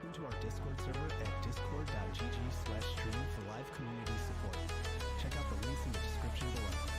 Hop into our Discord server at discord.gg/stream for live community support. Check out the links in the description below.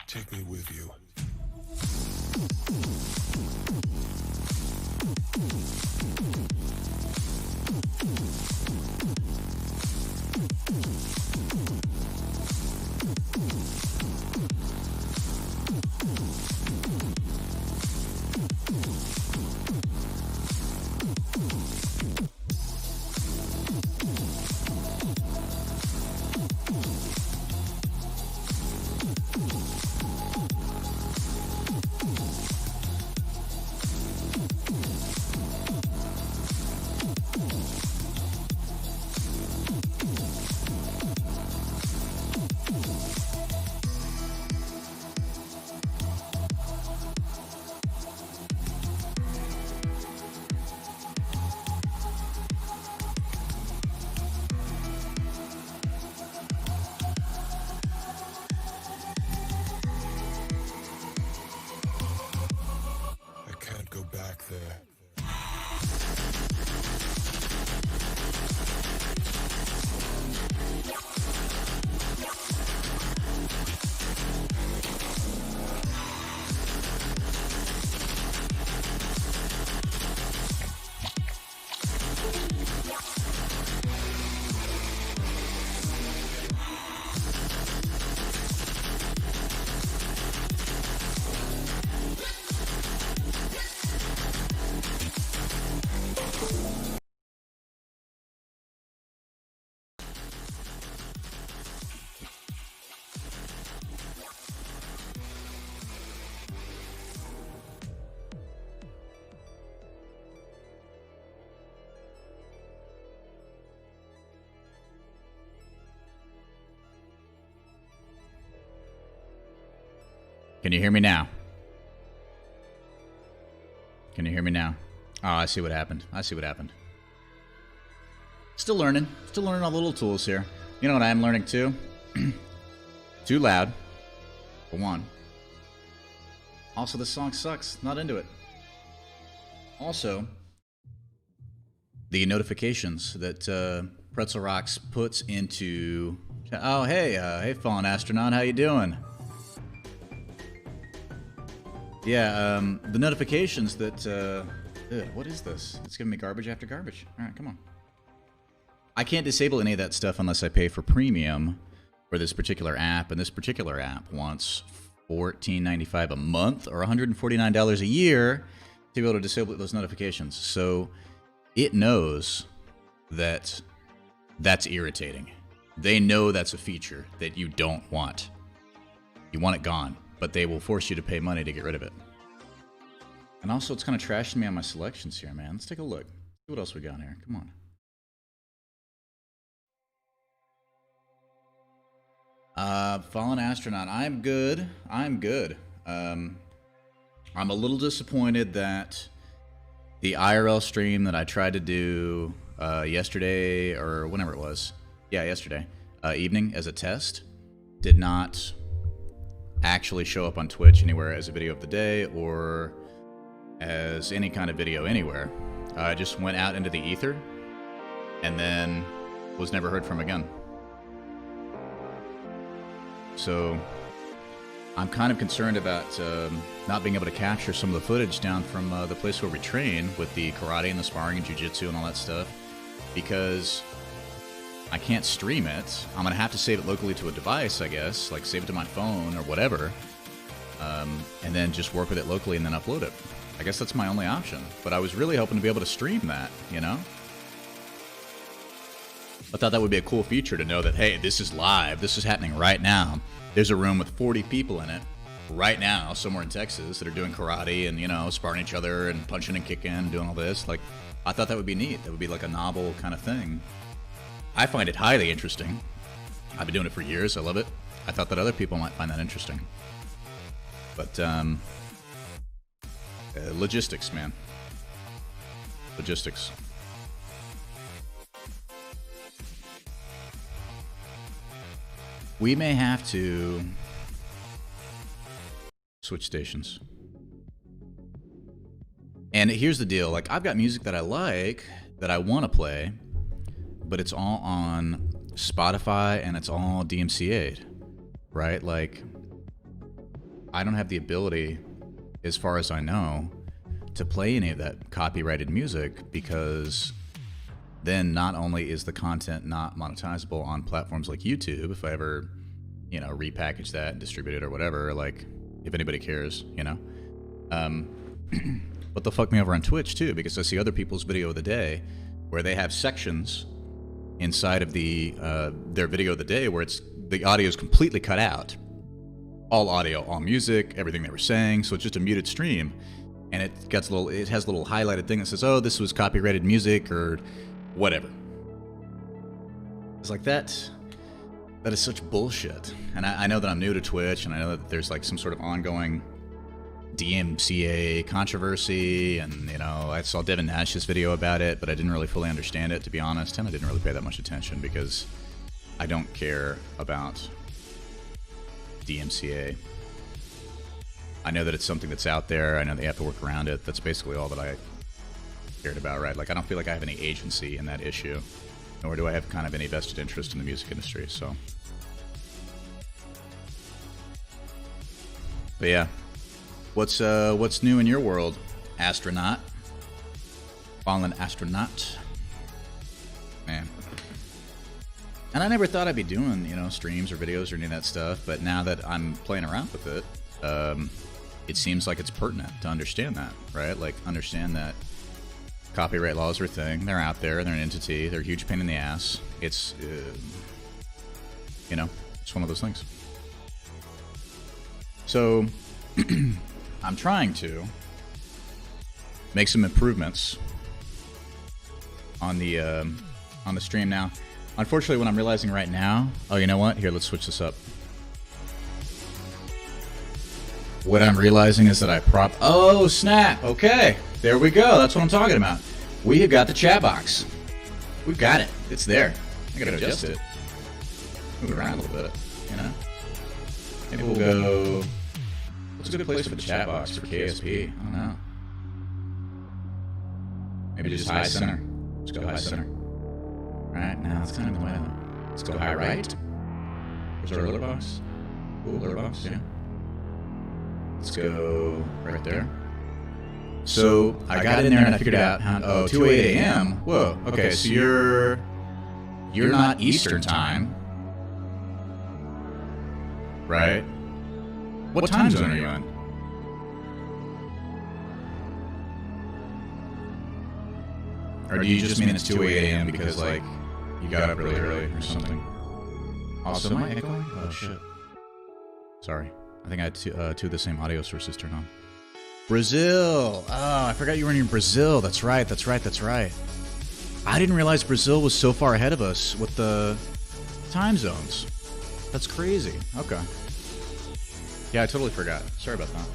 Take me with you. Can you hear me now? Can you hear me now? Oh, I see what happened. I see what happened. Still learning. Still learning all the little tools here. You know what I am learning too? Too loud. For one. Also, this song sucks. Not into it. Also, the notifications that Pretzel Rocks puts into... Oh, hey, Fallen Astronaut, how you doing? Yeah, the notifications that... what is this? It's giving me garbage after garbage. All right, come on. I can't disable any of that stuff unless I pay for premium for this particular app, and this particular app wants $14.95 a month or $149 a year to be able to disable those notifications. So it knows that that's irritating. They know that's a feature that you don't want. You want it gone, but they will force you to pay money to get rid of it. And also, it's kind of trashing me on my selections here, man. Let's take a look. See what else we got here. Come on. Fallen Astronaut. I'm good. I'm good. I'm a little disappointed that the IRL stream that I tried to do yesterday, or whenever it was, yeah, yesterday evening as a test, did not actually show up on Twitch anywhere as a video of the day or as any kind of video anywhere. I just went out into the ether and then was never heard from again. So I'm kind of concerned about not being able to capture some of the footage down from the place where we train with the karate and the sparring and jiu-jitsu and all that stuff, because I can't stream it. I'm going to have to save it locally to a device, I guess, like save it to my phone or whatever, and then just work with it locally and then upload it. I guess that's my only option, but I was really hoping to be able to stream that, you know? I thought that would be a cool feature to know that, hey, this is live, this is happening right now. There's a room with 40 people in it right now, somewhere in Texas, that are doing karate and, you know, sparring each other and punching and kicking and doing all this. Like, I thought that would be neat. That would be like a novel kind of thing. I find it highly interesting. I've been doing it for years. I love it. I thought that other people might find that interesting. But, logistics, man. Logistics. We may have to switch stations. And here's the deal. Like, I've got music that I like, that I want to play, but it's all on Spotify and it's all DMCA'd, right? Like, I don't have the ability, as far as I know, to play any of that copyrighted music, because then not only is the content not monetizable on platforms like YouTube, if I ever, you know, repackage that and distribute it or whatever, like, if anybody cares, you know. But they'll fuck me over on Twitch too, because I see other people's video of the day where they have sections inside of the their video of the day where it's the audio is completely cut out. All audio, all music, everything they were saying, so it's just a muted stream, and it has a little highlighted thing that says, oh, this was copyrighted music or whatever. It's like that is such bullshit. And I know that I'm new to Twitch, and I know that there's like some sort of ongoing DMCA controversy, and, you know, I saw Devin Nash's video about it, but I didn't really fully understand it, to be honest, and I didn't really pay that much attention because I don't care about DMCA. I know that it's something that's out there. I know they have to work around it. That's basically all that I cared about, right? Like, I don't feel like I have any agency in that issue, nor do I have kind of any vested interest in the music industry, so. But yeah, what's new in your world, astronaut? Fallen Astronaut, man. And I never thought I'd be doing, you know, streams or videos or any of that stuff, but now that I'm playing around with it, it seems like it's pertinent to understand that, right? Like, understand that copyright laws are a thing. They're out there. They're an entity. They're a huge pain in the ass. It's, you know, it's one of those things. So, I'm trying to make some improvements on the stream now. Unfortunately, what I'm realizing right now... Oh, you know what? Here, let's switch this up. what I'm realizing is that oh, snap. Okay. There we go. That's what I'm talking about. We have got the chat box. We've got it. It's there. I gotta adjust it. Move it around a little bit, you know? Maybe we'll go... What's a good place for the chat box for KSP? I don't know. Maybe just high center. Let's go high center. Alright, now it's kind of in the way though. Let's go high right. Where's our alert box? Ooh, alert box, yeah. Let's go right there. So I got in there and I figured out, 2:08 a.m. Whoa, okay, so you're not Eastern time, right? What time zone are you in? Or do you just mean it's 2:08 a.m. because like you got up really early or something? Also, am I echoing? Oh shit. Sorry, I think I had two of the same audio sources turned on. Brazil! Oh, I forgot you were in Brazil. That's right. I didn't realize Brazil was so far ahead of us with the time zones. That's crazy. Okay. Yeah, I totally forgot. Sorry about that.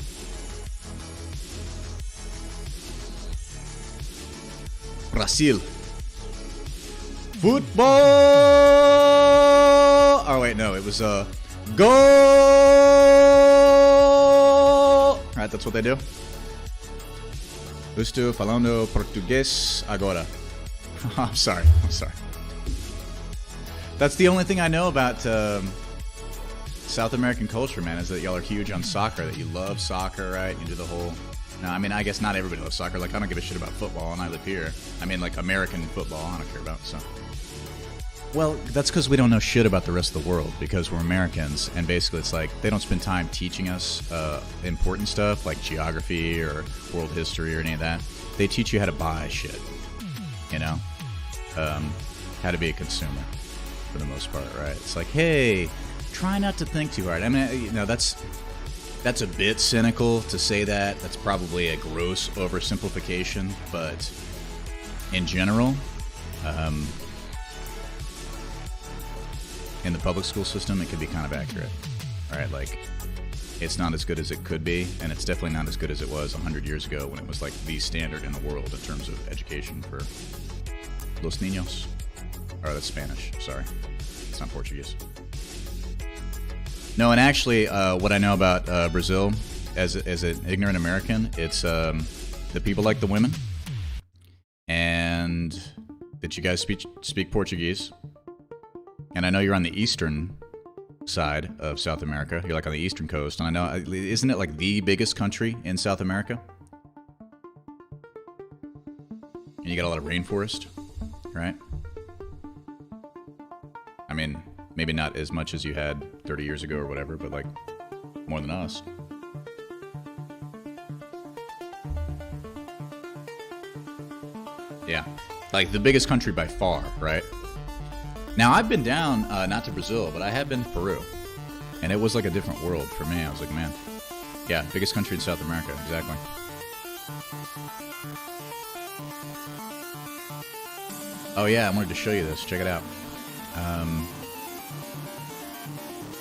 Brazil. Football! Oh, wait, no. It was, goal! Alright, that's what they do. Estou falando português agora. I'm sorry. That's the only thing I know about South American culture, man, is that y'all are huge on soccer, that you love soccer, right? You do the whole... No, I mean, I guess not everybody loves soccer. Like, I don't give a shit about football, and I live here. I mean, like, American football, I don't care about, so... Well, that's because we don't know shit about the rest of the world, because we're Americans, and basically it's like, they don't spend time teaching us important stuff, like geography or world history or any of that. They teach you how to buy shit, you know? How to be a consumer, for the most part, right? It's like, hey, try not to think too hard. I mean, you know, that's a bit cynical to say that. That's probably a gross oversimplification, but in general, in the public school system, it could be kind of accurate, right? Like, it's not as good as it could be, and it's definitely not as good as it was 100 years ago when it was like the standard in the world in terms of education for los niños. Oh, that's Spanish. Sorry, it's not Portuguese. No, and actually, what I know about Brazil, as an ignorant American, it's the people like the women, and that you guys speak Portuguese. And I know you're on the eastern side of South America. You're like on the eastern coast. And I know, isn't it like the biggest country in South America? And you got a lot of rainforest, right? I mean, maybe not as much as you had 30 years ago or whatever, but like more than us. Yeah. Like the biggest country by far, right? Now, I've been down, not to Brazil, but I have been to Peru. And it was like a different world for me. I was like, man. Yeah, biggest country in South America, exactly. Oh yeah, I wanted to show you this. Check it out.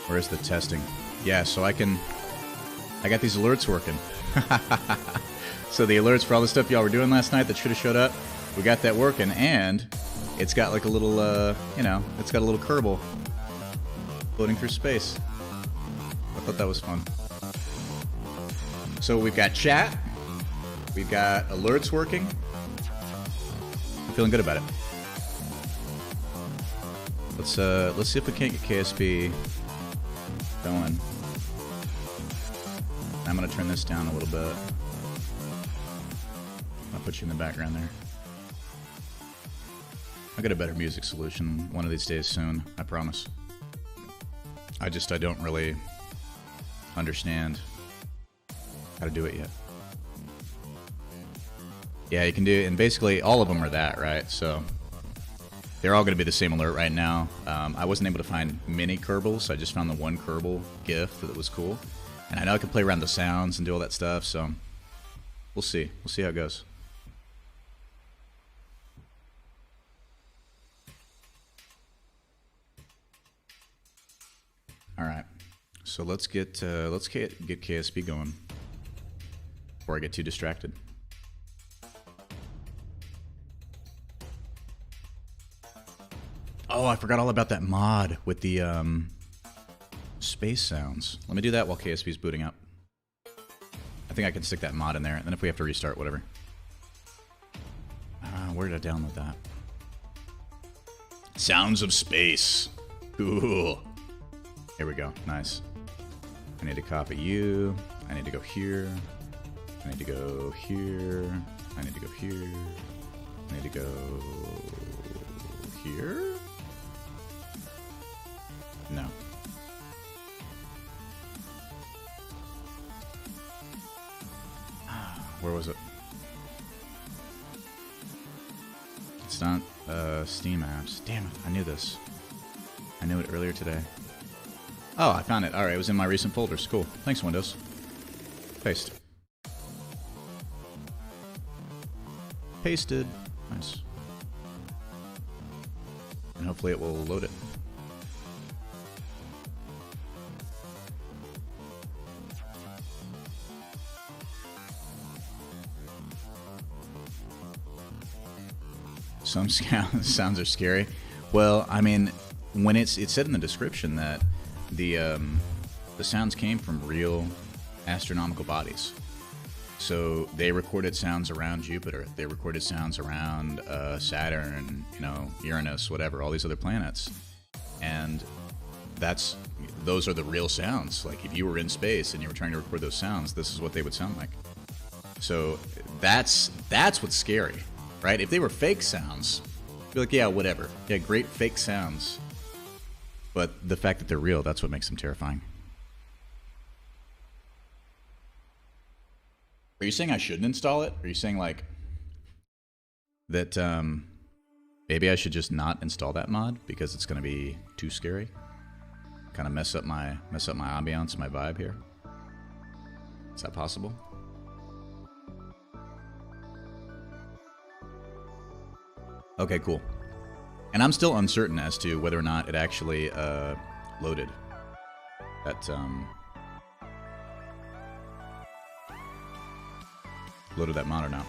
Where's the testing? Yeah, so I got these alerts working. So the alerts for all the stuff y'all were doing last night that should have showed up, we got that working, and it's got like a little, it's got a little Kerbal floating through space. I thought that was fun. So we've got chat, we've got alerts working. I'm feeling good about it. Let's see if we can't get KSP going. I'm gonna turn this down a little bit. I'll put you in the background there. I'll get a better music solution one of these days soon, I promise. I don't really understand how to do it yet. Yeah, you can do it, and basically all of them are that, right? So they're all going to be the same alert right now. I wasn't able to find many Kerbals, so I just found the one Kerbal GIF that was cool. And I know I can play around the sounds and do all that stuff, so we'll see. We'll see how it goes. All right. So let's get KSP going before I get too distracted. Oh, I forgot all about that mod with the space sounds. Let me do that while KSP's booting up. I think I can stick that mod in there, and then if we have to restart, whatever. Where did I download that? Sounds of Space. Cool. Here we go. Nice. I need to copy you. I need to go here. I need to go here. I need to go here. I need to go here. No. Where was it? It's not Steam apps. Damn it, I knew this. I knew it earlier today. Oh, I found it. Alright, it was in my recent folders. Cool. Thanks, Windows. Paste. Pasted. Nice. And hopefully it will load it. Some sounds are scary. Well, I mean, when it said in the description that the sounds came from real astronomical bodies. So they recorded sounds around Jupiter. They recorded sounds around Saturn, you know, Uranus, whatever, all these other planets. And those are the real sounds. Like if you were in space and you were trying to record those sounds, this is what they would sound like. So that's what's scary. Right? If they were fake sounds, I'd be like, yeah, whatever. Yeah, great fake sounds. But the fact that they're real, that's what makes them terrifying. Are you saying I shouldn't install it? Are you saying like that maybe I should just not install that mod because it's going to be too scary? Kind of mess up my ambiance, my vibe here. Is that possible? Okay, cool. And I'm still uncertain as to whether or not it actually loaded that mod or not.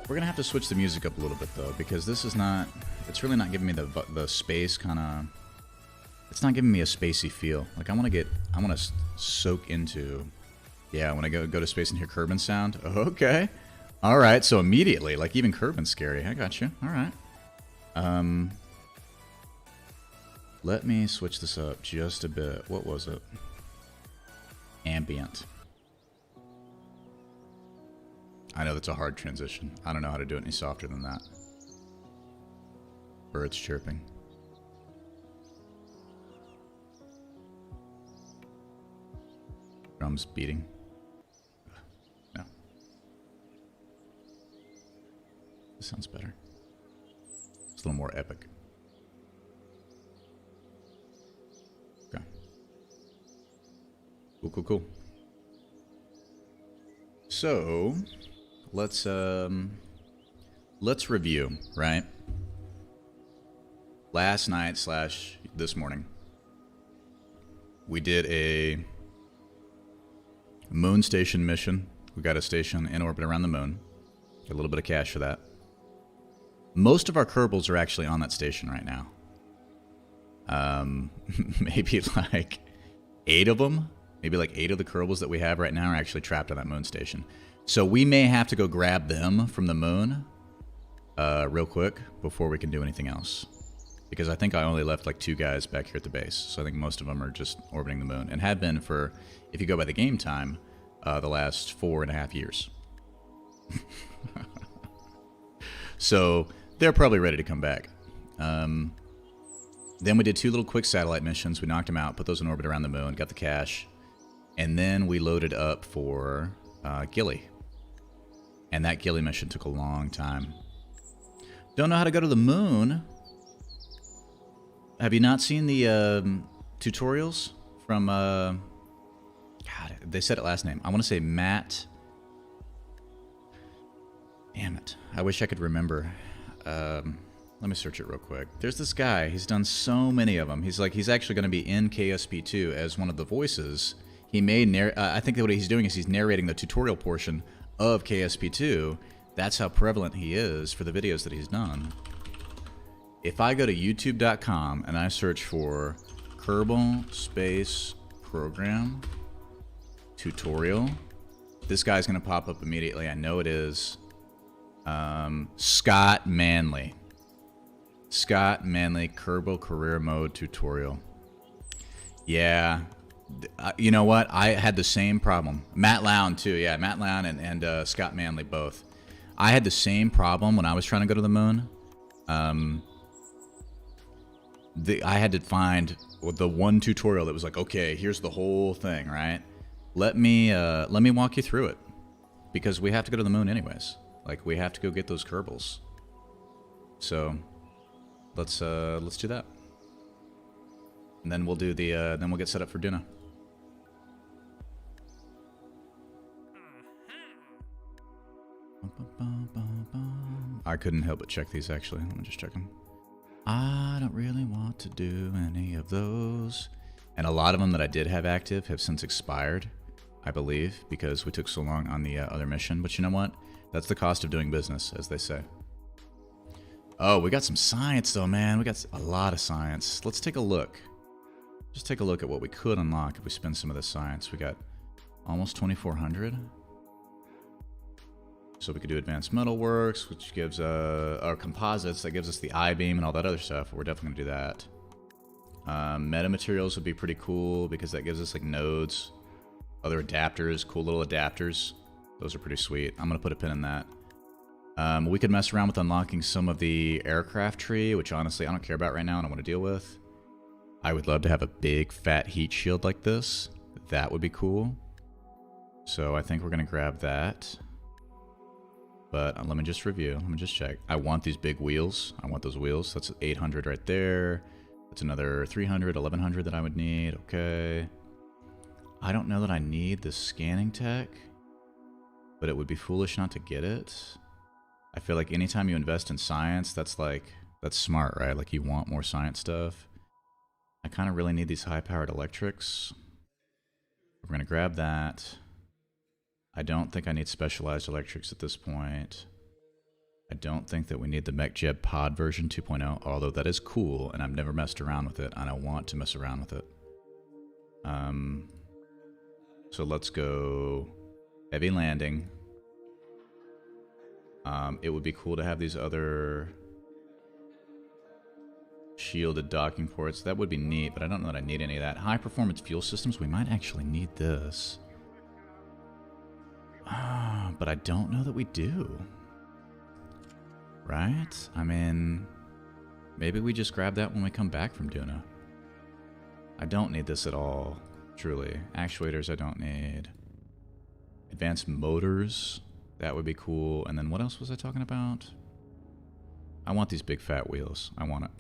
We're gonna have to switch the music up a little bit though, because this is not. It's really not giving me the space kind of. It's not giving me a spacey feel. Like I want to soak into. Yeah, when I go to space and hear Kerbal sound. Okay, all right. So immediately, like even Kerbal's scary. I got you. All right. Let me switch this up just a bit. What was it? Ambient. I know that's a hard transition. I don't know how to do it any softer than that. Birds chirping. Drums beating. No. This sounds better. It's a little more epic. Okay. Cool, cool, cool. So, let's review, right? Last night / this morning, we did a moon station mission. We got a station in orbit around the moon. Get a little bit of cash for that. Most of our Kerbals are actually on that station right now. Maybe like 8 of them. Maybe like 8 of the Kerbals that we have right now are actually trapped on that moon station. So we may have to go grab them from the moon real quick before we can do anything else. Because I think I only left like 2 guys back here at the base. So I think most of them are just orbiting the moon. And have been for, if you go by the game time, the last 4.5 years. So they're probably ready to come back. Then we did 2 little quick satellite missions. We knocked them out, put those in orbit around the moon, got the cash. And then we loaded up for Gilly. And that Gilly mission took a long time. Don't know how to go to the moon. Have you not seen the tutorials from, God, they said it last name. I want to say Matt. Damn it. I wish I could remember. Let me search it real quick. There's this guy. He's done so many of them. He's actually going to be in KSP2 as one of the voices. He may I think that what he's doing is he's narrating the tutorial portion of KSP2. That's how prevalent he is for the videos that he's done. If I go to youtube.com and I search for Kerbal space program tutorial, this guy's going to pop up immediately. I know it is. Scott Manley. Scott Manley Kerbal career mode tutorial. Yeah. You know what? I had the same problem. Matt Lown too. Yeah, Matt Lown and Scott Manley both. I had the same problem when I was trying to go to the moon. I had to find the one tutorial that was like, okay, here's the whole thing, right? Let me walk you through it, because we have to go to the moon anyways. Like, we have to go get those Kerbals. So let's do that, and then we'll do the then we'll get set up for Duna. I couldn't help but check these actually. Let me just check them. I don't really want to do any of those, and a lot of them that I did have active have since expired, I believe, because we took so long on the other mission. But you know what? That's the cost of doing business, as they say. Oh, we got some science though, man. We got a lot of science. Let's take a look. Just take a look at what we could unlock if we spend some of this science. We got almost 2,400. So we could do advanced metalworks, which gives our composites, that gives us the I-beam and all that other stuff. We're definitely gonna do that. Metamaterials would be pretty cool because that gives us like nodes, other adapters, cool little adapters. Those are pretty sweet. I'm gonna put a pin in that. We could mess around with unlocking some of the aircraft tree, which honestly I don't care about right now and I want to deal with. I would love to have a big fat heat shield like this. That would be cool. So I think we're gonna grab that. But let me just review. Let me just check. I want these big wheels. I want those wheels. That's 800 right there. That's another 300, 1100 that I would need. Okay. I don't know that I need the scanning tech, but it would be foolish not to get it. I feel like anytime you invest in science, that's smart, right? Like, you want more science stuff. I kind of really need these high-powered electrics. We're going to grab that. I don't think I need specialized electrics at this point. I don't think that we need the MechJeb pod version 2.0, although that is cool, and I've never messed around with it, and I want to mess around with it. So let's go heavy landing. It would be cool to have these other shielded docking ports. That would be neat, but I don't know that I need any of that. High performance fuel systems, we might actually need this. But I don't know that we do. Right? I mean, maybe we just grab that when we come back from Duna. I don't need this at all, truly. Actuators I don't need. Advanced motors, that would be cool. And then what else was I talking about? I want these big fat wheels. I want it.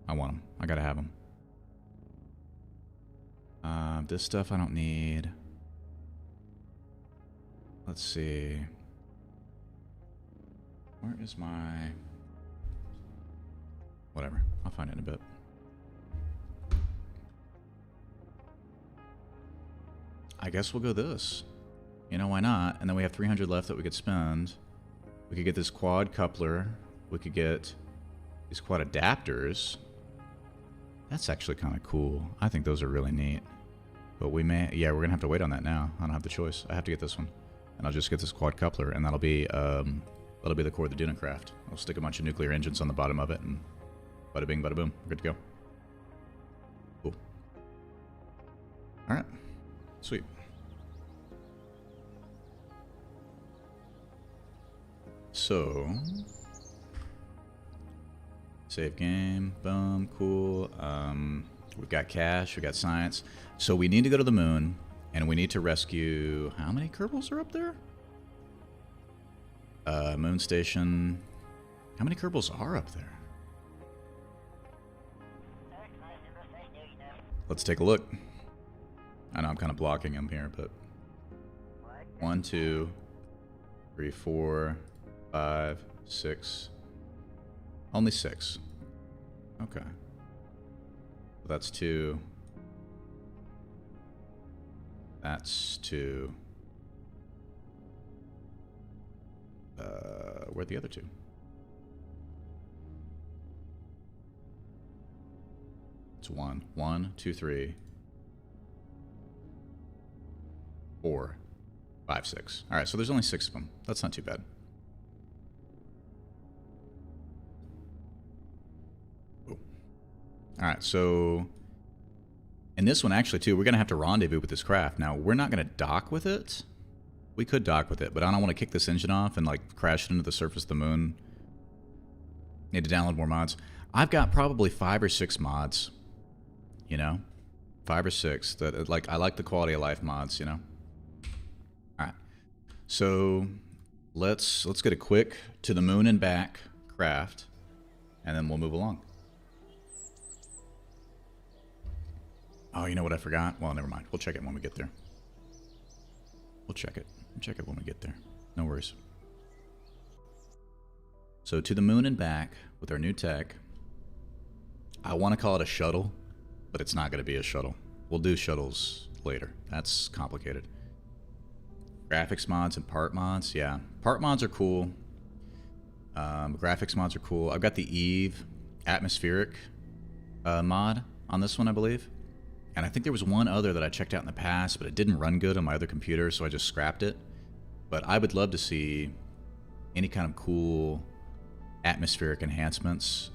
I want them. I gotta have them. This stuff I don't need. Let's see. Where is my... Whatever. I'll find it in a bit. I guess we'll go this. You know, why not? And then we have 300 left that we could spend. We could get this quad coupler. We could get these quad adapters. That's actually kind of cool. I think those are really neat. But we may... Yeah, we're going to have to wait on that now. I don't have the choice. I have to get this one. And I'll just get this quad coupler, and that'll be the core of the Duna craft. I'll stick a bunch of nuclear engines on the bottom of it, and bada bing, bada boom. We're good to go. Cool. Alright. Sweet. So... Save game. Boom. Cool. We've got cash. We've got science. So we need to go to the moon. And we need to rescue... How many Kerbals are up there? Moon station... How many Kerbals are up there? Let's take a look. I know I'm kind of blocking them here, but... 1, 2, 3, 4, 5, 6. Only 6. Okay. That's 2. That's 2. Where'd the other 2? It's 1. 1, 2, 3. 4, 5, 6. All right, so there's only 6 of them. That's not too bad. Ooh. All right, so in this one, actually, too, we're going to have to rendezvous with this craft. Now, we're not going to dock with it. We could dock with it, but I don't want to kick this engine off and, like, crash it into the surface of the moon. Need to download more mods. I've got probably 5 or 6 mods, you know? 5 or 6 that, like, I like the quality of life mods, you know? All right. So let's get a quick to the moon and back craft, and then we'll move along. Oh, you know what I forgot? Well, never mind. We'll check it when we get there. We'll check it. We'll check it when we get there. No worries. So to the moon and back with our new tech. I want to call it a shuttle, but it's not going to be a shuttle. We'll do shuttles later. That's complicated. Graphics mods and part mods. Yeah, part mods are cool. Graphics mods are cool. I've got the Eve atmospheric mod on this one, I believe. And I think there was one other that I checked out in the past, but it didn't run good on my other computer, so I just scrapped it. But I would love to see any kind of cool atmospheric enhancements.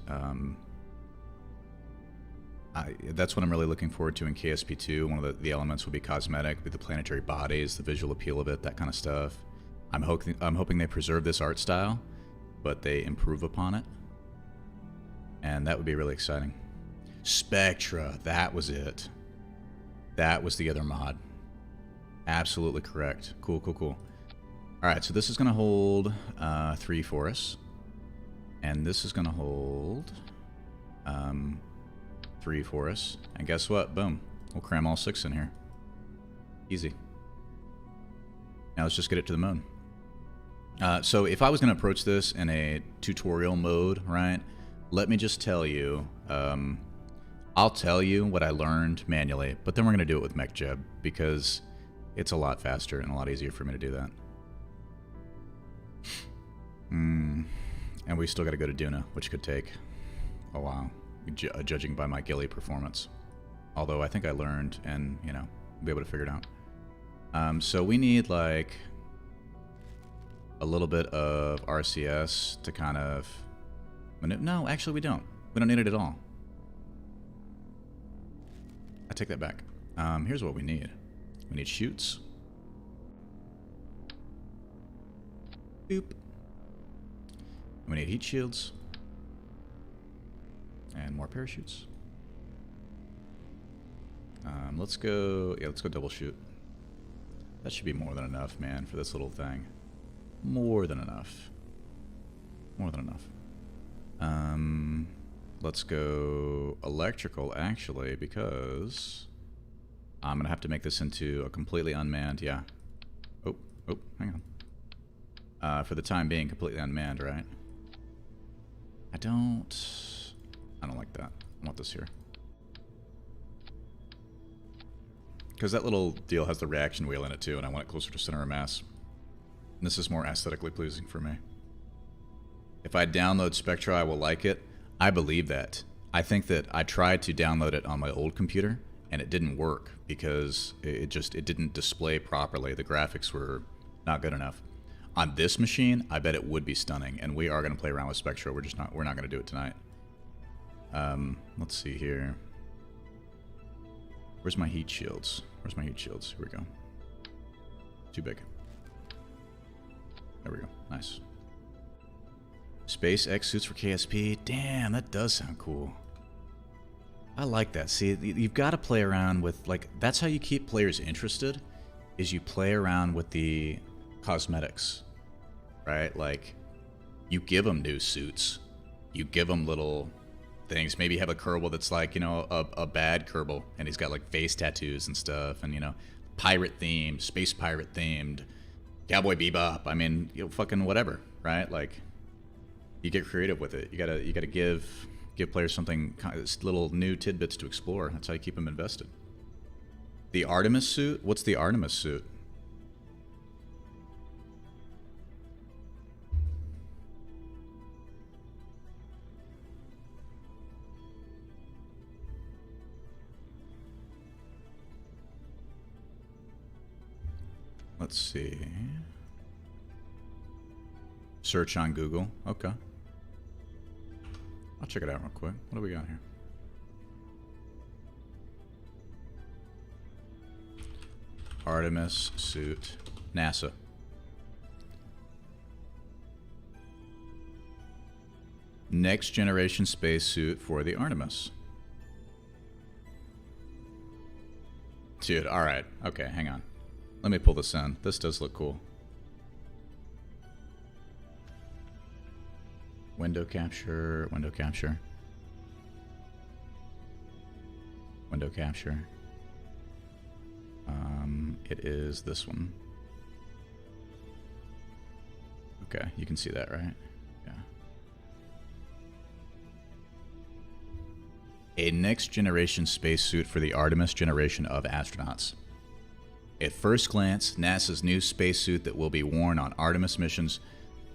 That's what I'm really looking forward to in KSP2. One of the elements would be cosmetic, with the planetary bodies, the visual appeal of it, that kind of stuff. I'm hoping they preserve this art style, but they improve upon it. And that would be really exciting. Spectra, that was it. That was the other mod. Absolutely correct. Cool, cool, cool. All right, so this is going to hold 3 for us. And this is going to hold 3 for us. And guess what? Boom. We'll cram all 6 in here. Easy. Now let's just get it to the moon. So if I was going to approach this in a tutorial mode, right, let me just tell you, I'll tell you what I learned manually, but then we're going to do it with MechJeb because it's a lot faster and a lot easier for me to do that. And we still got to go to Duna, which could take a while, judging by my ghillie performance. Although I think I learned and, you know, be able to figure it out. So we need like a little bit of RCS to kind of... No, actually we don't. We don't need it at all. I take that back. Here's what we need. We need chutes. Boop. We need heat shields. And more parachutes. Let's go double shoot. That should be more than enough, man, for this little thing. More than enough. More than enough. Let's go electrical, actually, because I'm going to have to make this into a completely unmanned, yeah. Oh, hang on. For the time being, completely unmanned, right? I don't like that. I want this here. Because that little deal has the reaction wheel in it, too, and I want it closer to center of mass. And this is more aesthetically pleasing for me. If I download Spectra, I will like it. I believe that. I think that I tried to download it on my old computer, and it didn't work because it didn't display properly. The graphics were not good enough. On this machine, I bet it would be stunning, and we are going to play around with Spectra. We're not going to do it tonight. Let's see here. Where's my heat shields? Where's my heat shields? Here we go. Too big. There we go. Nice. Space X suits for KSP. Damn, that does sound cool. I like that. See, you've got to play around with, like, that's how you keep players interested, is you play around with the cosmetics, right? Like, you give them new suits. You give them little things. Maybe have a Kerbal that's like, you know, a bad Kerbal, and he's got, like, face tattoos and stuff, and, you know, pirate themed, space pirate themed, Cowboy Bebop. I mean, you know, fucking whatever. right? Like, you get creative with it. You gotta give players something, little new tidbits to explore. That's how you keep them invested. The Artemis suit? What's the Artemis suit? Let's see. Search on Google. Okay. I'll check it out real quick. What do we got here? Artemis suit. NASA. Next generation spacesuit for the Artemis. Dude, alright. Okay, hang on. Let me pull this in. This does look cool. Window capture, window capture. Window capture. It is this one. Okay, you can see that, right? Yeah. A next generation spacesuit for the Artemis generation of astronauts. At first glance, NASA's new spacesuit that will be worn on Artemis missions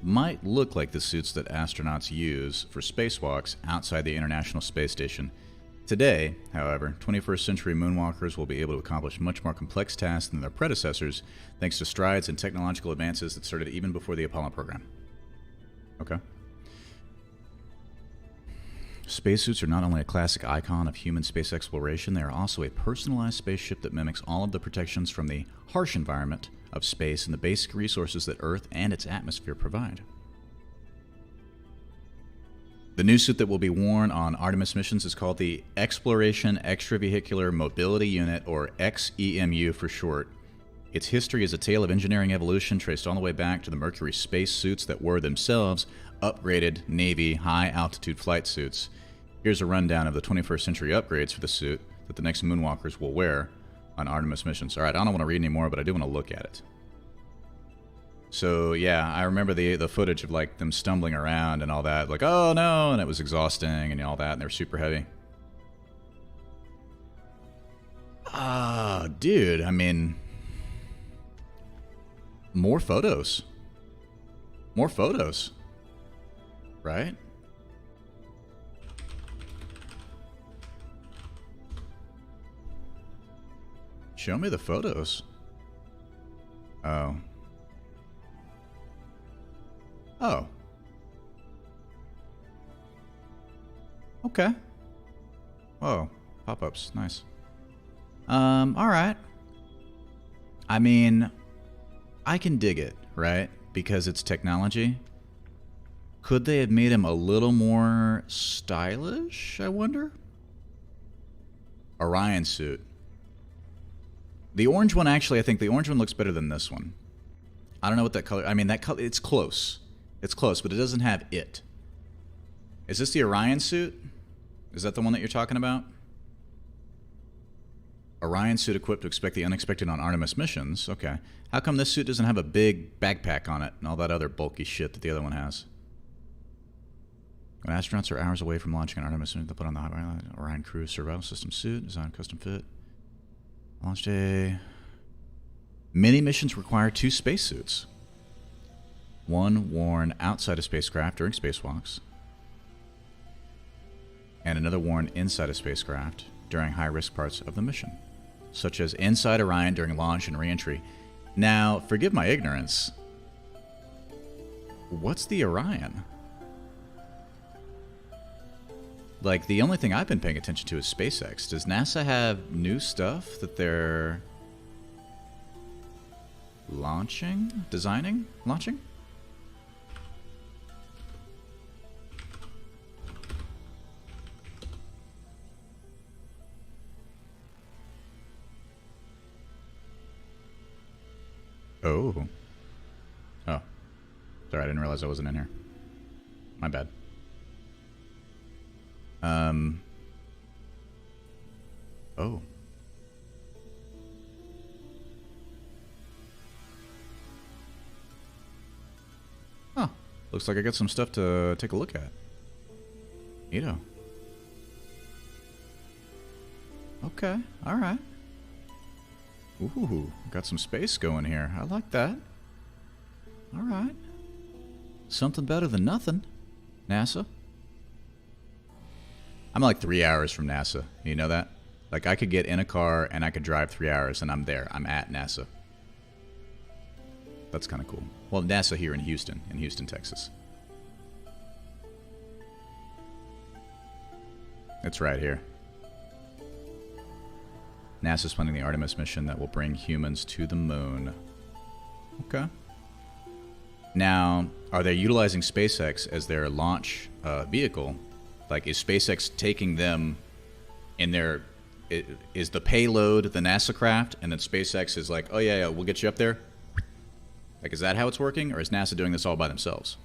might look like the suits that astronauts use for spacewalks outside the International Space Station. Today, however, 21st century moonwalkers will be able to accomplish much more complex tasks than their predecessors, thanks to strides in technological advances that started even before the Apollo program. Okay. Spacesuits are not only a classic icon of human space exploration, they are also a personalized spaceship that mimics all of the protections from the harsh environment of space and the basic resources that Earth and its atmosphere provide. The new suit that will be worn on Artemis missions is called the Exploration Extravehicular Mobility Unit, or XEMU for short. Its history is a tale of engineering evolution traced all the way back to the Mercury space suits that were themselves upgraded Navy high-altitude flight suits. Here's a rundown of the 21st century upgrades for the suit that the next moonwalkers will wear on Artemis missions. Alright, I don't want to read any more, but I do want to look at it. So, yeah, I remember the footage of, like, them stumbling around and all that. Like, oh, no, and it was exhausting and all that, and they were super heavy. Ah, dude, I mean... More photos. More photos. Right? Show me the photos. Oh. Oh. Okay. Whoa. Pop-ups. Nice. Alright. I mean, I can dig it, right? Because it's technology. Could they have made him a little more stylish, I wonder? Orion suit. The orange one, actually, I think the orange one looks better than this one. I don't know what that color... I mean, that color... It's close. It's close, but it doesn't have it. Is this the Orion suit? Is that the one that you're talking about? Orion suit equipped to expect the unexpected on Artemis missions. Okay. How come this suit doesn't have a big backpack on it and all that other bulky shit that the other one has? When astronauts are hours away from launching an Artemis mission, they'll put on the Orion crew survival system suit, designed custom fit. Launch day. Many missions require 2 spacesuits. One worn outside a spacecraft during spacewalks, and another worn inside a spacecraft during high-risk parts of the mission, such as inside Orion during launch and re-entry. Now, forgive my ignorance. What's the Orion? Like, the only thing I've been paying attention to is SpaceX. Does NASA have new stuff that they're launching? Designing? Launching? Oh. Oh. Sorry, I didn't realize I wasn't in here. My bad. Oh. Huh. Looks like I got some stuff to take a look at. Neato. Okay, alright. Ooh, got some space going here. I like that. Alright. Something better than nothing. NASA. I'm like 3 hours from NASA. You know that? Like, I could get in a car and I could drive 3 hours and I'm there. I'm at NASA. That's kind of cool. Well, NASA here in Houston, Texas. It's right here. NASA's planning the Artemis mission that will bring humans to the moon. Okay. Now, are they utilizing SpaceX as their launch vehicle? Like, is SpaceX taking them in their... Is the payload the NASA craft, and then SpaceX is like, oh yeah, we'll get you up there? Like, is that how it's working, or is NASA doing this all by themselves?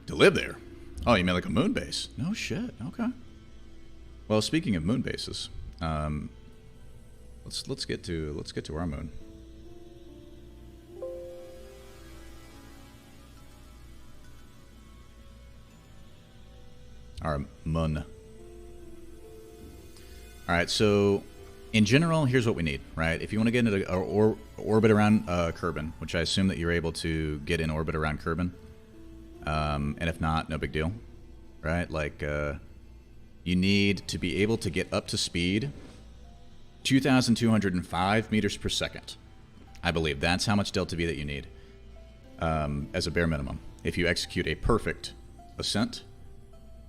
To live there? Oh, you mean like a moon base? No shit. Okay. Well, speaking of moon bases, let's get to our moon. Our moon. All right. So, in general, here's what we need. Right. If you want to get into orbit around Kerbal, which I assume that you're able to get in orbit around Kerbal. And if not, no big deal, right? Like, you need to be able to get up to speed 2,205 meters per second. I believe that's how much delta V that you need as a bare minimum. If you execute a perfect ascent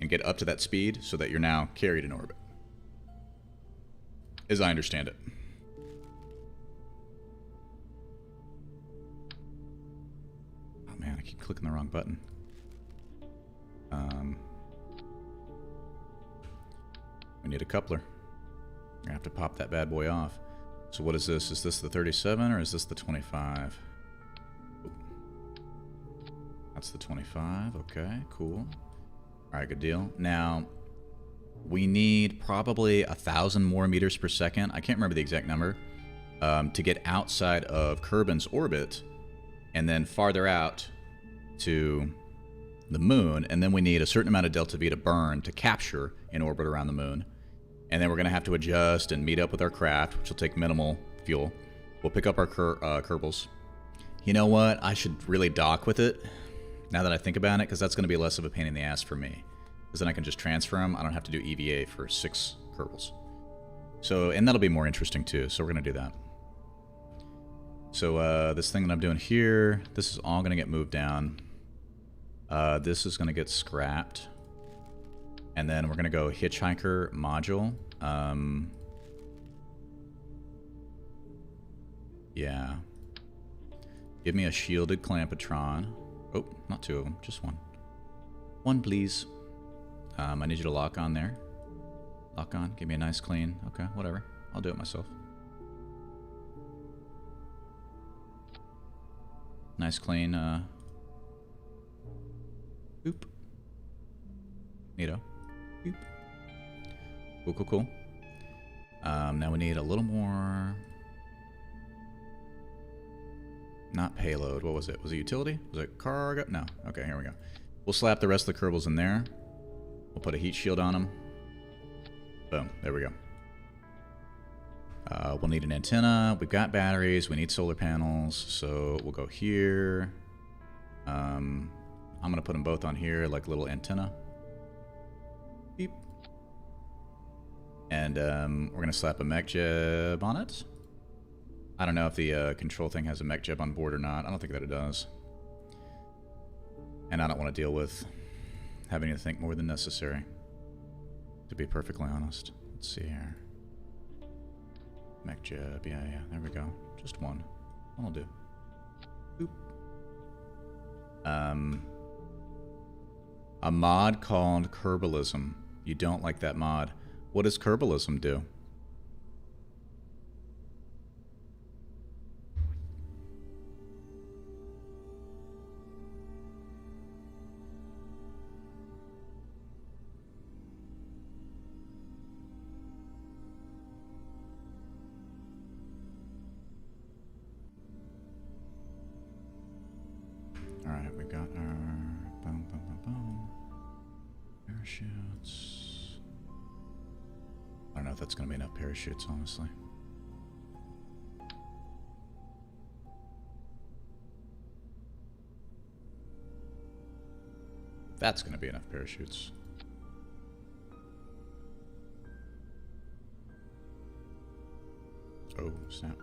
and get up to that speed so that you're now carried in orbit, as I understand it. Oh man, I keep clicking the wrong button. We need a coupler. We're gonna have to pop that bad boy off. So what is this? Is this the 37 or is this the 25? Ooh. That's the 25. Okay, cool. All right, good deal. Now, we need probably 1,000 more meters per second. I can't remember the exact number to get outside of Kerbin's orbit and then farther out to the moon, and then we need a certain amount of delta V to burn to capture in orbit around the moon. And then we're going to have to adjust and meet up with our craft, which will take minimal fuel. We'll pick up our Kerbals. You know what? I should really dock with it, now that I think about it, because that's going to be less of a pain in the ass for me. Because then I can just transfer them. I don't have to do EVA for 6 Kerbals. So, and that'll be more interesting too, so we're going to do that. So this thing that I'm doing here, this is all going to get moved down. This is going to get scrapped. And then we're going to go hitchhiker module. Yeah. Give me a shielded clampetron. Oh, not 2 of them, just 1. 1, please. I need you to lock on there. Lock on. Give me a nice clean. Okay, whatever. I'll do it myself. Nice clean, boop. Neato. Boop. Cool, cool, cool. Now we need a little more... Not payload. What was it? Was it utility? Was it cargo? No. Okay, here we go. We'll slap the rest of the Kerbals in there. We'll put a heat shield on them. Boom. There we go. We'll need an antenna. We've got batteries. We need solar panels. So we'll go here. I'm going to put them both on here like a little antenna. Beep. And we're going to slap a mech jib on it. I don't know if the control thing has a mech jib on board or not. I don't think that it does. And I don't want to deal with having to think more than necessary, to be perfectly honest. Let's see here. Mech jib. Yeah, there we go. Just 1. 1 will do. Boop. A mod called Kerbalism. You don't like that mod. What does Kerbalism do? Alright, we got our... Boom, boom, boom, boom. Parachutes. I don't know if that's going to be enough parachutes, honestly. That's going to be enough parachutes. Oh, snap.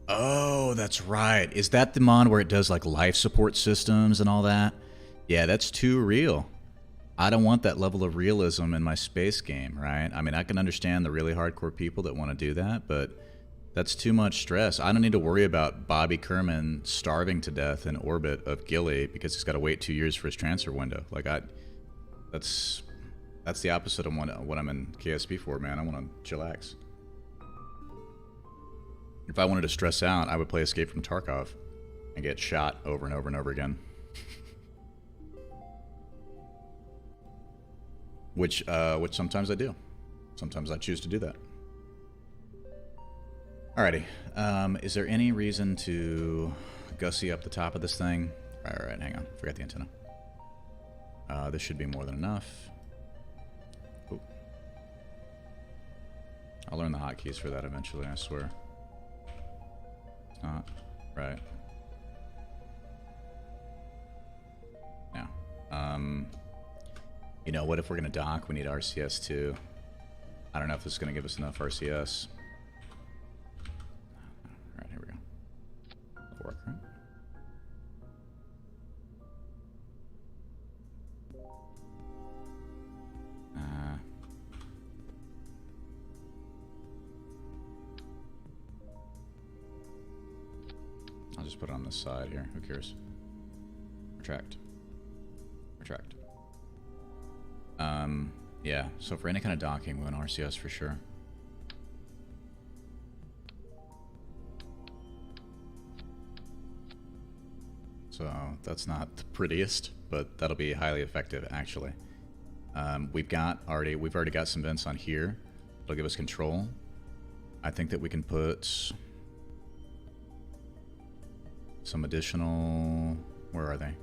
Oh, that's right. Is that the mod where it does like life support systems and all that? Yeah, that's too real. I don't want that level of realism in my space game, right? I mean, I can understand the really hardcore people that want to do that, but that's too much stress. I don't need to worry about Bobby Kerman starving to death in orbit of Gilly because he's got to wait 2 years for his transfer window. Like, that's the opposite of what I'm in KSP for, man. I want to chillax. If I wanted to stress out, I would play Escape from Tarkov and get shot over and over and over again. Which sometimes I do. Sometimes I choose to do that. Alrighty. Is there any reason to gussy up the top of this thing? Alright, hang on. Forgot the antenna. This should be more than enough. Ooh. I'll learn the hotkeys for that eventually, I swear. It's not. Right. Now. You know, what if we're going to dock? We need RCS too. I don't know if this is going to give us enough RCS. Alright, here we go. That'll work, right? I'll just put it on this side here. Who cares? Retract. Retract. Yeah, so for any kind of docking, we want RCS for sure. So that's not the prettiest, but that'll be highly effective actually. We've already got some vents on here. It'll give us control. I think that we can put some additional, where are they?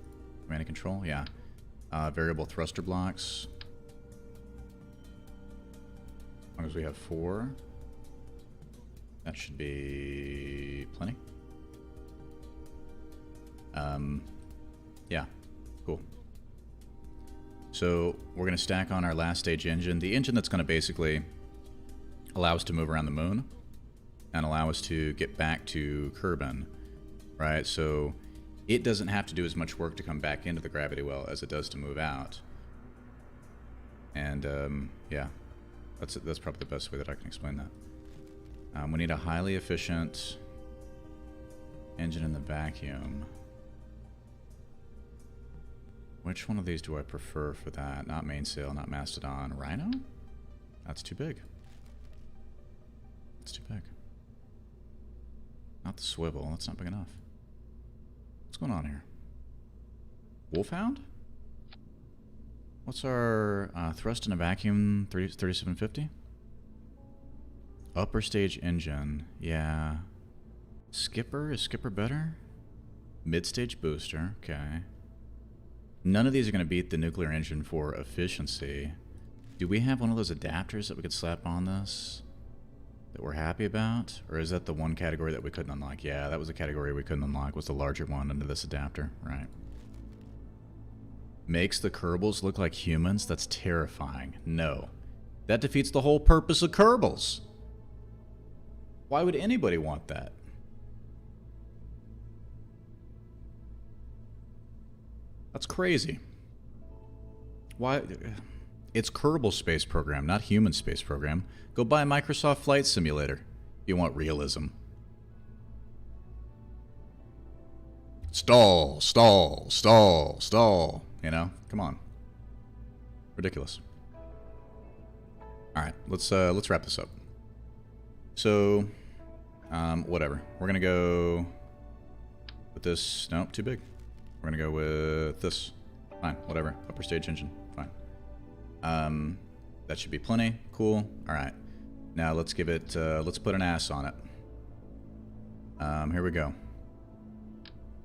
Command and control, yeah. Variable thruster blocks. As long as we have 4, that should be plenty. Yeah, cool. So we're going to stack on our last stage engine, the engine that's going to basically allow us to move around the moon and allow us to get back to Kerbal, right? So it doesn't have to do as much work to come back into the gravity well as it does to move out. And yeah, that's probably the best way that I can explain that. We need a highly efficient engine in the vacuum. Which one of these do I prefer for that? Not mainsail, not Mastodon. Rhino? That's too big. That's too big. Not the swivel, that's not big enough. What's going on here? Wolfhound? What's our thrust in a vacuum? 3750? Upper stage engine. Yeah. Skipper? Is Skipper better? Mid-stage booster. Okay. None of these are going to beat the nuclear engine for efficiency. Do we have one of those adapters that we could slap on this that we're happy about? Or is that the one category that we couldn't unlock? Yeah, that was the category we couldn't unlock, was the larger one under this adapter. Right. Makes the Kerbals look like humans? That's terrifying. No. That defeats the whole purpose of Kerbals. Why would anybody want that? That's crazy. Why? It's Kerbal Space Program, not Human Space Program. Go buy Microsoft Flight Simulator if you want realism. Stall, stall, stall, stall. You know, come on. Ridiculous. All right, let's wrap this up. So, whatever. We're gonna go with this. Nope, too big. We're gonna go with this. Fine, whatever. Upper stage engine, fine. That should be plenty. Cool. All right. Now let's give it, let's put an ass on it. Here we go.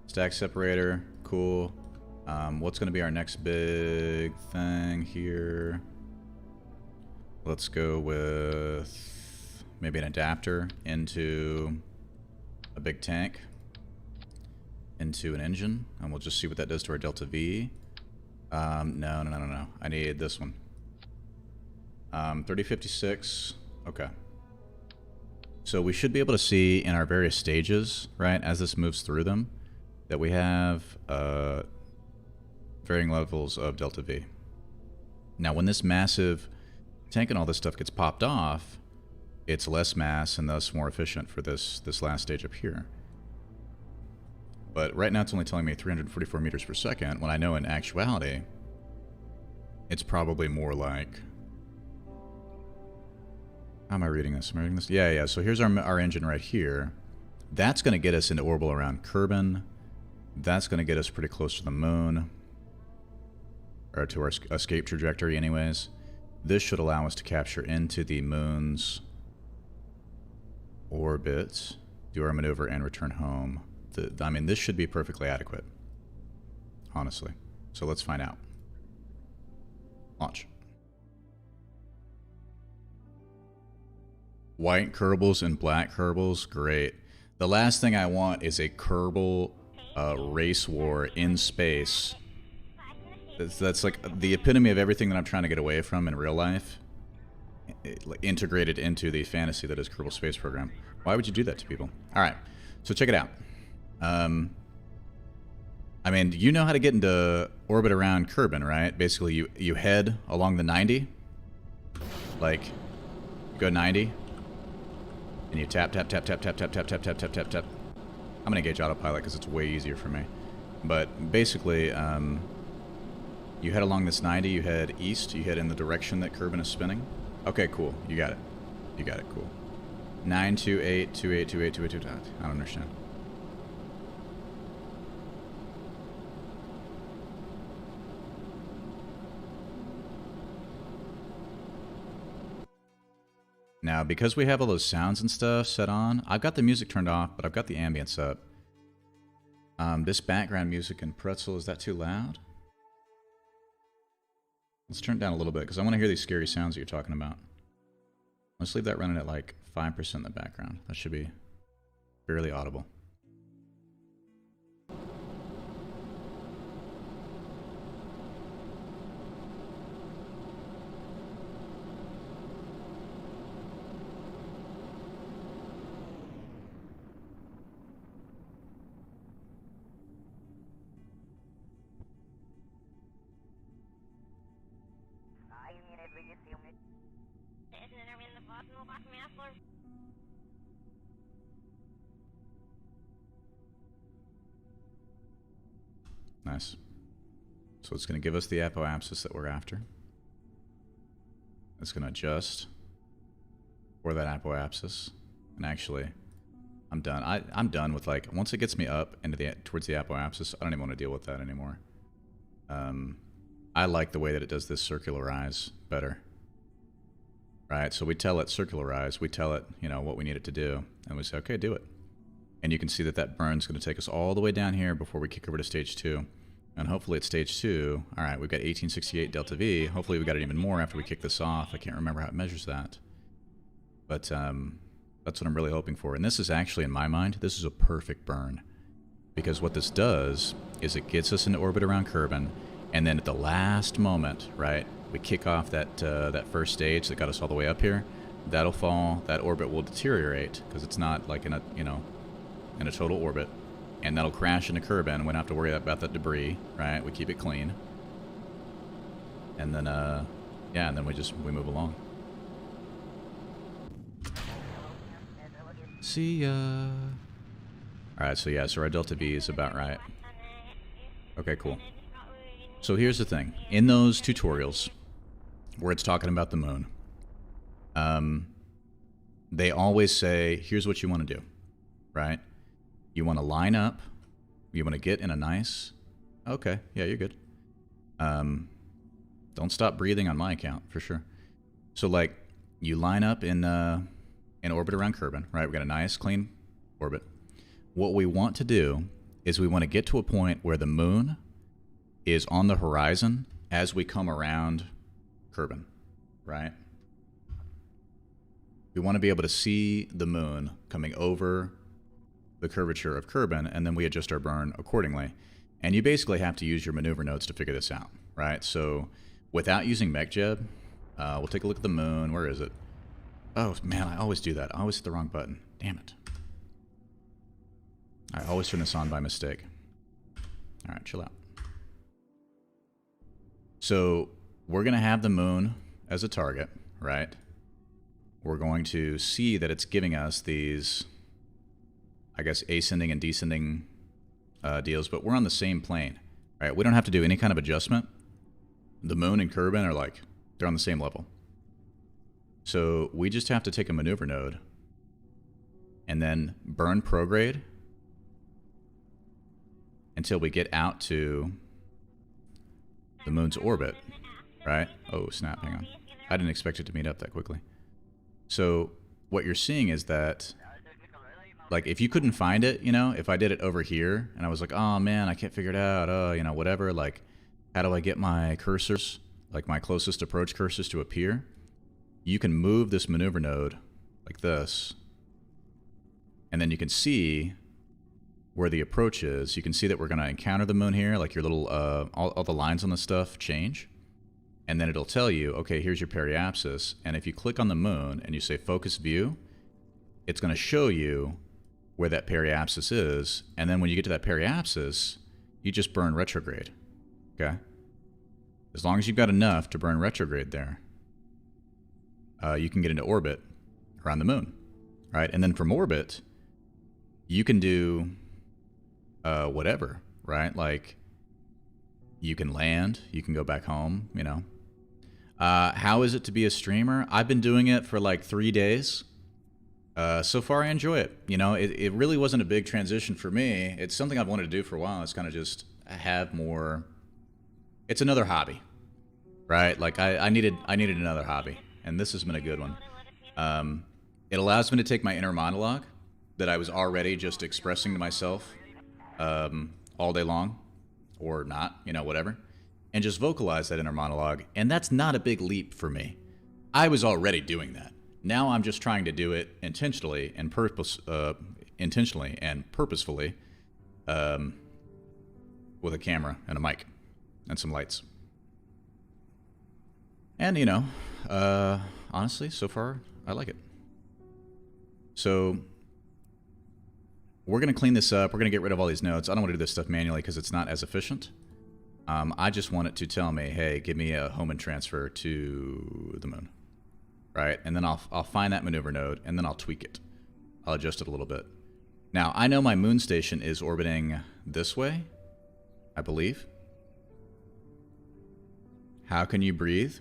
Stack separator, cool. What's going to be our next big thing here? Let's go with maybe an adapter into a big tank, into an engine, and we'll just see what that does to our delta V. No. I need this one. 3056. Okay. So we should be able to see in our various stages, right, as this moves through them, that we have varying levels of delta V. Now, when this massive tank and all this stuff gets popped off, it's less mass and thus more efficient for this last stage up here. But right now it's only telling me 344 meters per second, when I know in actuality it's probably more like... How am I reading this? Am I reading this? Yeah. So here's our engine right here. That's going to get us into orbital around Kerbal. That's going to get us pretty close to the moon. Or to our escape trajectory anyways. This should allow us to capture into the moon's orbit, do our maneuver, and return home. I mean, this should be perfectly adequate, honestly. So let's find out. Launch. White Kerbals and black Kerbals, great. The last thing I want is a Kerbal race war in space. That's like the epitome of everything that I'm trying to get away from in real life, integrated into the fantasy that is Kerbal Space Program. Why would you do that to people? All right, so check it out. I mean, you know how to get into orbit around Kerbal, right? Basically, you head along the 90, like go 90, and you tap. I'm gonna gauge autopilot because it's way easier for me. But basically, you head along this 90, you head east, you head in the direction that Kerbal is spinning. Okay, cool. You got it. You got it, cool. 928, 28, 28, 28, 28. I don't understand. Now, because we have all those sounds and stuff set on, I've got the music turned off, but I've got the ambience up. This background music and pretzel, is that too loud? Let's turn it down a little bit, because I want to hear these scary sounds that you're talking about. Let's leave that running at like 5% in the background. That should be fairly audible. Nice. So it's going to give us the apoapsis that we're after. It's going to adjust for that apoapsis. And actually, I'm done. I'm done with, like, once it gets me up into towards the apoapsis, I don't even want to deal with that anymore. I like the way that it does this circularize better. Right? So we tell it circularize. We tell it, you know, what we need it to do. And we say, okay, do it. And you can see that that burn's going to take us all the way down here before we kick over to stage 2. And hopefully at stage 2, all right, we've got 1868 delta V. Hopefully we got it even more after we kick this off. I can't remember how it measures that. But that's what I'm really hoping for. And this is actually, in my mind, this is a perfect burn. Because what this does is it gets us into orbit around Kerbal. And then at the last moment, right, we kick off that, that first stage that got us all the way up here. That'll fall. That orbit will deteriorate because it's not like in a, you know, in a total orbit, and that'll crash into Kerbal, and we don't have to worry about that debris, right? We keep it clean, and then yeah, and then we move along. See ya. All right, so yeah, so our delta V is about right. Okay, cool. So here's the thing: in those tutorials where it's talking about the moon, they always say, "Here's what you want to do," right? You want to line up. You want to get in a nice... Okay, yeah, you're good. Don't stop breathing on my account, for sure. So, like, you line up in orbit around Kerbin, right? We've got a nice, clean orbit. What we want to do is we want to get to a point where the moon is on the horizon as we come around Kerbin, right? We want to be able to see the moon coming over the curvature of Kerbin, and then we adjust our burn accordingly. And you basically have to use your maneuver nodes to figure this out, right? So without using MechJeb, we'll take a look at the moon. Where is it? Oh, man, I always do that. I always hit the wrong button. Damn it. I always turn this on by mistake. All right, chill out. So we're going to have the moon as a target, right? We're going to see that it's giving us these, I guess, ascending and descending deals, but we're on the same plane, right? We don't have to do any kind of adjustment. The moon and Kerbin are like, they're on the same level. So we just have to take a maneuver node and then burn prograde until we get out to the moon's orbit, right? Oh, snap, hang on. I didn't expect it to meet up that quickly. So what you're seeing is that, like, if you couldn't find it, you know, if I did it over here and I was like, oh man, I can't figure it out, you know, whatever, like, how do I get my cursors, like my closest approach cursors to appear? You can move this maneuver node like this, and then you can see where the approach is. You can see that we're going to encounter the moon here, like your little, all the lines on the stuff change. And then it'll tell you, okay, here's your periapsis. And if you click on the moon and you say focus view, it's going to show you where that periapsis is. And then when you get to that periapsis, you just burn retrograde. Okay? As long as you've got enough to burn retrograde there, you can get into orbit around the moon. Right? And then from orbit, you can do whatever, right? Like, you can land, you can go back home, you know. How is it to be a streamer? I've been doing it for like 3 days. So far, I enjoy it. You know, it really wasn't a big transition for me. It's something I've wanted to do for a while. It's kind of just have more. It's another hobby, right? Like I needed another hobby, and this has been a good one. It allows me to take my inner monologue that I was already just expressing to myself all day long, or not, you know, whatever, and just vocalize that inner monologue. And that's not a big leap for me. I was already doing that. Now I'm just trying to do it intentionally and purposefully with a camera and a mic and some lights. And, you know, honestly, so far, I like it. So we're going to clean this up. We're going to get rid of all these nodes. I don't want to do this stuff manually because it's not as efficient. I just want it to tell me, hey, give me a Hohmann transfer to the moon, right? And then I'll find that maneuver node, and then I'll tweak it. I'll adjust it a little bit. Now, I know my moon station is orbiting this way, I believe. How can you breathe?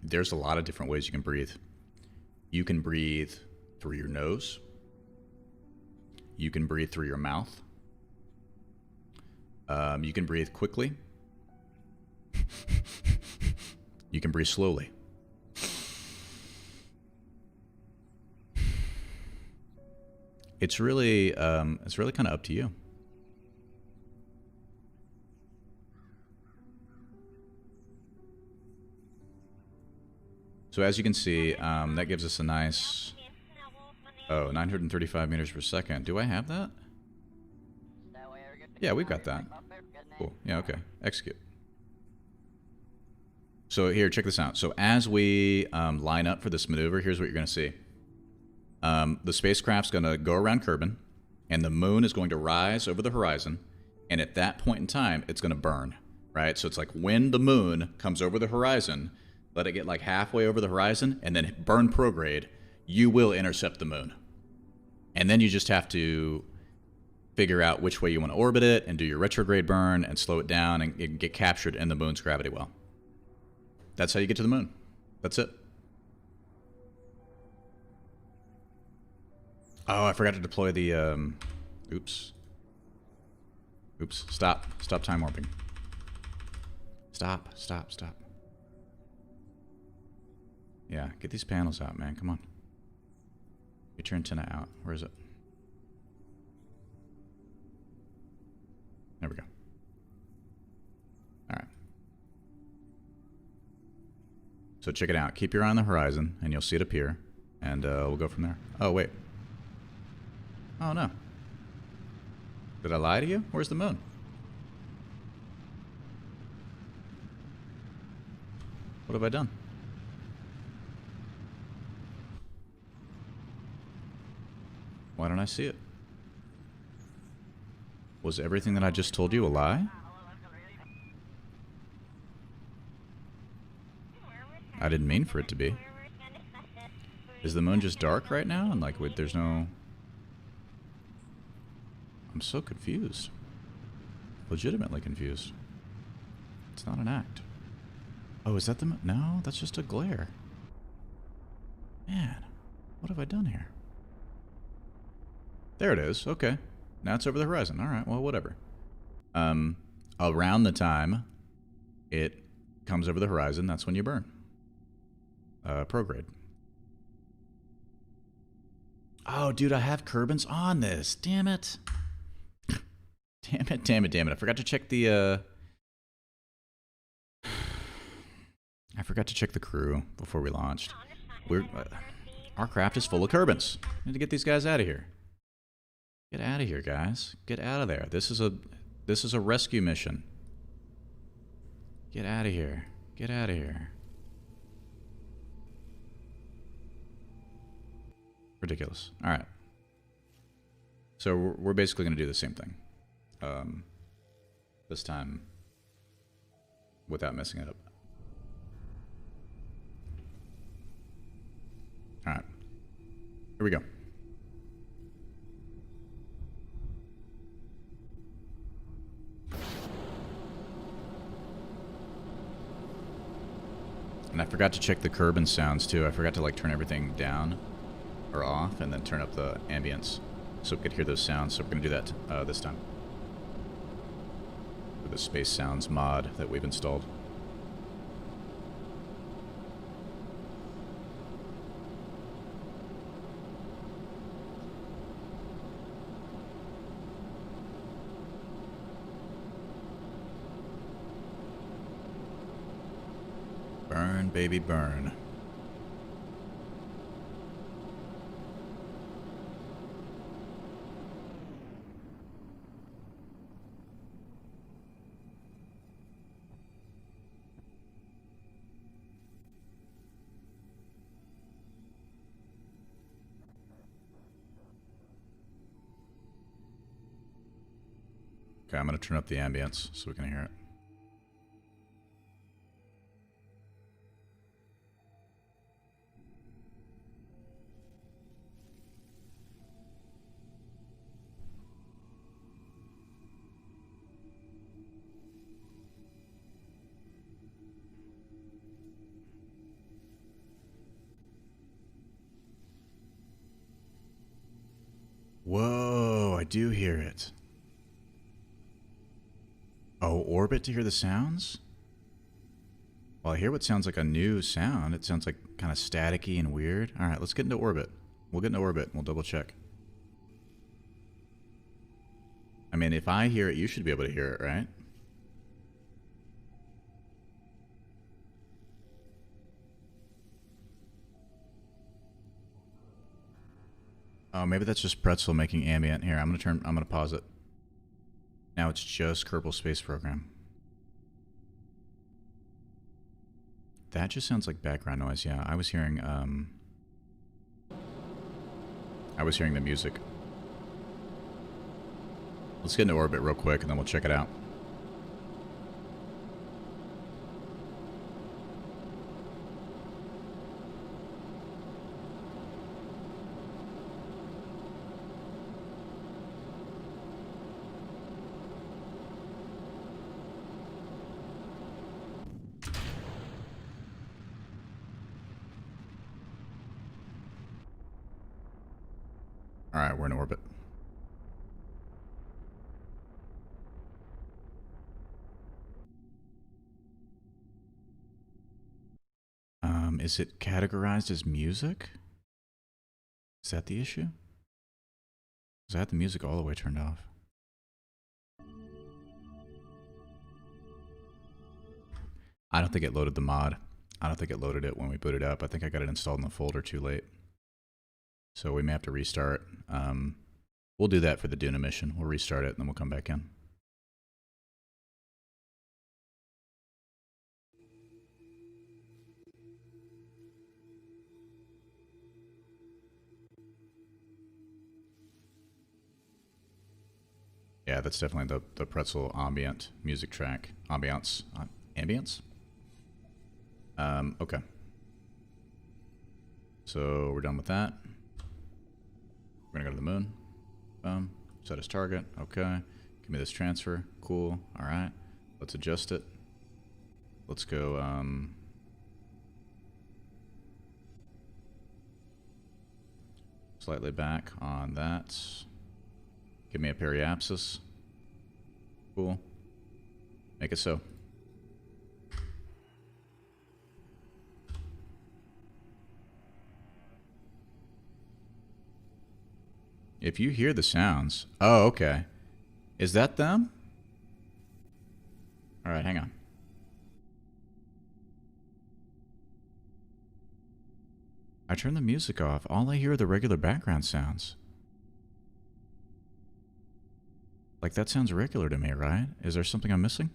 There's a lot of different ways you can breathe. You can breathe through your nose. You can breathe through your mouth. You can breathe quickly. You can breathe slowly. It's really kind of up to you. So as you can see, that gives us a nice, 935 meters per second. Do I have that? Yeah, we've got that. Cool. Yeah, okay. Execute. So here, check this out. So as we line up for this maneuver, here's what you're going to see. The spacecraft's going to go around Kerbin, and the moon is going to rise over the horizon, and at that point in time, it's going to burn, right? So it's like when the moon comes over the horizon, let it get like halfway over the horizon, and then burn prograde, you will intercept the moon. And then you just have to figure out which way you want to orbit it and do your retrograde burn and slow it down and get captured in the moon's gravity well. That's how you get to the moon. That's it. Oh, I forgot to deploy the, oops. Stop time warping. Stop, stop, stop. Yeah, get these panels out, man. Come on. Get your antenna out. Where is it? There we go. Alright. So check it out. Keep your eye on the horizon, and you'll see it appear. And we'll go from there. Oh, wait. Oh, no. Did I lie to you? Where's the moon? What have I done? Why don't I see it? Was everything that I just told you a lie? I didn't mean for it to be. Is the moon just dark right now? And like, wait, there's no... I'm so confused. Legitimately confused. It's not an act. Oh, is that the moon? No, that's just a glare. Man, what have I done here? There it is. Okay. Now it's over the horizon. All right, well, whatever. Around the time it comes over the horizon, that's when you burn. Prograde. Oh, dude, I have Kerbals on this. Damn it. Damn it, damn it, damn it. I forgot to check the, I forgot to check the crew before we launched. Our craft is full of Kerbals. Need to get these guys out of here. Get out of here, guys. Get out of there. This is a rescue mission. Get out of here. Get out of here. Ridiculous. All right. So we're basically going to do the same thing. This time without messing it up. All right. Here we go. And I forgot to check the Kerbal sounds too. I forgot to like turn everything down or off and then turn up the ambience so we could hear those sounds. So we're going to do that this time. With the Space Sounds mod that we've installed. Burn, baby, burn. Okay, I'm going to turn up the ambience so we can hear it. Whoa, I do hear it. Oh, orbit to hear the sounds? Well, I hear what sounds like a new sound. It sounds like kind of staticky and weird. All right, let's get into orbit. We'll get into orbit and we'll double check. I mean, if I hear it, you should be able to hear it, right? Oh, maybe that's just Pretzel making ambient. Here, I'm gonna pause it. Now it's just Kerbal Space Program. That just sounds like background noise. Yeah, I was hearing the music. Let's get into orbit real quick and then we'll check it out. All right, we're in orbit. Is it categorized as music? Is that the issue? Because I had the music all the way turned off. I don't think it loaded the mod. I don't think it loaded it when we booted up. I think I got it installed in the folder too late. So we may have to restart. We'll do that for the Duna mission. We'll restart it and then we'll come back in. Yeah, that's definitely the pretzel ambient music track. Ambiance. Ambience? Okay. So we're done with that. We're gonna go to the moon. Set as target. Okay. Give me this transfer. Cool. Alright. Let's adjust it. Let's go, slightly back on that. Give me a periapsis. Cool. Make it so. If you hear the sounds... Oh, okay. Is that them? Alright, hang on. I turned the music off. All I hear are the regular background sounds. Like, that sounds regular to me, right? Is there something I'm missing?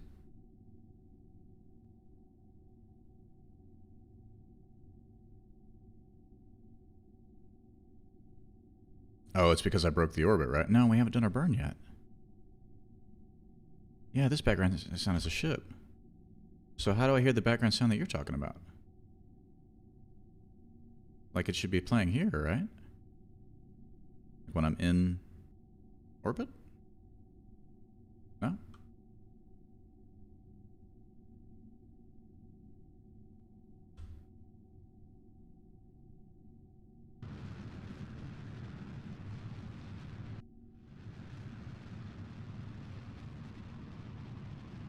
Oh, it's because I broke the orbit, right? No, we haven't done our burn yet. Yeah, this background sound is a ship. So how do I hear the background sound that you're talking about? Like, it should be playing here, right? When I'm in orbit? No?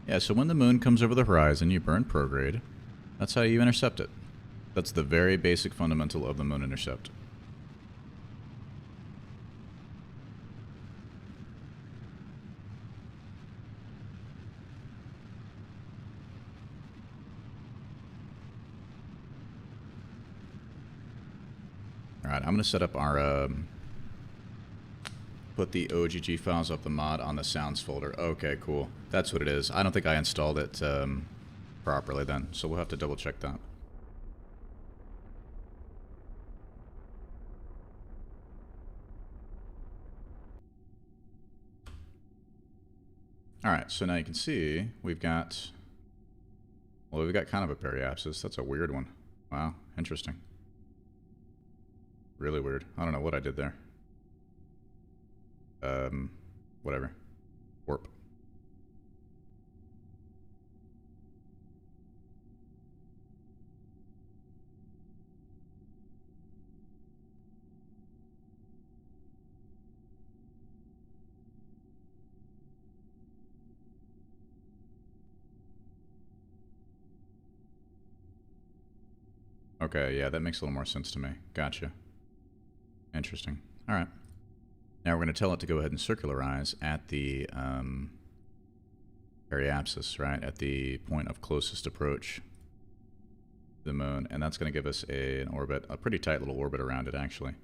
Yeah, so when the moon comes over the horizon, you burn prograde. That's how you intercept it. That's the very basic fundamental of the moon intercept. Alright, I'm going to set up our... put the OGG files of the mod on the sounds folder. Okay, cool. That's what it is. I don't think I installed it properly then, so we'll have to double check that. Alright, so now you can see we've got... Well, we've got kind of a periapsis. That's a weird one. Wow, interesting. Really weird. I don't know what I did there. Whatever. Warp. Okay, yeah, that makes a little more sense to me. Gotcha. Interesting. Alright. Now we're going to tell it to go ahead and circularize at the periapsis, right? At the point of closest approach to the moon. And that's going to give us an orbit, a pretty tight little orbit around it, actually.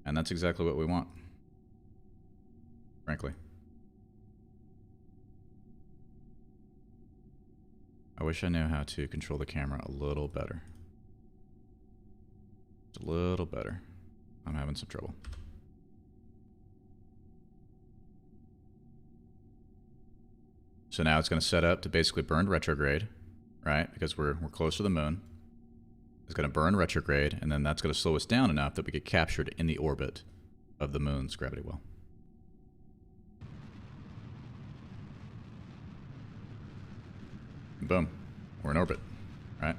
And that's exactly what we want, frankly. I wish I knew how to control the camera a little better. Just a little better. I'm having some trouble. So now it's going to set up to basically burn retrograde, right? Because we're close to the moon. It's going to burn retrograde, and then that's going to slow us down enough that we get captured in the orbit of the moon's gravity well. Boom. We're in orbit, right?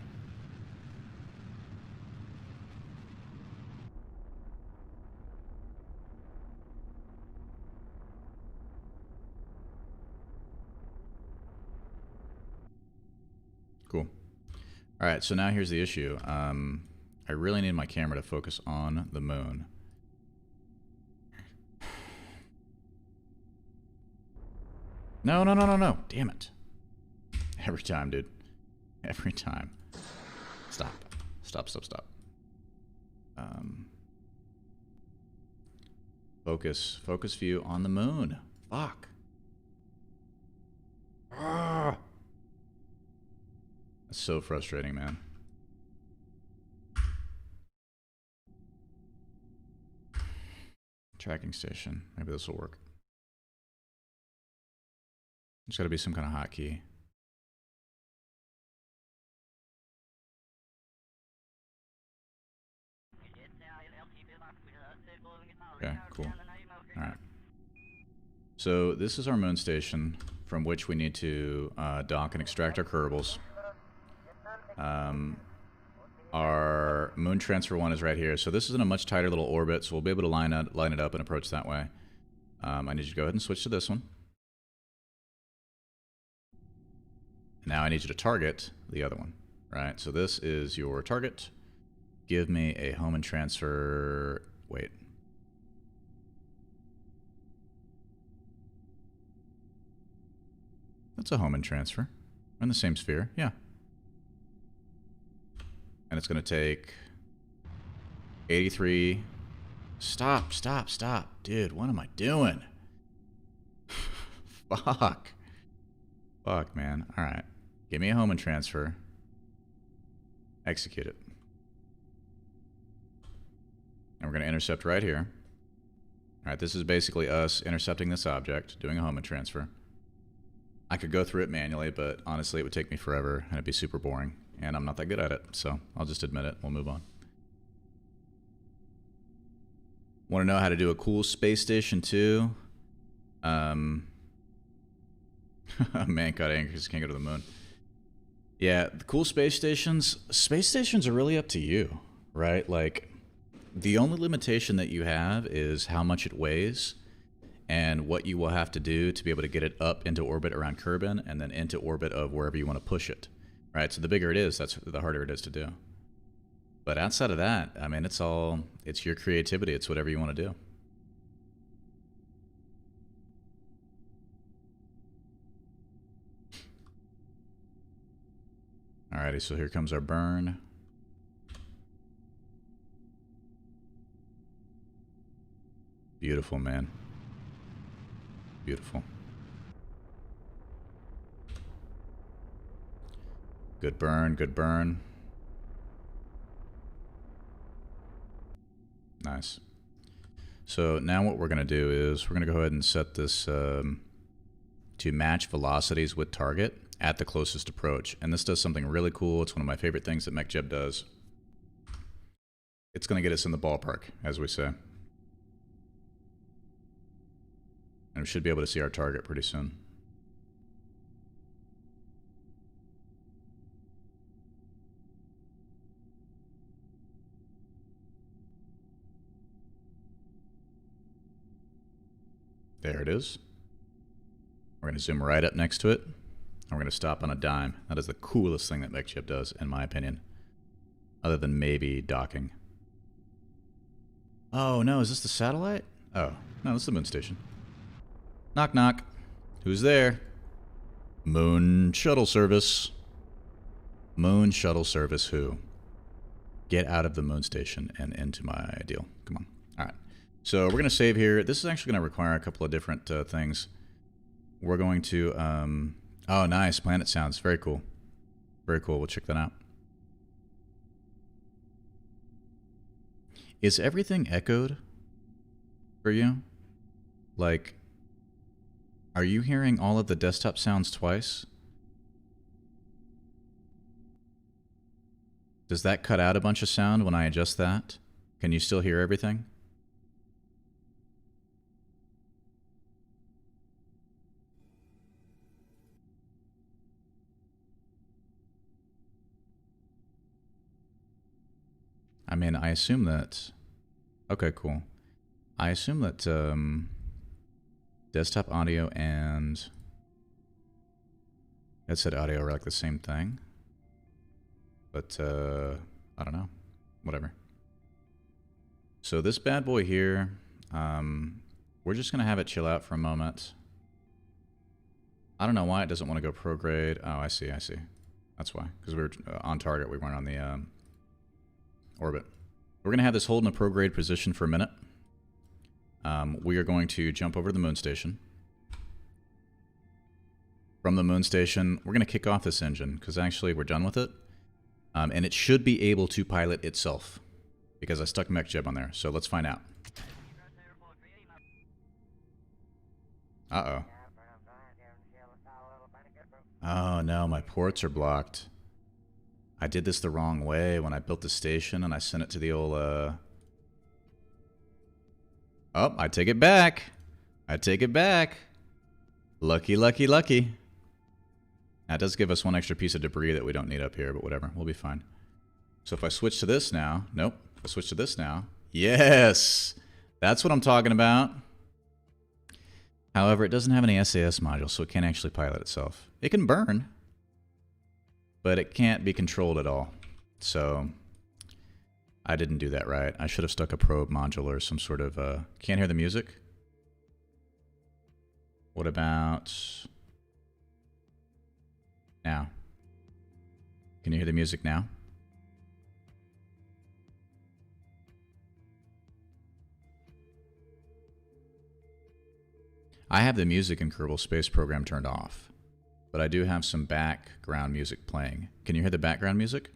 Cool. All right, so now here's the issue. I really need my camera to focus on the moon. No, no, no, no, no. Damn it. Every time, dude. Every time. Stop. Stop, stop, stop. Focus. Focus view on the moon. Fuck. Ah. That's so frustrating, man. Tracking station. Maybe this will work. There's got to be some kind of hotkey. Okay, cool. All right. So this is our moon station from which we need to dock and extract our Kerbals. Our moon transfer one is right here. So this is in a much tighter little orbit, so we'll be able to line it up and approach that way. I need you to go ahead and switch to this one. Now I need you to target the other one, right? So this is your target. Give me a home and transfer. Wait. That's a home and transfer. We're in the same sphere, yeah. And it's going to take 83. Stop, stop, stop. Dude, what am I doing? Fuck. Fuck, man. All right. Give me a home and transfer. Execute it. And we're going to intercept right here. All right, this is basically us intercepting this object, doing a home and transfer. I could go through it manually, but honestly, it would take me forever, and it'd be super boring. And I'm not that good at it, so I'll just admit it. We'll move on. Want to know how to do a cool space station, too? Man got angry because he can't go to the moon. Yeah, the cool space stations are really up to you, right? Like, the only limitation that you have is how much it weighs and what you will have to do to be able to get it up into orbit around Kerbin and then into orbit of wherever you want to push it, right? So the bigger it is, that's the harder it is to do. But outside of that, I mean, it's your creativity. It's whatever you want to do. Alrighty, so here comes our burn. Beautiful, man. Beautiful. Good burn, good burn. Nice. So now what we're going to do is we're going to go ahead and set this to match velocities with target at the closest approach. And this does something really cool. It's one of my favorite things that MechJeb does. It's going to get us in the ballpark, as we say. And we should be able to see our target pretty soon. There it is. We're going to zoom right up next to it. And we're going to stop on a dime. That is the coolest thing that MechJeb does, in my opinion. Other than maybe docking. Oh, no. Is this the satellite? Oh, no, this is the moon station. Knock, knock. Who's there? Moon shuttle service. Moon shuttle service who? Get out of the moon station and into my deal. Come on. All right. So we're going to save here. This is actually going to require a couple of different things. We're going to... oh, nice. Planet sounds. Very cool. Very cool. We'll check that out. Is everything echoed for you? Like... Are you hearing all of the desktop sounds twice? Does that cut out a bunch of sound when I adjust that? Can you still hear everything? I mean, I assume that... Okay, cool. I assume that... desktop audio and headset audio are like the same thing. But, I don't know. Whatever. So this bad boy here, we're just going to have it chill out for a moment. I don't know why it doesn't want to go prograde. Oh, I see, I see. That's why. Because we were on target. We weren't on the orbit. We're going to have this hold in a prograde position for a minute. We are going to jump over to the moon station. From the moon station, we're going to kick off this engine, because actually we're done with it. And it should be able to pilot itself, because I stuck MechJeb on there. So let's find out. Uh-oh. Oh no, my ports are blocked. I did this the wrong way when I built the station and I sent it to the old, Oh, I take it back. I take it back. Lucky, lucky, lucky. That does give us one extra piece of debris that we don't need up here, but whatever. We'll be fine. So if I switch to this now... Nope. If I switch to this now... Yes! That's what I'm talking about. However, it doesn't have any SAS modules, so it can't actually pilot itself. It can burn, but it can't be controlled at all. So, I didn't do that right. I should have stuck a probe module or some sort of... Can't hear the music? What about... now? Can you hear the music now? I have the music in Kerbal Space Program turned off, but I do have some background music playing. Can you hear the background music?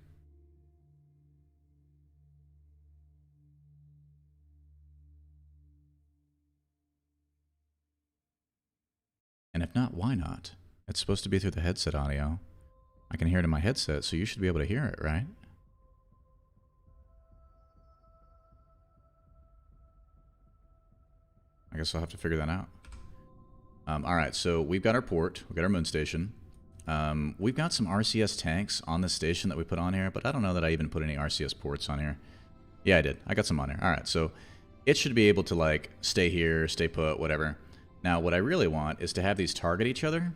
And if not, why not? It's supposed to be through the headset audio. I can hear it in my headset, so you should be able to hear it, right? I guess I'll have to figure that out. Alright, so we've got our port, we've got our moon station. We've got some RCS tanks on this station that we put on here, but I don't know that I even put any RCS ports on here. Yeah, I did. I got some on here. Alright, so it should be able to, like, stay here, stay put, whatever. Now, what I really want is to have these target each other.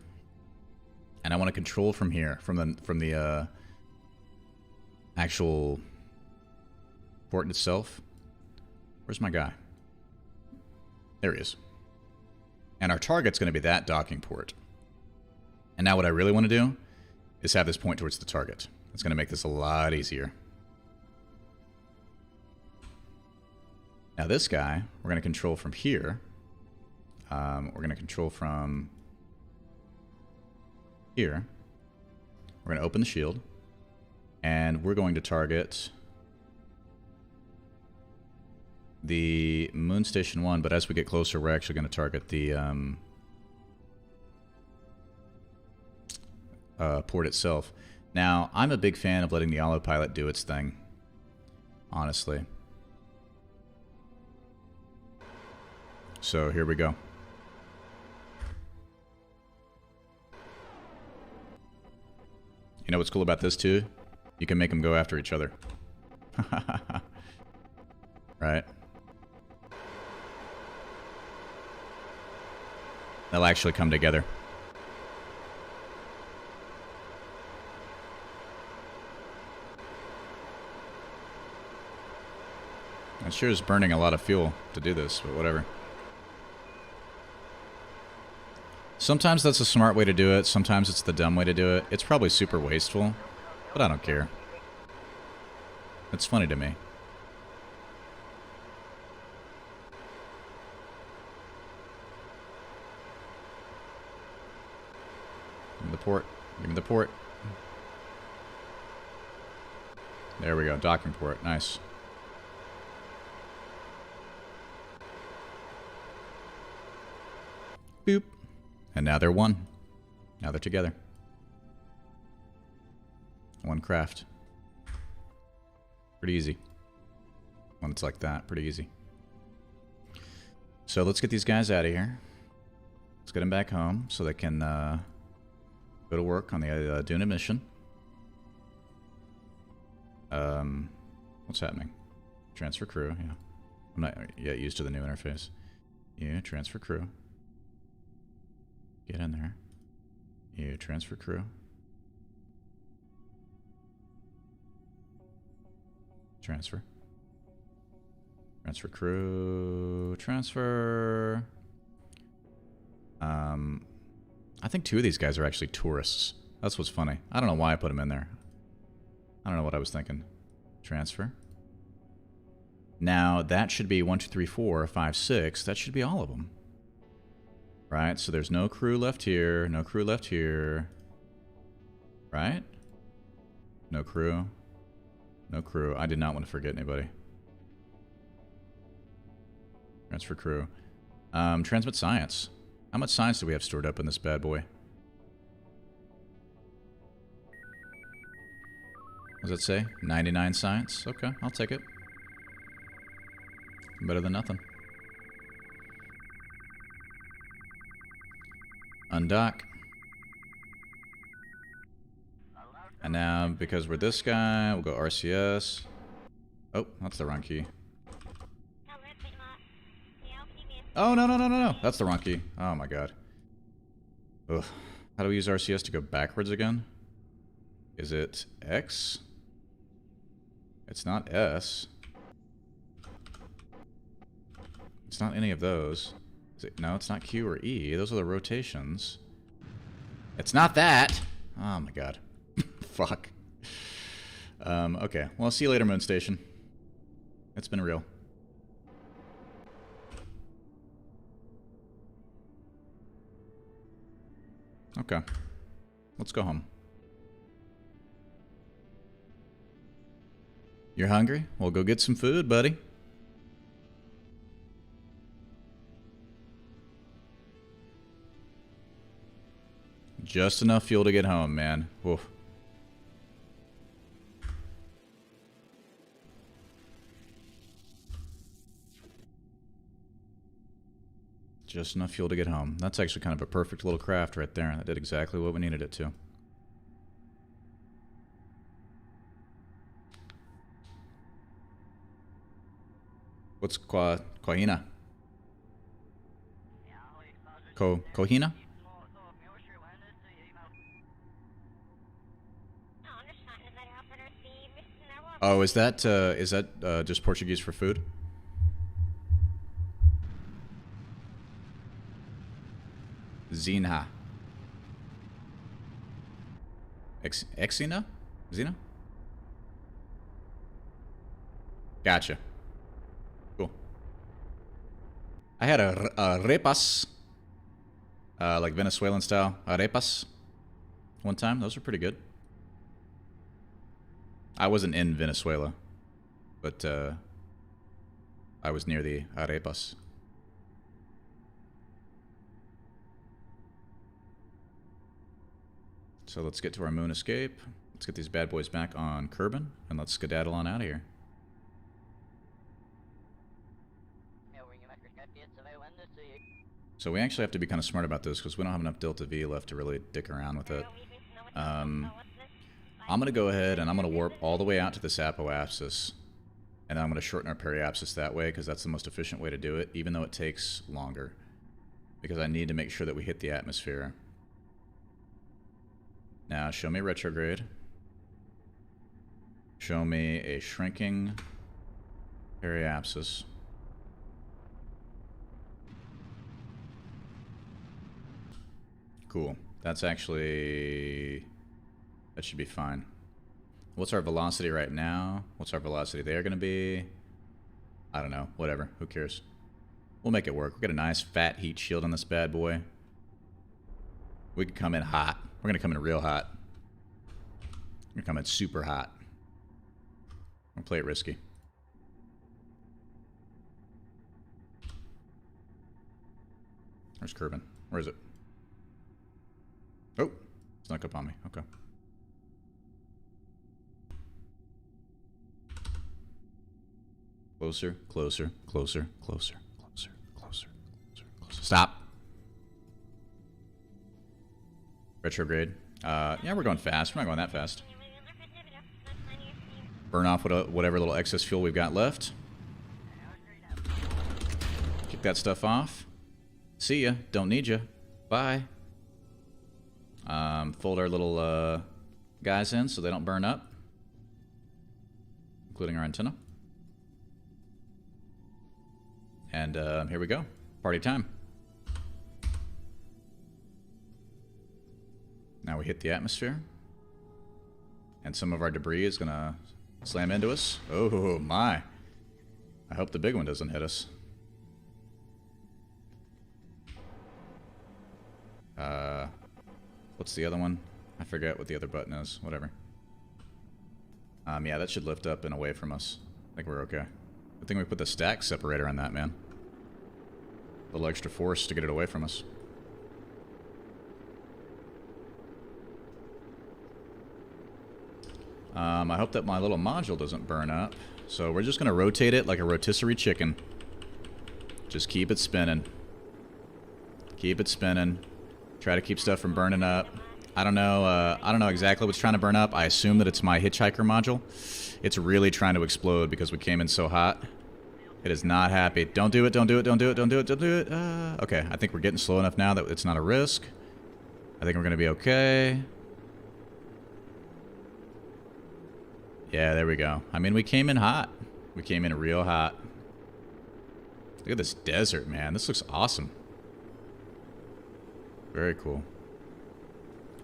And I want to control from here, from the actual port itself. Where's my guy? There he is. And our target's going to be that docking port. And now what I really want to do is have this point towards the target. It's going to make this a lot easier. Now this guy, we're going to control from here. We're going to control from here. We're going to open the shield. And we're going to target the Moon Station 1, but as we get closer, we're actually going to target the port itself. Now, I'm a big fan of letting the autopilot do its thing, honestly. So here we go. You know what's cool about this too? You can make them go after each other. Right? They'll actually come together. It sure is burning a lot of fuel to do this, but whatever. Sometimes that's a smart way to do it, sometimes it's the dumb way to do it. It's probably super wasteful, but I don't care. It's funny to me. Give me the port. Give me the port. There we go. Docking port. Nice. Boop. And now they're one. Now they're together. One craft. Pretty easy. When it's like that, pretty easy. So let's get these guys out of here. Let's get them back home so they can go to work on the Duna mission. What's happening? Transfer crew, yeah. I'm not yet used to the new interface. Yeah, transfer crew. Get in there. Yeah, transfer crew. Transfer. Transfer crew. Transfer. I think 2 of these guys are actually tourists. That's what's funny. I don't know why I put them in there. I don't know what I was thinking. Transfer. Now, that should be 1, 2, 3, 4, 5, 6. That should be all of them. Right? So there's no crew left here. No crew left here. Right? No crew. No crew. I did not want to forget anybody. Transfer crew. Transmit science. How much science do we have stored up in this bad boy? What does it say? 99 science? Okay, I'll take it. Better than nothing. Undock. And now, because we're this guy, we'll go RCS. Oh, that's the wrong key. Oh, no, no, no, no, no. That's the wrong key. Oh, my God. Ugh. How do we use RCS to go backwards again? Is it X? It's not S. It's not any of those. Is it? No, it's not Q or E. Those are the rotations. It's not that. Oh, my God. Fuck. Okay. Well, I'll see you later, Moon Station. It's been real. Okay. Let's go home. You're hungry? Well, go get some food, buddy. Just enough fuel to get home, man. Woof. Just enough fuel to get home. That's actually kind of a perfect little craft right there. That did exactly what we needed it to. What's Kohina? Kohina? Oh, is that just Portuguese for food? Zinha. Exina? Zina? Gotcha. Cool. I had a repas. Like Venezuelan style arepas. One time. Those were pretty good. I wasn't in Venezuela. But, I was near the arepas. So let's get to our moon escape. Let's get these bad boys back on Kerbal, and let's skedaddle on out of here. So we actually have to be kind of smart about this because we don't have enough Delta V left to really dick around with it. I'm going to go ahead and I'm going to warp all the way out to this apoapsis. And I'm going to shorten our periapsis that way because that's the most efficient way to do it, even though it takes longer. Because I need to make sure that we hit the atmosphere. Now, show me retrograde. Show me a shrinking periapsis. Cool. That's actually... that should be fine. What's our velocity right now? What's our velocity there going to be? I don't know. Whatever. Who cares? We'll make it work. We've got a nice fat heat shield on this bad boy. We can come in hot. We're going to come in real hot. We're going to come in super hot. We'll play it risky. Where's Kerbal? Where is it? Oh, snuck up on me. Okay. Closer, closer, closer, closer, closer, closer, closer, closer. Stop. Retrograde. Yeah, we're going fast. We're not going that fast. Burn off whatever little excess fuel we've got left. Kick that stuff off. See ya. Don't need ya. Bye. Fold our little guys in so they don't burn up. including our antenna. And here we go. Party time. Now we hit the atmosphere. And some of our debris is going to slam into us. Oh, my. I hope the big one doesn't hit us. What's the other one? I forget what the other button is. Whatever. Yeah, that should lift up and away from us. I think we're okay. Good thing we put the stack separator on that, man. A little extra force to get it away from us. I hope that my little module doesn't burn up. So we're just going to rotate it like a rotisserie chicken. Just keep it spinning. Keep it spinning. Try to keep stuff from burning up. I don't know exactly what's trying to burn up. I assume that it's my hitchhiker module. It's really trying to explode because we came in so hot. It is not happy. Don't do it, don't do it, don't do it, don't do it, don't do it. Okay, I think we're getting slow enough now that it's not a risk. I think we're going to be okay. Yeah, there we go. I mean, we came in hot. We came in real hot. Look at this desert, man. This looks awesome. Very cool.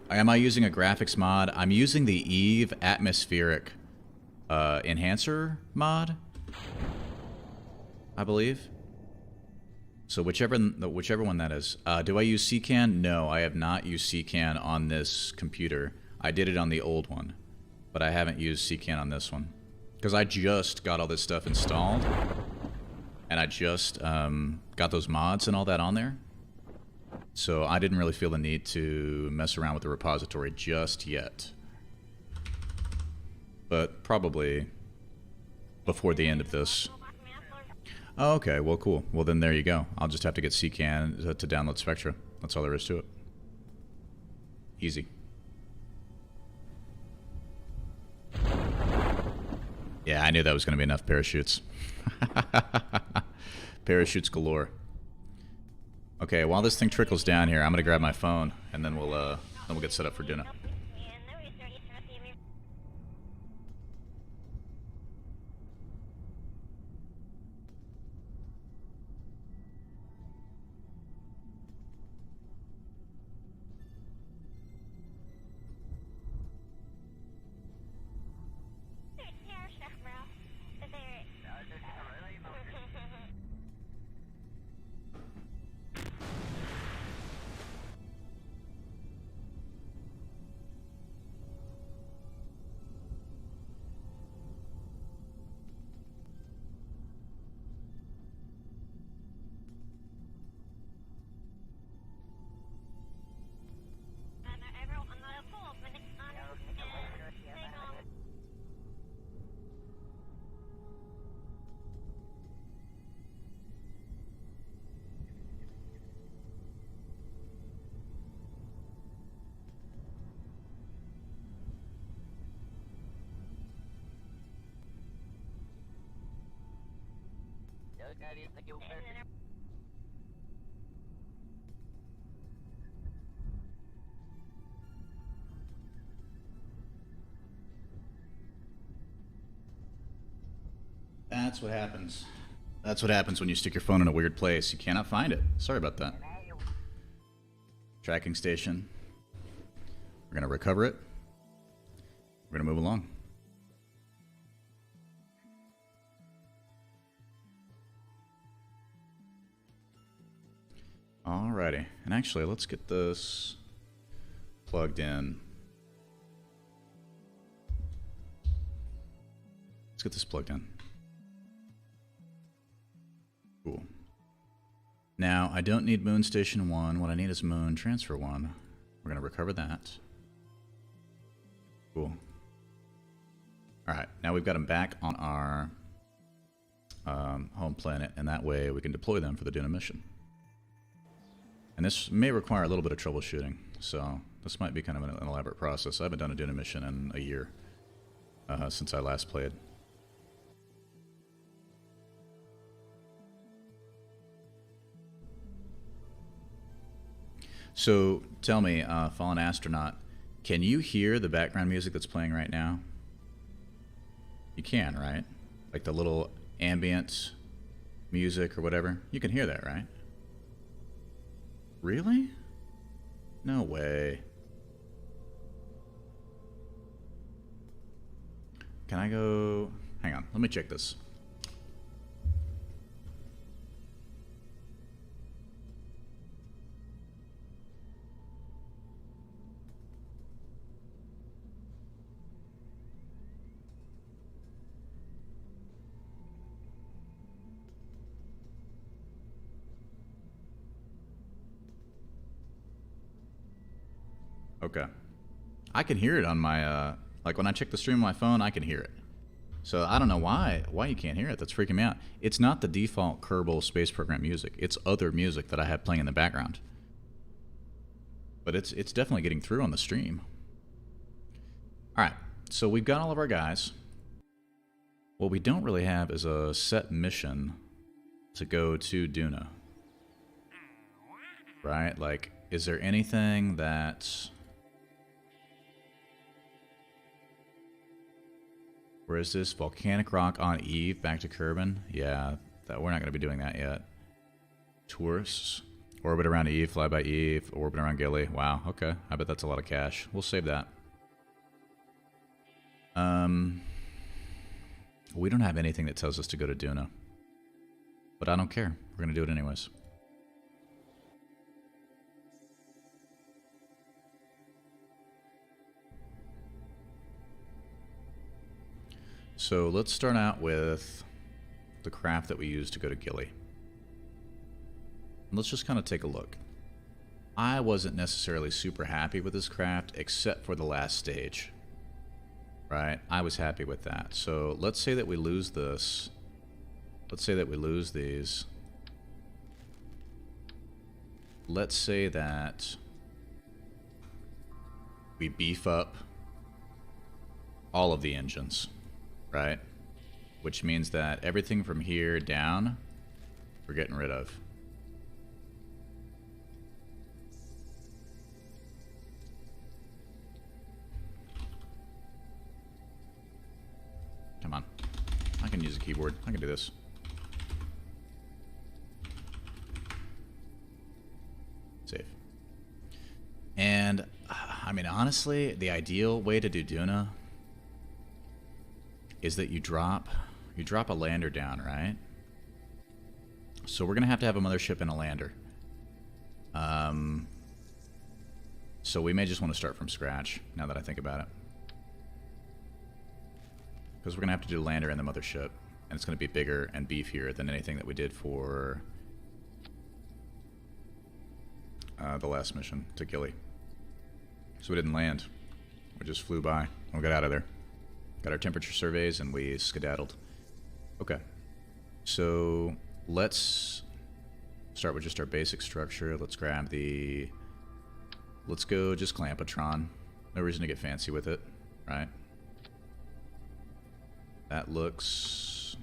Am I using a graphics mod? I'm using the Eve Atmospheric Enhancer mod, I believe. So whichever one that is. Do I use CCAN? No, I have not used CCAN on this computer. I did it on the old one, but I haven't used CCAN on this one. Because I just got all this stuff installed, and I just got those mods and all that on there. So I didn't really feel the need to mess around with the repository just yet. But probably before the end of this. Oh, okay, well, cool. Well, then there you go. I'll just have to get CCAN to download Spectra. That's all there is to it. Easy. Yeah, I knew that was going to be enough parachutes. Parachutes galore. Okay, while this thing trickles down here, I'm going to grab my phone, and then we'll get set up for Duna. That's what happens. That's what happens when you stick your phone in a weird place. You cannot find it. Sorry about that. Tracking station. We're going to recover it. We're going to move along. Alrighty. And actually, let's get this plugged in. Let's get this plugged in. Cool. Now, I don't need Moon Station 1. What I need is Moon Transfer 1. We're going to recover that. Cool. Alright, now we've got them back on our home planet, and that way we can deploy them for the Duna mission. And this may require a little bit of troubleshooting, so this might be kind of an elaborate process. I haven't done a Duna mission in a year since I last played. So, tell me, Fallen Astronaut, can you hear the background music that's playing right now? You can, right? Like the little ambient music or whatever. You can hear that, right? Really? No way. Can I go... Hang on, let me check this. Okay. I can hear it on my, like when I check the stream on my phone, I can hear it. So I don't know why you can't hear it. That's freaking me out. It's not the default Kerbal Space Program music. It's other music that I have playing in the background. But it's definitely getting through on the stream. Alright, so we've got all of our guys. What we don't really have is a set mission to go to Duna. Right? Like, is there anything that... Where is this? Volcanic rock on Eve, back to Kerbal? Yeah, we're not going to be doing that yet. Tourists. Orbit around Eve, fly by Eve, orbit around Gilly. Wow, okay. I bet that's a lot of cash. We'll save that. We don't have anything that tells us to go to Duna. But I don't care. We're going to do it anyways. So let's start out with the craft that we use to go to Gilly. Let's just kind of take a look. I wasn't necessarily super happy with this craft except for the last stage. Right? I was happy with that. So let's say that we lose this. Let's say that we lose these. Let's say that we beef up all of the engines, right? Which means that everything from here down, we're getting rid of. Come on. I can use a keyboard. I can do this. Save. And, I mean, honestly, the ideal way to do Duna is that you drop a lander down, right? So we're going to have a mothership and a lander. So we may just want to start from scratch, now that I think about it. Because we're going to have to do the lander and the mothership. And it's going to be bigger and beefier than anything that we did for the last mission to Gilly. So we didn't land. We just flew by. And we got out of there. Got our temperature surveys and we skedaddled. Okay. So let's start with just our basic structure. Let's grab the... Let's go just Clampatron. No reason to get fancy with it, right? That looks...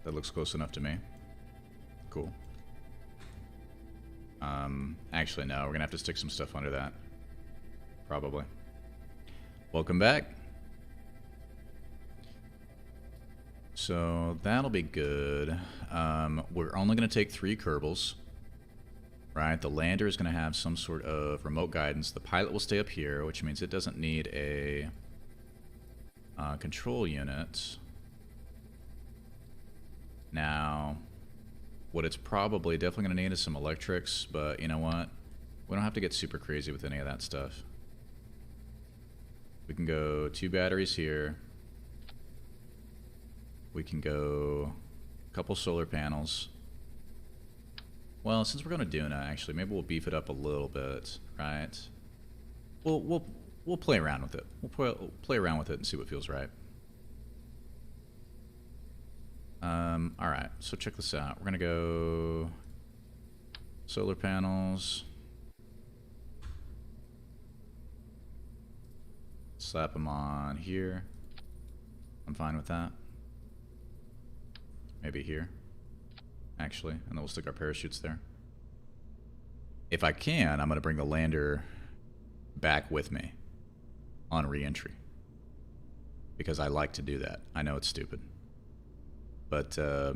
That looks close enough to me. Cool. Actually, no. We're going to have to stick some stuff under that. Probably. Welcome back. So, that'll be good. We're only going to take 3 Kerbals. Right? The lander is going to have some sort of remote guidance. The pilot will stay up here, which means it doesn't need a control unit. Now, what it's probably definitely going to need is some electrics, but you know what? We don't have to get super crazy with any of that stuff. We can go 2 batteries here. We can go a couple solar panels. Well, since we're going to Duna, actually, maybe we'll beef it up a little bit, right? We'll play around with it. We'll play around with it and see what feels right. Alright, so check this out. We're gonna go solar panels. Slap them on here. I'm fine with that. Maybe here, actually, and then we'll stick our parachutes there. if I can, I'm going to bring the lander back with me on re-entry. Because I like to do that. I know it's stupid. But, I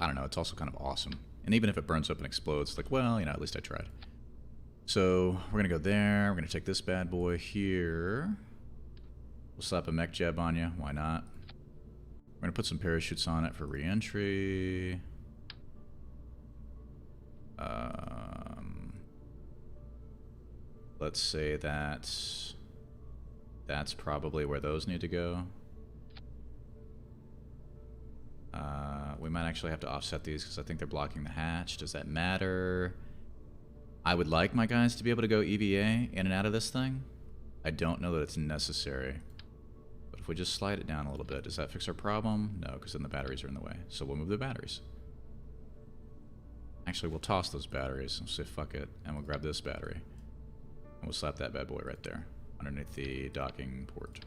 don't know, it's also kind of awesome. And even if it burns up and explodes, it's like, well, you know, at least I tried. So, we're going to go there. We're going to take this bad boy here. We'll slap a mech jab on you. Why not? We're going to put some parachutes on it for re-entry. Let's say that's probably where those need to go. We might actually have to offset these because I think they're blocking the hatch. Does that matter? I would like my guys to be able to go EVA in and out of this thing. I don't know that it's necessary. But if we just slide it down a little bit, does that fix our problem? No, because then the batteries are in the way. So we'll move the batteries. Actually, we'll toss those batteries. We'll say fuck it, and we'll grab this battery. And we'll slap that bad boy right there, underneath the docking port.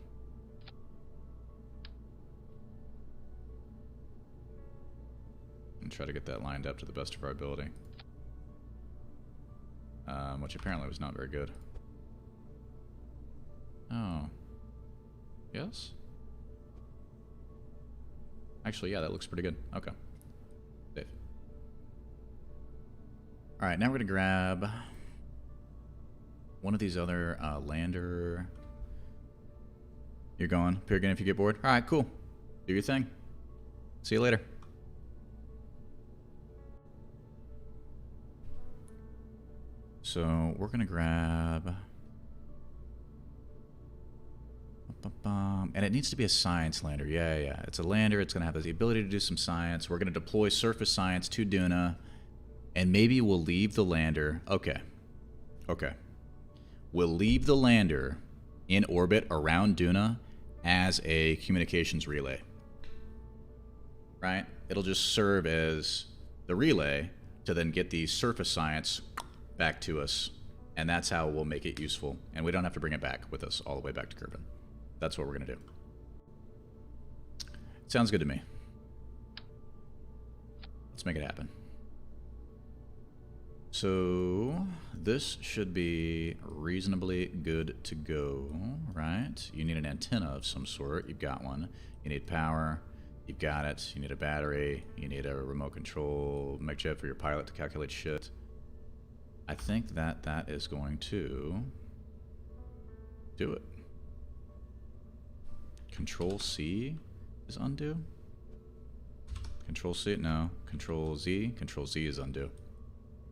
And try to get that lined up to the best of our ability. Which apparently was not very good. Oh. Yes? Actually, yeah, that looks pretty good. Okay. Safe. Alright, now we're gonna grab one of these other lander. You're going. Appear again if you get bored. Alright, cool. Do your thing. See you later. So we're gonna grab, and it needs to be a science lander. Yeah. It's a lander. It's gonna have the ability to do some science. We're gonna deploy surface science to Duna, and maybe we'll leave the lander. Okay. We'll leave the lander in orbit around Duna as a communications relay. Right? It'll just serve as the relay to then get the surface science back to us, and that's how we'll make it useful, and we don't have to bring it back with us all the way back to Kerbal. That's what we're gonna do. Sounds good to me. Let's make it happen. So this should be reasonably good to go, right? You need an antenna of some sort. You've got one. You need power. You've got it. You need a battery. You need a remote control mech jet for your pilot to calculate shit. I think that is going to do it. Control C is undo. Control C, no. Control Z. Control Z is undo.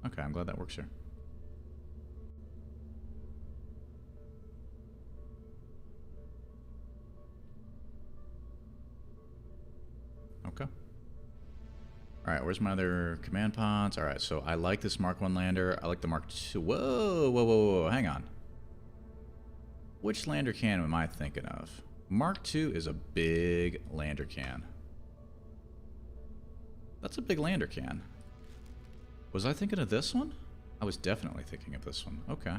Okay, I'm glad that works here. Okay. Alright, where's my other command pods? Alright, so I like this Mark 1 lander. I like the Mark 2. Whoa, hang on. Which lander can am I thinking of? Mark 2 is a big lander can. That's a big lander can. Was I thinking of this one? I was definitely thinking of this one. Okay.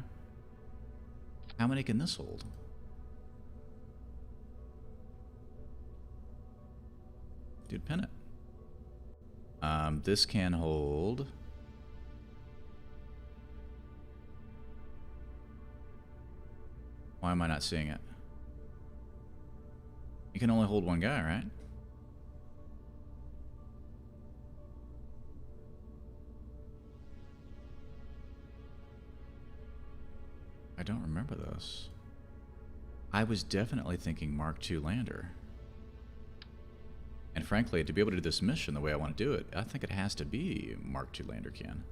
How many can this hold? Dude, pin it. This can hold... Why am I not seeing it? You can only hold one guy, right? I don't remember this. I was definitely thinking Mark II lander. And frankly, to be able to do this mission the way I want to do it, I think it has to be Mark II lander can.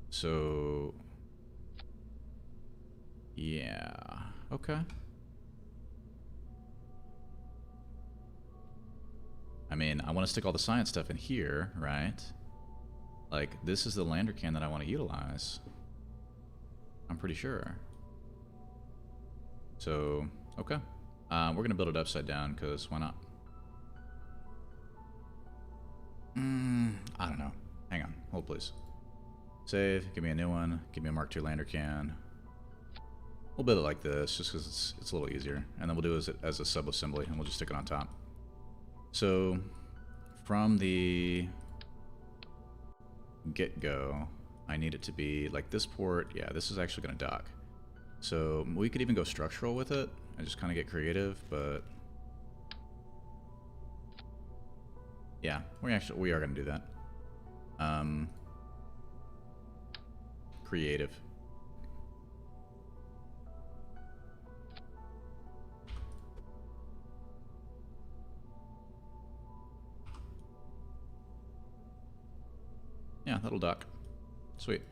So... yeah. Okay. I mean, I want to stick all the science stuff in here, right? Like, this is the lander can that I want to utilize. I'm pretty sure. So, okay. We're going to build it upside down, because why not? I don't know. Hang on. Hold, please. Save. Give me a new one. Give me a Mark II lander can. We'll build it like this, just because it's a little easier. And then we'll do it as a sub-assembly, and we'll just stick it on top. So, from the get-go, I need it to be like this port. Yeah, this is actually going to dock. So we could even go structural with it and just kind of get creative, but yeah, we are going to do that. Creative. Yeah, that'll dock. Sweet.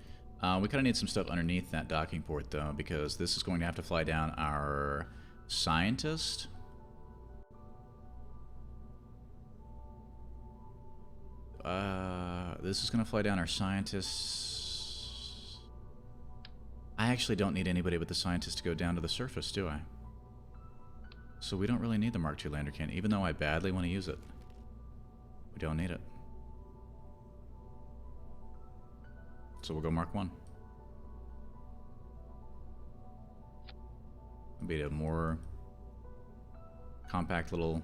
We kind of need some stuff underneath that docking port, though, because this is going to have to fly down our scientist. This is going to fly down our scientists. I actually don't need anybody but the scientist to go down to the surface, do I? So we don't really need the Mark II lander can, even though I badly want to use it. We don't need it. So we'll go Mark 1. It'll be a more compact little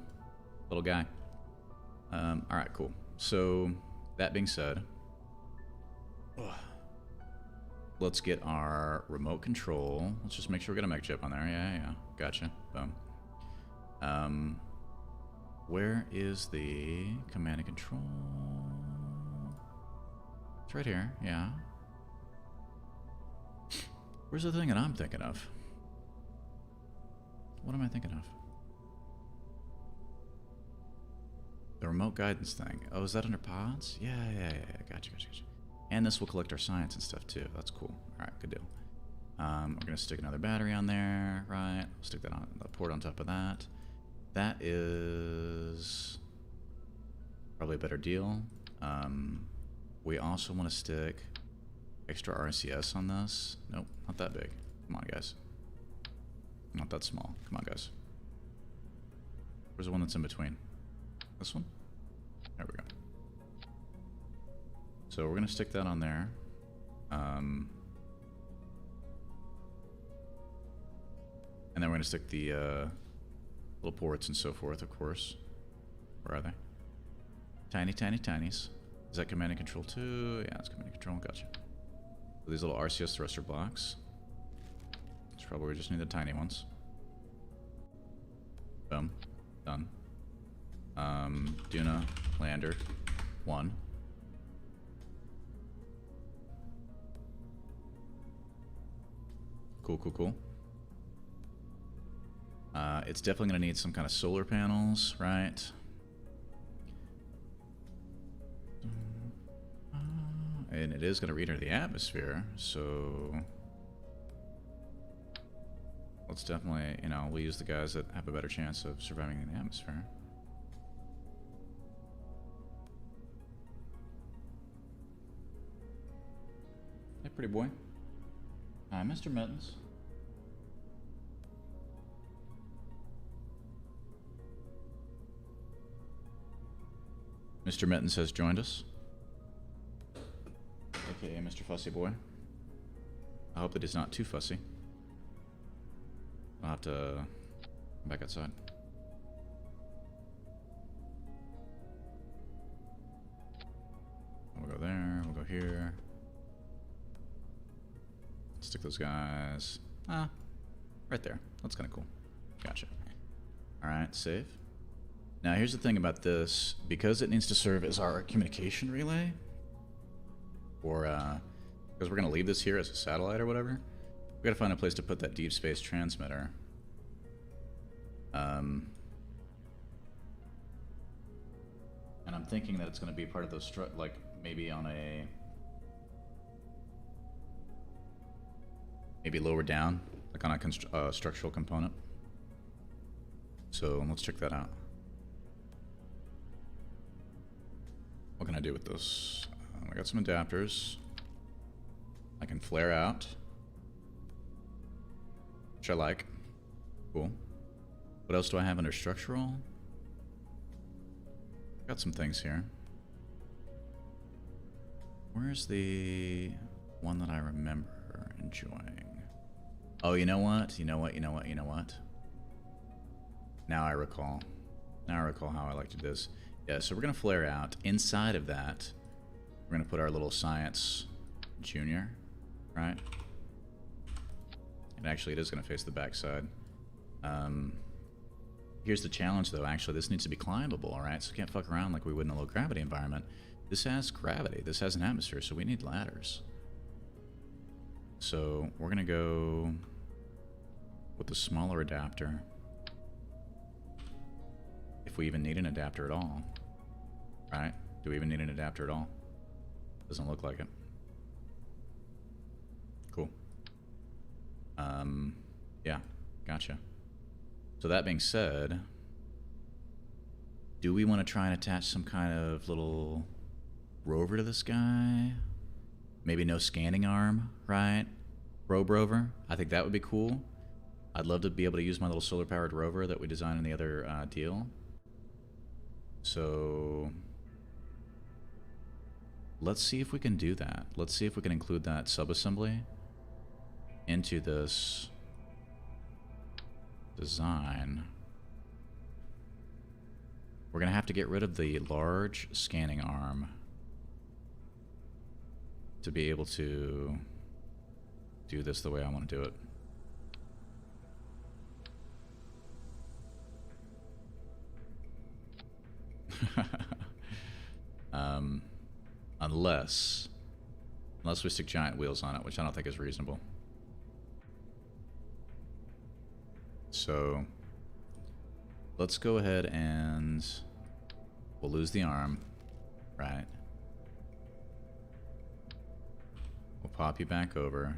guy. Alright, cool. So, that being said, let's get our remote control. Let's just make sure we got a mech chip on there. Yeah. Gotcha. Boom. Where is the command and control? It's right here, yeah. Where's the thing that I'm thinking of? What am I thinking of? The remote guidance thing. Oh, is that under pods? Yeah. Gotcha. And this will collect our science and stuff too. That's cool. Alright, good deal. We're gonna stick another battery on there, right? Stick that on the port on top of that. That is probably a better deal. We also want to stick extra RCS on this. Nope, not that big. Come on, guys. Not that small. Come on, guys. Where's the one that's in between? This one? There we go. So we're going to stick that on there. And then we're going to stick the little ports and so forth, of course. Where are they? Tinies. Is that command and control too? Yeah, it's command and control. Gotcha. So these little RCS thruster blocks. It's probably we just need the tiny ones. Boom. Done. Duna lander 1. Cool. It's definitely going to need some kind of solar panels, right? And it is going to re-enter the atmosphere, so let's definitely, we'll use the guys that have a better chance of surviving in the atmosphere. Hey, pretty boy. Hi, Mr. Mittens. Mr. Mittens has joined us. AKA Mr. Fussy Boy. I hope that he's not too fussy. I'll have to come back outside. We'll go there, we'll go here. Stick those guys. Right there. That's kind of cool. Gotcha. Alright, save. Now here's the thing about this. Because it needs to serve as our communication relay, or because we're going to leave this here as a satellite or whatever, we got to find a place to put that deep space transmitter. And I'm thinking that it's going to be part of those, like maybe on a, maybe lower down, like on a structural component. So let's check that out. What can I do with those? I got some adapters. I can flare out, which I like. Cool. What else do I have under structural? Got some things here. Where's the one that I remember enjoying? Oh, you know what? Now I recall. Now I recall how I like to do this. Yeah, so we're gonna flare out. Inside of that, We're going to put our little science junior, right? And actually, it is going to face the backside. Here's the challenge, though. Actually, this needs to be climbable, all right? So we can't fuck around like we would in a low gravity environment. This has gravity. This has an atmosphere, so we need ladders. So we're going to go with the smaller adapter. If we even need an adapter at all. Right? Do we even need an adapter at all? Doesn't look like it. Cool. Yeah, gotcha. So that being said, do we want to try and attach some kind of little rover to this guy? Maybe no scanning arm, right? Probe rover. I think that would be cool. I'd love to be able to use my little solar-powered rover that we designed in the other deal. So let's see if we can do that. Let's see if we can include that subassembly into this design. We're going to have to get rid of the large scanning arm to be able to do this the way I want to do it. Unless we stick giant wheels on it, which I don't think is reasonable. So let's go ahead and we'll lose the arm, right? We'll pop you back over.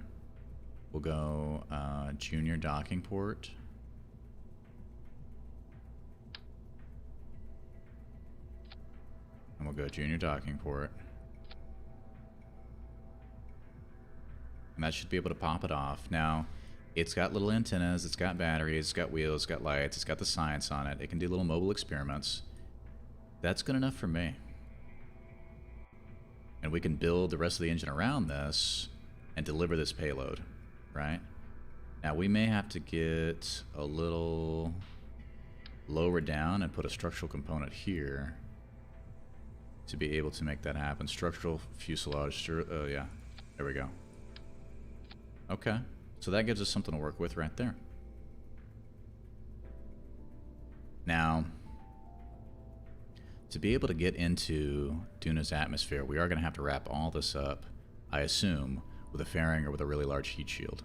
We'll go junior docking port. And we'll go junior docking port. And that should be able to pop it off. Now, it's got little antennas, it's got batteries, it's got wheels, it's got lights, it's got the science on it. It can do little mobile experiments. That's good enough for me. And we can build the rest of the engine around this and deliver this payload, right? Now, we may have to get a little lower down and put a structural component here to be able to make that happen. Structural fuselage, oh yeah, there we go. Okay, so that gives us something to work with right there. Now, to be able to get into Duna's atmosphere, we are going to have to wrap all this up, I assume, with a fairing or with a really large heat shield.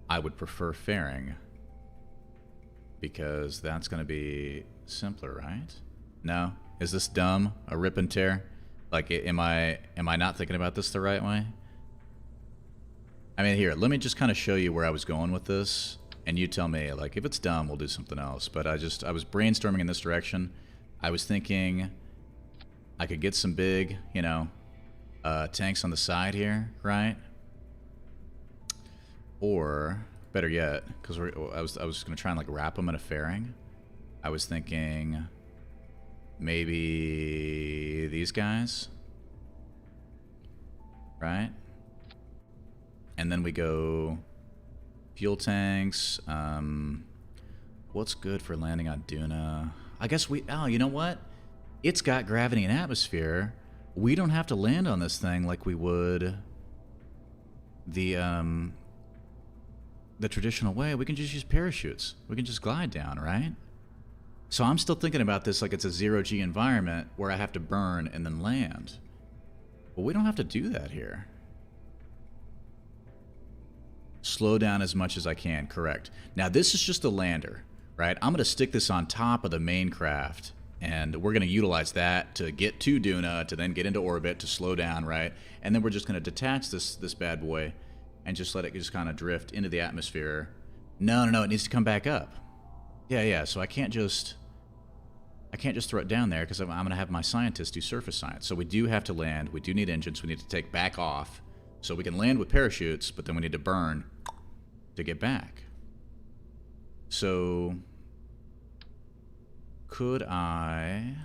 I would prefer fairing because that's going to be simpler, right? No? Is this dumb? A rip and tear? Like, am I not thinking about this the right way? I mean, here, let me just kind of show you where I was going with this, and you tell me, like, if it's dumb, we'll do something else. But I was brainstorming in this direction. I was thinking I could get some big, you know, tanks on the side here, right? Or, better yet, because I was going to try and, like, wrap them in a fairing. I was thinking maybe these guys, right? And then we go fuel tanks. What's good for landing on Duna? I guess oh, you know what? It's got gravity and atmosphere. We don't have to land on this thing like we would the traditional way. We can just use parachutes. We can just glide down, right? So I'm still thinking about this like it's a zero-G environment where I have to burn and then land. But we don't have to do that here. Slow down as much as I can, correct. Now this is just a lander, right? I'm gonna stick this on top of the main craft, and we're gonna utilize that to get to Duna, to then get into orbit, to slow down, right? And then we're just gonna detach this bad boy and just let it just kind of drift into the atmosphere. No, it needs to come back up. Yeah, so I can't just throw it down there because I'm gonna have my scientists do surface science. So we do have to land, we do need engines, we need to take back off. So we can land with parachutes, but then we need to burn to get back. So could I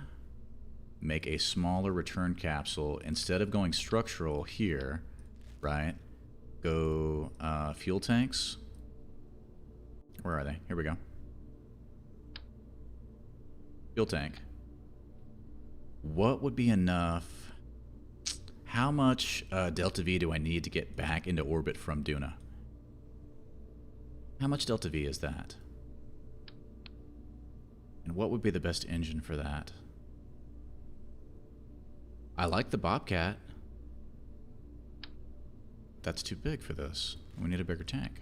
make a smaller return capsule instead of going structural here, right? Go fuel tanks. Where are they? Here we go. Fuel tank. What would be enough How much delta V do I need to get back into orbit from Duna? How much delta V is that? And what would be the best engine for that? I like the Bobcat. That's too big for this. We need a bigger tank.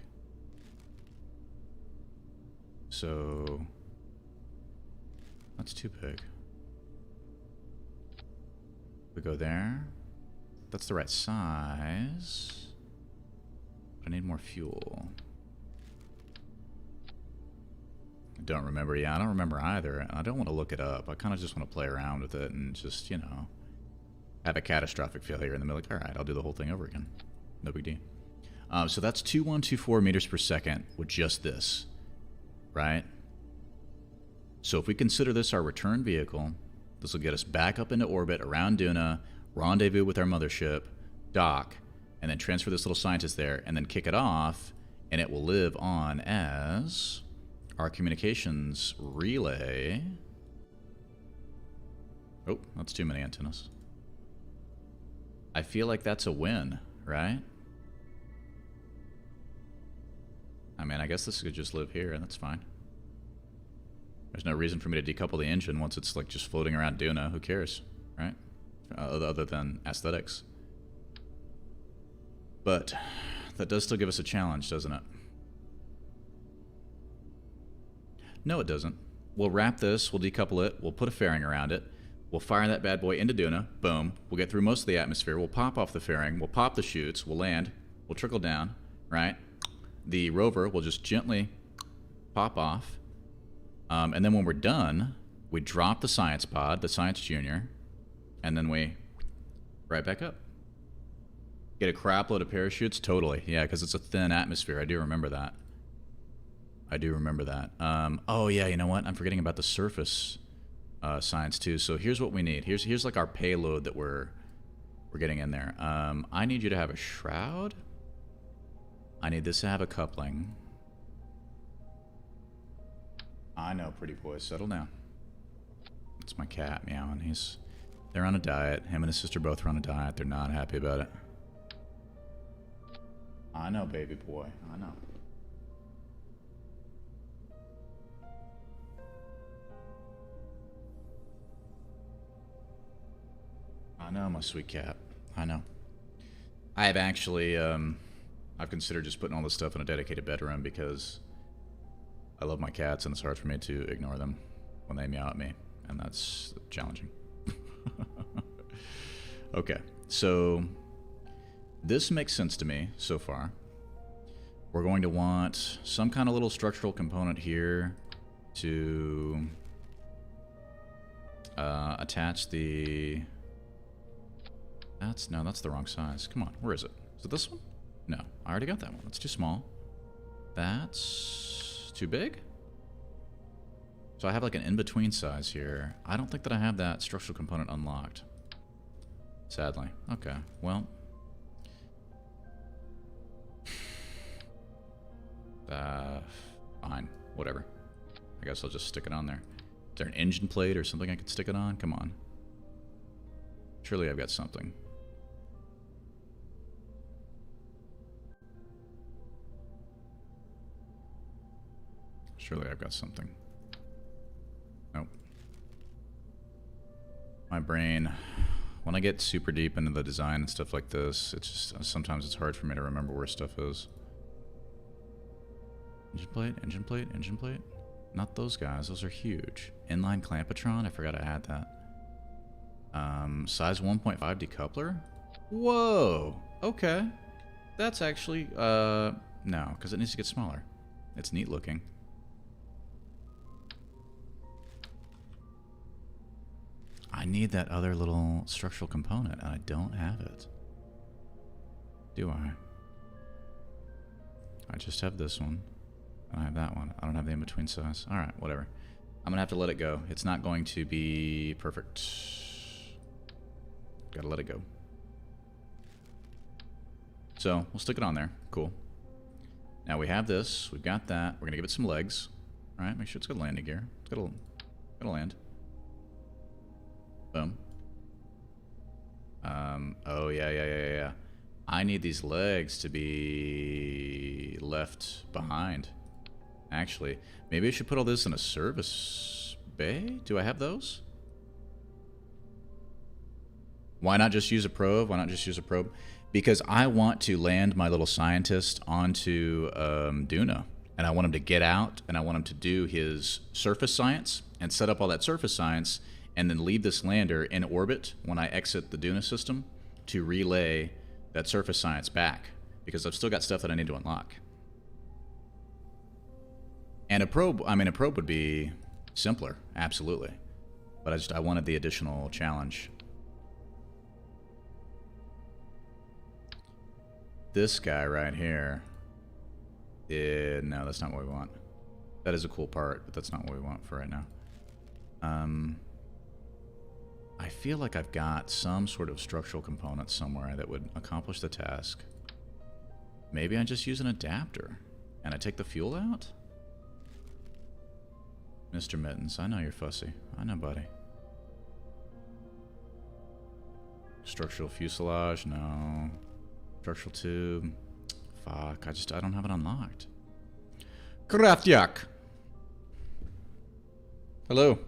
So that's too big. We go there. That's the right size. I need more fuel. I don't remember. Yeah, I don't remember either. I don't want to look it up. I kind of just want to play around with it and just, you know, have a catastrophic failure in the middle. Like, all right, I'll do the whole thing over again. No big deal. So that's 2124 meters per second with just this, right? So if we consider this our return vehicle, this will get us back up into orbit around Duna, rendezvous with our mothership, dock, and then transfer this little scientist there, and then kick it off, and it will live on as our communications relay. Oh, that's too many antennas. I feel like that's a win, right? I mean, I guess this could just live here, and that's fine. There's no reason for me to decouple the engine once it's like just floating around Duna. Who cares, right? Other than aesthetics. But that does still give us a challenge, doesn't it? No, it doesn't. We'll wrap this, we'll decouple it, we'll put a fairing around it, we'll fire that bad boy into Duna, boom, we'll get through most of the atmosphere, we'll pop off the fairing, we'll pop the chutes, we'll land, we'll trickle down, right? The rover will just gently pop off, and then when we're done, we drop the science pod, the science junior, and then we right back up. Get a crap load of parachutes? Totally. Yeah, because it's a thin atmosphere. I do remember that. I do remember that. Oh, yeah, you know what? I'm forgetting about the surface science, too. So here's what we need. Here's like our payload that we're getting in there. I need you to have a shroud. I need this to have a coupling. I know, pretty boy. Settle down. It's my cat meowing. They're on a diet. Him and his sister both are on a diet. They're not happy about it. I know, baby boy. I know. I know, my sweet cat. I know. I have actually, I've considered just putting all this stuff in a dedicated bedroom because I love my cats and it's hard for me to ignore them when they meow at me, and that's challenging. Okay, so this makes sense to me so far. We're going to want some kind of little structural component here to attach the... That's the wrong size. Come on, where is it? Is it this one? No, I already got that one. That's too small. That's too big? So I have like an in-between size here. I don't think that I have that structural component unlocked. Sadly. Okay, well. Fine. Whatever. I guess I'll just stick it on there. Is there an engine plate or something I could stick it on? Come on. Surely I've got something. Surely I've got something. Nope. My brain, when I get super deep into the design and stuff like this, it's just, sometimes it's hard for me to remember where stuff is. Engine plate, engine plate, engine plate. Not those guys, those are huge. Inline clampetron, I forgot I had that. Size 1.5 decoupler? Whoa, okay. That's actually, no, because it needs to get smaller. It's neat looking. I need that other little structural component, and I don't have it. Do I? I just have this one. And I have that one. I don't have the in-between size. Alright, whatever. I'm gonna have to let it go. It's not going to be perfect. Gotta let it go. So, we'll stick it on there. Cool. Now we have this. We've got that. We're gonna give it some legs. Alright, make sure it's got landing gear. It's gotta land. Boom. Oh, yeah. I need these legs to be left behind. Actually, maybe I should put all this in a service bay? Do I have those? Why not just use a probe? Why not just use a probe? Because I want to land my little scientist onto Duna. And I want him to get out, and I want him to do his surface science and set up all that surface science, and then leave this lander in orbit when I exit the Duna system to relay that surface science back. Because I've still got stuff that I need to unlock. And a probe, I mean, a probe would be simpler, absolutely. But I wanted the additional challenge. This guy right here. No, that's not what we want. That is a cool part, but that's not what we want for right now. I feel like I've got some sort of structural component somewhere that would accomplish the task. Maybe I just use an adapter and I take the fuel out? Mr. Mittens, I know you're fussy. I know, buddy. Structural fuselage, no. Structural tube. Fuck, I don't have it unlocked. Kraftjak! Hello.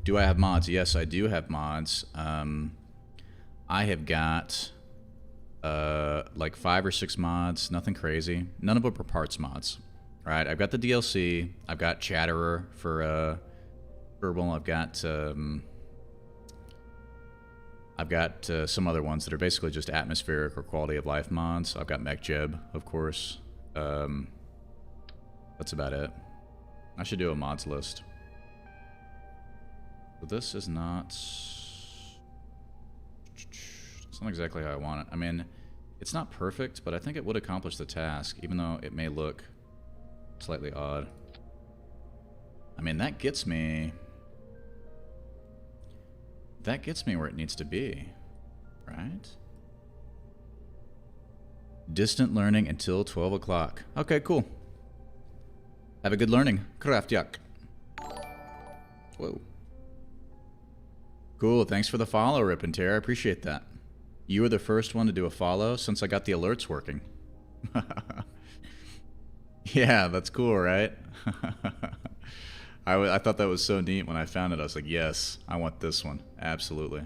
Do I have mods? Yes, I do have mods. I have got like 5 or 6 mods, nothing crazy. None of them are parts mods. Right, I've got the DLC. I've got Chatterer for Kerbal. I've got some other ones that are basically just atmospheric or quality of life mods. I've got MechJeb, of course. That's about it. I should do a mods list. But this is not... It's not exactly how I want it. I mean, it's not perfect, but I think it would accomplish the task, even though it may look slightly odd. I mean, that gets me where it needs to be, right? Distant learning until 12 o'clock. Okay, cool. Have a good learning. Kraftjak. Whoa. Cool, thanks for the follow, Rip and Tear. I appreciate that. You were the first one to do a follow since I got the alerts working. Yeah, that's cool, right? I thought that was so neat when I found it. I was like, yes, I want this one. Absolutely.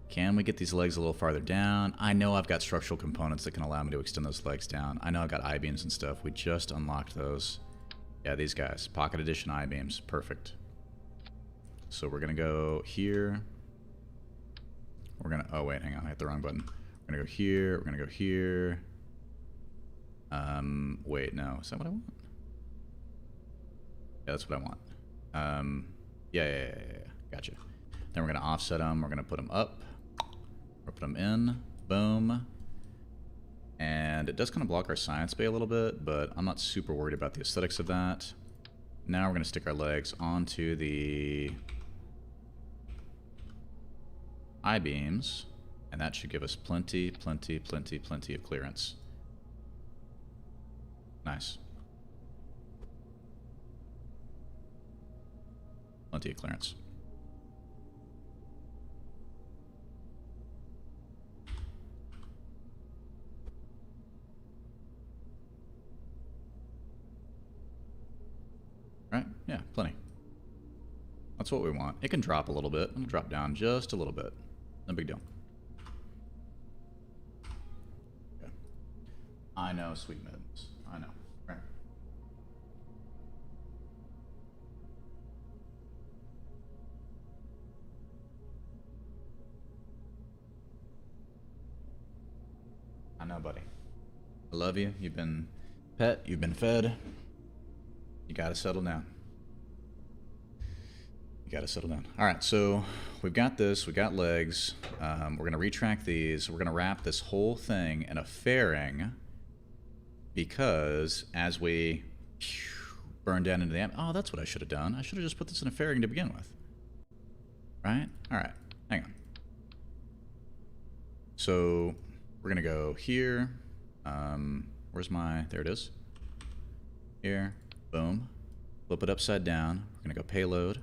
Can we get these legs a little farther down? I know I've got structural components that can allow me to extend those legs down. I know I've got I-beams and stuff. We just unlocked those. Yeah, these guys. Pocket Edition I-beams. Perfect. So we're going to go here. We're going to... Oh, wait, hang on. I hit the wrong button. We're going to go here. We're going to go here. Wait, no. Is that what I want? Yeah, that's what I want. Yeah. Gotcha. Then we're going to offset them. We're going to put them up. Or put them in. Boom. And it does kind of block our science bay a little bit, but I'm not super worried about the aesthetics of that. Now we're going to stick our legs onto the I-beams, and that should give us plenty of clearance. Nice. Plenty of clearance. Right? Yeah, plenty. That's what we want. It can drop a little bit. It'll drop down just a little bit. No big deal. Okay. I know, sweet mittens. I know. Right. I know, buddy. I love you. You've been pet. You've been fed. You gotta settle down. You gotta settle down. All right, so we've got this. We got legs. We're gonna retract these. We're gonna wrap this whole thing in a fairing because as we burn down into the oh, that's what I should have done. I should have just put this in a fairing to begin with. Right? All right. Hang on. So we're gonna go here. Where's my? There it is. Here. Boom. Flip it upside down. We're gonna go payload.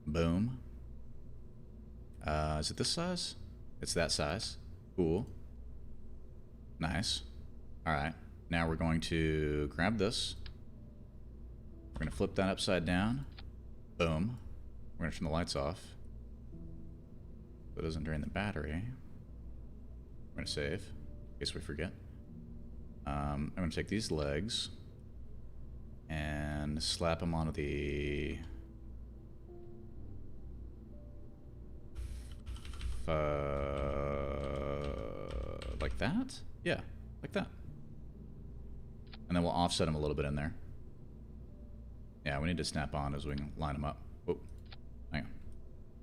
Boom. Is it this size? It's that size. Cool. Nice. Alright. Now we're going to grab this. We're going to flip that upside down. Boom. We're going to turn the lights off. So it doesn't drain the battery. We're going to save, in case we forget. I'm going to take these legs and slap them onto the... like that? Yeah, like that. And then we'll offset them a little bit in there. Yeah, we need to snap on as we can line them up. Oh, hang on.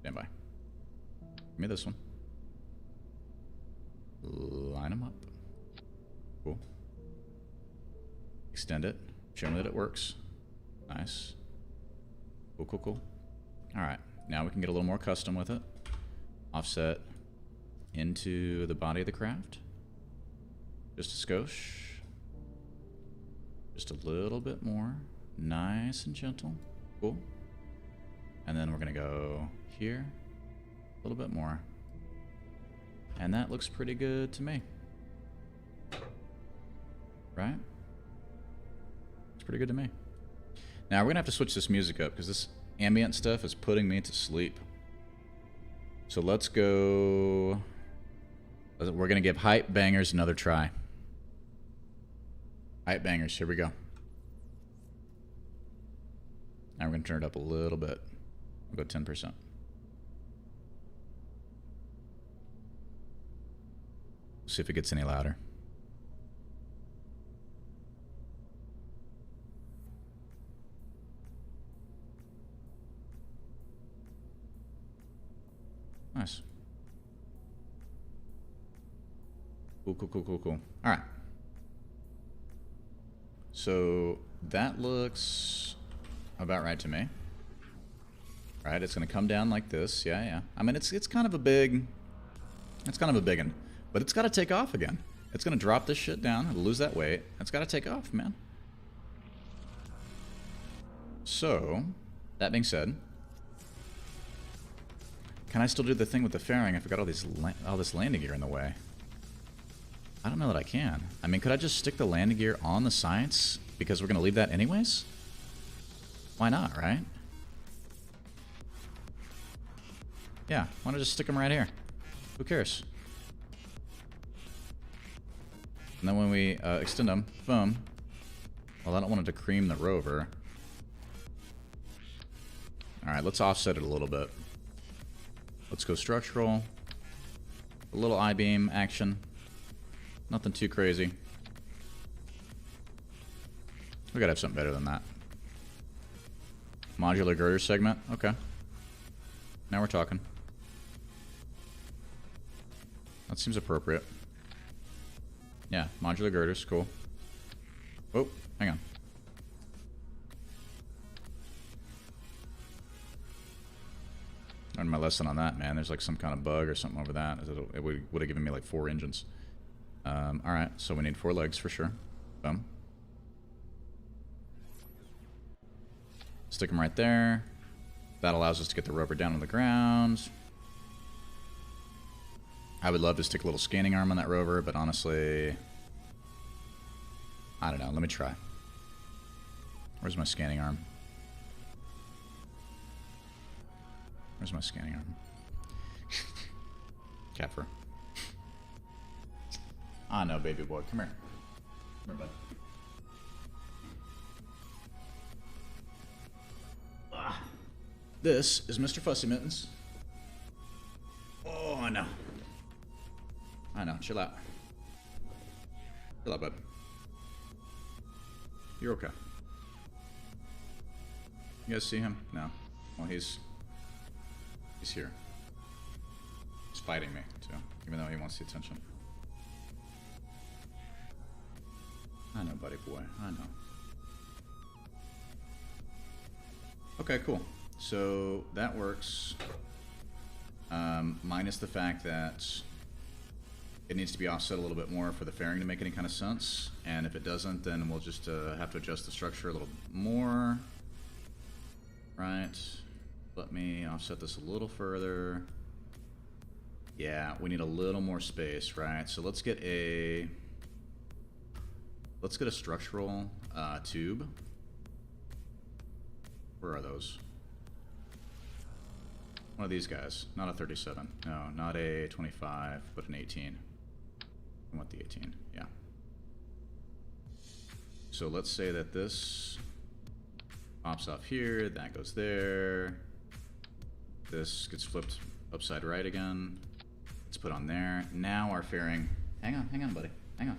Stand by. Give me this one. Line them up. Cool. Extend it. Show me that it works. Nice. Cool, cool, cool. Alright, now we can get a little more custom with it. Offset into the body of the craft. Just a skosh. Just a little bit more. Nice and gentle. Cool. And then we're going to go here. A little bit more. And that looks pretty good to me. Right? It's pretty good to me. Now we're going to have to switch this music up because this ambient stuff is putting me to sleep. So let's go... We're going to give Hype Bangers another try. Hype Bangers, here we go. Now we're going to turn it up a little bit. We'll go 10%. See if it gets any louder. Nice. Cool, cool, cool, cool, cool. All right. So that looks about right to me. Right, it's going to come down like this. Yeah, yeah. I mean, it's kind of a big... It's kind of a big one. But it's got to take off again. It's going to drop this shit down. It'll lose that weight. It's got to take off, man. So, that being said... Can I still do the thing with the fairing? I forgot all this landing gear in the way. I don't know that I can. I mean, could I just stick the landing gear on the sides? Because we're going to leave that anyways? Why not, right? Yeah, why not just stick them right here? Who cares? And then when we extend them, boom. Well, I don't want it to cream the rover. Alright, let's offset it a little bit. Let's go structural. A little I-beam action. Nothing too crazy. We gotta have something better than that. Modular girder segment. Okay. Now we're talking. That seems appropriate. Yeah, modular girders. Cool. Oh, hang on. Learned my lesson on that, man. There's like some kind of bug or something over that. It would have given me like 4 engines. Alright, so we need 4 legs for sure. Boom. Stick them right there. That allows us to get the rover down on the ground. I would love to stick a little scanning arm on that rover, but honestly... I don't know. Let me try. Where's my scanning arm? Where's my scanning arm? Cat fur. Ah, no, baby boy. Come here. Come here, bud. Ah. This is Mr. Fussy Mittens. Oh, I know. I know. Chill out. Chill out, bud. You're okay. You guys see him? No. Well, he's here. He's fighting me, too. Even though he wants the attention. I know, buddy boy. I know. Okay, cool. So, that works. Minus the fact that it needs to be offset a little bit more for the fairing to make any kind of sense. And if it doesn't, then we'll just have to adjust the structure a little more. Right. Let me offset this a little further. Yeah, we need a little more space, right? So let's get a structural tube. Where are those? One of these guys, not a 37. No, not a 25, but an 18. I want the 18, yeah. So let's say that this pops off here, that goes there. This gets flipped upside right again. Let's put on there. Now our fairing, hang on, buddy, hang on.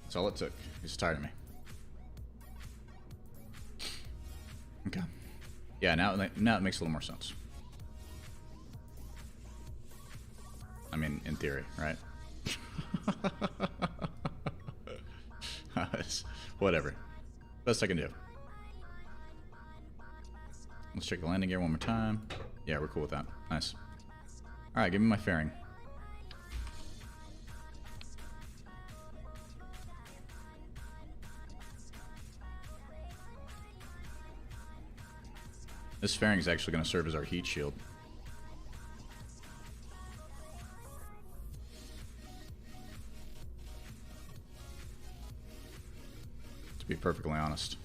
That's all it took. He's tired of me. Okay. Yeah, now it makes a little more sense. I mean, in theory, right? Whatever. Best I can do. Let's check the landing gear one more time. Yeah, we're cool with that. Nice. Alright, give me my fairing. This fairing is actually going to serve as our heat shield. To be perfectly honest.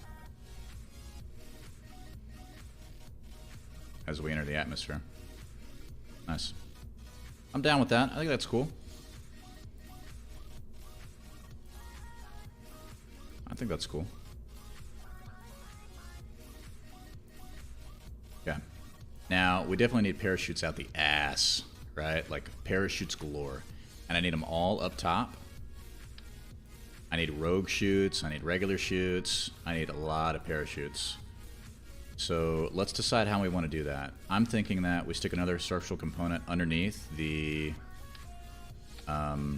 As we enter the atmosphere. Nice. I'm down with that. I think that's cool. I think that's cool. Yeah. Now, we definitely need parachutes out the ass, right? Like, parachutes galore. And I need them all up top. I need rogue chutes. I need regular chutes. I need a lot of parachutes. So, let's decide how we want to do that. I'm thinking that we stick another structural component underneath the... I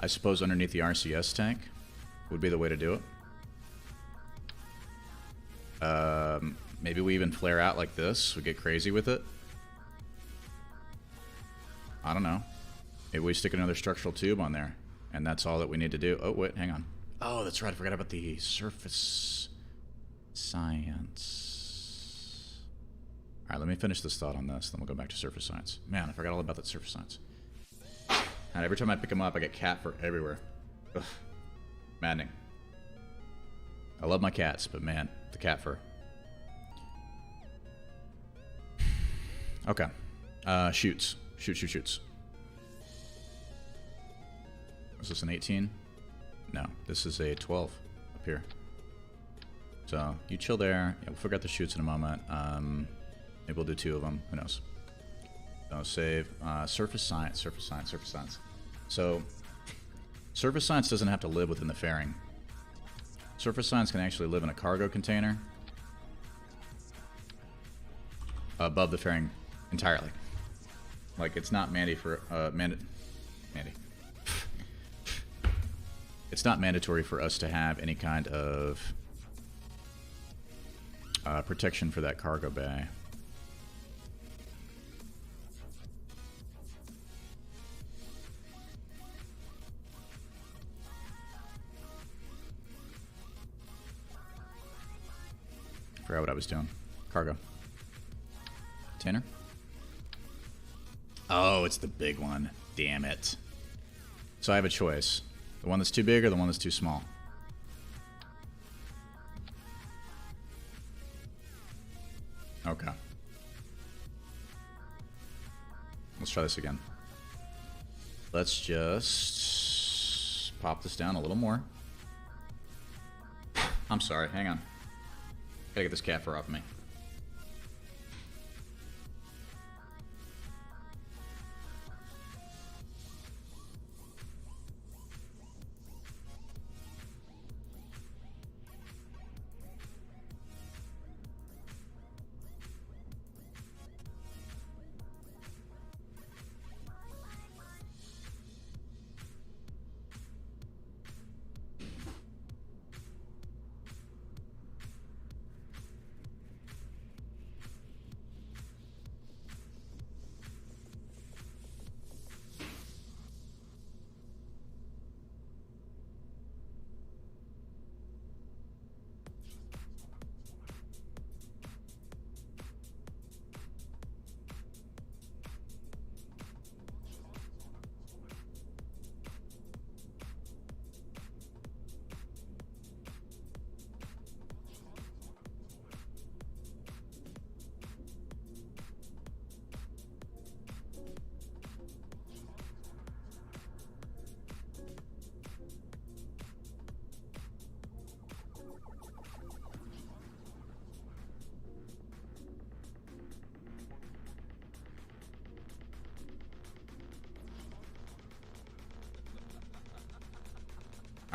suppose underneath the RCS tank would be the way to do it. Maybe we even flare out like this. We get crazy with it. I don't know. Maybe we stick another structural tube on there. And that's all that we need to do. Oh, wait, hang on. Oh, that's right. I forgot about the surface science. All right, let me finish this thought on this. Then we'll go back to surface science. Man, I forgot all about that surface science. And every time I pick them up, I get cat fur everywhere. Ugh. Maddening. I love my cats, but man, the cat fur. Okay. Shoots. Shoots. Is this an 18? No, this is a 12 up here. So, you chill there. Yeah, we'll figure out the shoots in a moment. Maybe we'll do 2 of them. Who knows? So, save. Surface science. So, surface science doesn't have to live within the fairing. Surface science can actually live in a cargo container above the fairing entirely. Like, it's not it's not mandatory for us to have any kind of protection for that cargo bay. Forgot what I was doing. Cargo. Container? Oh, it's the big one. Damn it. So I have a choice. The one that's too big or the one that's too small? Okay. Let's try this again. Let's just pop this down a little more. I'm sorry, hang on. Gotta get this cat fur off me.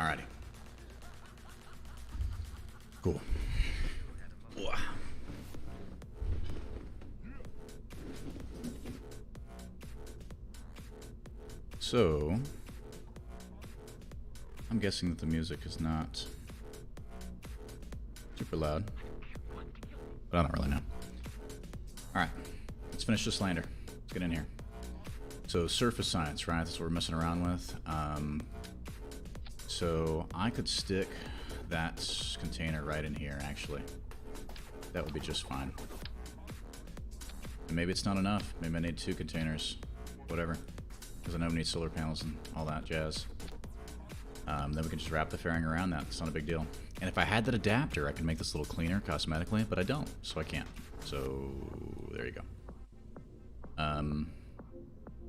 Alrighty. Cool. Whoa. So, I'm guessing that the music is not super loud, but I don't really know. Alright, let's finish this lander. Let's get in here. So, surface science, right? That's what we're messing around with. So, I could stick that container right in here, actually. That would be just fine. And maybe it's not enough. Maybe I need 2 containers. Whatever. Because I know we need solar panels and all that jazz. Then we can just wrap the fairing around that. It's not a big deal. And if I had that adapter, I could make this a little cleaner cosmetically, but I don't, so I can't. So there you go.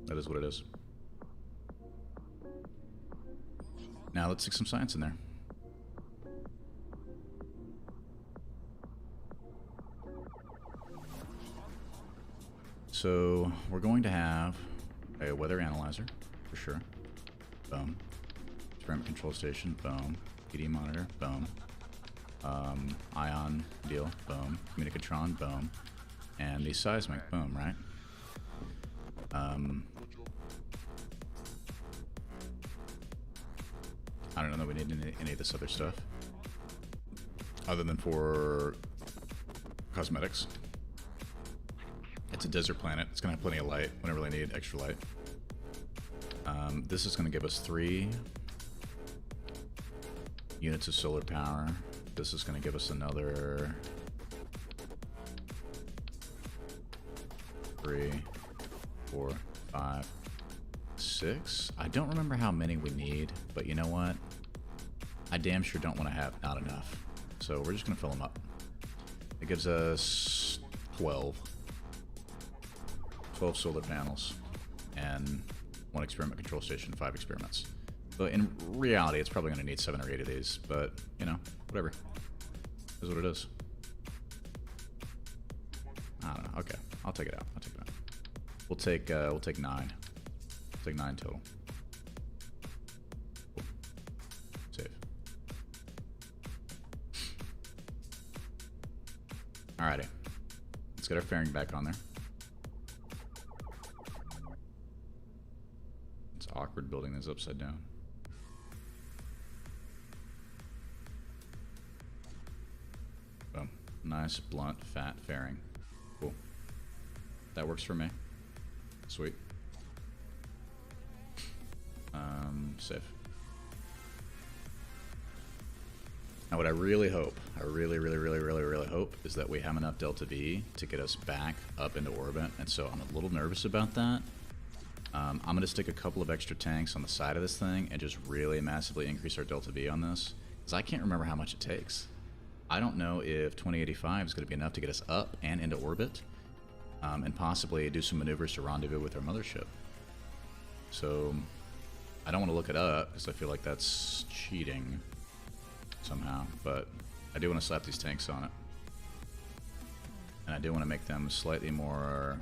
That is what it is. Now let's stick some science in there. So we're going to have a weather analyzer, for sure. Boom. Experiment control station, boom. PD monitor, boom. Ion deal, boom. Communicatron, boom. And the seismic, boom, right? I don't know that we need any of this other stuff. Other than for cosmetics. It's a desert planet. It's going to have plenty of light. We don't really need extra light. This is going to give us 3 units of solar power. This is going to give us another 3, 4, 5, 6. I don't remember how many we need, but you know what? I damn sure don't want to have not enough. So we're just going to fill them up. It gives us 12 solar panels and 1 experiment control station, 5 experiments. But in reality, it's probably going to need 7 or 8 of these, but, you know, whatever. It is what it is. I don't know. Okay, I'll take it out. I'll take it out. We'll take 9. We'll take 9 total. Cool. Save. Alrighty. Let's get our fairing back on there. It's awkward building this upside down. Boom. Nice, blunt, fat fairing. Cool. That works for me. Sweet. Save. Now what I really hope, I really hope, is that we have enough delta V to get us back up into orbit, and so I'm a little nervous about that. I'm going to stick a couple of extra tanks on the side of this thing and just really massively increase our delta V on this, because I can't remember how much it takes. I don't know if 2085 is going to be enough to get us up and into orbit, and possibly do some maneuvers to rendezvous with our mothership. So I don't want to look it up because I feel like that's cheating somehow, but I do want to slap these tanks on it. And I do want to make them slightly more...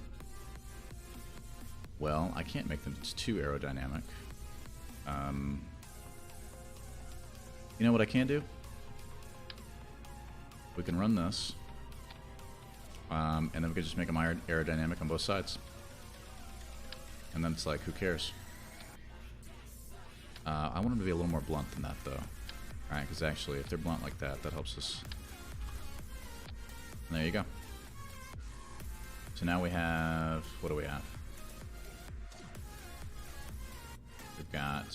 Well, I can't make them too aerodynamic. You know what I can do? We can run this. And then we can just make them aerodynamic on both sides. And then it's like, who cares? I want them to be a little more blunt than that, though. Alright, because actually, if they're blunt like that, that helps us. And there you go. So now we have... What do we have? We've got...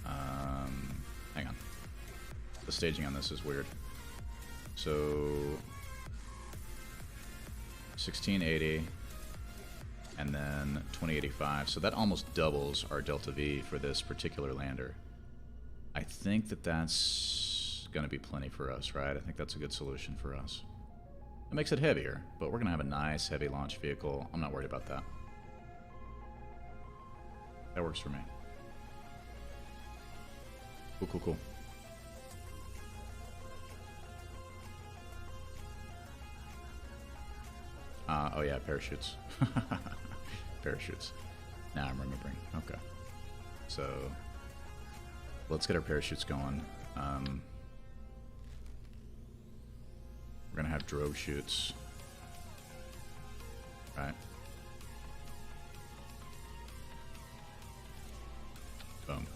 hang on. The staging on this is weird. So... 1680... and then 2085. So that almost doubles our delta V for this particular lander. I think that that's going to be plenty for us, right? I think that's a good solution for us. It makes it heavier, but we're going to have a nice heavy launch vehicle. I'm not worried about that. That works for me. Cool, cool, cool. Oh yeah, parachutes. Parachutes. Now I'm remembering. Okay. So Let's get our parachutes going. We're gonna have drove chutes. Right. Boom.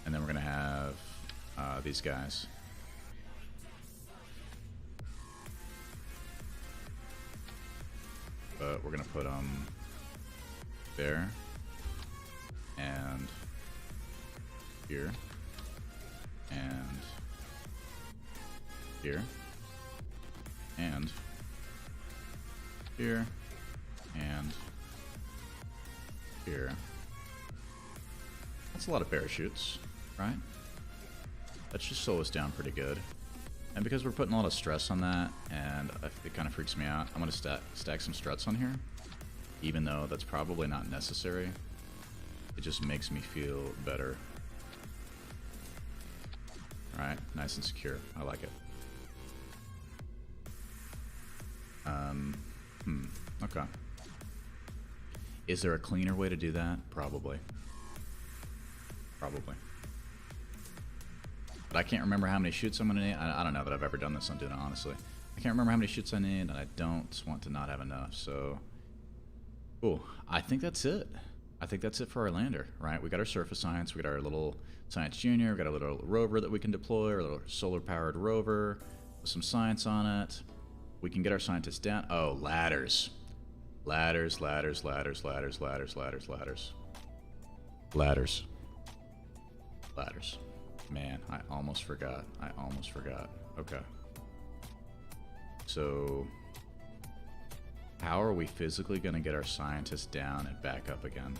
And then we're gonna have these guys. But we're gonna put them there and here and here and here and here. That's a lot of parachutes, right? That should slow us down pretty good. And because we're putting a lot of stress on that, and it kind of freaks me out, I'm going to stack some struts on here, even though that's probably not necessary. It just makes me feel better. Alright, nice and secure. I like it. Okay. Is there a cleaner way to do that? Probably. Probably. But I can't remember how many shoots I'm going to need. I don't know that I've ever done this on Duna, honestly. I can't remember how many shoots I need, and I don't want to not have enough, so... Cool. I think that's it. I think that's it for our lander, right? We got our surface science, we got our little Science Junior, we got a little rover that we can deploy, our little solar-powered rover with some science on it. We can get our scientists down. Oh, ladders. Ladders, ladders, ladders, ladders, ladders, ladders, ladders. Ladders. Ladders. Man, I almost forgot. I almost forgot. Okay. So, how are we physically going to get our scientists down and back up again?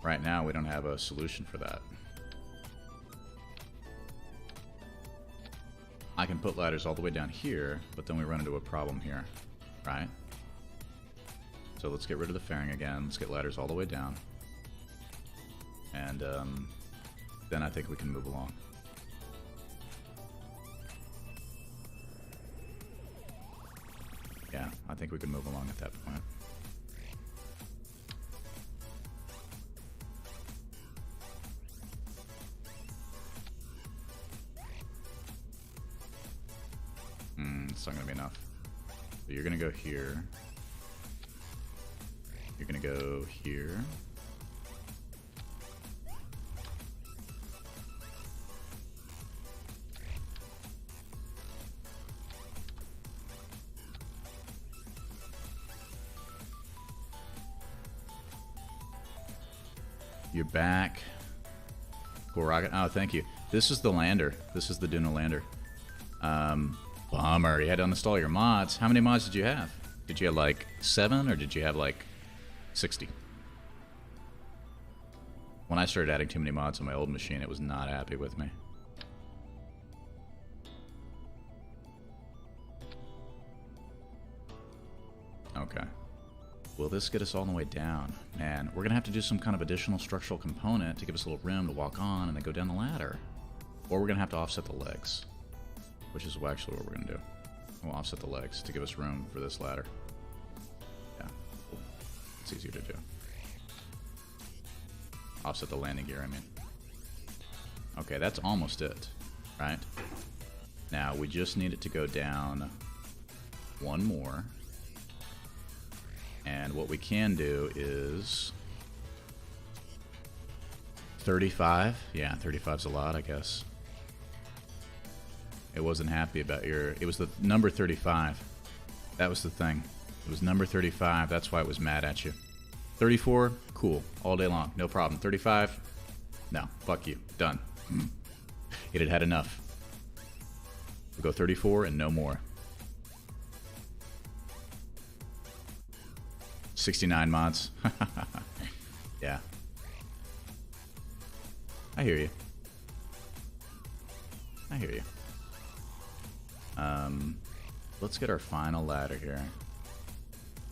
Right now, we don't have a solution for that. I can put ladders all the way down here, but then we run into a problem here, right? So let's get rid of the fairing again. Let's get ladders all the way down. And then I think we can move along. Yeah, I think we can move along at that point. It's not going to be enough. So you're going to go here. You're going to go here. You're back. Cool rocket. Oh, thank you. This is the lander. This is the Duna lander. Bummer. You had to uninstall your mods. How many mods did you have? Did you have like 7 or did you have like 60? When I started adding too many mods on my old machine, it was not happy with me. Okay. Will this get us all the way down? Man, we're going to have to do some kind of additional structural component to give us a little room to walk on and then go down the ladder. Or we're going to have to offset the legs, which is actually what we're going to do. We'll offset the legs to give us room for this ladder. Yeah, cool. It's easier to do. Offset the landing gear, I mean. Okay, that's almost it, right? Now, we just need it to go down one more. And what we can do is 35. Yeah, 35's a lot, I guess. It wasn't happy about your... It was the number 35. That was the thing. It was number 35. That's why it was mad at you. 34, cool. All day long. No problem. 35, no. Fuck you. Done. It had had enough. We'll go 34 and no more. 69 mods. Yeah. I hear you. I hear you. Let's get our final ladder here.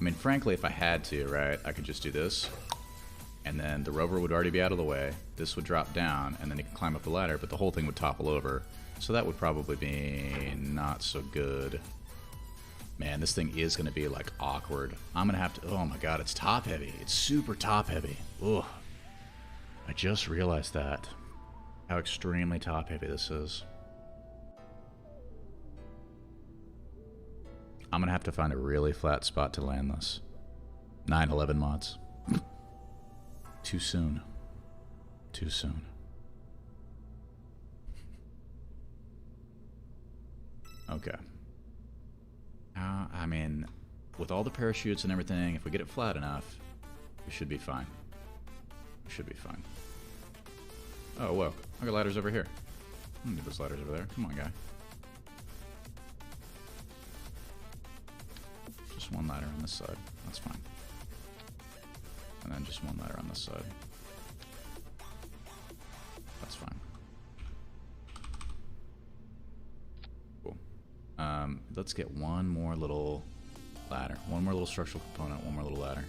I mean, frankly, if I had to, right, I could just do this, and then the rover would already be out of the way. This would drop down, and then you can climb up the ladder, but the whole thing would topple over. So that would probably be not so good. Man, this thing is going to be, like, awkward. I'm going to have to... Oh, my God, it's top-heavy. It's super top-heavy. Ugh. I just realized that. How extremely top heavy this is. I'm gonna have to find a really flat spot to land this. 9/11 mods. Too soon. Too soon. Okay. I mean, with all the parachutes and everything, if we get it flat enough, we should be fine. We should be fine. Oh, whoa. I got ladders over here. I don't need those ladders over there. Come on, guy. Just one ladder on this side. That's fine. And then just one ladder on this side. That's fine. Cool. Let's get one more little ladder. One more little structural component. One more little ladder.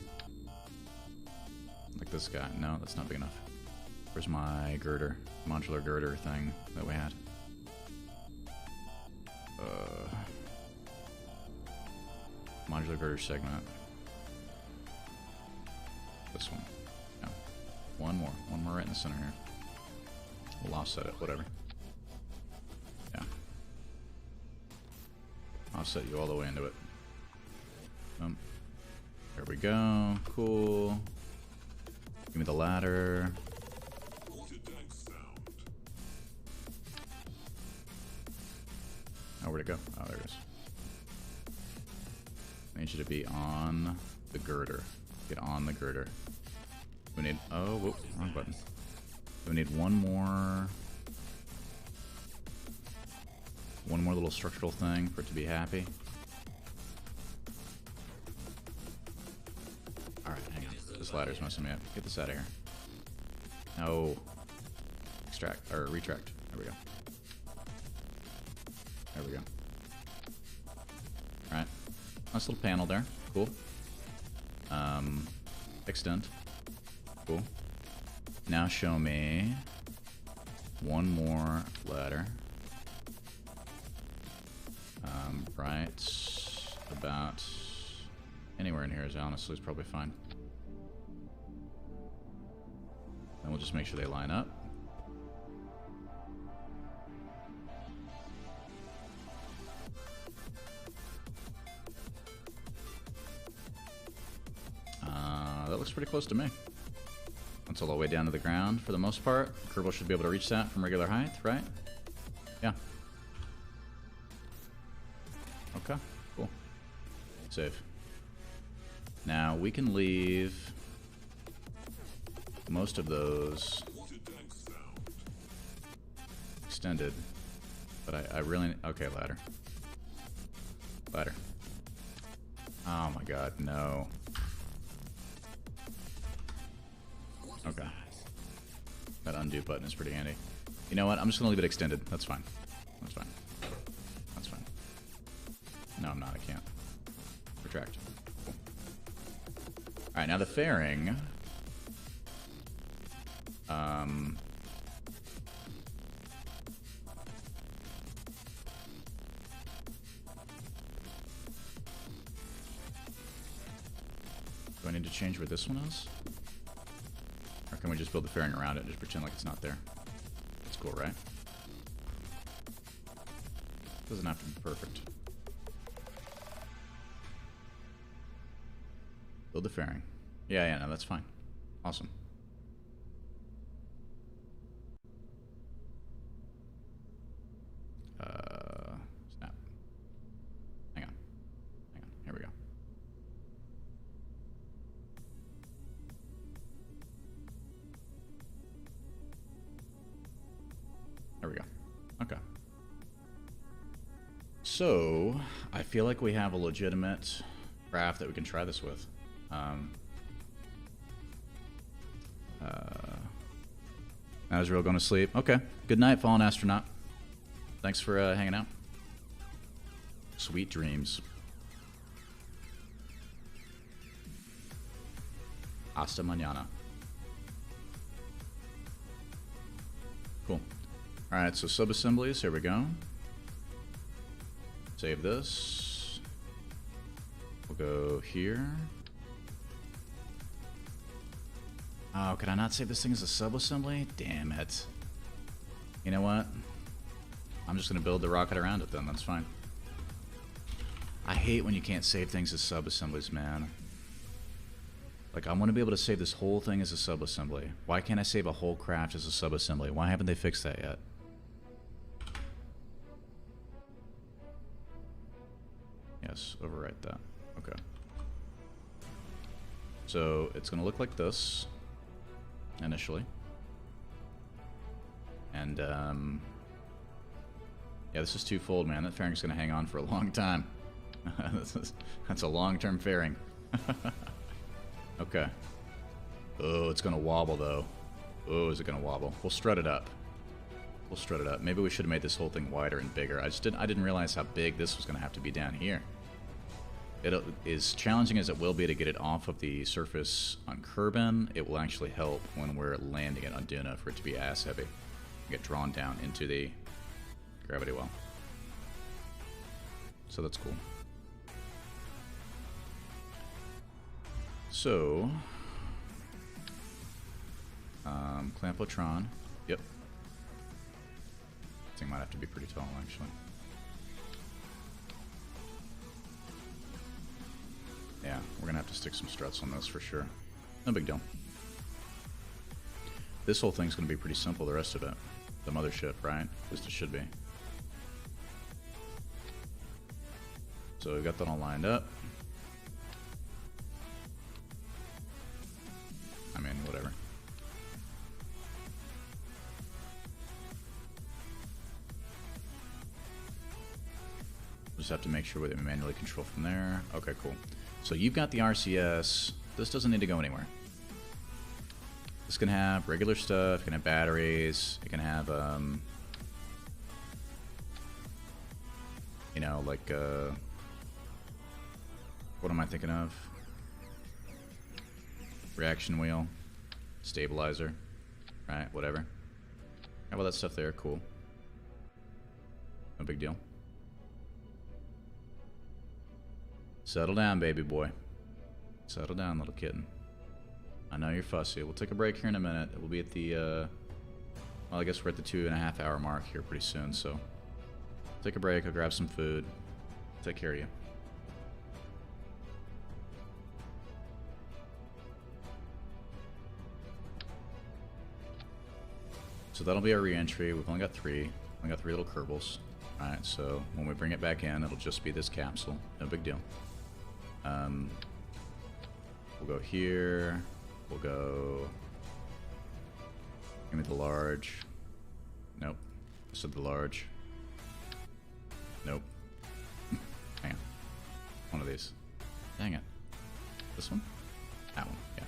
Like this guy. No, that's not big enough. Where's my girder? Modular girder thing that we had? Modular girder segment. This one. No. One more. One more right in the center here. We'll offset it. Whatever. Yeah. Offset you all the way into it. There we go. Cool. Give me the ladder. Oh, where'd it go? Oh, there it is. I need you to be on the girder. Get on the girder. We need... Oh, whoop, wrong button. We need one more... One more little structural thing for it to be happy. Alright, hang on. This ladder's messing me up. Get this out of here. No. Extract, or retract. There we go. There we go. Alright. Nice little panel there. Cool. Extend. Cool. Now show me one more ladder. Right about anywhere in here is honestly is probably fine. And we'll just make sure they line up. That looks pretty close to me. That's all the way down to the ground for the most part. Kerbal should be able to reach that from regular height, right? Yeah. Okay, cool. Save. Now we can leave most of those extended, but I really... Okay, ladder. Ladder. Oh my god, no. Okay. That undo button is pretty handy. You know what? I'm just gonna leave it extended. That's fine. That's fine. That's fine. No, I'm not. I can't. Retract. Cool. Alright, now the fairing. Do I need to change where this one is? Or can we just build the fairing around it and just pretend like it's not there? That's cool, right? Doesn't have to be perfect. Build the fairing. Yeah, no, that's fine. Awesome. Snap. Hang on. Hang on. Here we go. There we go. Okay. So, I feel like we have a legitimate craft that we can try this with. Now Israel going to sleep. Okay. Good night, fallen astronaut. Thanks for hanging out. Sweet dreams. Hasta mañana. Cool. Alright, so sub-assemblies. Here we go. Save this. We'll go here. Oh, could I not save this thing as a sub-assembly? Damn it. You know what? I'm just going to build the rocket around it then. That's fine. I hate when you can't save things as sub-assemblies, man. Like, I want to be able to save this whole thing as a sub-assembly. Why can't I save a whole craft as a sub-assembly? Why haven't they fixed that yet? Yes, overwrite that. Okay. So, it's going to look like this. Initially. And, yeah, this is twofold, man. That fairing's going to hang on for a long time. That's a long-term fairing. Okay. Oh, it's going to wobble, though. Oh, is it going to wobble? We'll strut it up. We'll strut it up. Maybe we should have made this whole thing wider and bigger. I didn't realize how big this was going to have to be down here. It is challenging as it will be to get it off of the surface on Kerbal. It will actually help when we're landing it on Duna for it to be ass heavy. Get drawn down into the gravity well. So that's cool. So, Clampotron. Yep. This thing might have to be pretty tall, actually. Yeah, we're gonna have to stick some struts on this for sure. No big deal. This whole thing's gonna be pretty simple, the rest of it. The mothership, right? At least it should be. So we've got that all lined up. I mean, whatever. Just have to make sure we manually control from there. Okay, cool. So you've got the RCS. This doesn't need to go anywhere. This can have regular stuff. It can have batteries. It can have, you know, like, what am I thinking of? Reaction wheel, stabilizer, right? Whatever. Have all that stuff there. Cool. No big deal. Settle down, baby boy. Settle down, little kitten. I know you're fussy. We'll take a break here in a minute. We'll be at the, well, I guess we're at the 2.5 hour mark here pretty soon, so take a break. I'll grab some food. Take care of you. So that'll be our re-entry. We've only got three. Only got 3 little Kerbals. Alright, so when we bring it back in, it'll just be this capsule. No big deal. We'll go here. We'll go... Give me the large. Nope. I said the large. Nope. Hang on. One of these. Dang it. This one? That one, yeah.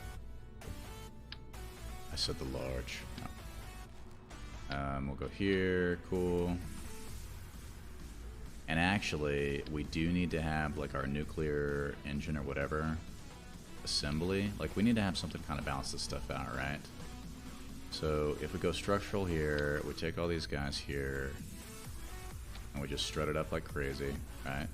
I said the large. No. We'll go here. Cool. And actually, we do need to have like our nuclear engine or whatever assembly. Like we need to have something kind of balance this stuff out, right? So if we go structural here, we take all these guys here, and we just strut it up like crazy, right?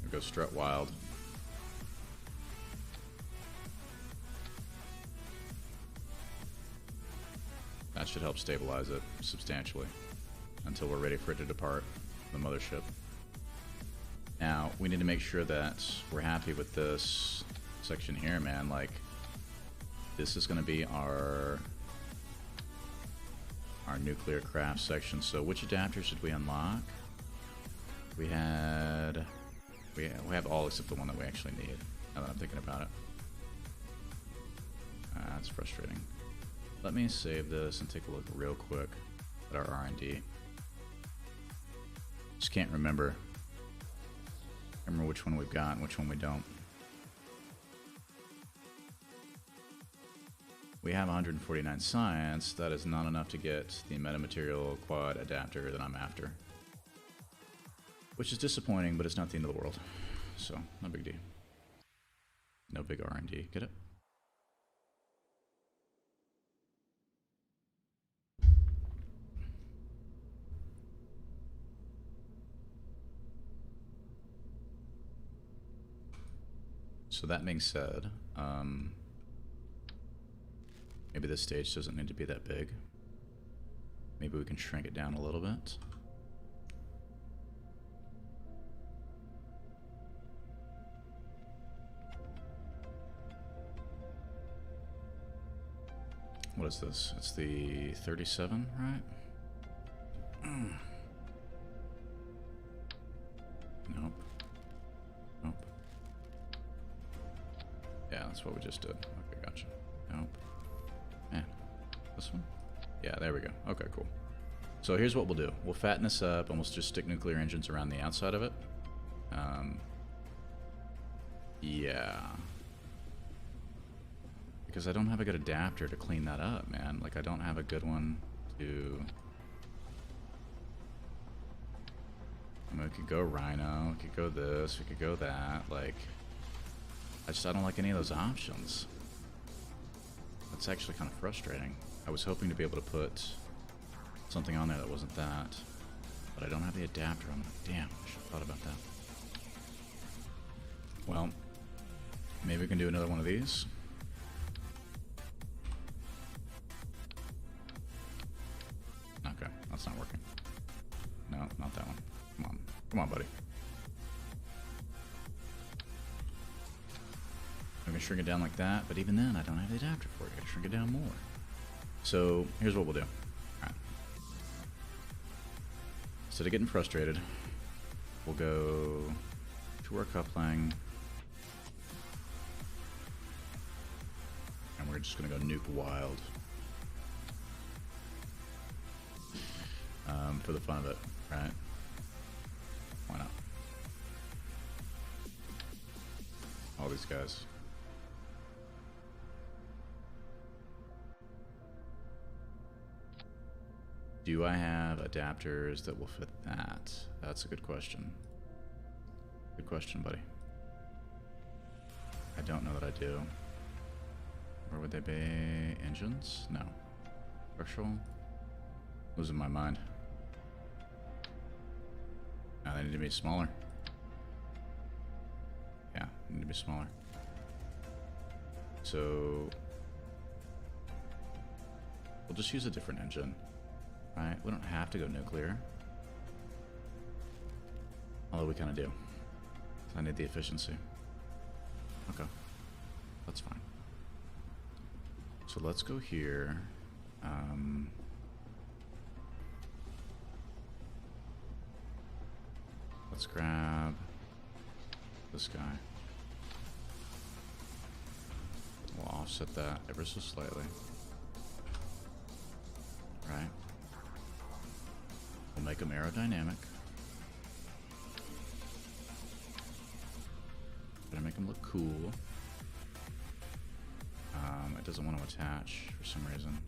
We go strut wild. That should help stabilize it substantially until we're ready for it to depart the mothership. Now, we need to make sure that we're happy with this section here, man. Like, this is going to be our nuclear craft section. So which adapters should we unlock? We have all except the one that we actually need, now that I'm thinking about it. That's frustrating. Let me save this and take a look real quick at our R&D. Just can't remember. Remember which one we've got and which one we don't. We have 149 science. That is not enough to get the metamaterial quad adapter that I'm after. Which is disappointing, but it's not the end of the world. So, no big deal. No big R&D. Get it? So that being said, maybe this stage doesn't need to be that big. Maybe we can shrink it down a little bit. What is this? It's the 37, right? Nope. Nope. Yeah, that's what we just did. Okay, gotcha. Nope. Yeah. This one? Yeah, there we go. Okay, cool. So here's what we'll do. We'll fatten this up and we'll just stick nuclear engines around the outside of it. Yeah. Because I don't have a good adapter to clean that up, man. Like, I don't have a good one to... I mean, we could go Rhino, we could go this, we could go that. Like, I don't like any of those options. That's actually kind of frustrating. I was hoping to be able to put something on there that wasn't that. But I don't have the adapter on it. Damn, I should have thought about that. Well, maybe we can do another one of these. Okay, that's not working. No, not that one. Come on. Come on, buddy. I'm gonna shrink it down like that, but even then, I don't have the adapter for it. I gotta shrink it down more. So, here's what we'll do. Alright. Instead of getting frustrated, we'll go to our coupling. And we're just gonna go nuke wild. For the fun of it, right? Why not? All these guys. Do I have adapters that will fit that? That's a good question. Good question, buddy. I don't know that I do. Where would they be? Engines? No. Structural? Losing my mind. No, they need to be smaller. Yeah, they need to be smaller. So we'll just use a different engine, right? We don't have to go nuclear. Although we kind of do. I need the efficiency. Okay, that's fine. So let's go here. Let's grab this guy. We'll offset that ever so slightly. Right? We'll make them aerodynamic. Gotta make them look cool. It doesn't want to attach for some reason.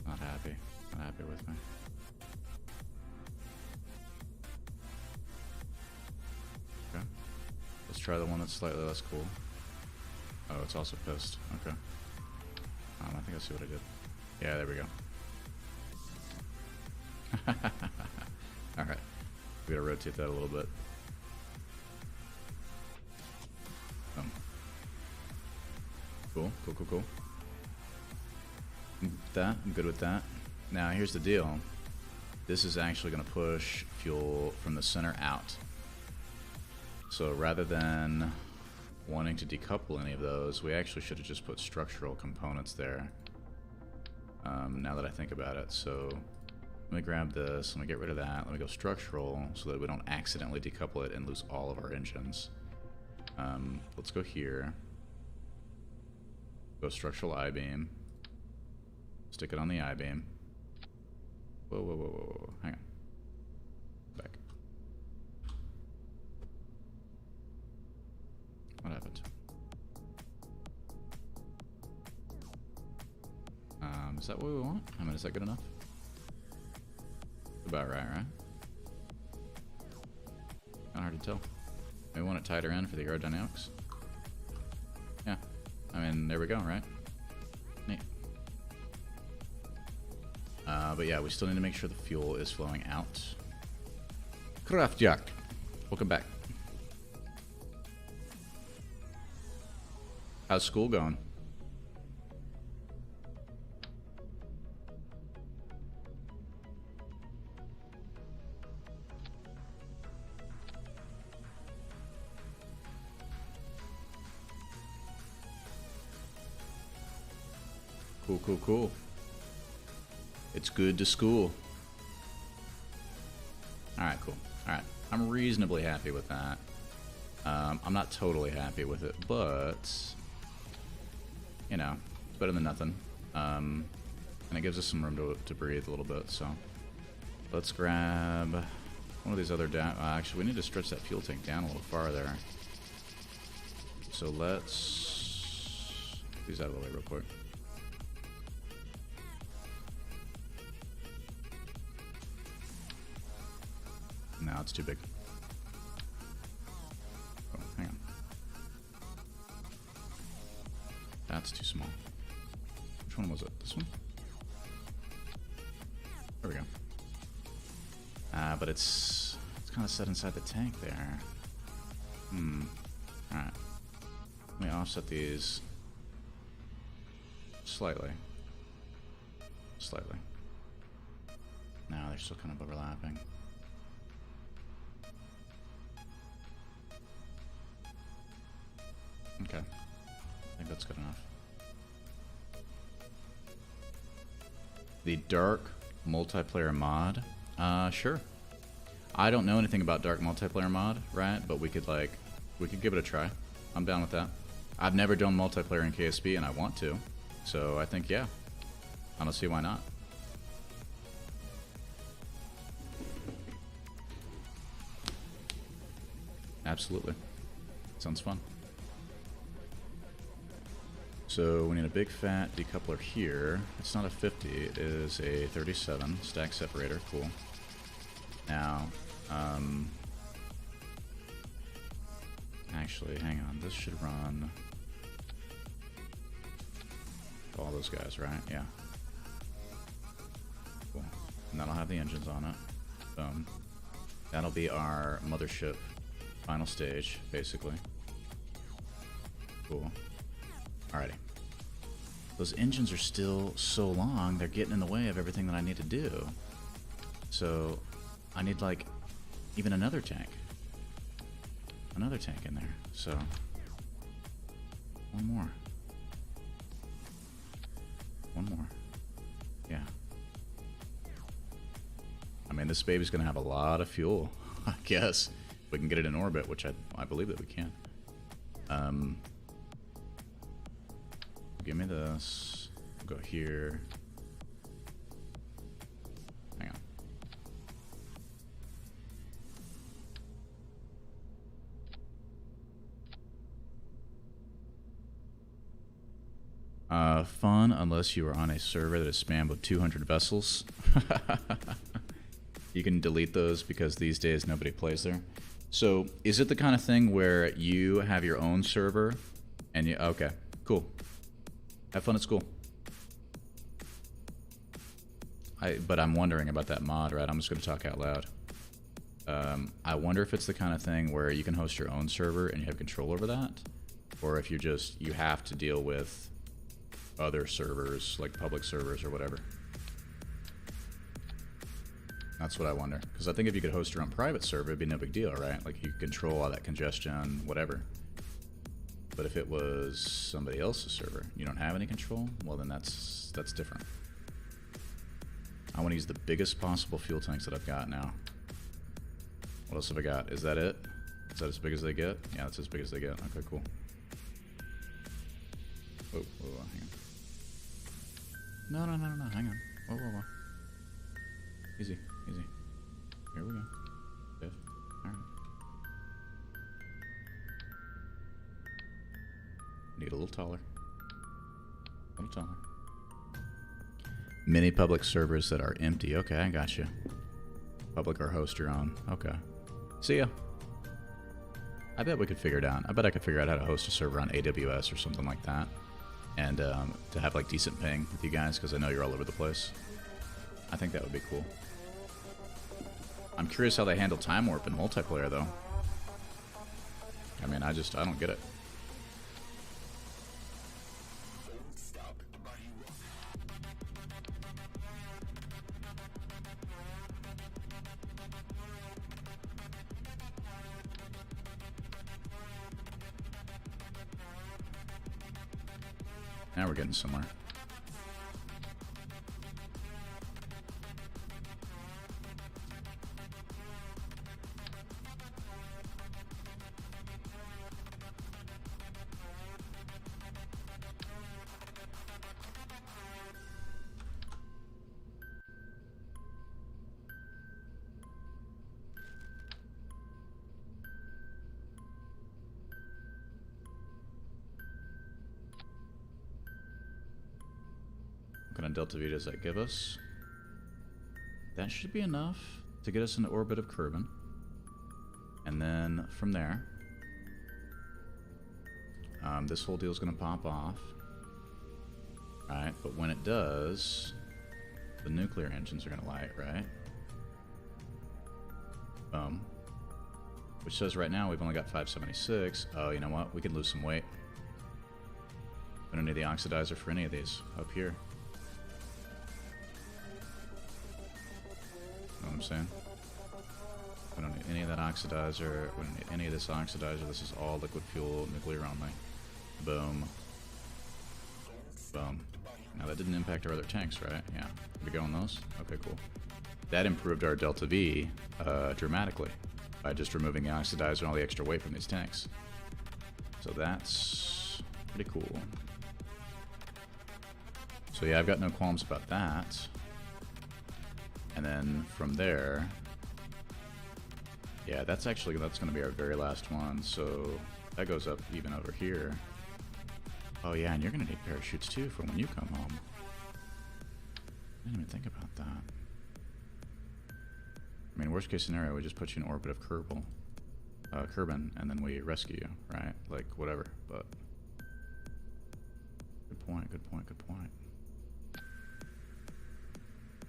Not happy. Not happy with me. Okay. Let's try the one that's slightly less cool. Oh, it's also pissed. Okay. I think I see what I did. Yeah, there we go. Alright. We gotta rotate that a little bit. Cool, cool, cool, cool. I'm good with that. Now, here's the deal. This is actually going to push fuel from the center out. So rather than wanting to decouple any of those, we actually should have just put structural components there. Now that I think about it. So let me grab this, let me get rid of that, let me go structural so that we don't accidentally decouple it and lose all of our engines. Let's go here. Go structural I-beam. Stick it on the I-beam. Whoa, whoa, whoa, whoa, whoa. Hang on. Back. What happened? Is that what we want? I mean, is that good enough? About right, right? Kind of hard to tell. Maybe we want it tighter in for the aerodynamics. Yeah. I mean, there we go, right? Neat. But yeah, we still need to make sure the fuel is flowing out. Kraftjagd. Welcome back. How's school going? Cool, cool, cool. It's good to school. Alright, cool. Alright. I'm reasonably happy with that. I'm not totally happy with it, but... you know, it's better than nothing. And it gives us some room to breathe a little bit, so... let's grab one of these other down... actually, we need to stretch that fuel tank down a little farther. So let's... get these out of the way real quick. No, it's too big. Oh, hang on. That's too small. Which one was it? This one? There we go. But it's kind of set inside the tank there. Alright. Let me offset these slightly. Slightly. No, they're still kind of overlapping. Okay. I think that's good enough. The dark multiplayer mod? Sure. I don't know anything about dark multiplayer mod, right? But we could give it a try. I'm down with that. I've never done multiplayer in KSP and I want to. So I think, yeah. I don't see why not. Absolutely. Sounds fun. So we need a big fat decoupler here. It's not a 50, it is a 37 stack separator. Cool. Now, actually, hang on. This should run all those guys, right? Yeah. Cool. And that'll have the engines on it. Boom. That'll be our mothership final stage, basically. Cool. Alrighty. Those engines are still so long, they're getting in the way of everything that I need to do. So, I need, like, even another tank. Another tank in there. So, one more. One more. Yeah. I mean, this baby's gonna have a lot of fuel, I guess. We can get it in orbit, which I believe that we can. Give me this. We'll go here. Hang on. Fun unless you are on a server that is spammed with 200 vessels. You can delete those because these days nobody plays there. So, is it the kind of thing where you have your own server and you... okay, cool. Have fun at school. But I'm wondering about that mod, right? I'm just going to talk out loud. I wonder if it's the kind of thing where you can host your own server and you have control over that, or if you have to deal with other servers, like public servers or whatever. That's what I wonder. Because I think if you could host your own private server, it'd be no big deal, right? Like, you could control all that congestion, whatever. But if it was somebody else's server, you don't have any control, well then that's different. I want to use the biggest possible fuel tanks that I've got now. What else have I got? Is that it? Is that as big as they get? Yeah, that's as big as they get. Okay, cool. Whoa, hang on. No, hang on. Whoa. Easy. Here we go. Biff. Alright. Need a little taller. A little taller. Many public servers that are empty. Okay, I got you. Public or host your own. Okay. See ya. I bet we could figure it out. I bet I could figure out how to host a server on AWS or something like that. And to have like decent ping with you guys, because I know you're all over the place. I think that would be cool. I'm curious how they handle time warp in multiplayer, though. I mean, I don't get it. Now we're getting somewhere. What kind of delta V does that give us? That should be enough to get us in the orbit of Kerbal. And then from there, this whole deal is going to pop off. Right, but when it does, the nuclear engines are going to light, right? Which says right now we've only got 576. Oh, you know what? We could lose some weight. We don't need the oxidizer for any of these up here. Know what I'm saying? We don't need any of that oxidizer. We don't need any of this oxidizer. This is all liquid fuel, nuclear only. Boom. Boom. Now that didn't impact our other tanks, right? Yeah. We go on those? Okay, cool. That improved our delta V dramatically by just removing the oxidizer and all the extra weight from these tanks. So that's pretty cool. So yeah, I've got no qualms about that. And then from there, yeah, that's going to be our very last one. So that goes up even over here. Oh yeah, and you're going to need parachutes too for when you come home. I didn't even think about that. I mean, worst case scenario, we just put you in orbit of Kerbal, and then we rescue you, right? Like, whatever, but... Good point, good point, good point.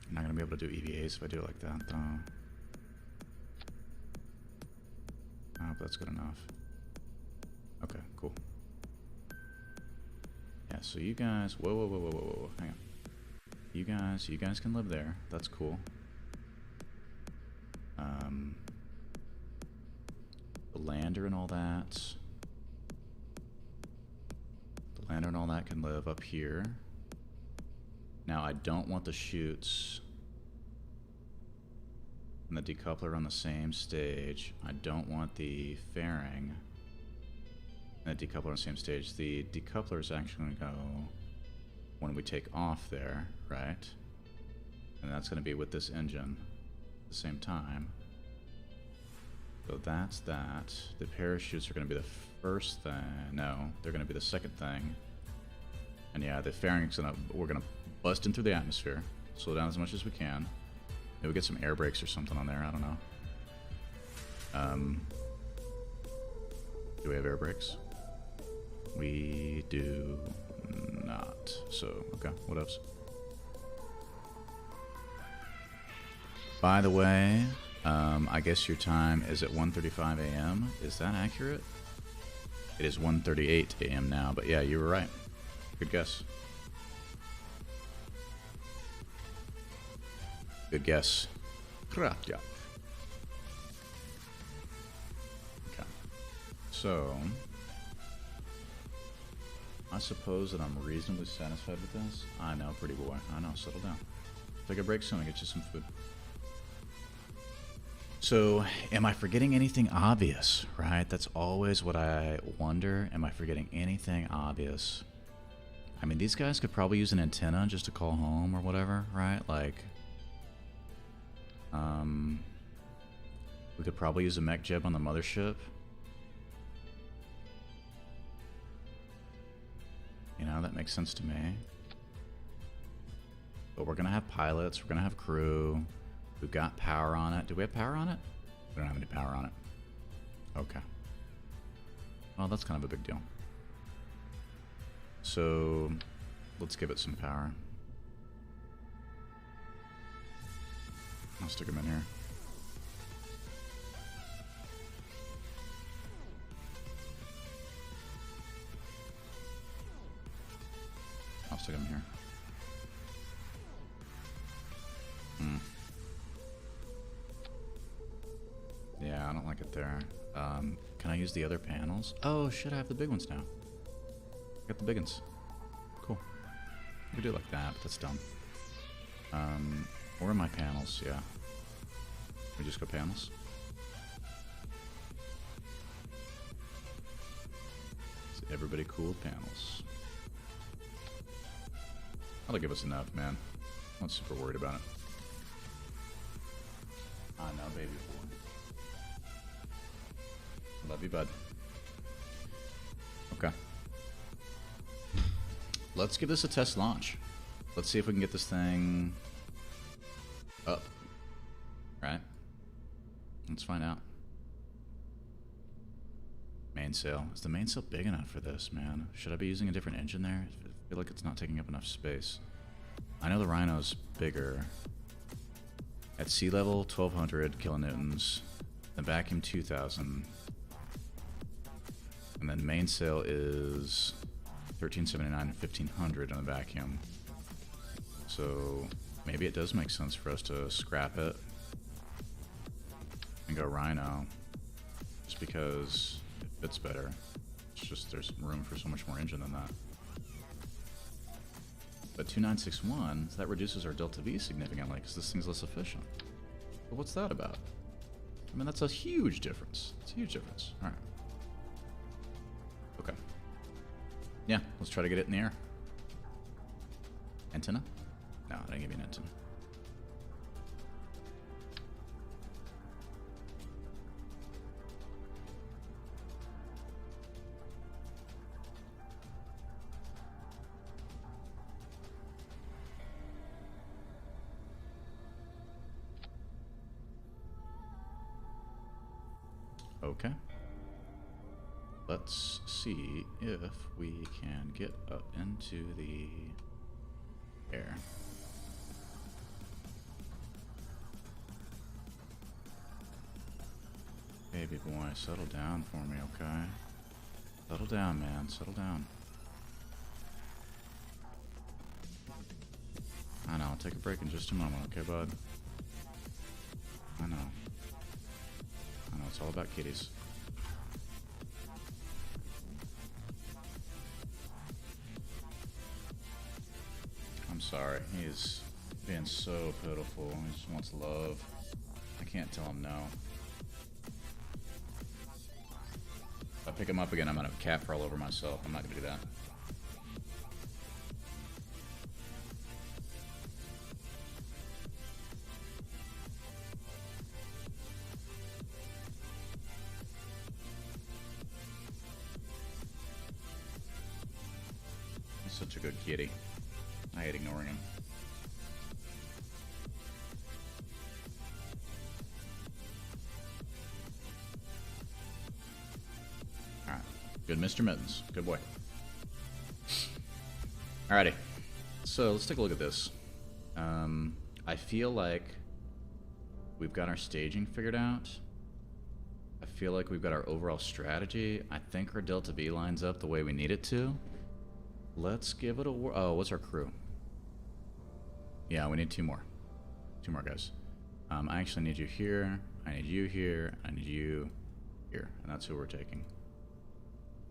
I'm not going to be able to do EVAs if I do it like that, though. I hope that's good enough. Okay, cool. Yeah, so you guys... Whoa, whoa, whoa, whoa, whoa, whoa, hang on. You guys can live there. That's cool. The lander and all that. The lander and all that can live up here. Now, I don't want the chutes and the decoupler on the same stage. I don't want the fairing and the decoupler on the same stage. The decoupler is actually going to go when we take off there, right? And that's going to be with this engine at the same time. So that's that. The parachutes are going to be the first thing. No, they're going to be the second thing. And yeah, the fairing's we're going to bust in through the atmosphere. Slow down as much as we can. Maybe we get some air brakes or something on there. I don't know. Do we have air brakes? We do not. So, okay, what else? By the way, I guess your time is at 1:35 a.m. Is that accurate? It is 1:38 a.m. now, but yeah, you were right. Good guess. Good guess. Correct, yeah. Okay. So, I suppose that I'm reasonably satisfied with this. I know, pretty boy. I know, settle down. Take a break soon and get you some food. So, am I forgetting anything obvious, right? That's always what I wonder. Am I forgetting anything obvious? I mean, these guys could probably use an antenna just to call home or whatever, right? Like, we could probably use a mech jib on the mothership. You know, that makes sense to me. But we're going to have pilots, we're going to have crew. We've got power on it. Do we have power on it? We don't have any power on it. Okay. Well, that's kind of a big deal. So, let's give it some power. I'll stick him in here. I'll stick him here. Yeah, I don't like it there. Can I use the other panels? Oh shit, I have the big ones now. Got the big ones. Cool. We could do it like that, but that's dumb. Where are my panels? Yeah. We just go panels. Is everybody cool with panels? That'll give us enough, man. I'm not super worried about it. I know, baby boy. Love you, bud. Okay. Let's give this a test launch. Let's see if we can get this thing up. Right? Let's find out. Mainsail. Is the mainsail big enough for this, man? Should I be using a different engine there? I feel like it's not taking up enough space. I know the Rhino's bigger. At sea level, 1200 kilonewtons. The vacuum, 2000. And then mainsail is 1379 and 1500 on the vacuum. So maybe it does make sense for us to scrap it and go Rhino, just because it fits better. It's just there's room for so much more engine than that. But 2961, that reduces our delta V significantly because this thing's less efficient. But what's that about? I mean, that's a huge difference. It's a huge difference. All right. Okay. Yeah, let's try to get it in the air. Antenna? No, I didn't give you an antenna. Okay. Let's see if we can get up into the air. Baby boy, settle down for me, okay? Settle down, man. Settle down. I know. I'll take a break in just a moment, okay, bud? I know. I know. It's all about kitties. I'm sorry. He's being so pitiful. He just wants love. I can't tell him no. If I pick him up again, I'm gonna cat all over myself. I'm not gonna do that. He's such a good kitty. I hate ignoring him. Alright. Good Mr. Mittens. Good boy. Alrighty. So let's take a look at this. I feel like we've got our staging figured out. I feel like we've got our overall strategy. I think our Delta V lines up the way we need it to. Let's give it a whirl. Oh, what's our crew? Yeah, we need two more. Two more guys. I actually need you here. I need you here. I need you here. And that's who we're taking.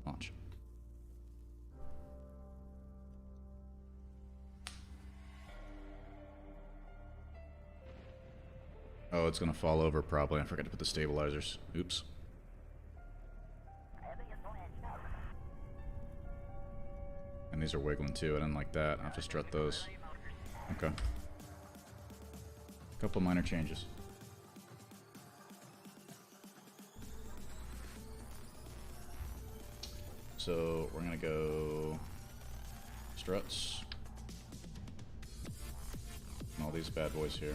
Launch. Oh, it's gonna fall over probably. I forgot to put the stabilizers. Oops. And these are wiggling too. I didn't like that. I have to strut those. Okay. Couple minor changes. So we're gonna go struts and all these bad boys here.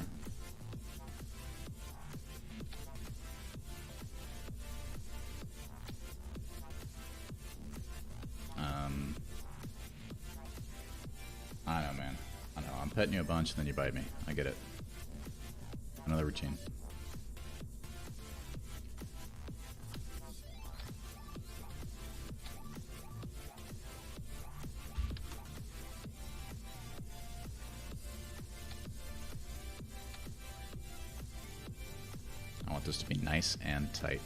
I know, man. I know. I'm petting you a bunch and then you bite me. I get it. Another routine. I want this to be nice and tight.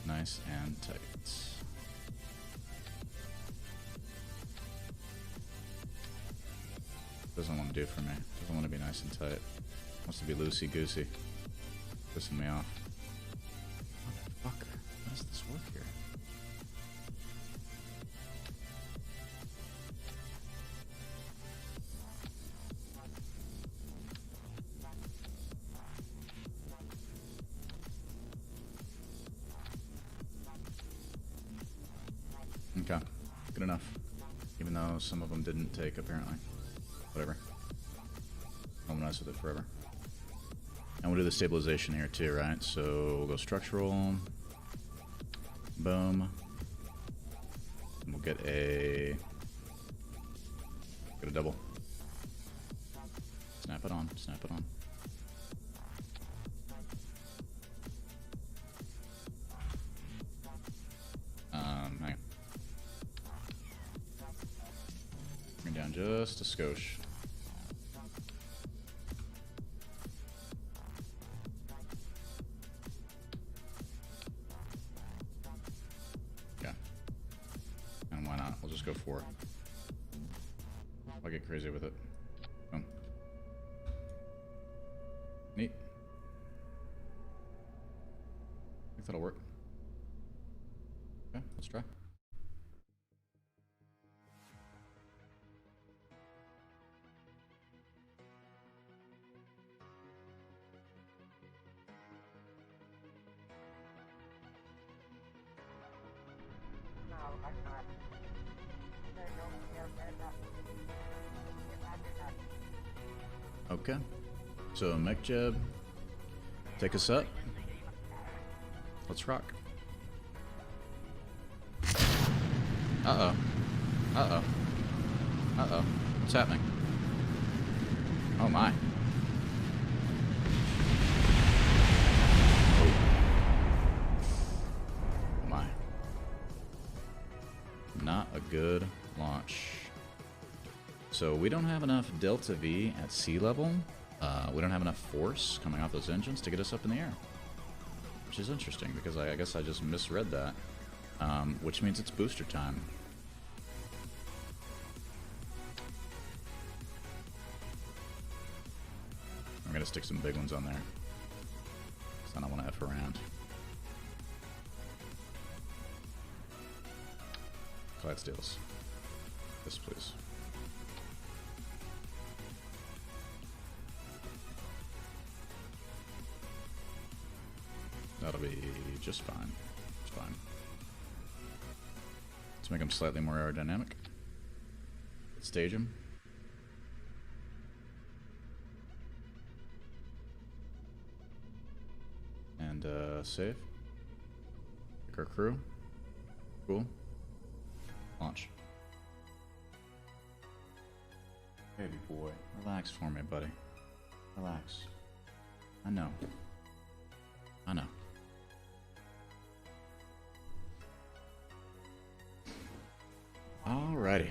Nice and tight. Doesn't want to do for me. Doesn't want to be nice and tight. Wants to be loosey-goosey. Pissing me off. Motherfucker. How does this work here? Okay. Good enough. Even though some of them didn't take, apparently. Whatever. I'll mess with it forever. And we'll do the stabilization here too, right? So we'll go structural. Boom. And we'll get a double. Snap it on, snap it on. Hang on. Bring down just a skosh. Go for it. I'll get crazy with it. Boom. Neat. I think that'll work. Okay, let's try. Okay, so mech jab, take us up. Let's rock. Uh-oh. Uh-oh. Uh-oh. What's happening? Oh my. Oh. Oh my. Not a good launch. So we don't have enough delta V at sea level. We don't have enough force coming off those engines to get us up in the air. Which is interesting because I guess I just misread that. Which means it's booster time. I'm gonna stick some big ones on there. Because I don't want to F around. Clydesdales. Yes, please. That'll be just fine. It's fine. Let's make them slightly more aerodynamic. Stage them. And save. Pick our crew. Cool. Launch. Baby boy. Relax for me, buddy. Relax. I know. I know. Alrighty.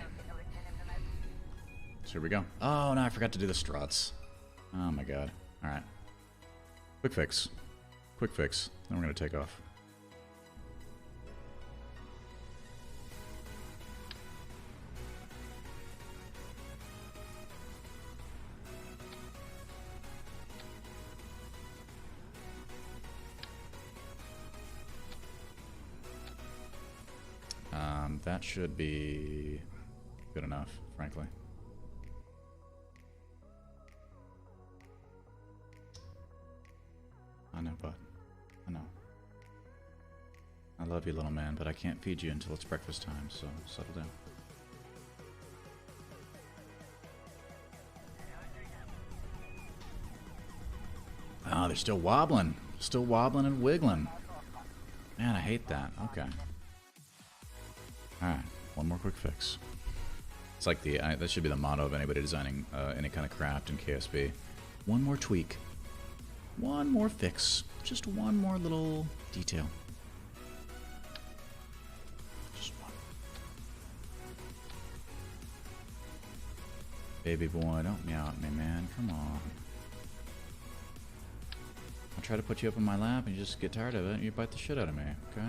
So here we go. Oh, no, I forgot to do the struts. Oh my god. Alright. Quick fix. Quick fix. Then we're going to take off. That should be good enough, frankly. I know, bud. I know. I love you, little man, but I can't feed you until it's breakfast time, so settle down. Oh, they're still wobbling. Still wobbling and wiggling. Man, I hate that. Okay. Alright, one more quick fix. It's like the, that should be the motto of anybody designing any kind of craft in KSB. One more tweak. One more fix. Just one more little detail. Just one. Baby boy, don't meow at me, man. Come on. I'll try to put you up in my lap and you just get tired of it and you bite the shit out of me, okay?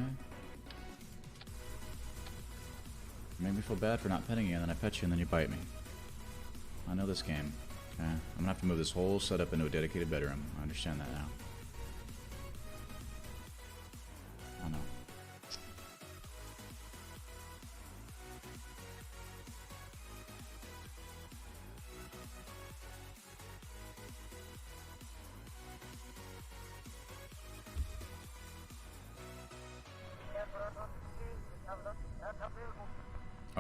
You make me feel bad for not petting you, and then I pet you, and then you bite me. I know this game. Okay, I'm gonna have to move this whole setup into a dedicated bedroom. I understand that now. Oh no.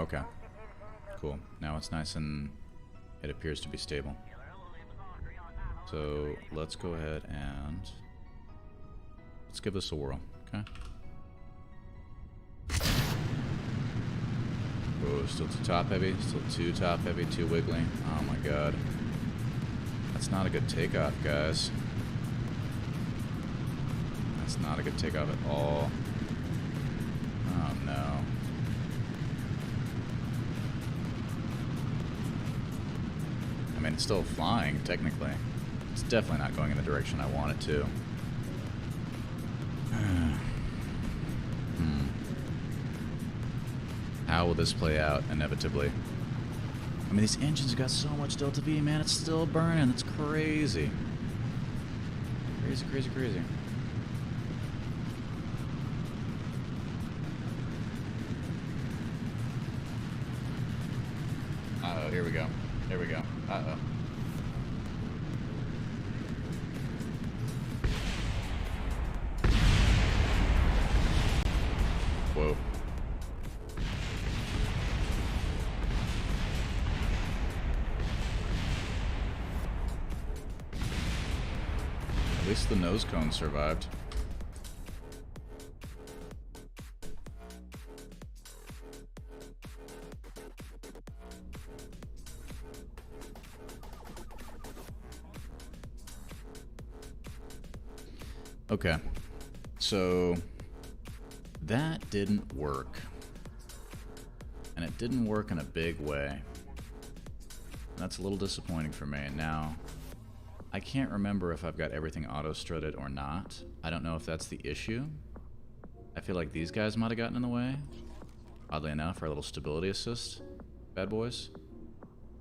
Okay. Cool. Now it's nice and it appears to be stable. So let's go ahead and let's give this a whirl. Okay. Whoa, still too top heavy. Still too top heavy, too wiggly. Oh my god. That's not a good takeoff, guys. That's not a good takeoff at all. Oh no. I mean, it's still flying, technically. It's definitely not going in the direction I want it to. How will this play out, inevitably? I mean, these engines got so much delta V, man. It's still burning. It's crazy. Crazy, crazy, crazy. Uh-oh, here we go. Here we go. Uh-oh. Whoa. At least the nose cone survived. Okay, so that didn't work, and it didn't work in a big way. That's a little disappointing for me. Now, I can't remember if I've got everything auto-strutted or not. I don't know if that's the issue. I feel like these guys might have gotten in the way. Oddly enough, our little stability assist bad boys.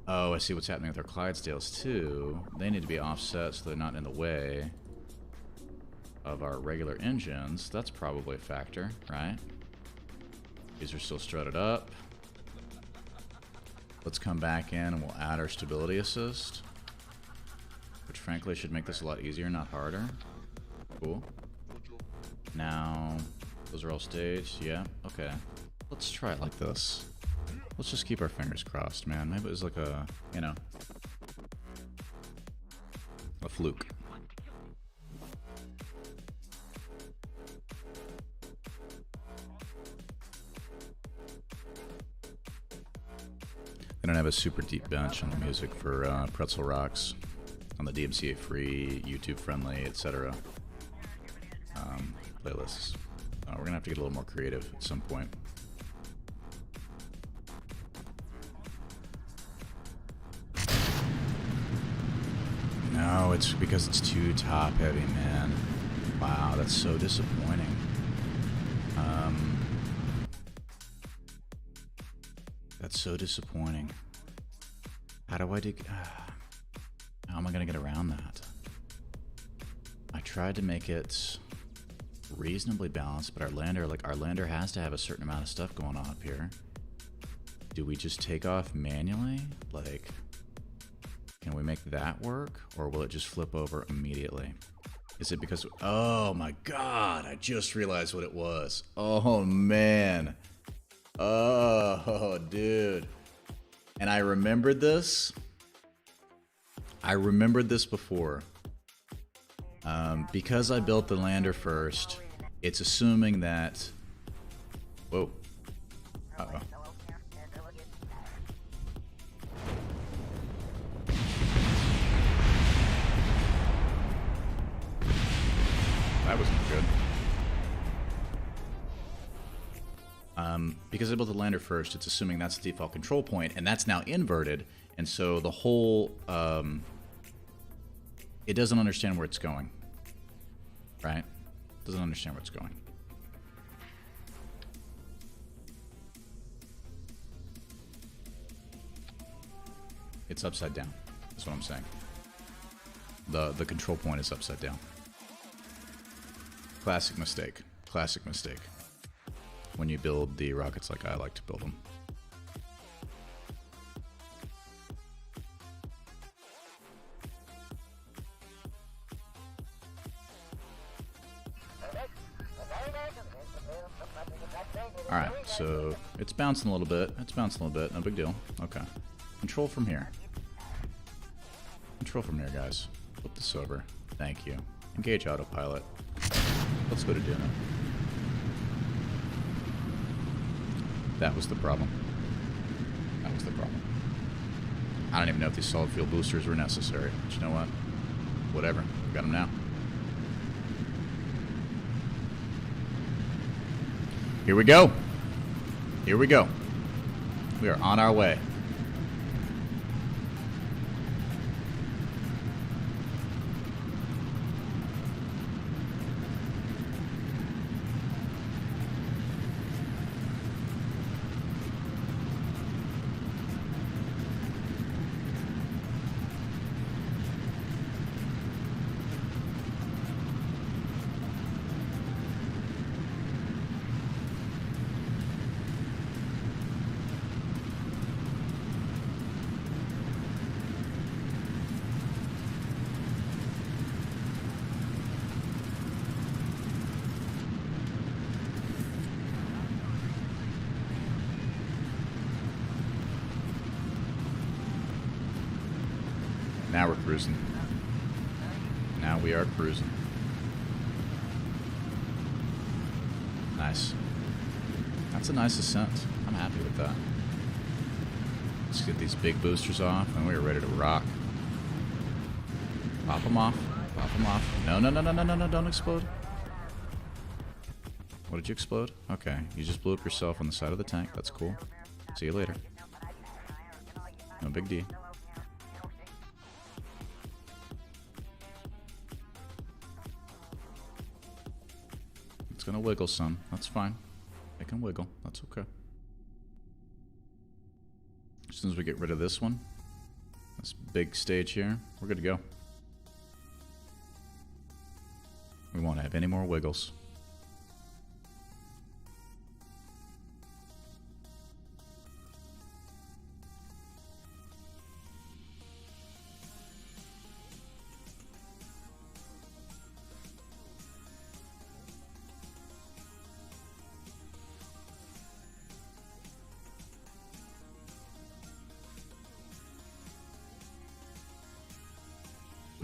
Oh, I see what's happening with our Clydesdales too. They need to be offset so they're not in the way of our regular engines. That's probably a factor, right? These are still strutted up. Let's come back in and we'll add our stability assist, which frankly should make this a lot easier, not harder. Cool. Now, those are all staged. Yeah, okay. Let's try it like this. Let's just keep our fingers crossed, man. Maybe it was like a, you know, a fluke. I don't have a super deep bench on the music for Pretzel Rocks on the DMCA free, YouTube friendly, etc. Playlists. We're gonna have to get a little more creative at some point. No, it's because it's too top heavy, man. Wow, that's so disappointing. That's so disappointing. How do I do... how am I going to get around that? I tried to make it reasonably balanced, but our lander has to have a certain amount of stuff going on up here. Do we just take off manually? Like, can we make that work? Or will it just flip over immediately? Is it because... Oh my god, I just realized what it was. Oh man. Oh, dude. And I remembered this. I remembered this before. Because I built the lander first, it's assuming that... Whoa. Uh-oh. That wasn't good. Because I built the lander first, it's assuming that's the default control point, and that's now inverted, and so the whole, it doesn't understand where it's going, right? It doesn't understand where it's going. It's upside down. That's what I'm saying. The control point is upside down. Classic mistake. Classic mistake. When you build the rockets like I like to build them. Alright, so it's bouncing a little bit. It's bouncing a little bit. No big deal. Okay. Control from here. Control from here, guys. Flip this over. Thank you. Engage autopilot. Let's go to Duna. That was the problem. That was the problem. I don't even know if these solid fuel boosters were necessary. But you know what? Whatever. We got them now. Here we go. Here we go. We are on our way. Now we're cruising. Now we are cruising. Nice. That's a nice ascent. I'm happy with that. Let's get these big boosters off, and we're ready to rock. Pop them off. Pop them off. No, no, no, no, no, no, no, don't explode. What did you explode? Okay, you just blew up yourself on the side of the tank. That's cool. See you later. No big deal. It's gonna wiggle some. That's fine. It can wiggle. That's okay. As soon as we get rid of this one, this big stage here, we're good to go. We won't have any more wiggles.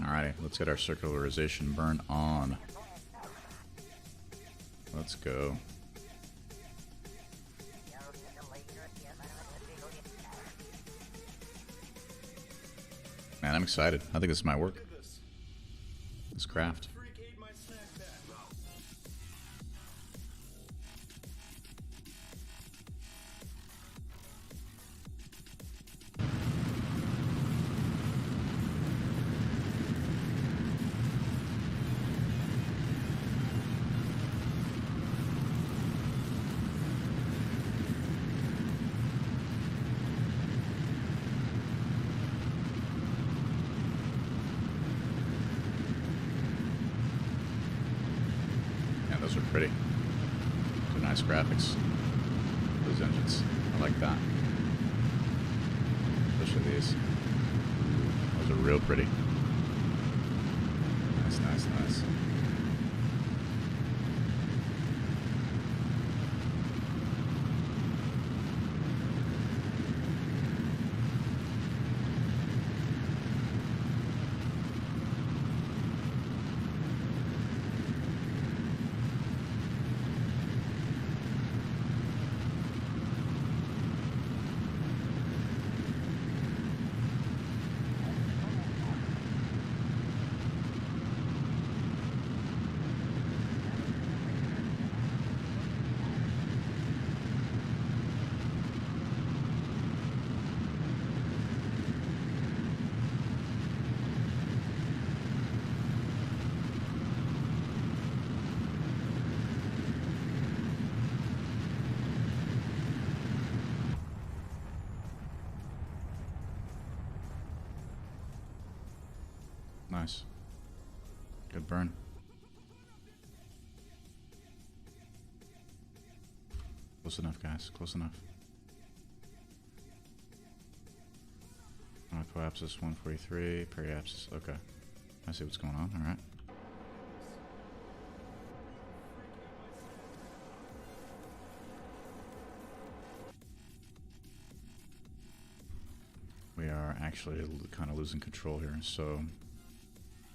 Alrighty, let's get our circularization burn on. Let's go. Man, I'm excited. I think this might work. This craft. Those are pretty. Those are nice graphics. Those engines. I like that. Especially these. Those are real pretty. Nice, nice, nice. Nice. Good burn. Close enough, guys. Close enough. Coapsis 143, periapsis. Okay. I see what's going on. Alright. We are actually kind of losing control here, so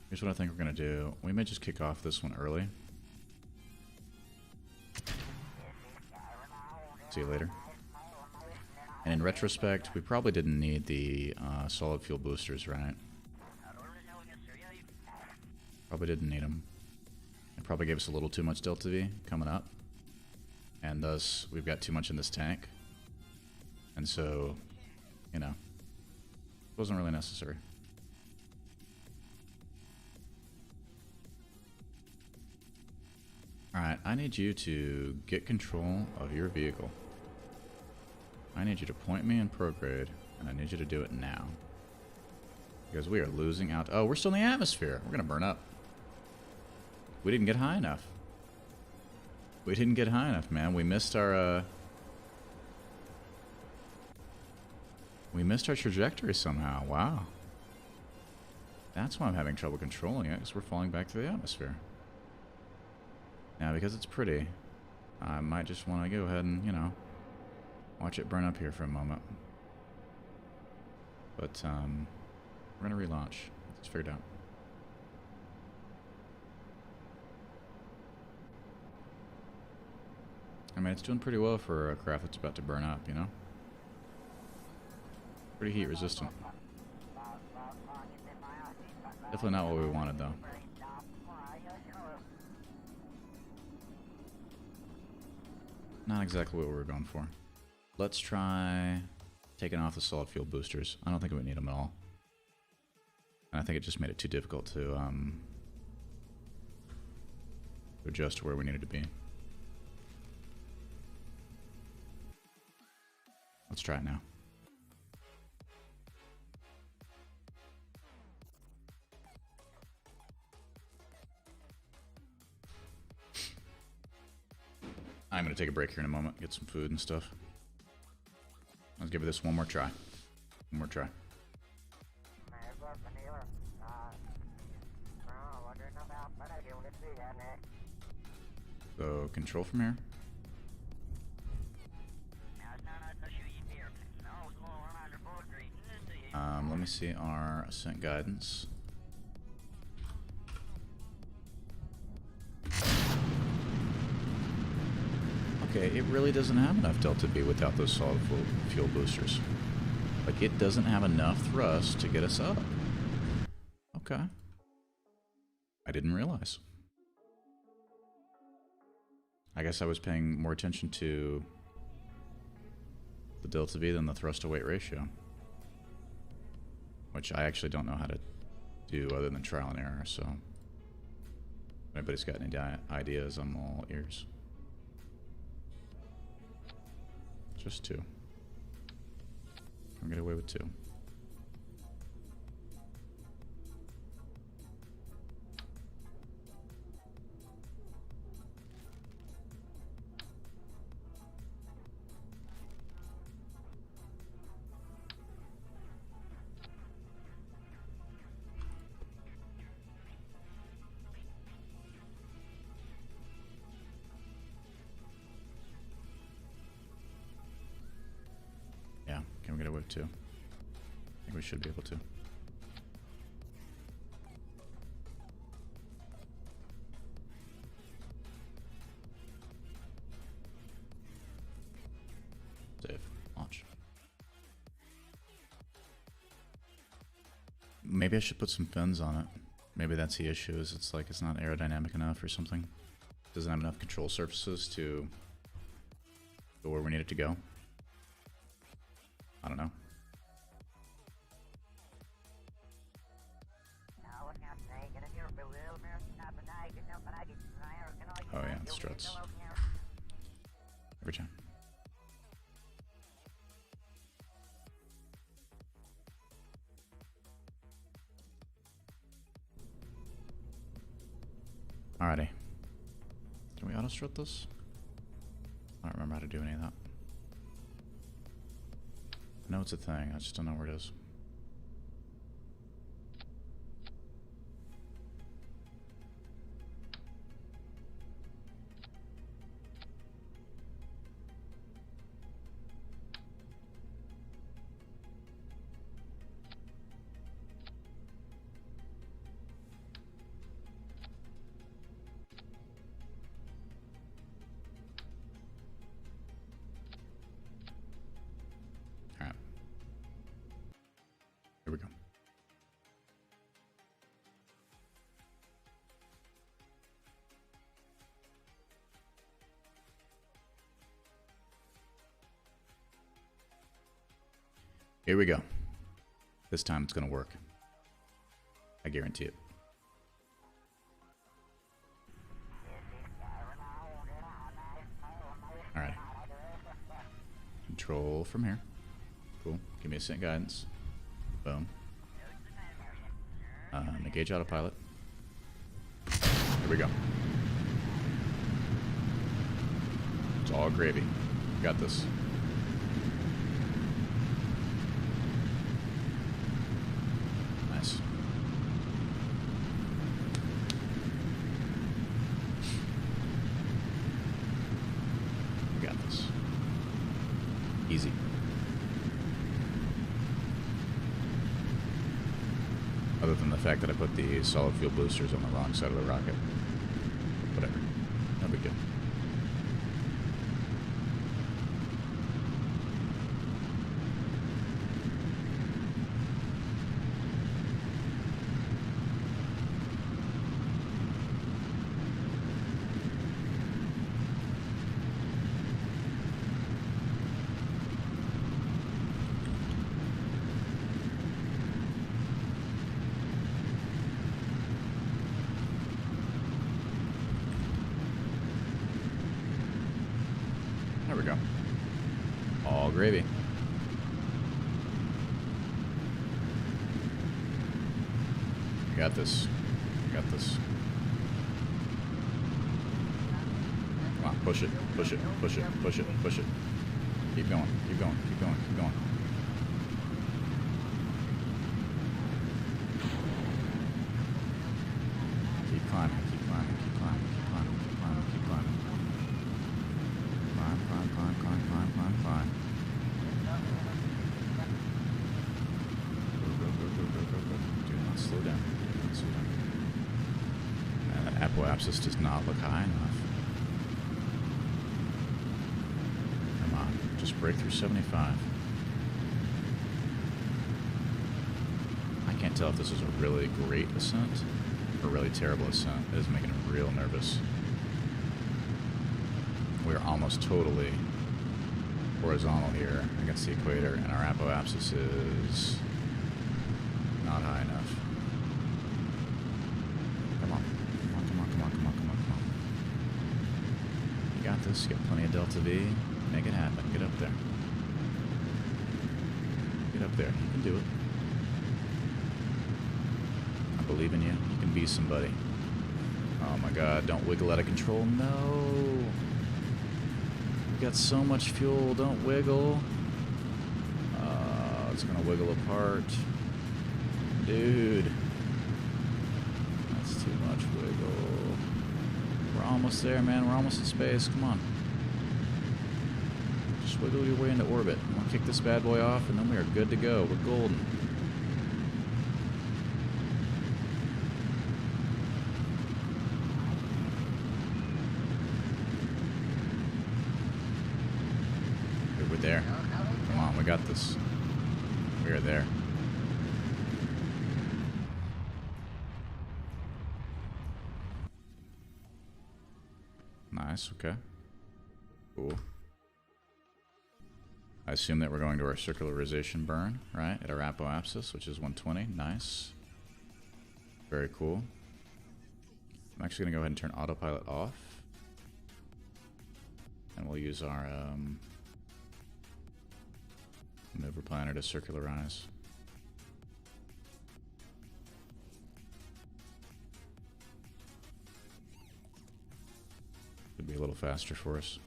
here's what I think we're going to do. We may just kick off this one early. See you later. And in retrospect, we probably didn't need the solid fuel boosters, right? Probably didn't need them. It probably gave us a little too much Delta V coming up. And thus, we've got too much in this tank. And so, you know, it wasn't really necessary. Alright, I need you to get control of your vehicle. I need you to point me in prograde, and I need you to do it now. Because we are losing out. Oh, we're still in the atmosphere. We're going to burn up. We didn't get high enough. We didn't get high enough, man. We missed our trajectory somehow. Wow. That's why I'm having trouble controlling it, because we're falling back to the atmosphere. Now, because it's pretty, I might just want to go ahead and, you know, watch it burn up here for a moment. But, we're going to relaunch. It's figured out. I mean, it's doing pretty well for a craft that's about to burn up, you know? Pretty heat resistant. Definitely not what we wanted, though. Not exactly what we were going for. Let's try taking off the solid fuel boosters. I don't think we need them at all. And I think it just made it too difficult to adjust to where we needed to be. Let's try it now. I'm going to take a break here in a moment, get some food and stuff. Let's give this one more try. One more try. So, control from here. Let me see our ascent guidance. Okay, it really doesn't have enough Delta V without those solid fuel boosters. Like, it doesn't have enough thrust to get us up. Okay. I didn't realize. I guess I was paying more attention to the Delta V than the thrust to weight ratio. Which I actually don't know how to do other than trial and error, so if anybody's got any ideas, I'm all ears. Just two. I'll get away with two. Yeah, can we get away with two? I think we should be able to. Save. Launch. Maybe I should put some fins on it. Maybe that's the issue, is it's like it's not aerodynamic enough or something. Doesn't have enough control surfaces to go where we need it to go. I don't know. Oh yeah, the struts. Every time. Alrighty. Can we auto-strut this? I don't remember how to do any of that. I know it's a thing, I just don't know where it is. Alright. Here we go. Here we go. This time it's gonna work. I guarantee it. Alright. Control from here. Cool. Give me a sync guidance. Boom. Engage autopilot. Here we go. It's all gravy. Got this. Nice. We got this. Easy. Other than the fact that I put the solid fuel boosters on the wrong side of the rocket. Whatever. No big deal. There we go. All gravy. We got this. We got this. Come on, push it, push it, push it, push it, push it. Keep going, keep going, keep going, keep going. Keep climbing, keep climbing, keep climbing, keep climbing, keep climbing, keep climbing. Climb, climb, climb, climb, climb, climb, climb. Go, go, go, go, go, go, go. Do not slow down. Do not slow down. Man, that apoapsis does not look high enough. Come on, just break through 75. I can't tell if this is a really great ascent or a really terrible ascent. It is making me real nervous. We're almost totally horizontal here against the equator, and our apoapsis is not high enough. Come on. Come on, come on, come on, come on, come on, come on. You got this. You got plenty of delta V. Make it happen. Get up there. Get up there. You can do it. I believe in you. You can be somebody. Oh my god, don't wiggle out of control. No! You got so much fuel, don't wiggle. It's gonna wiggle apart. Dude. That's too much wiggle. We're almost there, man. We're almost in space. Come on. Just wiggle your way into orbit. I'm gonna kick this bad boy off, and then we are good to go. We're golden. We're there. Come on, we got this. We are there. Nice, okay. Cool. I assume that we're going to our circularization burn, right? At our apoapsis, which is 120. Nice. Very cool. I'm actually going to go ahead and turn autopilot off. And we'll use our maneuver planner to circularize. Could be a little faster for us.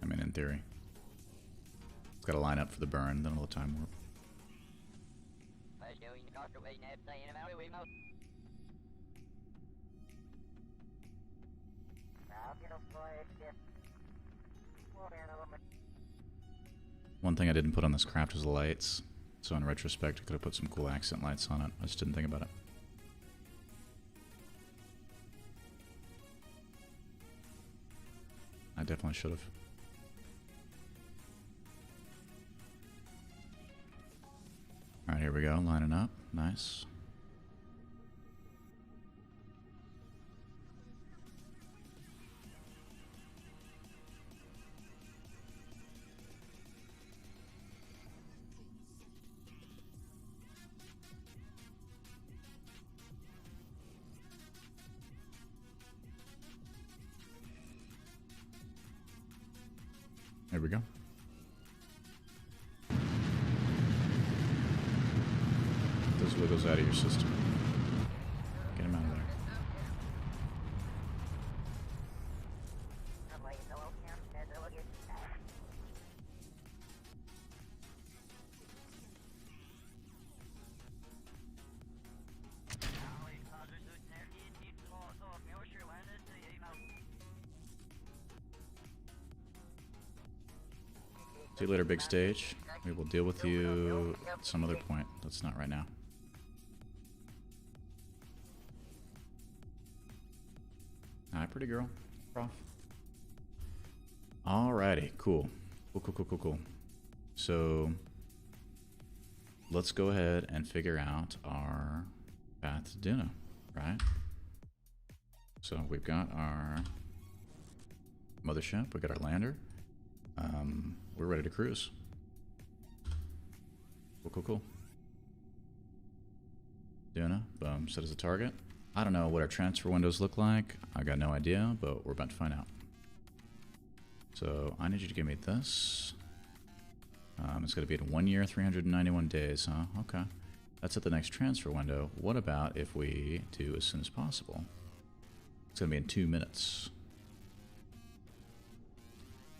I mean, in theory. It's got to line up for the burn, then it'll time warp. One thing I didn't put on this craft was the lights. So in retrospect, I could have put some cool accent lights on it. I just didn't think about it. I definitely should have. Alright, here we go. Lining up. Nice. There we go. Those wiggles out of your system. Get him out of there. See you later, big stage. We will deal with you at some other point. That's not right now. Hi, pretty girl. Prof. Alrighty, cool. Cool. So, let's go ahead and figure out our path to Duna, right? So, we've got our mothership, we've got our lander. We're ready to cruise. Cool. Duna, boom, set as a target. I don't know what our transfer windows look like. I got no idea, but we're about to find out. So I need you to give me this. It's going to be in 1 year, 391 days, huh? Okay. That's at the next transfer window. What about if we do as soon as possible? It's going to be in 2 minutes.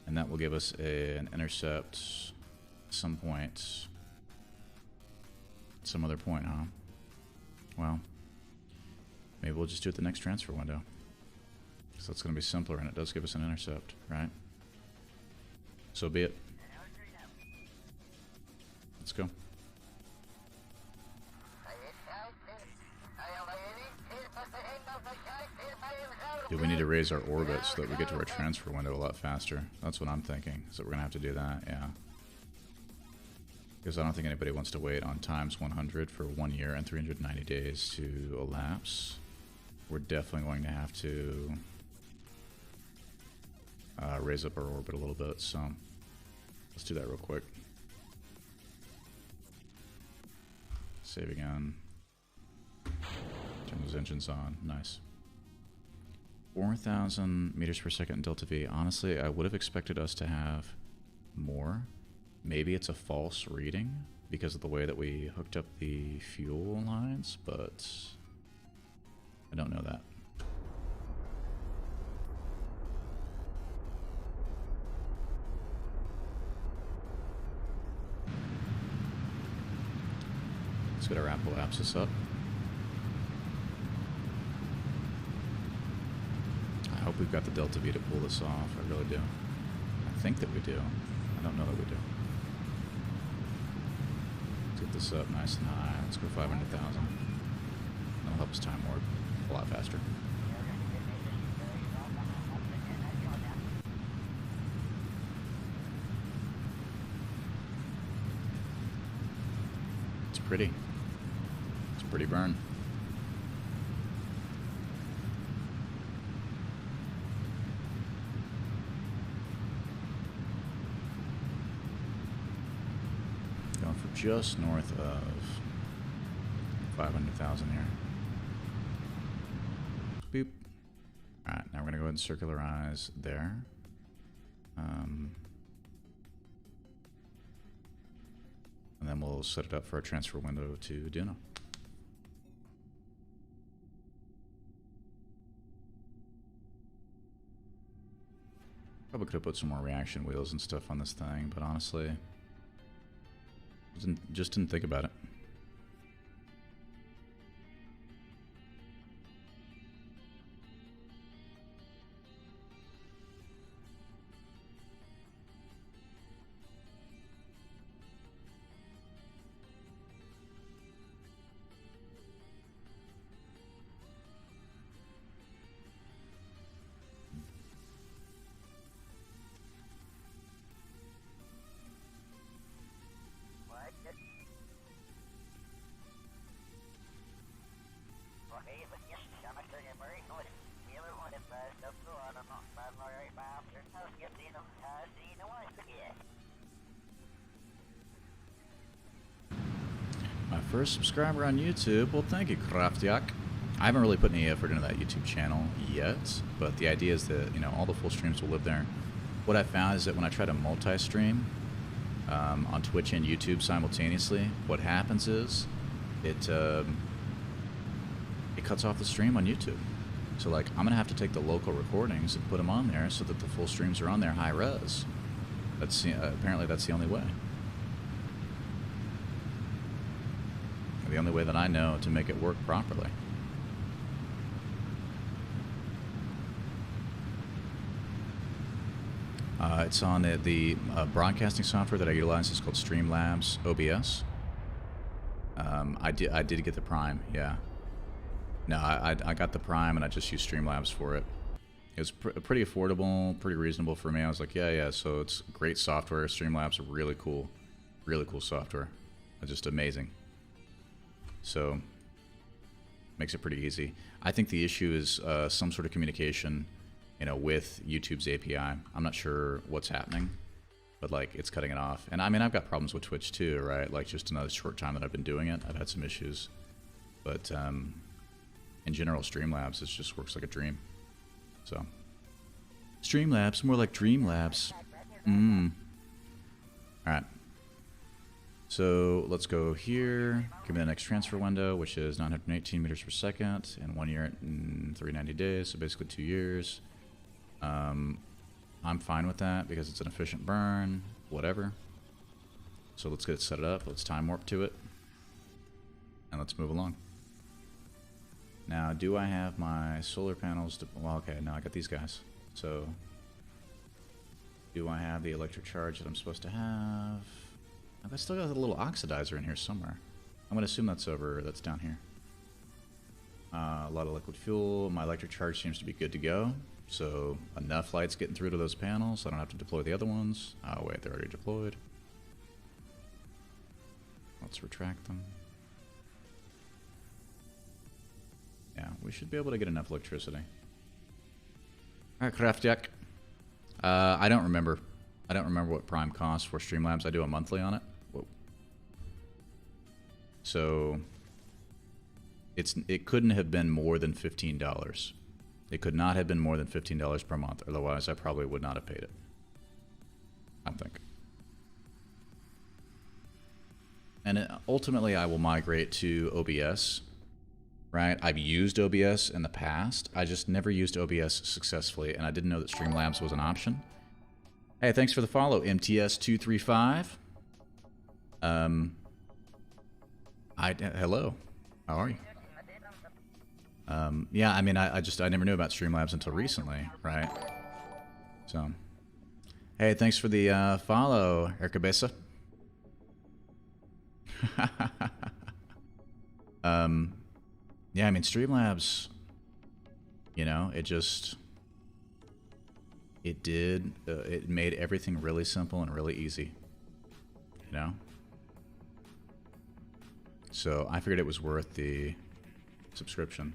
And that will give us an intercept at some point. Some other point, huh? Well, maybe we'll just do it the next transfer window. So it's going to be simpler, and it does give us an intercept, right? So be it. Let's go. Dude, we need to raise our orbit so that we get to our transfer window a lot faster. That's what I'm thinking. So we're going to have to do that, yeah. Because I don't think anybody wants to wait on times 100 for 1 year and 390 days to elapse. We're definitely going to have to raise up our orbit a little bit, so let's do that real quick. Save again. Turn those engines on. Nice. 4,000 meters per second in Delta V. Honestly, I would have expected us to have more. Maybe it's a false reading because of the way that we hooked up the fuel lines, but I don't know that. Let's get our Apple Apsis up. I hope we've got the Delta V to pull this off. I really do. I think that we do. I don't know that we do. Let's get this up nice and high. Let's go 500,000. That'll help us time warp a lot faster. It's pretty. It's a pretty burn. Going for just north of 500,000 here. Boop. Alright, now we're going to go ahead and circularize there. And then we'll set it up for a transfer window to Duna. Probably could have put some more reaction wheels and stuff on this thing, but honestly, just didn't think about it. My first subscriber on YouTube. Well, thank you, Kraftiak. I haven't really put any effort into that YouTube channel yet, but the idea is that, you know, all the full streams will live there. What I found is that when I try to multi-stream on Twitch and YouTube simultaneously, what happens is it cuts off the stream on YouTube. So, like, I'm gonna have to take the local recordings and put them on there so that the full streams are on there high res. That's apparently that's the only way. The only way that I know to make it work properly. It's on the broadcasting software that I utilize. It's called Streamlabs OBS. I did get the Prime, yeah. No, I got the Prime and I just used Streamlabs for it. It was pretty affordable, pretty reasonable for me. I was like, yeah. So it's great software. Streamlabs are really cool software. It's just amazing. So makes it pretty easy. I think the issue is some sort of communication, you know, with YouTube's API. I'm not sure what's happening, but like it's cutting it off. And I mean, I've got problems with Twitch too, right? Like just another short time that I've been doing it, I've had some issues. But in general, Streamlabs, it just works like a dream. So Streamlabs, more like Dreamlabs. All right. So let's go here, give me the next transfer window, which is 918 meters per second, in 1 year and 390 days, so basically 2 years. I'm fine with that because it's an efficient burn, whatever. So let's get it set up, let's time warp to it, and let's move along. Now, do I have my solar panels? Well, okay, no, I got these guys. So, do I have the electric charge that I'm supposed to have? I still got a little oxidizer in here somewhere. I'm going to assume that's down here. A lot of liquid fuel. My electric charge seems to be good to go. So enough light's getting through to those panels. I don't have to deploy the other ones. Oh wait, they're already deployed. Let's retract them. Yeah, we should be able to get enough electricity. Alright, Kraftjak. I don't remember. I don't remember what Prime costs for Streamlabs. I do a monthly on it. Whoa. So it couldn't have been more than $15. It could not have been more than $15 per month. Otherwise, I probably would not have paid it. I think. And ultimately, I will migrate to OBS. Right? I've used OBS in the past. I just never used OBS successfully, and I didn't know that Streamlabs was an option. Hey, thanks for the follow, MTS235. Hello. How are you? Yeah, I mean, I never knew about Streamlabs until recently, right? So, hey, thanks for the follow, Ercabesa. Yeah, I mean, Streamlabs, you know, it made everything really simple and really easy, you know? So I figured it was worth the subscription.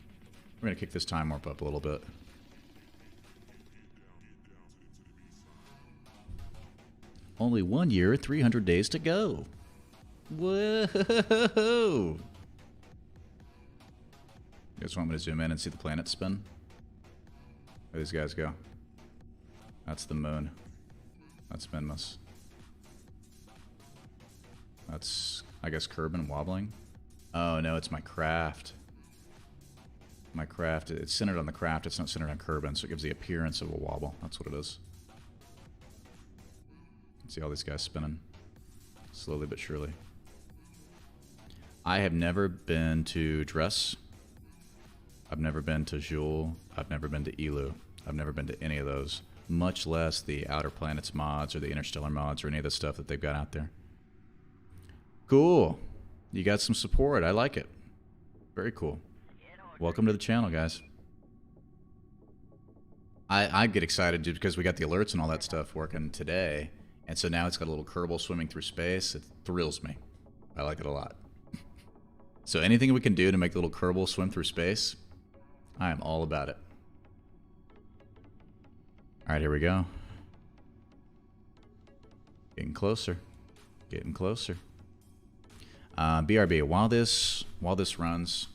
We're going to kick this time warp up a little bit. Only 1 year, 300 days to go. Whoa! You guys want me to zoom in and see the planet spin? Where these guys go? That's the moon. That's Minmus. That's, I guess, Kerbal wobbling. Oh no, it's my craft. My craft, it's centered on the craft, it's not centered on Kerbal, so it gives the appearance of a wobble. That's what it is. See all these guys spinning. Slowly but surely. I have never been to Dress. I've never been to Joule. I've never been to Elu. I've never been to any of those. Much less the Outer Planets mods or the Interstellar mods or any of the stuff that they've got out there. Cool. You got some support. I like it. Very cool. Welcome to the channel, guys. I get excited just because we got the alerts and all that stuff working today. And so now it's got a little Kerbal swimming through space. It thrills me. I like it a lot. So anything we can do to make the little Kerbal swim through space, I am all about it. All right, here we go. Getting closer. Getting closer. BRB, while this runs,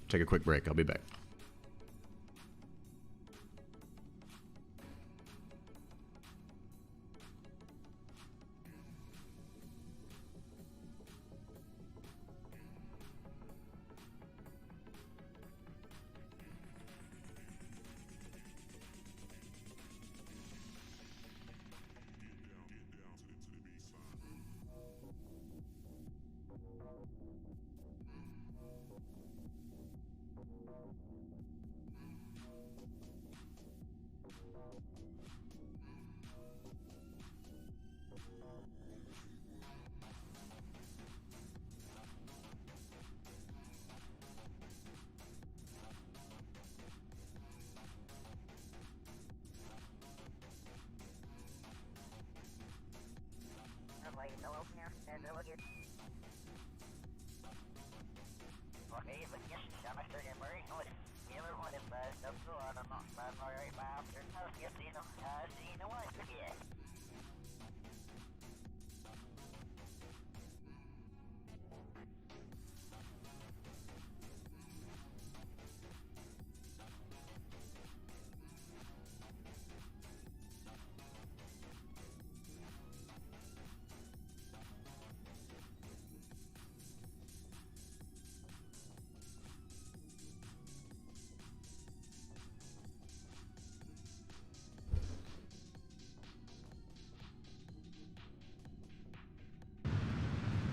take a quick break. I'll be back.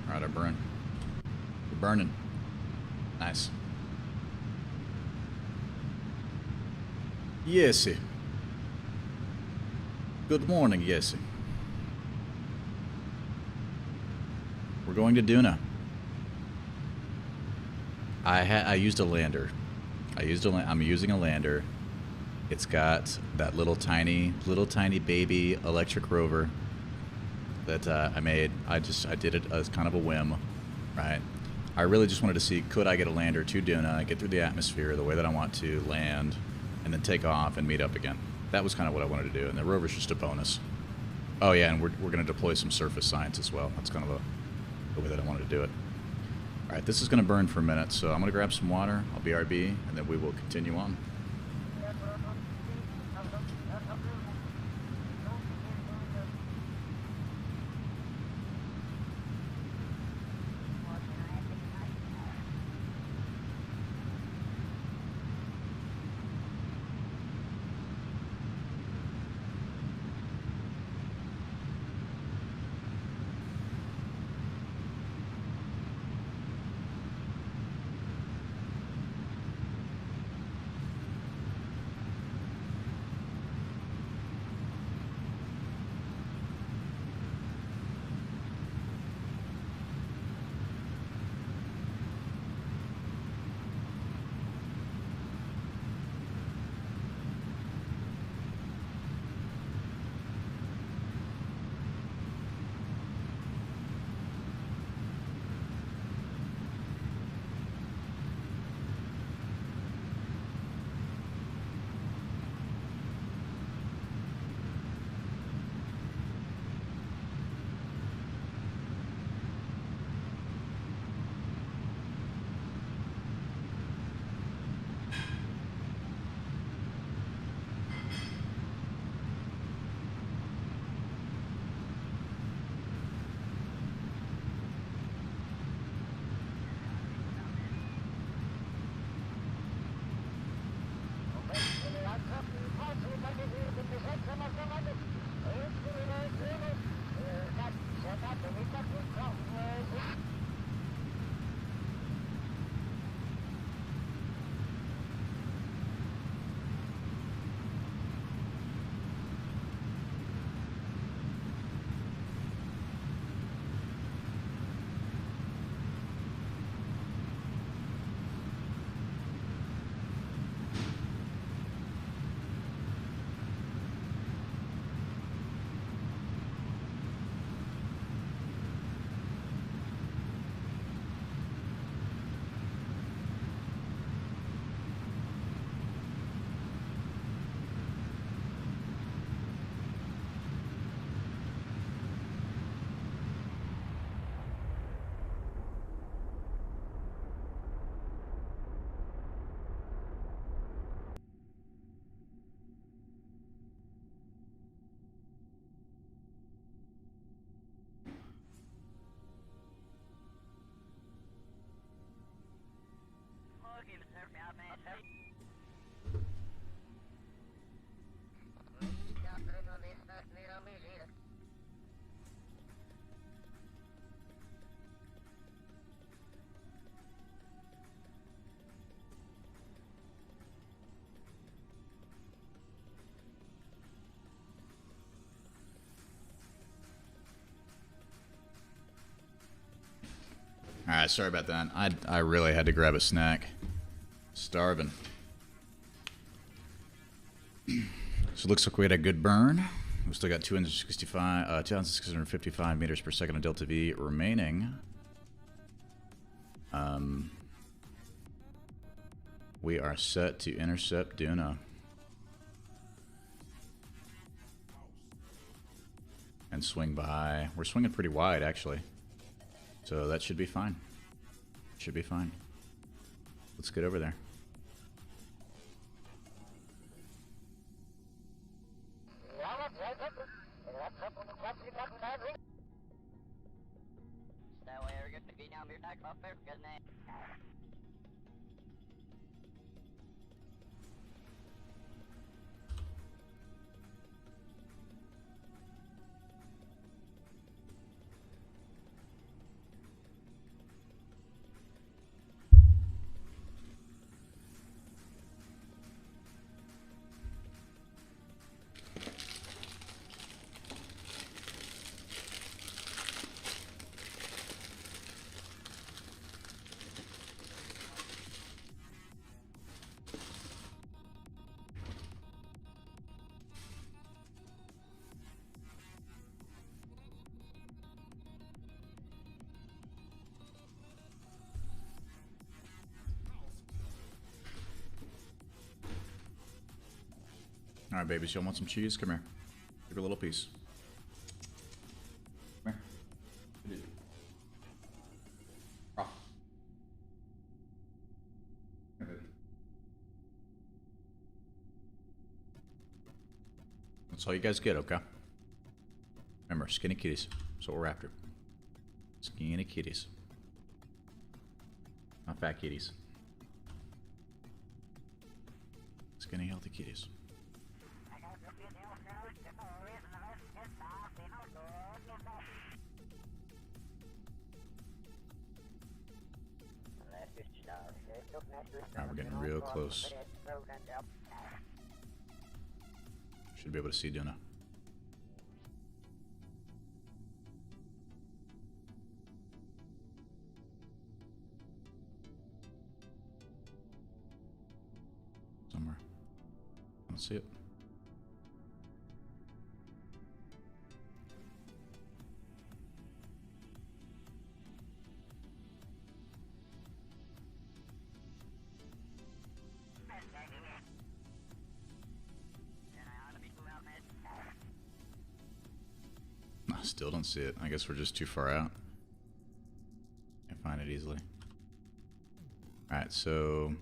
Alright, I burn. We're burning. Nice. Yesy. Good morning, Yesy. We're going to Duna. I used a lander. I'm using a lander. It's got that little tiny baby electric rover that I made. I did it as kind of a whim, right? I really just wanted to see, could I get a lander to Duna, get through the atmosphere the way that I want to, land, and then take off and meet up again. That was kind of what I wanted to do, and the rover's just a bonus. Oh yeah, and we're going to deploy some surface science as well. That's kind of the way that I wanted to do it. All right, this is going to burn for a minute, so I'm going to grab some water. I'll BRB, and then we will continue on. Alright, sorry about that. I really had to grab a snack. Starving. So it looks like we had a good burn. We still got 2,655 meters per second of delta V remaining. We are set to intercept Duna. And swing by. We're swinging pretty wide, actually. So that should be fine. Should be fine. Let's get over there. Alright, babies, y'all want some cheese? Come here. Take a little piece. Come here. Oh. That's all you guys get, okay? Remember, skinny kitties. That's what we're after. Skinny kitties. Not fat kitties. Skinny, healthy kitties. Alright, we're getting real close. Should be able to see Duna. Somewhere. I don't see it. Still don't see it. I guess we're just too far out. Can't find it easily. Alright, so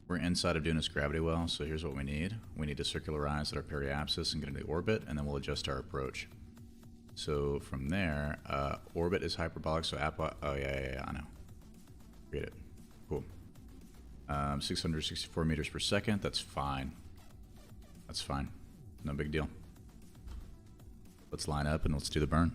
we're inside of Duna's gravity well, so here's what we need. We need to circularize at our periapsis and get into orbit, and then we'll adjust our approach. So from there, orbit is hyperbolic, so oh yeah, I know. Read it. Cool. 664 meters per second, that's fine. That's fine. No big deal. Let's line up and let's do the burn.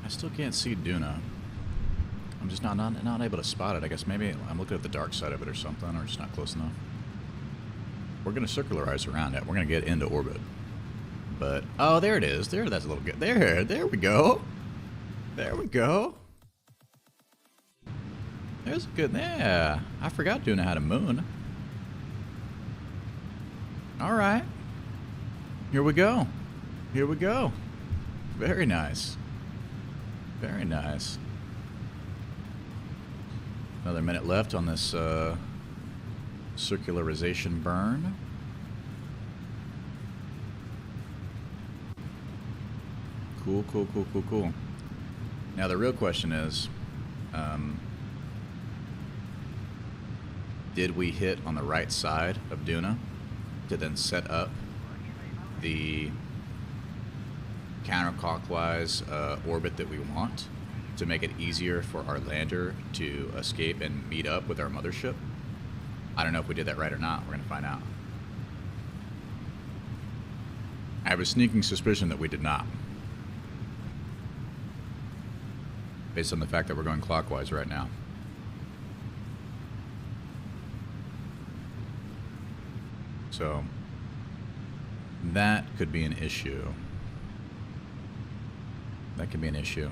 I still can't see Duna. I'm just not able to spot it. I guess maybe I'm looking at the dark side of it or something, or just not close enough. we're going to circularize around it. We're going to get into orbit. But, oh, there it is. There, that's a little good. There we go. There we go. There's a good, yeah. I forgot Duna had a moon. All right. Here we go. Here we go. Very nice. Very nice. Another minute left on this circularization burn. Cool, cool, cool, cool, cool. Now the real question is, did we hit on the right side of Duna to then set up the counterclockwise orbit that we want to make it easier for our lander to escape and meet up with our mothership? I don't know if we did that right or not. We're going to find out. I have a sneaking suspicion that we did not, based on the fact that we're going clockwise right now. So that could be an issue. That could be an issue.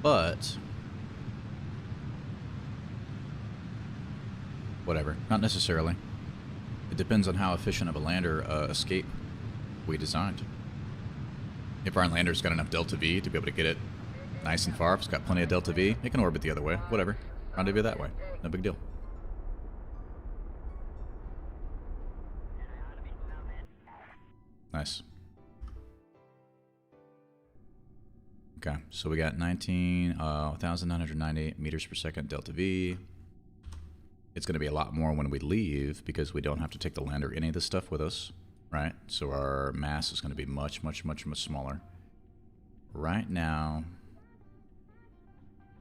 But whatever. Not necessarily. It depends on how efficient of a lander escape we designed. If our lander's got enough delta V to be able to get it nice and far, if it's got plenty of delta V, it can orbit the other way. Whatever. Rendezvous that way. No big deal. Nice. Okay, so we got 1,998 meters per second delta V. It's going to be a lot more when we leave because we don't have to take the lander or any of this stuff with us, right? So our mass is going to be much, much, much, much smaller. Right now,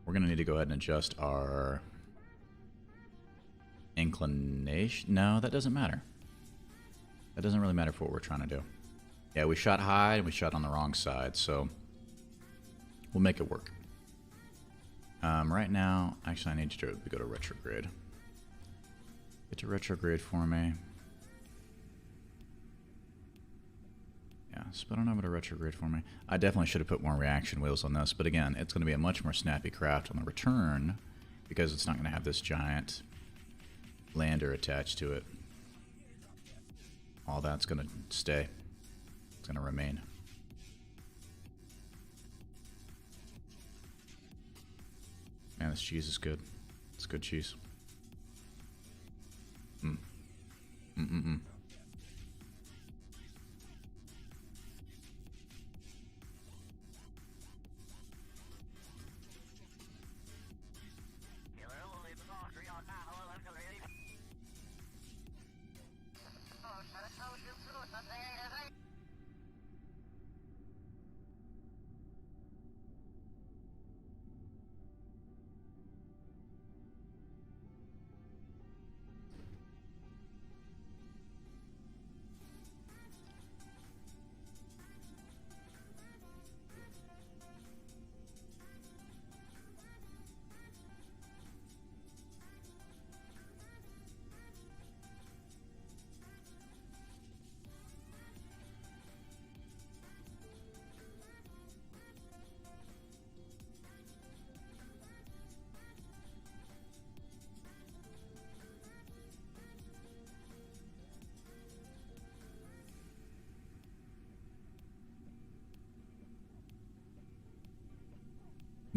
we're going to need to go ahead and adjust our inclination. No, that doesn't matter. That doesn't really matter for what we're trying to do. Yeah, we shot high and we shot on the wrong side, so we'll make it work. Right now, actually I need to go to retrograde. Get to retrograde for me. Yeah, spin on over to retrograde for me. I definitely should have put more reaction wheels on this, but again, it's going to be a much more snappy craft on the return because it's not going to have this giant lander attached to it. All that's going to stay. It's going to remain. Man, this cheese is good. It's good cheese. Mm-mm-mm.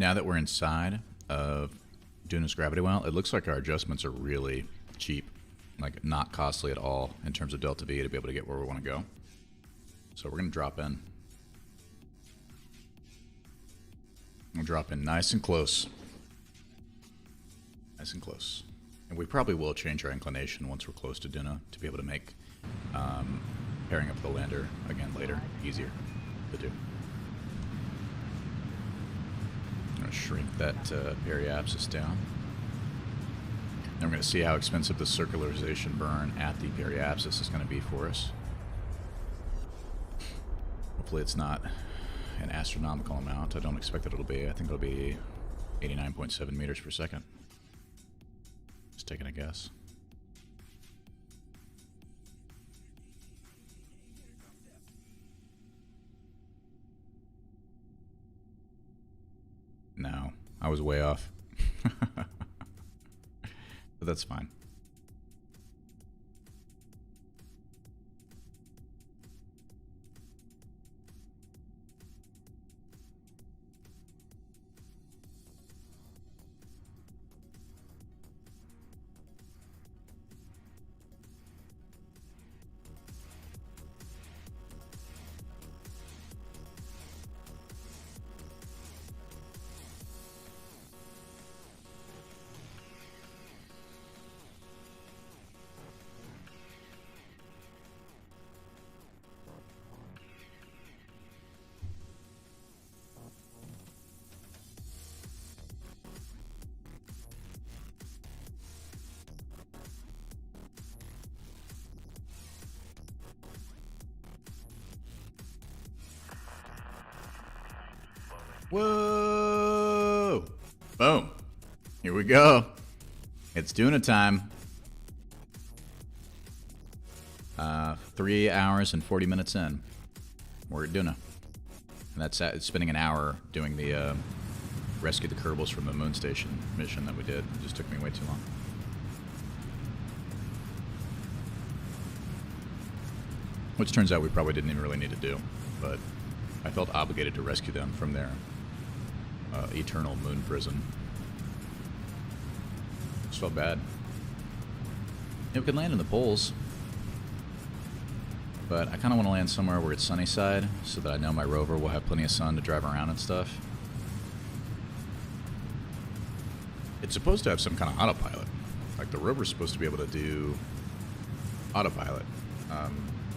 Now that we're inside of Duna's gravity well, it looks like our adjustments are really cheap, like not costly at all in terms of delta V to be able to get where we want to go. So we're going to drop in. We'll drop in nice and close. Nice and close. And we probably will change our inclination once we're close to Duna to be able to make pairing up the lander again later easier to do. I'm going to shrink that periapsis down. Then we're going to see how expensive the circularization burn at the periapsis is going to be for us. Hopefully it's not an astronomical amount. I don't expect that it'll be. I think it'll be 89.7 meters per second. Just taking a guess. I was way off. But that's fine. Whoa! Boom. Here we go. It's Duna time. 3 hours and 40 minutes in. We're at Duna. And that's spending an hour doing the rescue the Kerbals from the moon station mission that we did. It just took me way too long. Which turns out we probably didn't even really need to do. But I felt obligated to rescue them from their eternal moon prison. Just felt bad. Yeah, we could land in the poles. But I kind of want to land somewhere where it's sunny side, so that I know my rover will have plenty of sun to drive around and stuff. It's supposed to have some kind of autopilot. Like, the rover's supposed to be able to do autopilot.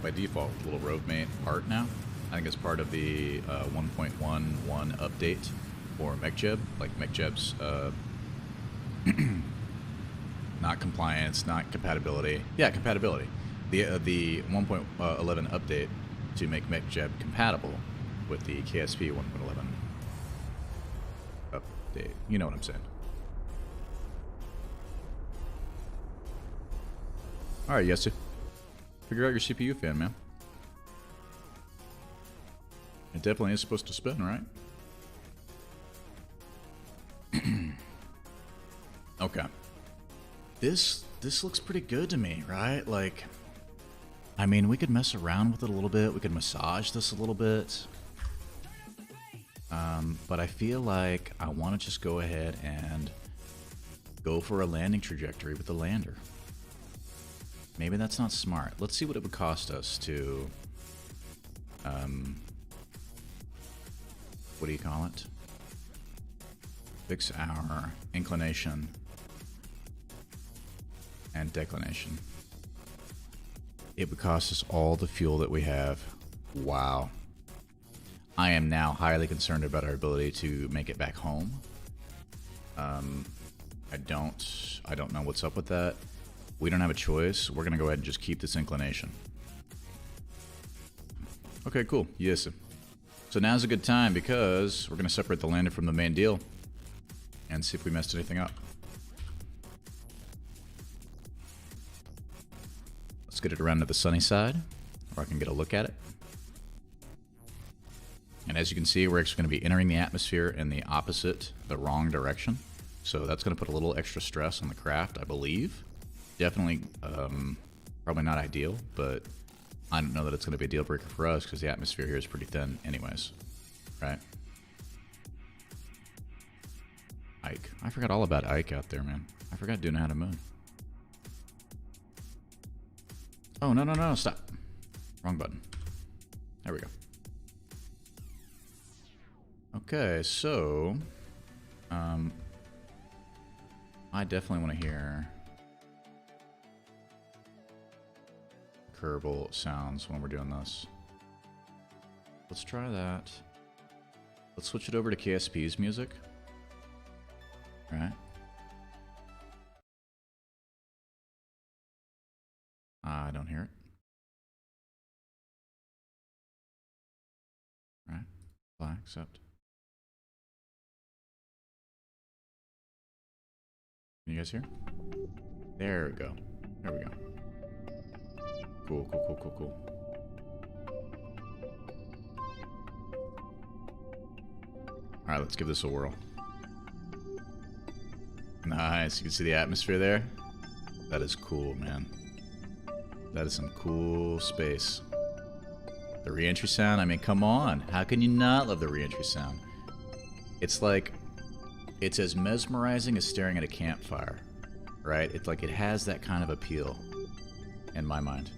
By default, little rove mate part now. I think it's part of the 1.11 update for MechJeb. Like, MechJeb's not compliance, not compatibility. Yeah, compatibility. The 1.11 update to make MechJeb compatible with the KSP 1.11 update. You know what I'm saying. Alright, Yesu. Figure out your CPU fan, man. It definitely is supposed to spin, right? Okay. This looks pretty good to me, right? Like, I mean, we could mess around with it a little bit. We could massage this a little bit. But I feel like I want to just go ahead and go for a landing trajectory with the lander. Maybe that's not smart. Let's see what it would cost us to, what do you call it? Fix our inclination and declination. It would cost us all the fuel that we have. Wow. I am now highly concerned about our ability to make it back home. I don't know what's up with that. We don't have a choice. We're gonna go ahead and just keep this inclination. Okay, cool. Yes. So now's a good time because we're gonna separate the lander from the main deal and see if we messed anything up. Let's get it around to the sunny side, where I can get a look at it. And as you can see, we're actually going to be entering the atmosphere in the opposite, the wrong direction. So that's going to put a little extra stress on the craft, I believe. Definitely, probably not ideal, but I don't know that it's going to be a deal breaker for us because the atmosphere here is pretty thin anyways, right? Ike. I forgot all about Ike out there, man. I forgot Duna had a moon. Oh, no, no, no, stop. Wrong button. There we go. Okay, so I definitely want to hear Kerbal sounds when we're doing this. Let's try that. Let's switch it over to KSP's music. All right. I don't hear it. All right. Apply, accept. Can you guys hear? There we go. There we go. Cool, cool, cool, cool, cool. Alright, let's give this a whirl. Nice. You can see the atmosphere there. That is cool, man. That is some cool space. The re-entry sound, I mean, come on. How can you not love the re-entry sound? It's like, it's as mesmerizing as staring at a campfire, right? It's like, it has that kind of appeal in my mind.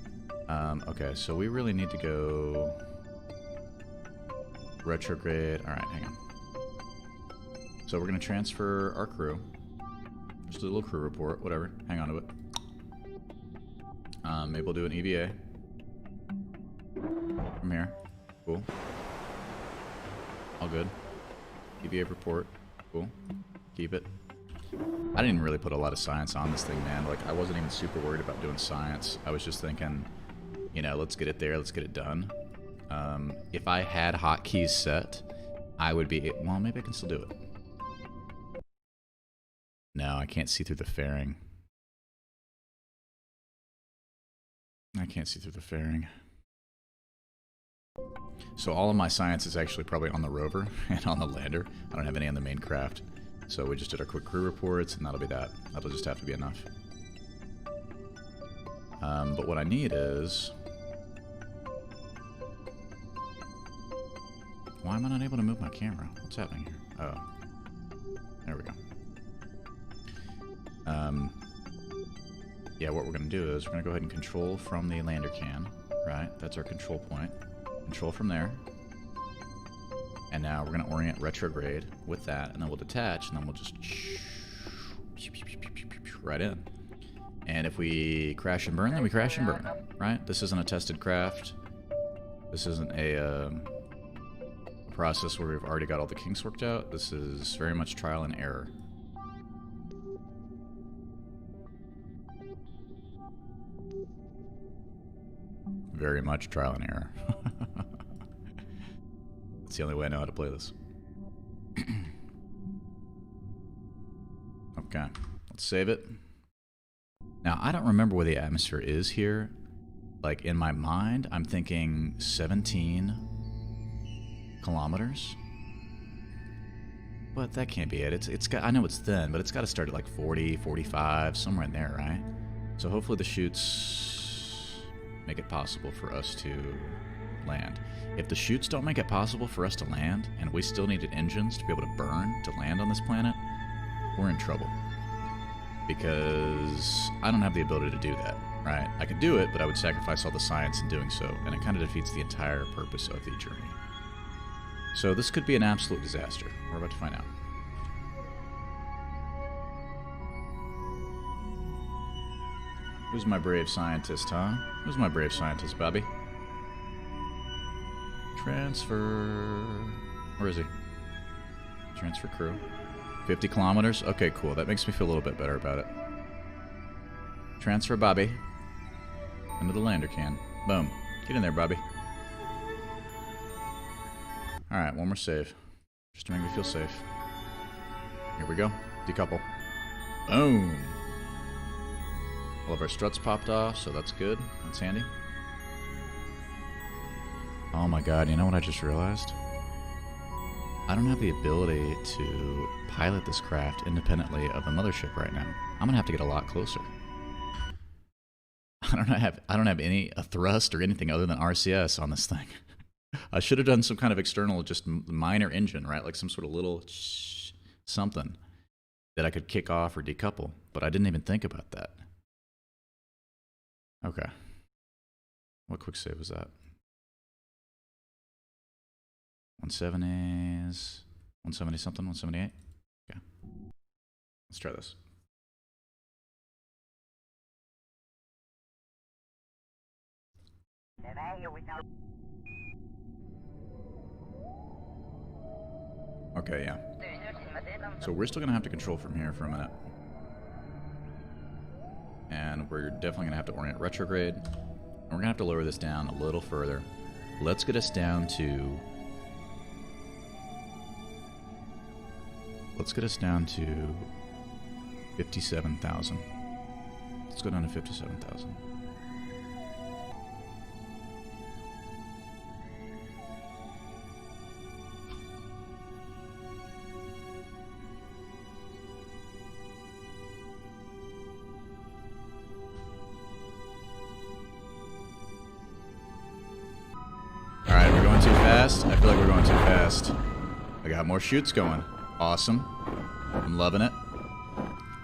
Okay, so we really need to go retrograde. All right, hang on. So we're going to transfer our crew. Just a little crew report, whatever. Hang on to it. Maybe we'll do an EVA. From here. Cool. All good. EVA report. Cool. Keep it. I didn't really put a lot of science on this thing, man. Like, I wasn't even super worried about doing science. I was just thinking, you know, let's get it there, let's get it done. If I had hotkeys set, I would be... Well, maybe I can still do it. No, I can't see through the fairing. I can't see through the fairing. So all of my science is actually probably on the rover and on the lander. I don't have any on the main craft. So we just did our quick crew reports, and that'll be that. That'll just have to be enough. But what I need is... Why am I not able to move my camera? What's happening here? Oh. There we go. Yeah, what we're going to do is we're going to go ahead and control from the lander can, right? That's our control point. Control from there. And now we're going to orient retrograde with that, and then we'll detach, and then we'll just right in. And if we crash and burn, then we crash and burn, right? This isn't a tested craft. This isn't a process where we've already got all the kinks worked out. This is very much trial and error. Very much trial and error. That's the only way I know how to play this. Okay, let's save it. Now, I don't remember where the atmosphere is here. Like, in my mind, I'm thinking 17 kilometers. But that can't be it. It's got, I know it's thin, but it's got to start at like 40, 45, somewhere in there, right? So hopefully the chutes make it possible for us to land. If the chutes don't make it possible for us to land, and we still needed engines to be able to burn to land on this planet, we're in trouble. Because I don't have the ability to do that, right? I could do it, but I would sacrifice all the science in doing so, and it kind of defeats the entire purpose of the journey. So this could be an absolute disaster. We're about to find out. Who's my brave scientist, huh? Who's my brave scientist, Bobby? Transfer... Where is he? Transfer crew. 50 kilometers? Okay, cool. That makes me feel a little bit better about it. Transfer Bobby into the lander can. Boom. Get in there, Bobby. Alright, one more save. Just to make me feel safe. Here we go. Decouple. Boom! All of our struts popped off, so that's good. That's handy. Oh my god, you know what I just realized? I don't have the ability to pilot this craft independently of the mothership right now. I'm gonna have to get a lot closer. I don't have any thrust or anything other than RCS on this thing. I should have done some kind of external, just minor engine, right? Like some sort of little something that I could kick off or decouple, but I didn't even think about that. Okay. What quick save was that? 170s, 170 something, 178? Okay. Let's try this. Okay, yeah. So we're still going to have to control from here for a minute. And we're definitely going to have to orient retrograde. And we're going to have to lower this down a little further. Let's get us down to... Let's get us down to 57,000. Let's go down to 57,000. fast? I feel like we're going too fast. I got more shoots going. Awesome. I'm loving it.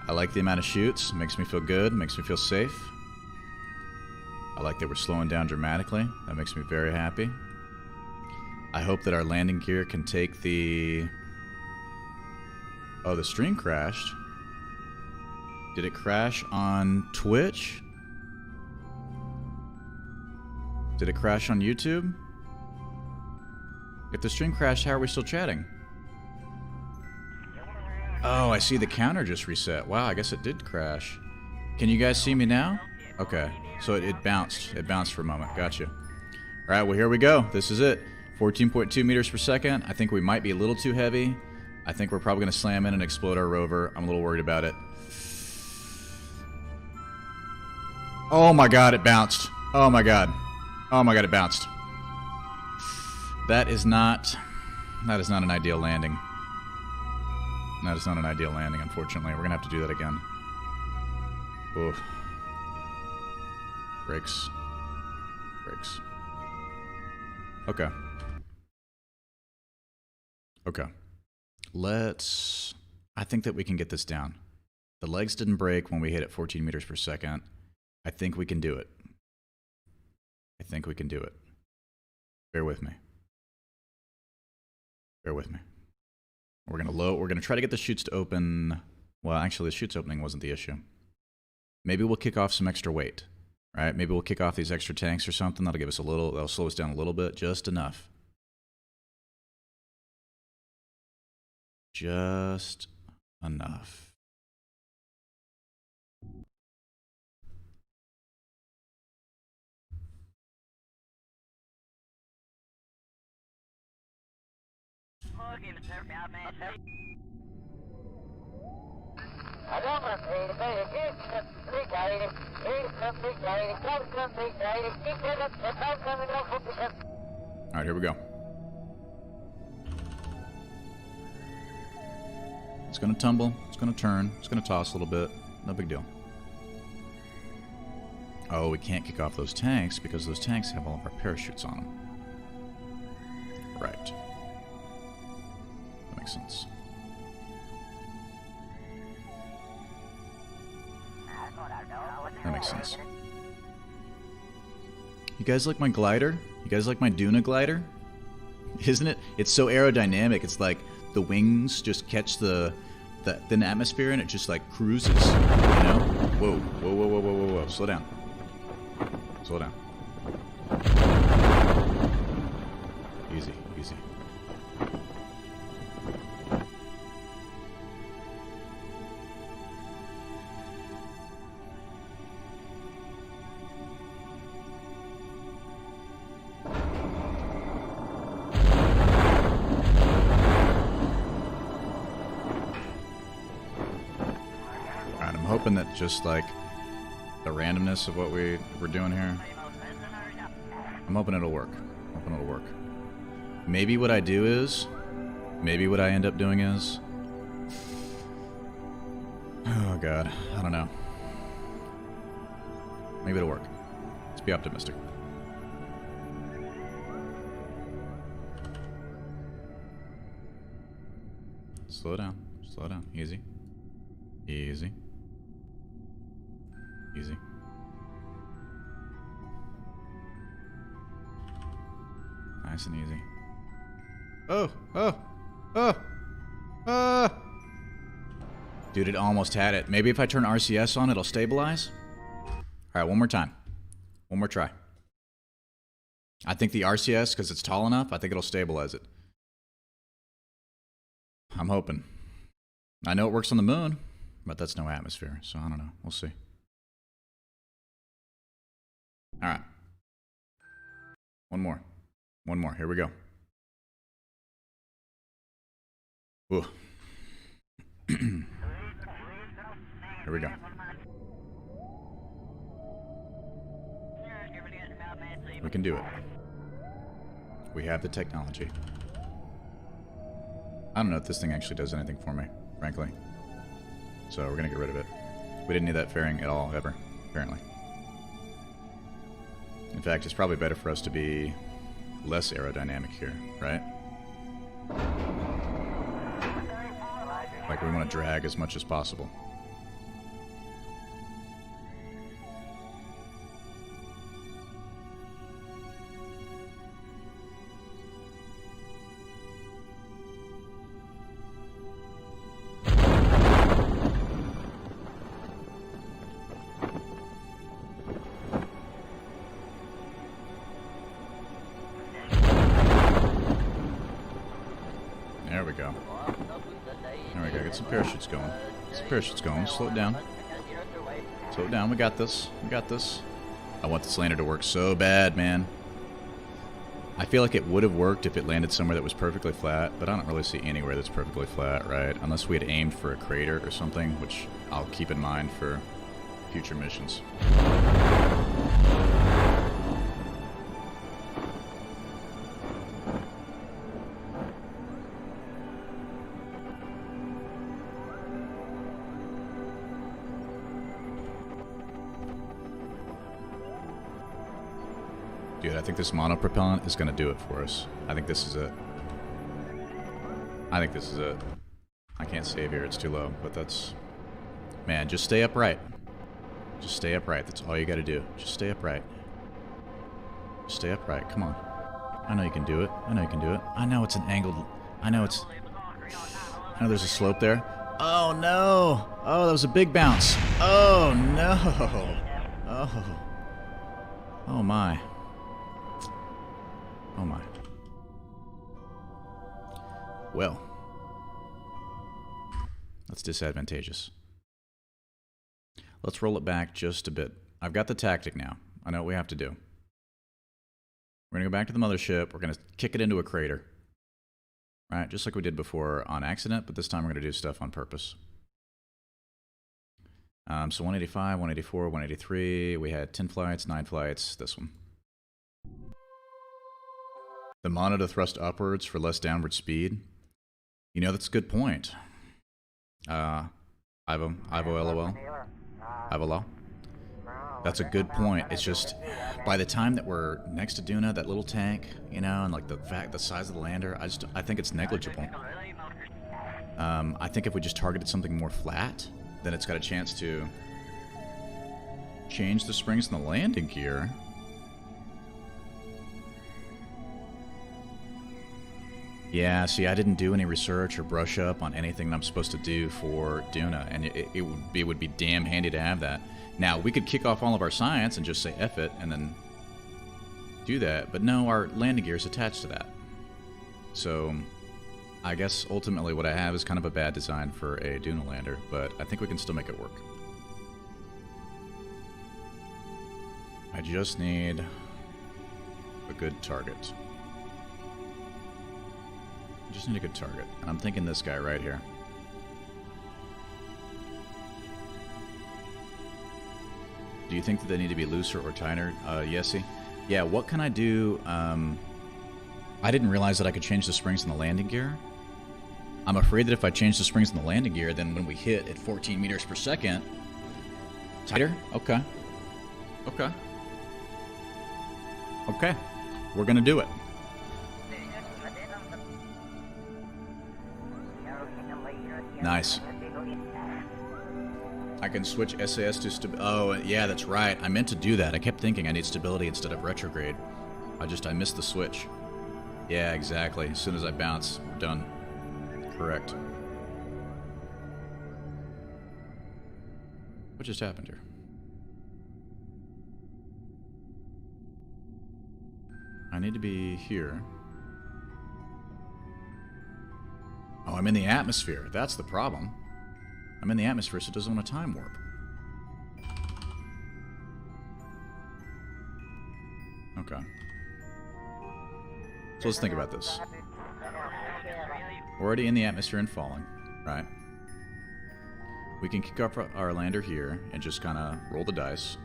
I like the amount of shoots. Makes me feel good. Makes me feel safe. I like that we're slowing down dramatically. That makes me very happy. I hope that our landing gear can take the... Oh, the stream crashed. Did it crash on Twitch? Did it crash on YouTube? If the stream crashed, how are we still chatting? Oh, I see the counter just reset. Wow, I guess it did crash. Can you guys see me now? Okay, so it bounced. It bounced for a moment. Gotcha. All right, well, here we go. This is it. 14.2 meters per second. I think we might be a little too heavy. I think we're probably going to slam in and explode our rover. I'm a little worried about it. Oh my god, it bounced. Oh my god. Oh my god, it bounced. That is not an ideal landing. That is not an ideal landing, unfortunately. We're going to have to do that again. Oof. Brakes. Brakes. Okay. Okay. I think that we can get this down. The legs didn't break when we hit at 14 meters per second. I think we can do it. I think we can do it. Bear with me. Bear with me. We're gonna try to get the chutes to open. Well, actually, the chutes opening wasn't the issue. Maybe we'll kick off some extra weight, right? Maybe we'll kick off these extra tanks or something. That'll give us that'll slow us down a little bit, just enough. Just enough. Alright, here we go. It's gonna tumble, it's gonna turn, it's gonna toss a little bit. No big deal. Oh, we can't kick off those tanks because those tanks have all of our parachutes on them. Right. That makes sense. That makes sense. You guys like my glider? You guys like my Duna glider? Isn't it? It's so aerodynamic. It's like the wings just catch the thin atmosphere and it just like cruises, you know? Whoa, whoa, whoa, whoa, whoa, whoa, whoa. Slow down. Slow down. Easy, easy. Hoping that just like the randomness of what we're doing here, I'm hoping it'll work. I'm hoping it'll work. Maybe what I do is, maybe what I end up doing is, oh god, I don't know. Maybe it'll work. Let's be optimistic. Slow down, easy, easy. Easy. Nice and easy. Oh! Oh! Oh! Ah! Dude, it almost had it. Maybe if I turn RCS on, it'll stabilize? Alright, one more time. One more try. I think the RCS, because it's tall enough, I think it'll stabilize it. I'm hoping. I know it works on the moon, but that's no atmosphere, so I don't know. We'll see. Alright. One more. One more. Here we go. Ooh. Here we go. We can do it. We have the technology. I don't know if this thing actually does anything for me, frankly. So we're gonna get rid of it. We didn't need that fairing at all, ever, apparently. In fact, it's probably better for us to be less aerodynamic here, right? Like we want to drag as much as possible. There we go. There we go. Get some parachutes going. Get some parachutes going. Slow it down. Slow it down. We got this. We got this. I want this lander to work so bad, man. I feel like it would have worked if it landed somewhere that was perfectly flat, but I don't really see anywhere that's perfectly flat, right? Unless we had aimed for a crater or something, which I'll keep in mind for future missions. Dude, I think this monopropellant is going to do it for us. I think this is it. I think this is it. I can't save here, it's too low, but that's... Man, just stay upright. Just stay upright, that's all you got to do. Just stay upright. Just stay upright, come on. I know you can do it. I know you can do it. I know it's an angled... I know it's... I know there's a slope there. Oh, no! Oh, that was a big bounce. Oh, no! Oh. Oh, my. Oh my. Well. That's disadvantageous. Let's roll it back just a bit. I've got the tactic now. I know what we have to do. We're going to go back to the mothership. We're going to kick it into a crater. Right? Just like we did before on accident, but this time we're going to do stuff on purpose. So 185, 184, 183. We had 10 flights, 9 flights. This one. The mono to thrust upwards for less downward speed. You know, that's a good point. Ivo LOL. Ivo LOL. That's a good point. It's just, by the time that we're next to Duna, that little tank, you know, and like the size of the lander, I think it's negligible. I think if we just targeted something more flat, then it's got a chance to change the springs in the landing gear. Yeah, see, I didn't do any research or brush up on anything that I'm supposed to do for Duna, and it would be damn handy to have that. Now, we could kick off all of our science and just say F it, and then do that, but no, our landing gear is attached to that. So, I guess ultimately what I have is kind of a bad design for a Duna lander, but I think we can still make it work. I just need a good target. Just need a good target. And I'm thinking this guy right here. Do you think that they need to be looser or tighter, Yessie? Yeah, what can I do? I didn't realize that I could change the springs in the landing gear. I'm afraid that if I change the springs in the landing gear, then when we hit at 14 meters per second... Tighter? Okay. Okay. Okay. We're gonna do it. Nice. I can switch SAS to stability. Oh, yeah, that's right. I meant to do that. I kept thinking I need stability instead of retrograde. I missed the switch. Yeah, exactly. As soon as I bounce, we're done. Correct. What just happened here? I need to be here. Oh, I'm in the atmosphere. That's the problem. I'm in the atmosphere, so it doesn't want to time warp. Okay. So let's think about this. We're already in the atmosphere and falling, right? We can kick up our lander here and just kind of roll the dice.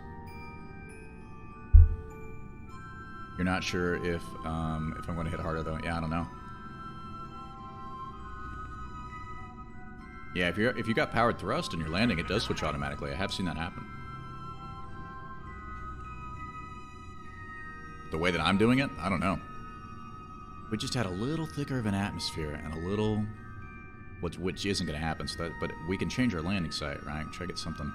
You're not sure if I'm going to hit harder, though. Yeah, I don't know. Yeah, if you got powered thrust and you're landing, it does switch automatically. I have seen that happen. The way that I'm doing it, I don't know. We just had a little thicker of an atmosphere and a little, which isn't going to happen. So that, but we can change our landing site, right? Try to get something.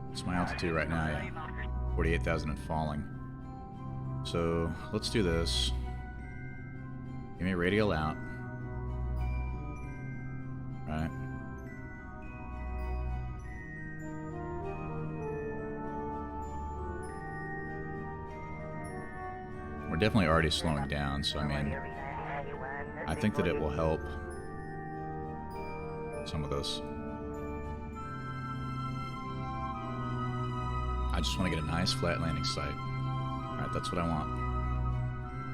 What's my altitude right now? Yeah, 48,000 and falling. So let's do this. Give me a radial out. Right. We're definitely already slowing down, so I mean, I think that it will help some of this. I just want to get a nice flat landing site. Alright, that's what I want.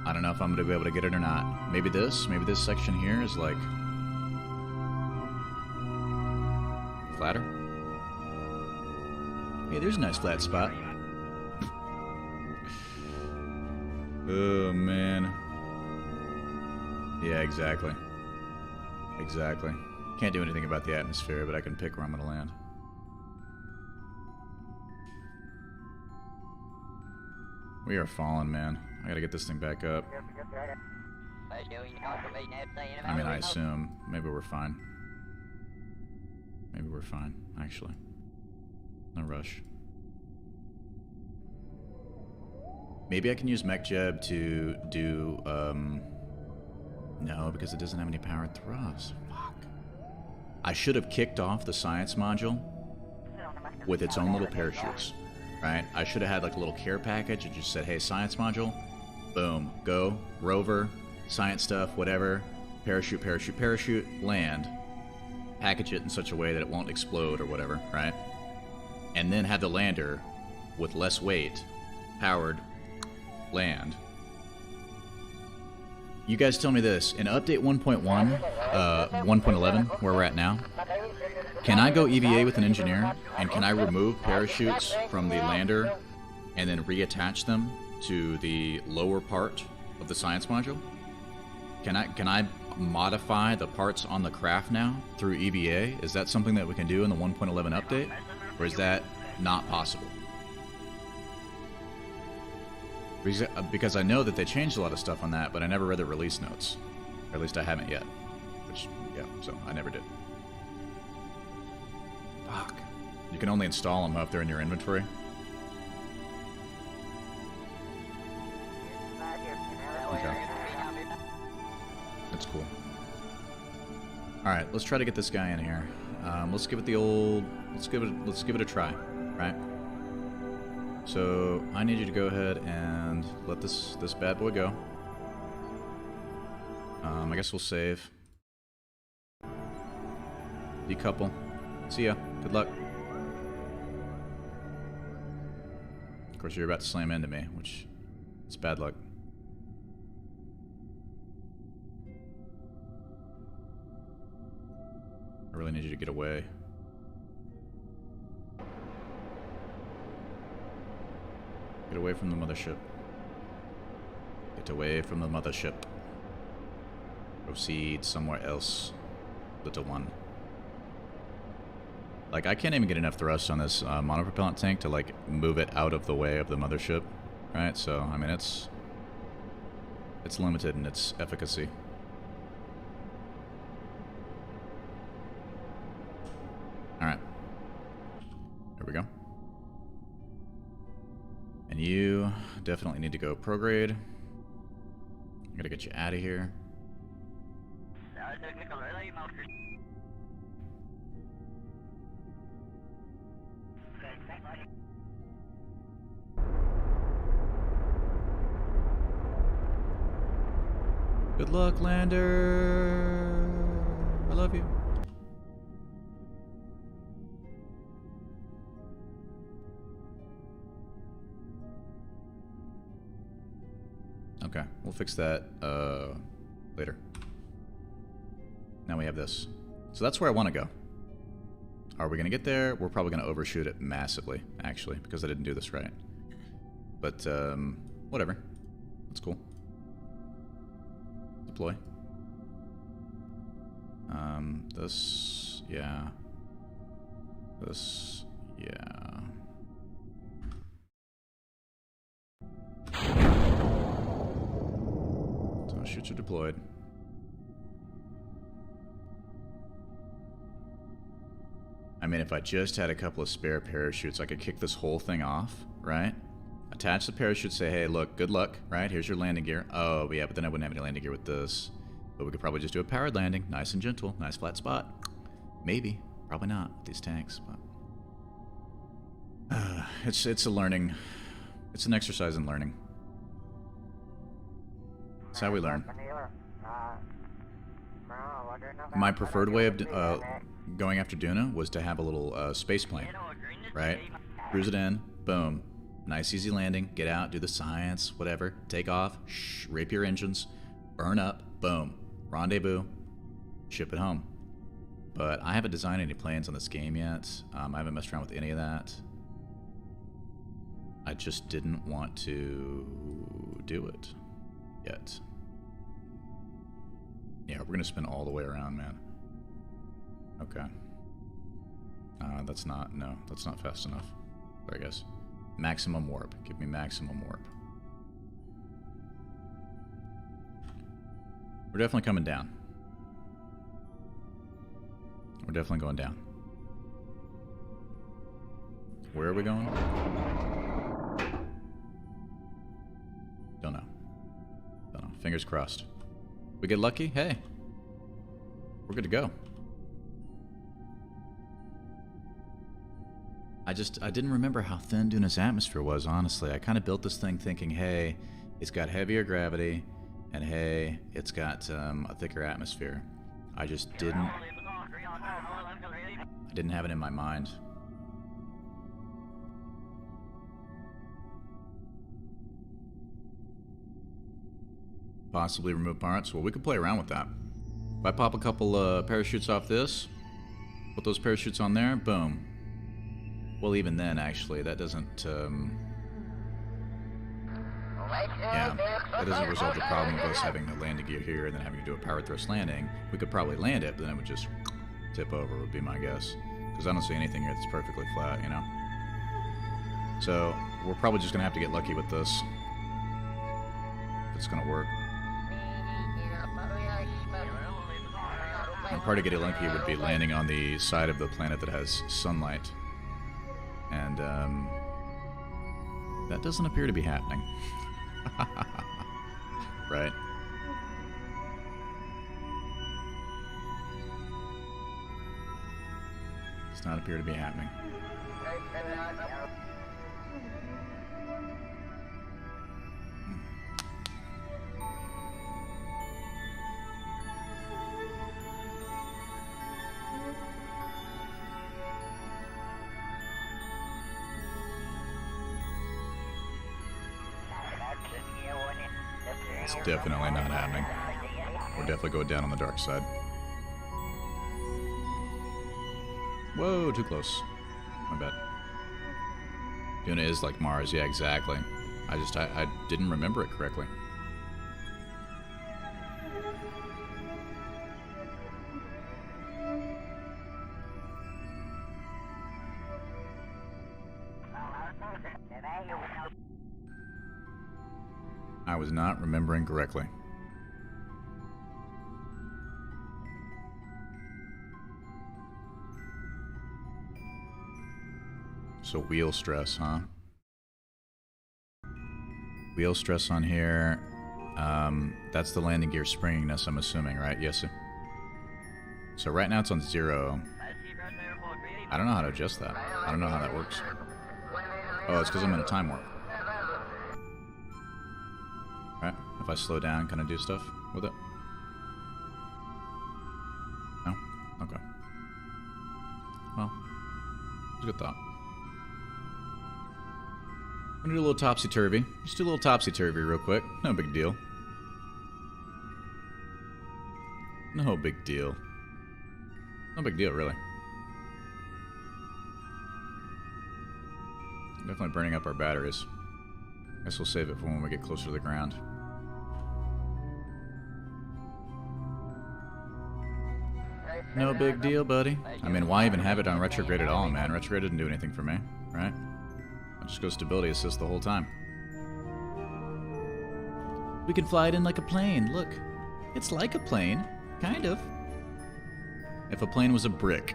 I don't know if I'm going to be able to get it or not. Maybe this section here is like flatter. Hey, there's a nice flat spot. Oh, man. Yeah, exactly. Exactly. Can't do anything about the atmosphere, but I can pick where I'm going to land. We are falling, man. I gotta get this thing back up. I mean, I assume. Maybe we're fine. Maybe we're fine, actually. No rush. Maybe I can use MechJeb to do, no, because it doesn't have any powered thrusts. Fuck. I should have kicked off the science module with its own little parachutes, right? I should have had like a little care package and just said, hey, science module, boom, go, rover, science stuff, whatever, parachute, parachute, parachute, land, package it in such a way that it won't explode or whatever, right? And then have the lander with less weight, powered, land. You guys tell me this, in update 1.1, 1.11, where we're at now, can I go EVA with an engineer, and can I remove parachutes from the lander and then reattach them to the lower part of the science module? Can I modify the parts on the craft now through EVA? Is that something that we can do in the 1.11 update, or is that not possible? Because I know that they changed a lot of stuff on that, but I never read the release notes. Or at least I haven't yet. Which, yeah, so I never did. Fuck. You can only install them if they're in your inventory. Okay. That's cool. Alright, let's try to get this guy in here. Let's give it the old... Let's give it a try, right? So I need you to go ahead and let this bad boy go. I guess we'll save. Decouple. See ya. Good luck. Of course, you're about to slam into me, which is bad luck. I really need you to get away. Get away from the mothership. Get away from the mothership. Proceed somewhere else, little one. Like, I can't even get enough thrust on this monopropellant tank to, like, move it out of the way of the mothership, right? So, I mean, it's limited in its efficacy. Alright. There we go. And you definitely need to go prograde. I gotta get you out of here. Good luck, lander. I love you. Okay, we'll fix that later. Now we have this. So that's where I want to go. Are we going to get there? We're probably going to overshoot it massively, actually, because I didn't do this right. But, whatever. That's cool. Deploy. This, yeah. This, yeah. Parachutes are deployed. I mean, if I just had a couple of spare parachutes, I could kick this whole thing off, right? Attach the parachute, say, hey, look, good luck, right? Here's your landing gear. Oh, yeah, but then I wouldn't have any landing gear with this. But we could probably just do a powered landing, nice and gentle, nice flat spot. Maybe, probably not with these tanks, but... it's a learning. It's an exercise in learning. That's how we learn. My preferred way of going after Duna was to have a little space plane, right? Cruise it in, boom. Nice easy landing, get out, do the science, whatever. Take off, rape your engines, burn up, boom. Rendezvous, ship it home. But I haven't designed any planes on this game yet. I haven't messed around with any of that. I just didn't want to do it yet. Yeah, we're gonna spin all the way around, man. Okay. That's not fast enough. There, I guess. Maximum warp. Give me maximum warp. We're definitely coming down. We're definitely going down. Where are we going? Don't know. Don't know. Fingers crossed. We get lucky? Hey. We're good to go. I didn't remember how thin Duna's atmosphere was, honestly. I kind of built this thing thinking, hey, it's got heavier gravity, and hey, it's got a thicker atmosphere. I just didn't... I didn't have it in my mind. Possibly remove parts? Well, we could play around with that. If I pop a couple parachutes off this, put those parachutes on there, boom. Well, even then, actually, that doesn't, yeah, that doesn't resolve the problem of us having the landing gear here and then having to do a power thrust landing. We could probably land it, but then it would just tip over, would be my guess. Because I don't see anything here that's perfectly flat, you know? So, we're probably just going to have to get lucky with this. If it's going to work. And part of getting lucky would be landing on the side of the planet that has sunlight. And, that doesn't appear to be happening. Right. Does not appear to be happening. It's definitely not happening. We're definitely going down on the dark side. Whoa, too close. My bad. Duna is like Mars, yeah, exactly. I didn't remember it correctly. I was not remembering correctly. So wheel stress, huh? Wheel stress on here. That's the landing gear springiness, I'm assuming, right? Yes, sir. So right now it's on 0. I don't know how to adjust that. I don't know how that works. Oh, it's because I'm in a time warp. Right? If I slow down, can I do stuff with it? No? Okay. Well, it's a good thought. I'm gonna do a little topsy-turvy. Just do a little topsy-turvy real quick. No big deal. No big deal. No big deal, really. Definitely burning up our batteries. Guess we'll save it for when we get closer to the ground. No big deal, buddy. I mean, why even have it on retrograde at all, man? Retrograde didn't do anything for me, right? I'll just go stability assist the whole time. We can fly it in like a plane, look. It's like a plane, kind of. If a plane was a brick,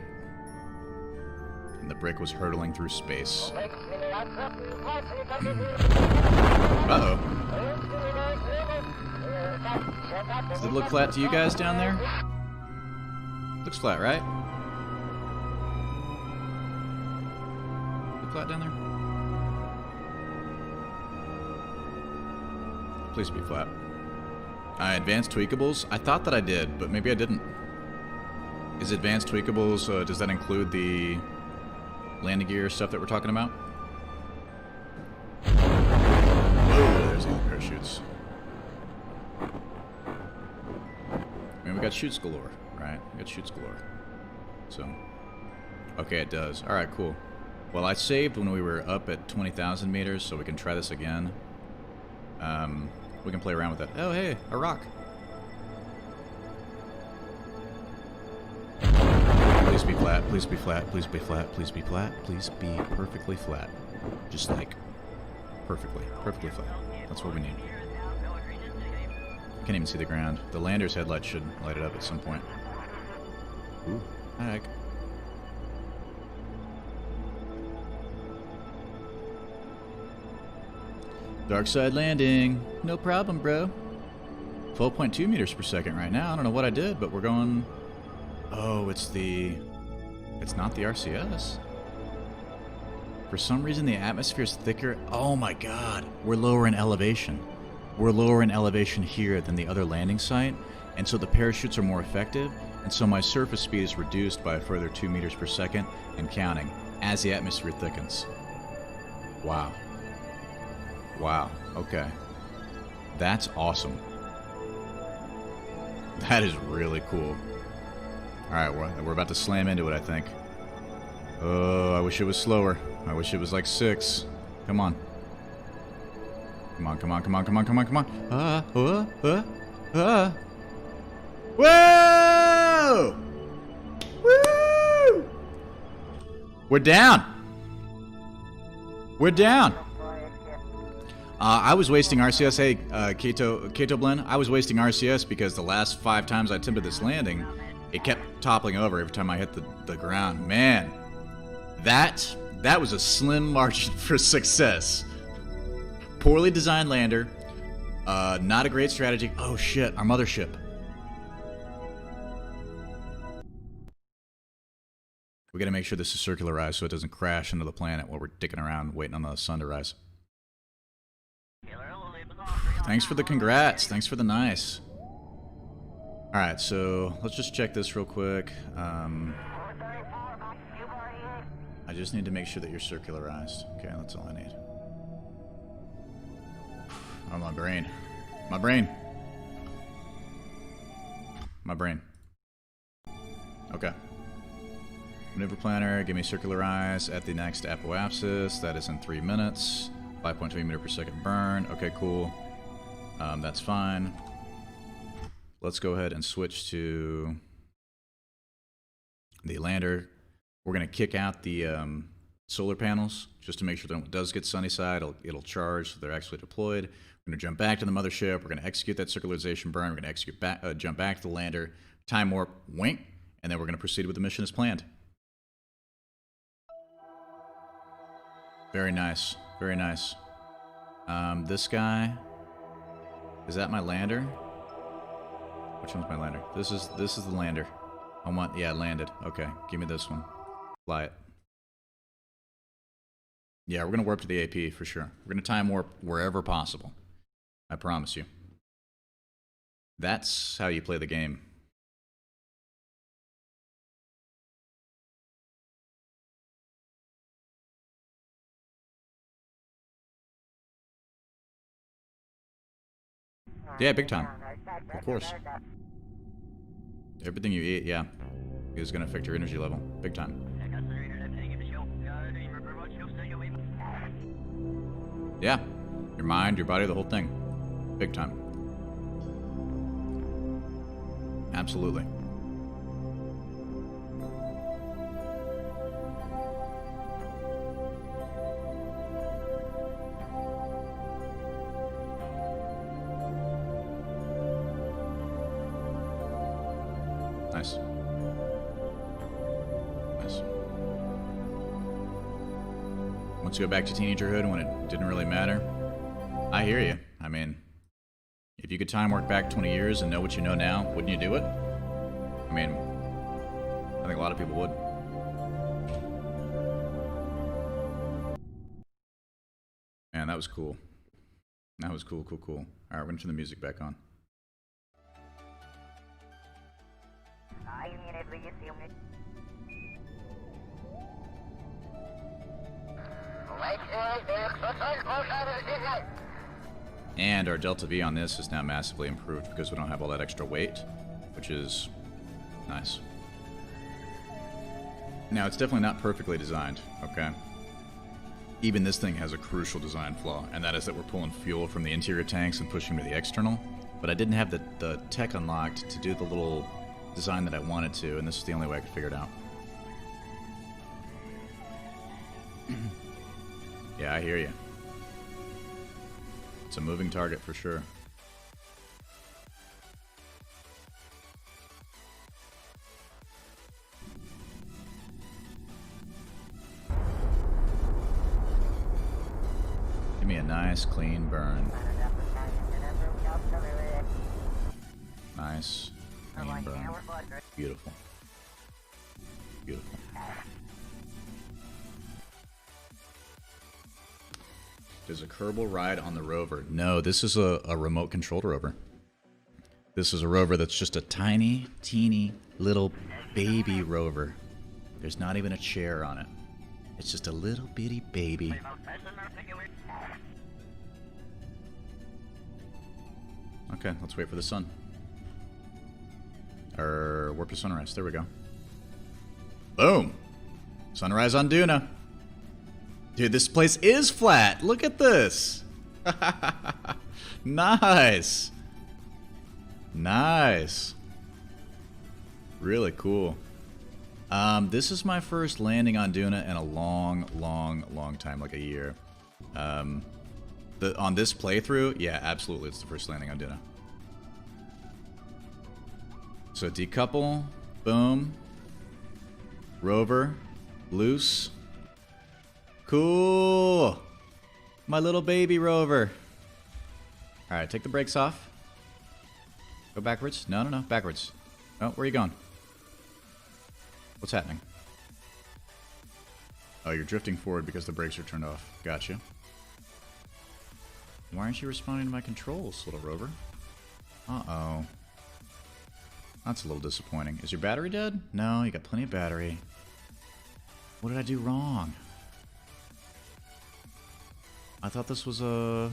and the brick was hurtling through space. Uh-oh. Does it look flat to you guys down there? Looks flat, right? Look flat down there? Please be flat. Advanced tweakables? I thought that I did, but maybe I didn't. Is advanced tweakables, does that include the landing gear stuff that we're talking about? Oh, there's the parachutes. I mean, we got chutes galore, right? We got chutes galore. So, okay, it does. Alright, cool. Well, I saved when we were up at 20,000 meters, so we can try this again. We can play around with that. Oh, hey, a rock. Please be flat, please be flat, please be flat, please be flat, please be perfectly flat. Just like, perfectly flat. That's what we need. I can't even see the ground. The lander's headlight should light it up at some point. Ooh, heck. Dark side landing. No problem, bro. 12.2 meters per second right now. I don't know what I did, but we're going... Oh, it's the... It's not the RCS. For some reason, the atmosphere's thicker. Oh my god. We're lower in elevation. We're lower in elevation here than the other landing site, and so the parachutes are more effective, and so my surface speed is reduced by a further 2 meters per second and counting as the atmosphere thickens. Wow. Wow, okay. That's awesome. That is really cool. Alright, we're about to slam into it, I think. Oh, I wish it was slower. I wish it was like 6. Come on. Come on, come on, come on, come on, come on, come on. Whoa! Woo! We're down. We're down. I was wasting RCS. Hey, Keto Blend. I was wasting RCS because the last 5 times I attempted this landing, it kept toppling over every time I hit the ground. Man, that was a slim margin for success. Poorly designed lander. Not a great strategy. Oh shit, our mothership. We gotta make sure this is circularized so it doesn't crash into the planet while we're dicking around waiting on the sun to rise. Thanks for the congrats. Thanks for the nice. Alright, so let's just check this real quick. I just need to make sure that you're circularized. Okay, that's all I need. Oh, my brain. My brain. My brain. Okay. Maneuver planner, give me circularize at the next apoapsis. That is in 3 minutes. 5.3 meter per second burn. Okay, cool. That's fine. Let's go ahead and switch to the lander. We're going to kick out the solar panels just to make sure that when it does get sunny side, it'll charge so they're actually deployed. We're going to jump back to the mothership. We're going to execute that circularization burn. We're going to execute jump back to the lander, time warp, wink, and then we're going to proceed with the mission as planned. Very nice. Very nice. This guy, is that my lander? Which one's my lander? This is the lander. I want, yeah, landed. Okay, give me this one. Fly it. Yeah, we're gonna warp to the AP for sure. We're gonna time warp wherever possible. I promise you. That's how you play the game. Yeah, big time. Of course. Everything you eat, yeah, is going to affect your energy level. Big time. Yeah. Your mind, your body, the whole thing. Big time. Absolutely. Once you go back to teenagerhood when it didn't really matter. I hear you. I mean, if you could time work back 20 years and know what you know now, wouldn't you do it? I mean, I think a lot of people would. Man, that was cool. That was cool, cool, cool. Alright, we're gonna turn the music back on. And our delta V on this is now massively improved because we don't have all that extra weight, which is nice. Now, it's definitely not perfectly designed, okay? Even this thing has a crucial design flaw, and that is that we're pulling fuel from the interior tanks and pushing to the external. But I didn't have the tech unlocked to do the little design that I wanted to, and this is the only way I could figure it out. Yeah, I hear you. It's a moving target for sure. Give me a nice clean burn. Nice clean burn. Beautiful. Beautiful. Does a Kerbal ride on the rover? No, this is a remote controlled rover. This is a rover that's just a tiny, teeny, little baby rover. There's not even a chair on it. It's just a little bitty baby. Okay, let's wait for the sun. Or warp to sunrise. There we go. Boom! Sunrise on Duna. Dude, this place is flat. Look at this. Nice. Nice. Really cool. This is my first landing on Duna in a long time, like a year. On this playthrough, yeah, absolutely, it's the first landing on Duna. So decouple, boom, rover, loose. Cool! My little baby rover. Alright, take the brakes off. Go backwards. No, backwards. Oh, where are you going? What's happening? Oh, you're drifting forward because the brakes are turned off. Gotcha. Why aren't you responding to my controls, little rover? Uh-oh. That's a little disappointing. Is your battery dead? No, you got plenty of battery. What did I do wrong? I thought this was a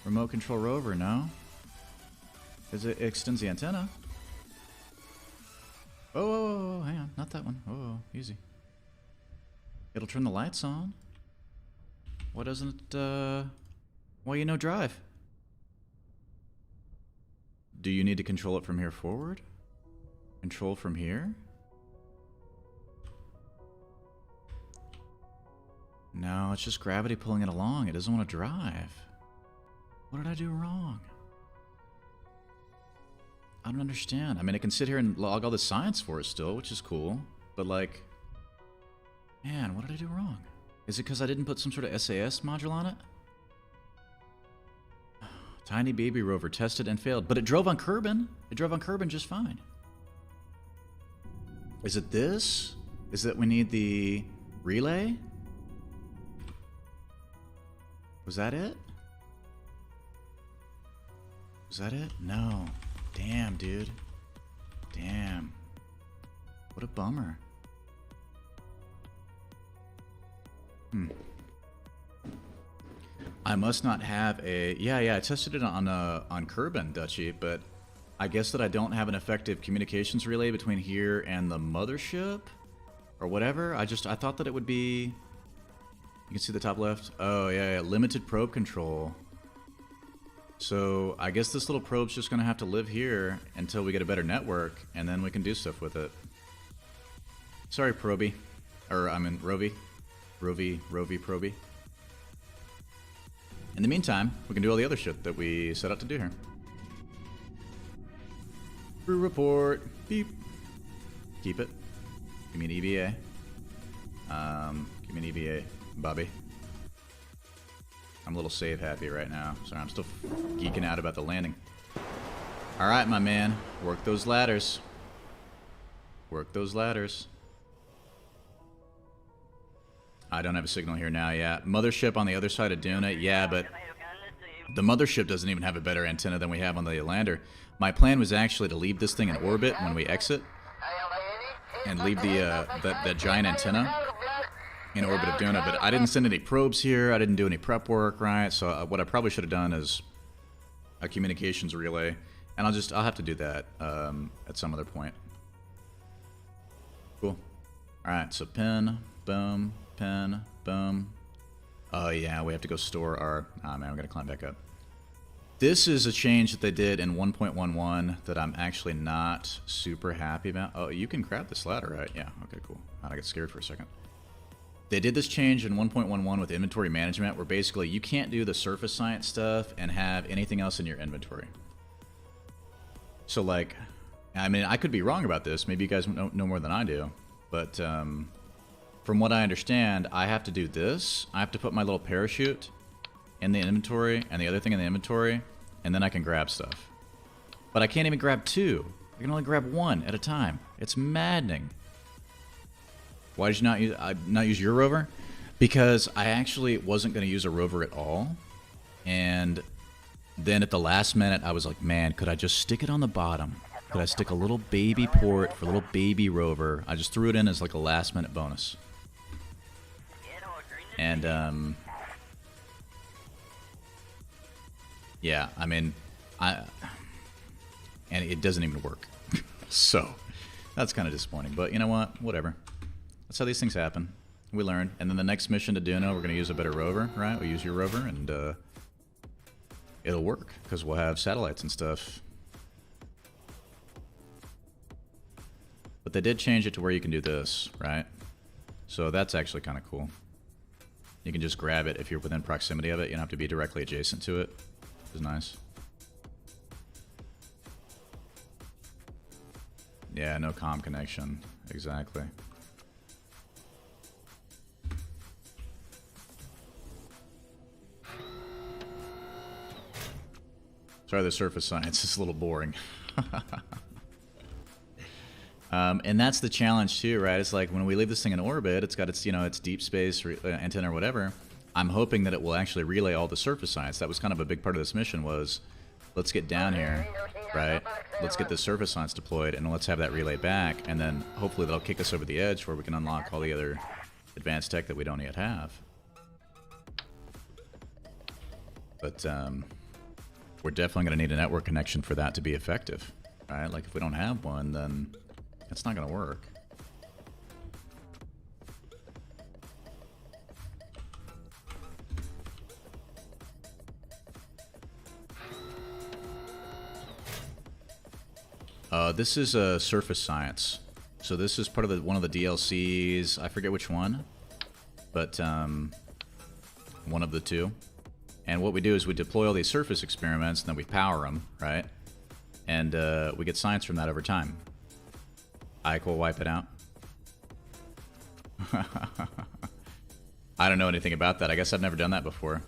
remote control rover, no? Because it extends the antenna. Oh, hang on. Not that one. Oh, easy. It'll turn the lights on. Why doesn't it, why you no drive? Do you need to control it from here forward? Control from here? No, it's just gravity pulling it along. It doesn't want to drive. What did I do wrong? I don't understand. I mean, I can sit here and log all the science for it still, which is cool. But like, man, what did I do wrong? Is it because I didn't put some sort of SAS module on it? Tiny baby rover tested and failed, but it drove on Kerbal. It drove on Kerbal just fine. Is it this? Is that we need the relay? Was that it? Was that it? No. Damn, dude. Damn. What a bummer. I must not have a... Yeah, I tested it on Kerbal, Dutchy, but I guess that I don't have an effective communications relay between here and the mothership? Or whatever. I thought that it would be... You can see the top left. Oh, yeah, limited probe control. So I guess this little probe's just going to have to live here until we get a better network, and then we can do stuff with it. Sorry, Proby. Or, I mean, Rovi. Rovi, Proby. In the meantime, we can do all the other shit that we set out to do here. Crew report. Beep. Keep it. Give me an EVA. Give me an EVA. Bobby. I'm a little save happy right now. Sorry, I'm still geeking out about the landing. Alright, my man. Work those ladders. Work those ladders. I don't have a signal here now, yeah. Mothership on the other side of Duna, yeah, but the mothership doesn't even have a better antenna than we have on the lander. My plan was actually to leave this thing in orbit when we exit and leave the that giant antenna in orbit of Duna, but I didn't send any probes here. I didn't do any prep work, right? So what I probably should have done is a communications relay, and I'll have to do that at some other point. Cool. All right, so pin, boom, pin, boom. Oh yeah, we have to go store our... Ah man, we gotta climb back up. This is a change that they did in 1.11 that I'm actually not super happy about. Oh, you can grab this ladder, right? Yeah, okay, cool. I got scared for a second. They did this change in 1.11 with inventory management where basically you can't do the surface science stuff and have anything else in your inventory. So like, I mean, I could be wrong about this. Maybe you guys know more than I do. But from what I understand, I have to do this. I have to put my little parachute in the inventory and the other thing in the inventory, and then I can grab stuff. But I can't even grab two. I can only grab one at a time. It's maddening. Why did you not use your rover? Because I actually wasn't going to use a rover at all. And then at the last minute, I was like, man, could I just stick it on the bottom? Could I stick a little baby port for a little baby rover? I just threw it in as like a last minute bonus. And, yeah, I mean, and it doesn't even work. So, that's kind of disappointing. But you know what? Whatever. That's how these things happen. We learn. And then the next mission to Duna, we're going to use a better rover, right? We'll use your rover, and it'll work, because we'll have satellites and stuff. But they did change it to where you can do this, right? So that's actually kind of cool. You can just grab it if you're within proximity of it. You don't have to be directly adjacent to it. Which is nice. Yeah, no comm connection. Exactly. Sorry, the surface science is a little boring. And that's the challenge too, right? It's like when we leave this thing in orbit, it's got its, you know, its deep space antenna or whatever. I'm hoping that it will actually relay all the surface science. That was kind of a big part of this mission was, let's get down here, right? Let's get the surface science deployed, and let's have that relay back, and then hopefully that'll kick us over the edge where we can unlock all the other advanced tech that we don't yet have. But we're definitely going to need a network connection for that to be effective, right? Like if we don't have one, then it's not going to work. This is a surface science. So this is part of one of the DLCs. I forget which one, but one of the two. And what we do is we deploy all these surface experiments, and then we power them, right? And we get science from that over time. Ike will wipe it out. I don't know anything about that. I guess I've never done that before.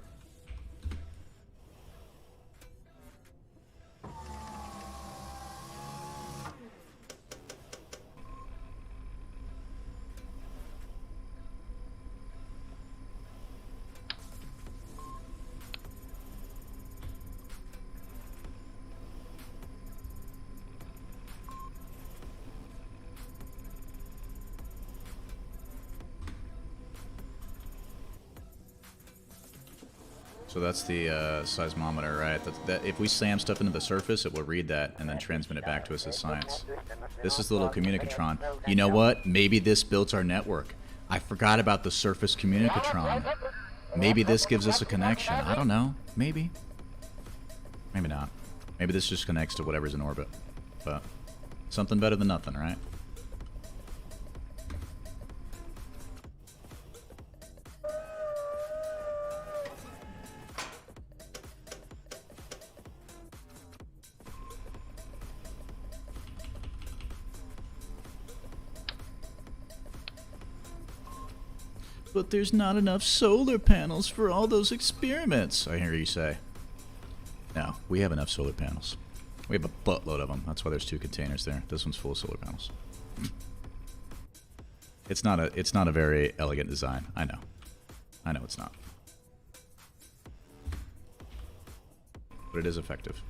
So that's the seismometer, right? That if we slam stuff into the surface, it will read that and then transmit it back to us as science. This is the little communicatron. You know what? Maybe this builds our network. I forgot about the surface communicatron. Maybe this gives us a connection. I don't know. Maybe. Maybe not. Maybe this just connects to whatever's in orbit. But something better than nothing, right? But there's not enough solar panels for all those experiments, I hear you say. No, we have enough solar panels. We have a buttload of them. That's why there's 2 containers there. This one's full of solar panels. It's not a very elegant design. I know. I know it's not. But it is effective.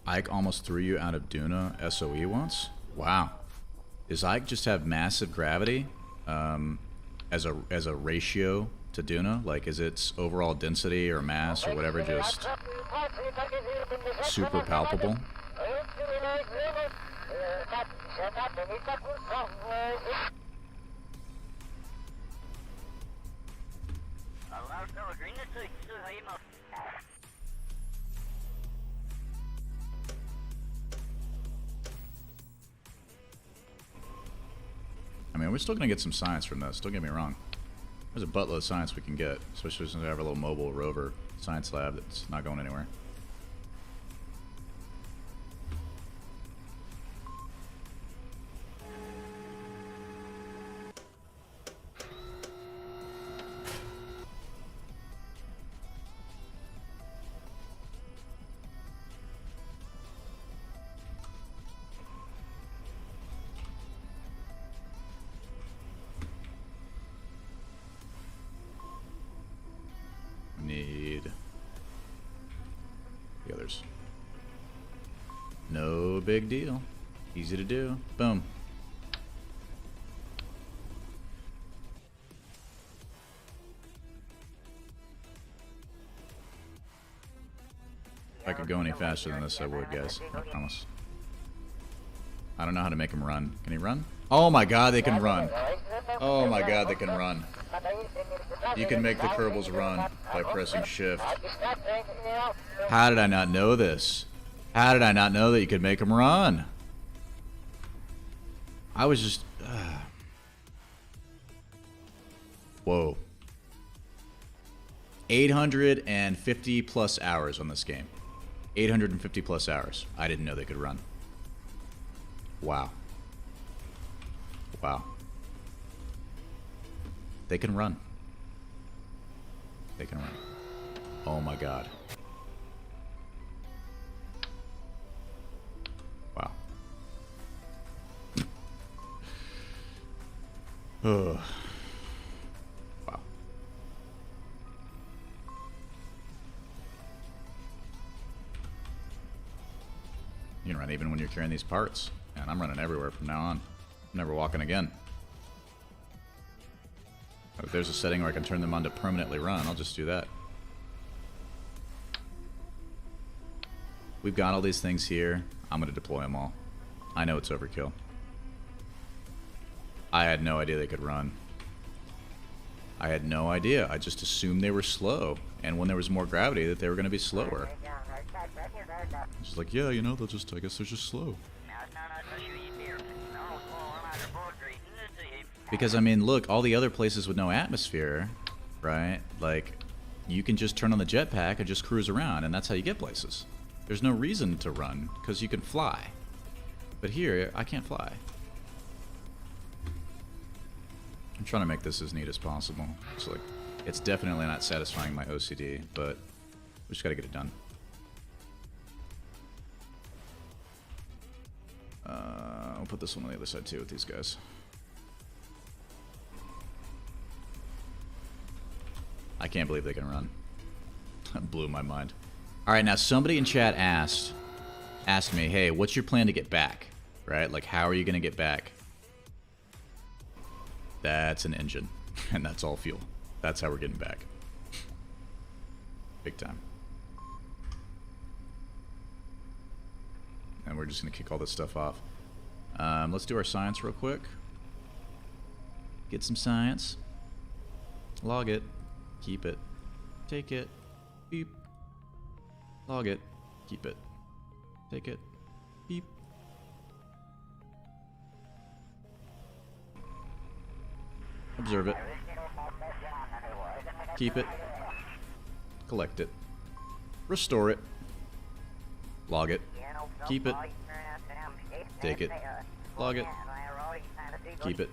Ike almost threw you out of Duna SOE once? Wow. Does Ike just have massive gravity as a ratio to Duna? Like, is its overall density or mass or whatever just super palpable? I mean, we're still going to get some science from this, don't get me wrong. There's a buttload of science we can get, especially since we have a little mobile rover science lab that's not going anywhere. Need the others. No big deal. Easy to do. Boom. If I could go any faster than this, I would, guys. I promise. I don't know how to make him run. Can he run? Oh my god, they can run. Oh my god, they can run. You can make the Kerbals run by pressing shift. How did I not know this? How did I not know that you could make them run? I was just... Whoa. 850 plus hours on this game. 850 plus hours. I didn't know they could run. Wow. Wow. They can run. They can run. Oh my god. Wow. Ugh. Wow. You can run even when you're carrying these parts. And I'm running everywhere from now on. I'm never walking again. If there's a setting where I can turn them on to permanently run, I'll just do that. We've got all these things here. I'm going to deploy them all. I know it's overkill. I had no idea they could run. I had no idea. I just assumed they were slow. And when there was more gravity, that they were going to be slower. It's like, yeah, you know, they'll just, I guess they're just slow. Because, I mean, look, all the other places with no atmosphere, right? Like, you can just turn on the jetpack and just cruise around, and that's how you get places. There's no reason to run, because you can fly. But here, I can't fly. I'm trying to make this as neat as possible. It's like, it's definitely not satisfying my OCD, but we just gotta get it done. I'll put this one on the other side too with these guys. I can't believe they can run. That blew my mind. Alright, now somebody in chat asked me, hey, what's your plan to get back? Right? Like, how are you gonna get back? That's an engine. And that's all fuel. That's how we're getting back. Big time. And we're just gonna kick all this stuff off. Let's do our science real quick. Get some science. Log it. Keep it. Take it. Beep. Log it. Keep it. Take it. Beep. Observe it. Keep it. Collect it. Restore it. Log it. Keep it. Take it. Log it. Keep it.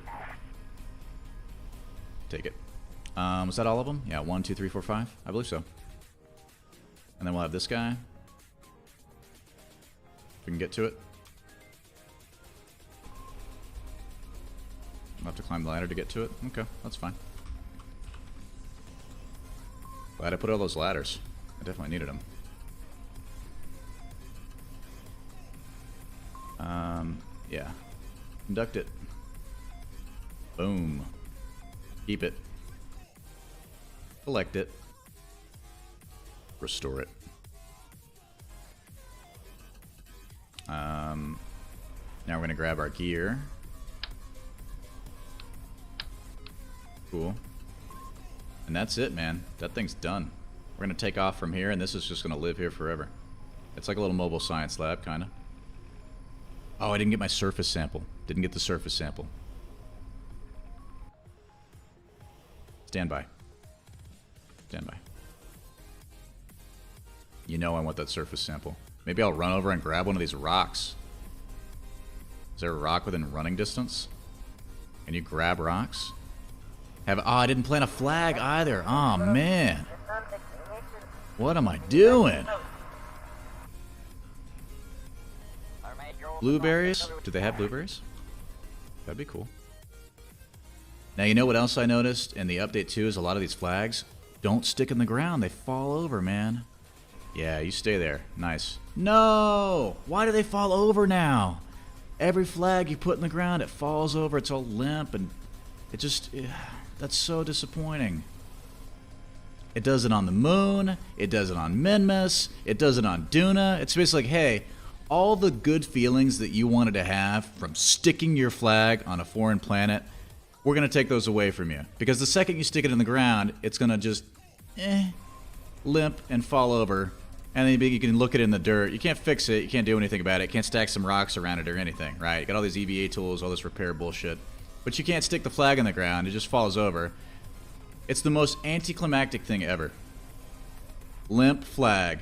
Take it. Was that all of them? Yeah, 1, 2, 3, 4, 5? I believe so. And then we'll have this guy. If we can get to it. I'll have to climb the ladder to get to it. Okay, that's fine. Glad I put all those ladders. I definitely needed them. Yeah. Conduct it. Boom. Keep it. Collect it. Restore it. Now we're going to grab our gear. Cool. And that's it, man. That thing's done. We're going to take off from here, and this is just going to live here forever. It's like a little mobile science lab, kind of. Oh, I didn't get my surface sample. Didn't get the surface sample. Stand by. Stand by. You know I want that surface sample. Maybe I'll run over and grab one of these rocks. Is there a rock within running distance? Can you grab rocks? Oh, I didn't plant a flag either. Oh, man. What am I doing? Blueberries? Do they have blueberries? That'd be cool. Now, you know what else I noticed in the update, too, is a lot of these flags don't stick in the ground. They fall over, man. Yeah, you stay there. Nice. No! Why do they fall over now? Every flag you put in the ground, it falls over. It's all limp, and it just... that's so disappointing. It does it on the moon. It does it on Minmus. It does it on Duna. It's basically like, hey, all the good feelings that you wanted to have from sticking your flag on a foreign planet, we're going to take those away from you. Because the second you stick it in the ground, it's going to just, limp and fall over. And then you can look at it in the dirt. You can't fix it. You can't do anything about it. You can't stack some rocks around it or anything, right? You got all these EVA tools, all this repair bullshit. But you can't stick the flag in the ground. It just falls over. It's the most anticlimactic thing ever. Limp flag.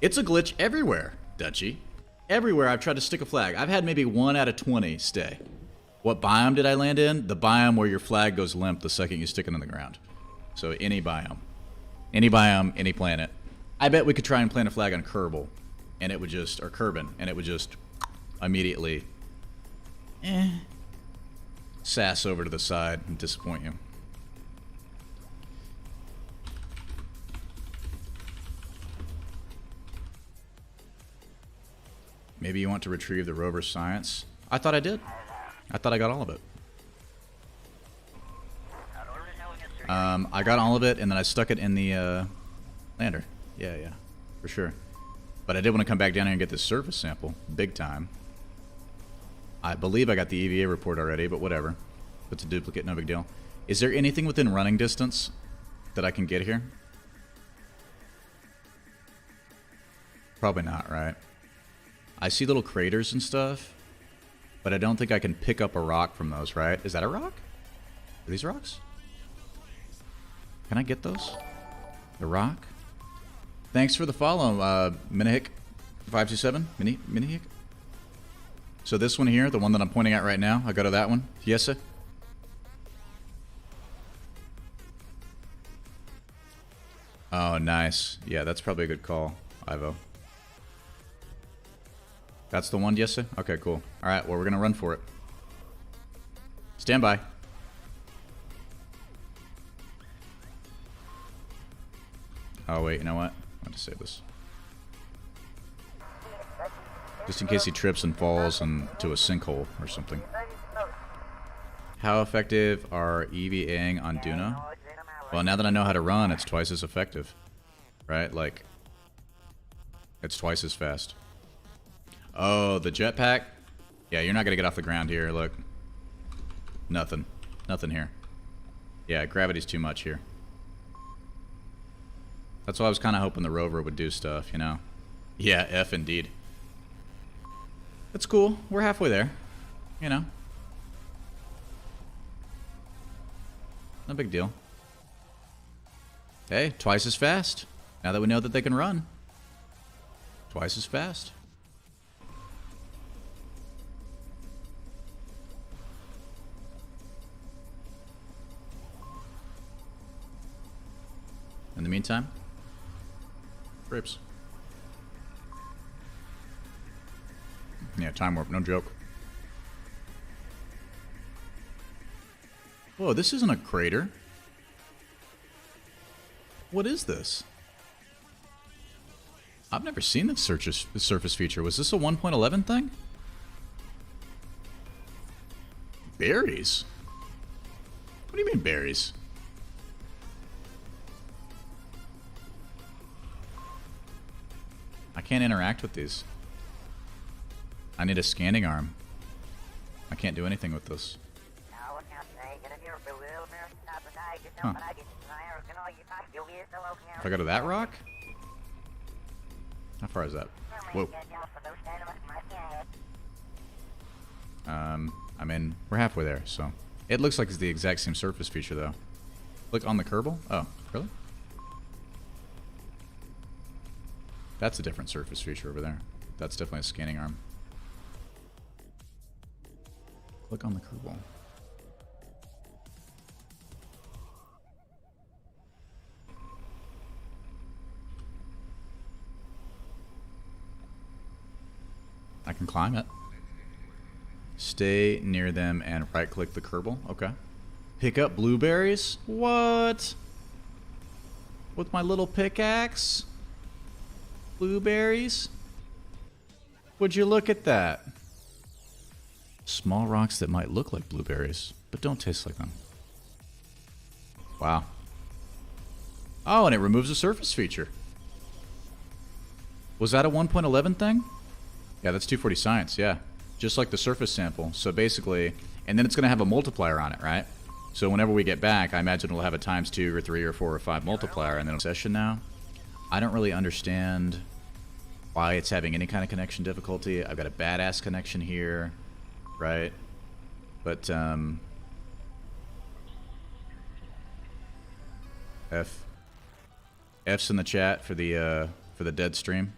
It's a glitch everywhere, Dutchie. Everywhere I've tried to stick a flag. I've had maybe 1 out of 20 stay. What biome did I land in? The biome where your flag goes limp the second you stick it in the ground. So any biome. Any biome, any planet. I bet we could try and plant a flag on Kerbal. And it would just, or Kerbin, and it would just immediately sass over to the side and disappoint you. Maybe you want to retrieve the rover's science. I thought I did. I thought I got all of it. I got all of it, and then I stuck it in the lander. Yeah, for sure. But I did want to come back down here and get this surface sample. Big time. I believe I got the EVA report already, but whatever. If it's a duplicate, no big deal. Is there anything within running distance that I can get here? Probably not, right? I see little craters and stuff, but I don't think I can pick up a rock from those, right? Is that a rock? Are these rocks? Can I get those? The rock? Thanks for the follow, Minihik527. Minihik? So this one here, the one that I'm pointing at right now, I'll go to that one. Yes, sir? Oh, nice. Yeah, that's probably a good call, Ivo. That's the one, yes, sir? Okay, cool. Alright, well, we're gonna run for it. Stand by. Oh, wait, you know what? I have to save this. Just in case he trips and falls into a sinkhole or something. How effective are EVAing on Duna? Well, now that I know how to run, it's twice as effective. Right? Like, it's twice as fast. Oh, the jetpack? Yeah, you're not going to get off the ground here, look. Nothing. Nothing here. Yeah, gravity's too much here. That's why I was kind of hoping the rover would do stuff, you know? Yeah, F indeed. That's cool. We're halfway there. You know? No big deal. Hey, twice as fast. Now that we know that they can run. Twice as fast. meantime, grapes. Yeah, time warp, no joke. Whoa, this isn't a crater. What is this? I've never seen this surface feature. Was this a 1.11 thing? Berries? What do you mean berries? I can't interact with these. I need a scanning arm. I can't do anything with this. Huh. If I go to that rock? How far is that? Whoa. I mean, we're halfway there, so. It looks like it's the exact same surface feature, though. Look on the Kerbal. Oh, really? That's a different surface feature over there. That's definitely a scanning arm. Look on the Kerbal. I can climb it. Stay near them and right-click the Kerbal. Okay. Pick up blueberries? What? With my little pickaxe? Blueberries? Would you look at that? Small rocks that might look like blueberries, but don't taste like them. Wow. Oh, and it removes a surface feature. Was that a 1.11 thing? Yeah, that's 240 science, yeah. Just like the surface sample. So basically, and then it's going to have a multiplier on it, right? So whenever we get back, I imagine it'll have a times 2 or 3 or 4 or 5 multiplier, and then session now. I don't really understand why it's having any kind of connection difficulty. I've got a badass connection here, right? But F's in the chat for the dead stream.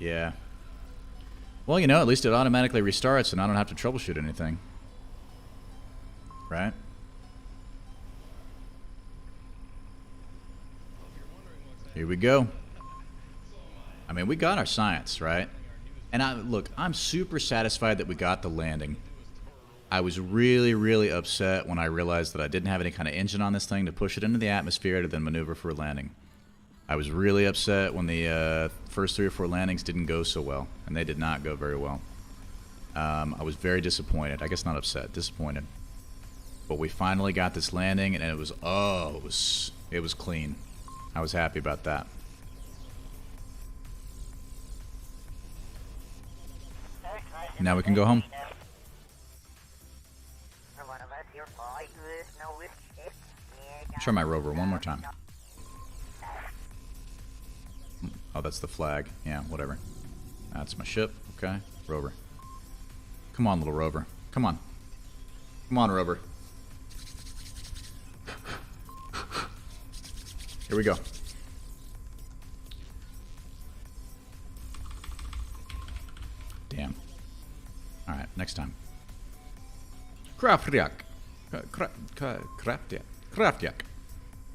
Yeah. Well, you know, at least it automatically restarts and I don't have to troubleshoot anything. Right? Here we go. I mean, we got our science, right? And look, I'm super satisfied that we got the landing. I was really, really upset when I realized that I didn't have any kind of engine on this thing to push it into the atmosphere to then maneuver for a landing. I was really upset when the first 3 or 4 landings didn't go so well, and they did not go very well. I was very disappointed. I guess not upset, disappointed. But we finally got this landing, and it was, oh, it was clean. I was happy about that. Now we can go home. Try my rover one more time. Oh, that's the flag. Yeah, whatever. That's my ship. Okay, rover. Come on, little rover. Come on. Come on, rover. Here we go. Damn. Alright, next time. Kraftyak. Kraftyak.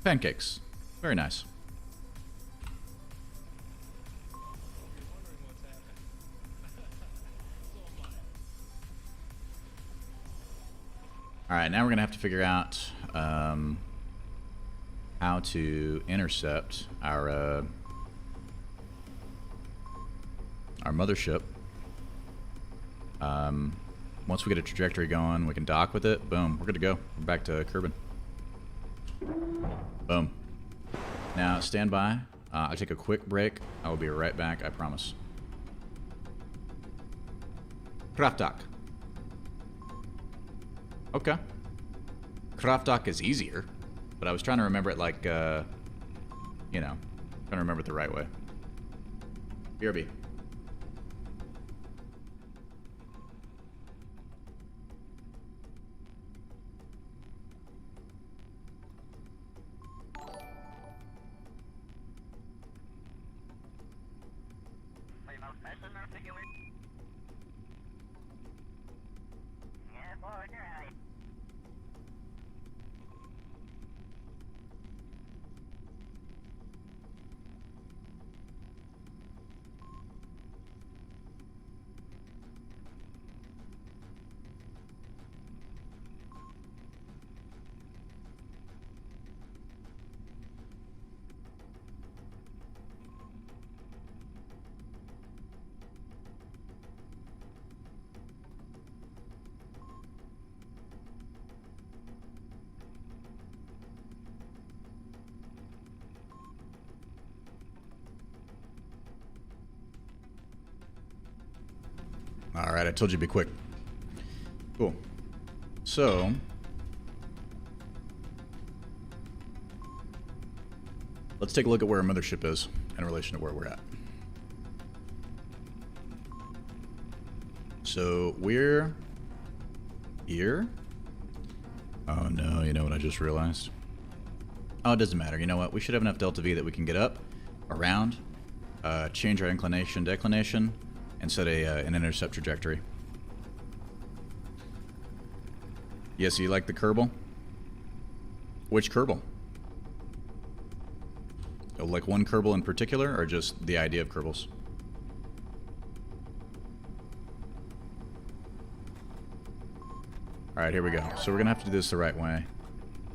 Pancakes. Very nice. Alright, now we're going to have to figure out how to intercept our mothership. Once we get a trajectory going, we can dock with it. Boom, we're good to go. We're back to Kerbal. Boom. Now, stand by. I'll take a quick break. I will be right back, I promise. Kraftdock. Okay. Kraftdock is easier, but I was trying to remember it like, you know, trying to remember it the right way. BRB. All right, I told you to be quick. Cool. So, let's take a look at where our mothership is in relation to where we're at. So, we're here. Oh no, you know what I just realized? Oh, it doesn't matter. You know what? We should have enough delta V that we can get up, around, change our inclination, declination, and set an intercept trajectory. Yes, you like the Kerbal? Which Kerbal? Oh, like one Kerbal in particular, or just the idea of Kerbals? Alright, here we go. So we're gonna have to do this the right way.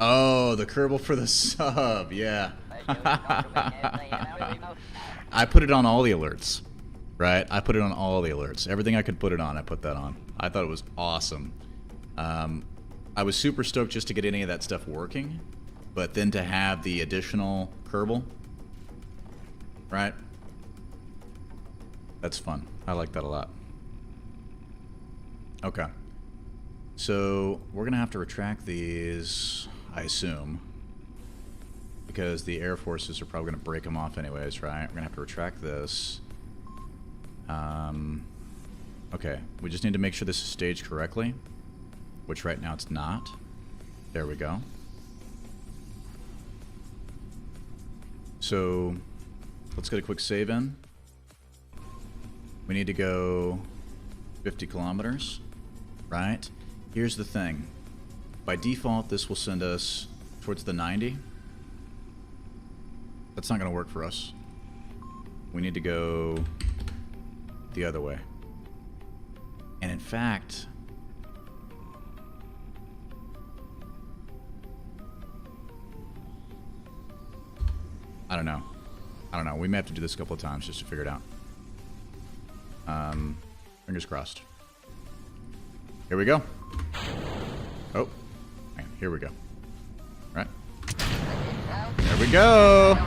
Oh, the Kerbal for the sub, yeah. I put it on all the alerts, right? I put it on all the alerts. Everything I could put it on, I put that on. I thought it was awesome. I was super stoked just to get any of that stuff working, but then to have the additional Kerbal, right? That's fun. I like that a lot. Okay. So we're gonna have to retract these, I assume, because the Air Forces are probably gonna break them off anyways, right? We're gonna have to retract this. Okay, we just need to make sure this is staged correctly, which right now it's not. There we go. So let's get a quick save in. We need to go 50 kilometers, right? Here's the thing. By default, this will send us towards the 90. That's not going to work for us. We need to go the other way. And in fact, I don't know. We may have to do this a couple of times just to figure it out. Fingers crossed. Here we go. Oh, man, here we go. Right. There we go.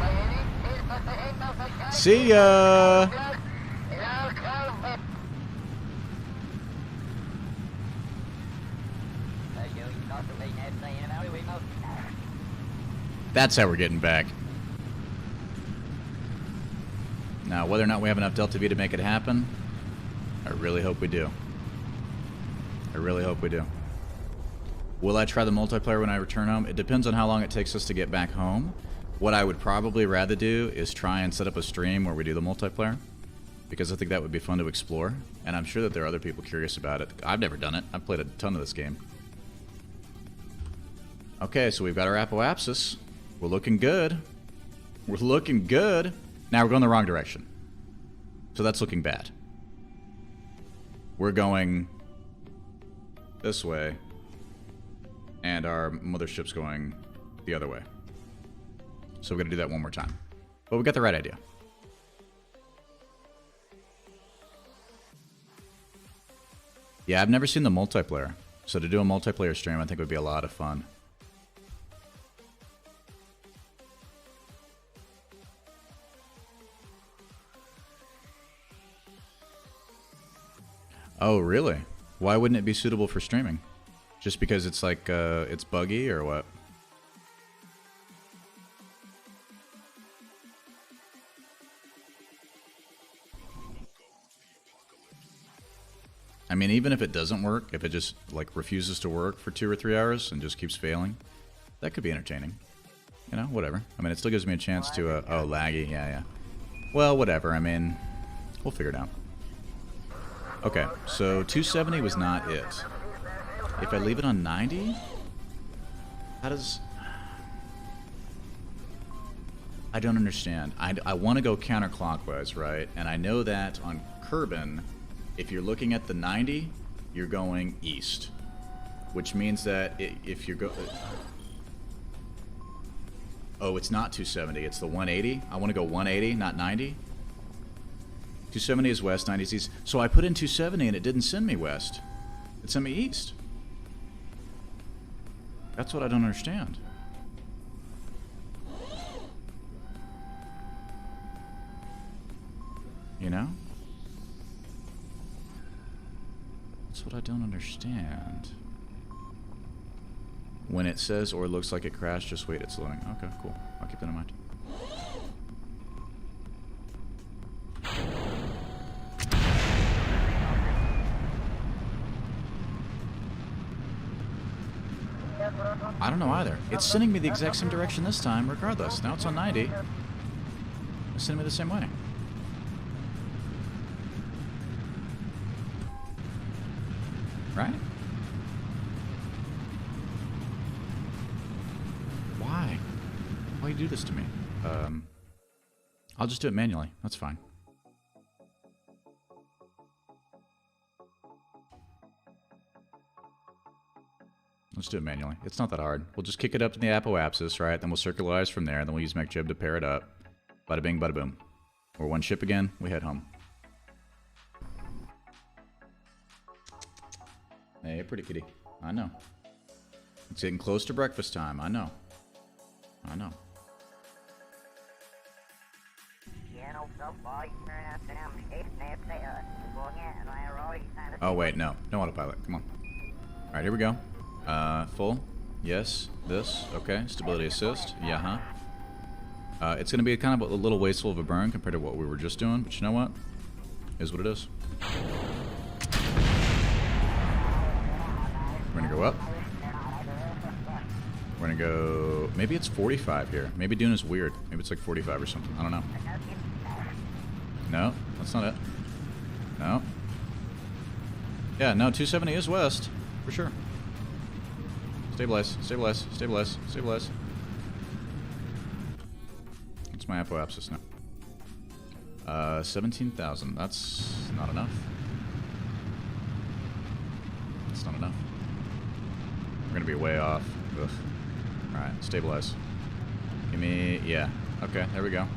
See ya. That's how we're getting back. Now, whether or not we have enough Delta V to make it happen, I really hope we do. I really hope we do. Will I try the multiplayer when I return home? It depends on how long it takes us to get back home. What I would probably rather do is try and set up a stream where we do the multiplayer, because I think that would be fun to explore, and I'm sure that there are other people curious about it. I've never done it. I've played a ton of this game. Okay, so we've got our apoapsis. We're looking good. We're looking good. Now we're going the wrong direction. So that's looking bad. We're going this way, and our mothership's going the other way. So we're going to do that one more time. But we got the right idea. Yeah, I've never seen the multiplayer. So to do a multiplayer stream, I think would be a lot of fun. Oh, really? Why wouldn't it be suitable for streaming? Just because it's like, it's buggy or what? I mean, even if it doesn't work, if it just, like, refuses to work for 2 or 3 hours and just keeps failing, that could be entertaining. You know, whatever. I mean, it still gives me a chance to, oh, laggy, yeah. Well, whatever, I mean, we'll figure it out. Okay, so 270 was not it. If I leave it on 90, how does... I don't understand. I want to go counterclockwise, right? And I know that on Kerbal, if you're looking at the 90, you're going east. Which means that if you're oh, it's not 270, it's the 180. I want to go 180, not 90. 270 is west, 90 is east. So I put in 270 and it didn't send me west. It sent me east. That's what I don't understand. You know? That's what I don't understand. When it says or looks like it crashed, just wait, it's loading. Okay, cool. I'll keep that in mind. I don't know either. It's sending me the exact same direction this time, regardless. Now it's on 90. It's sending me the same way. Right? Why? Why do you do this to me? I'll just do it manually. That's fine. Let's do it manually. It's not that hard. We'll just kick it up to the apoapsis, right? Then we'll circularize from there. Then we'll use MechJib to pair it up. Bada bing, bada boom. We're one ship again. We head home. Hey, pretty kitty. I know. It's getting close to breakfast time. I know. I know. Oh, wait, no. No autopilot. Come on. Alright, here we go. Full. Yes. This. Okay. Stability assist. Yeah, huh? It's going to be kind of a little wasteful of a burn compared to what we were just doing, but you know what? Is what it is. We're going to go up. We're going to go... Maybe it's 45 here. Maybe Duna's weird. Maybe it's like 45 or something. I don't know. No, that's not it. No. Yeah, no, 270 is west. For sure. Stabilize, stabilize, stabilize, stabilize. What's my apoapsis now? 17,000. That's not enough. That's not enough. We're gonna be way off. Ugh. Alright, stabilize. Give me... yeah. Okay, there we go.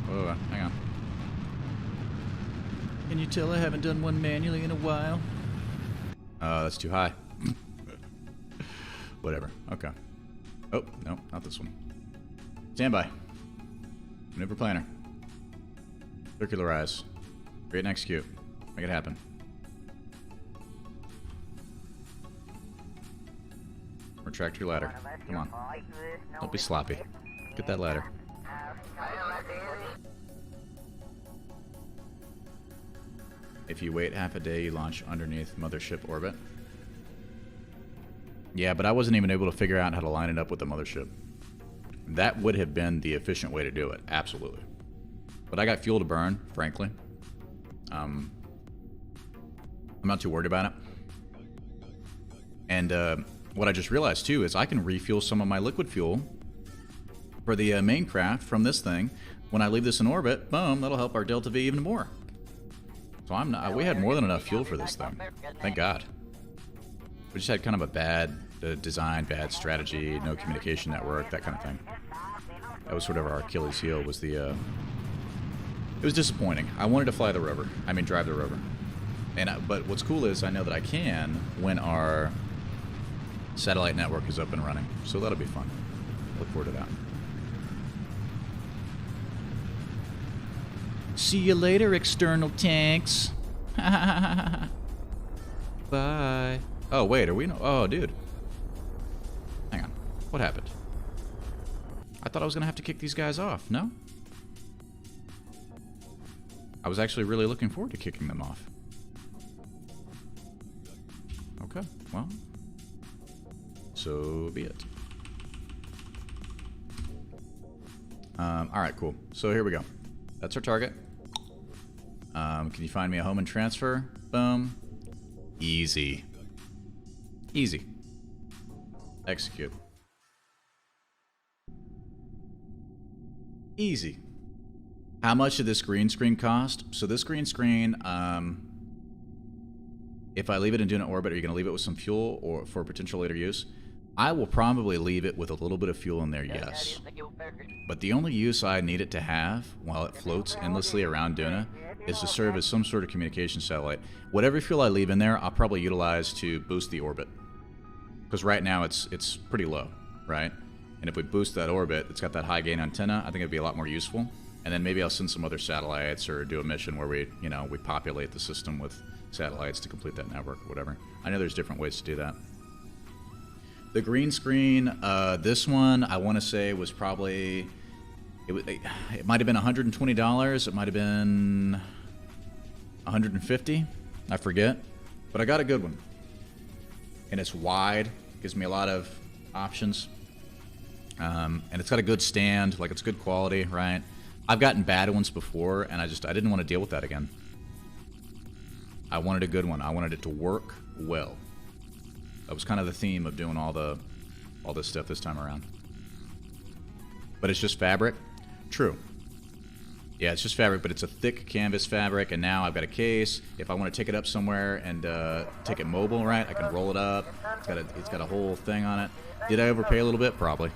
Whoa, hang on. Can you tell I haven't done one manually in a while? That's too high. Whatever. Okay. Oh, no, not this one. Standby. Maneuver planner. Circularize. Create and execute. Make it happen. Retract your ladder. Come on. Don't be sloppy. Get that ladder. If you wait half a day, you launch underneath mothership orbit. Yeah, but I wasn't even able to figure out how to line it up with the mothership. That would have been the efficient way to do it, absolutely. But I got fuel to burn, frankly. I'm not too worried about it. And what I just realized, too, is I can refuel some of my liquid fuel for the main craft from this thing. When I leave this in orbit, boom, that'll help our Delta V even more. So I'm not, we had more than enough fuel for this thing. Thank God. We just had kind of a bad design, bad strategy, no communication network, that kind of thing. That was sort of our Achilles heel, was the... it was disappointing. I wanted to fly the rover. I mean, drive the rover. But what's cool is I know that I can when our satellite network is up and running. So that'll be fun. Look forward to that. See you later, external tanks. Bye. Oh, wait, are we... No oh, dude. Hang on. What happened? I thought I was going to have to kick these guys off, no? I was actually really looking forward to kicking them off. Okay, well. So be it. Alright, cool. So here we go. That's our target. Can you find me a home and transfer? Boom. Easy. Easy. Execute. Easy. How much did this green screen cost? So this green screen, if I leave it in Duna orbit, are you going to leave it with some fuel or for potential later use? I will probably leave it with a little bit of fuel in there, yes. But the only use I need it to have while it floats endlessly around Duna is to serve as some sort of communication satellite. Whatever fuel I leave in there, I'll probably utilize to boost the orbit. Because right now it's pretty low, right? And if we boost that orbit, it's got that high gain antenna, I think it'd be a lot more useful. And then maybe I'll send some other satellites or do a mission where we, you know, we populate the system with satellites to complete that network or whatever. I know there's different ways to do that. The green screen, this one I want to say was probably, it might have been $120. It might have been $150. I forget, but I got a good one. And it's wide, gives me a lot of options. And it's got a good stand, like it's good quality, right? I've gotten bad ones before, and I didn't want to deal with that again. I wanted a good one. I wanted it to work well. That was kind of the theme of doing all this stuff this time around. But it's just fabric? True. Yeah, it's just fabric, but it's a thick canvas fabric, and now I've got a case. If I want to take it up somewhere and take it mobile, right, I can roll it up. It's got a whole thing on it. Did I overpay a little bit? Probably.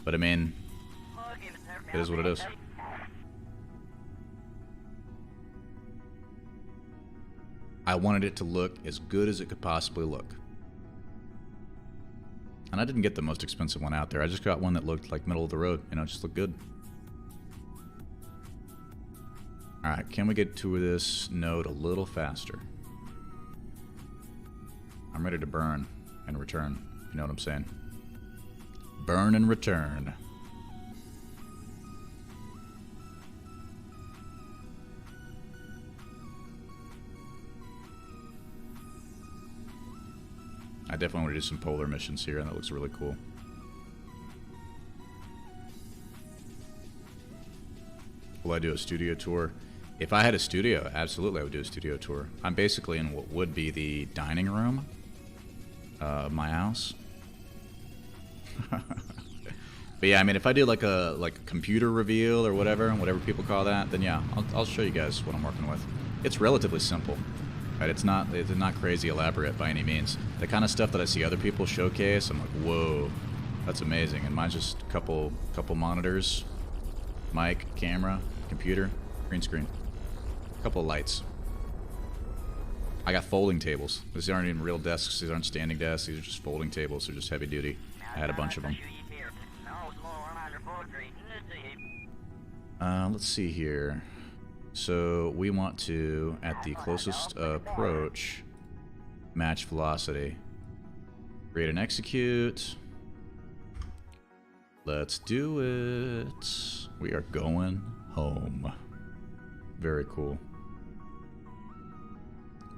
But I mean, it is what it is. I wanted it to look as good as it could possibly look. And I didn't get the most expensive one out there. I just got one that looked like middle of the road. You know, just looked good. Alright, can we get to this node a little faster? I'm ready to burn and return. You know what I'm saying? Burn and return. I definitely want to do some polar missions here, and that looks really cool. Will I do a studio tour? If I had a studio, absolutely I would do a studio tour. I'm basically in what would be the dining room of my house. But yeah, I mean, if I do like a computer reveal or whatever people call that, then yeah, I'll show you guys what I'm working with. It's relatively simple. Right, it's not crazy elaborate by any means. The kind of stuff that I see other people showcase, I'm like, whoa, that's amazing. And mine's just a couple monitors, mic, camera, computer, green screen, a couple of lights. I got folding tables. These aren't even real desks. These aren't standing desks. These are just folding tables. They're just heavy duty. I had a bunch of them. Let's see here. So we want to, at the closest approach, match velocity. Create and execute. Let's do it. We are going home. Very cool.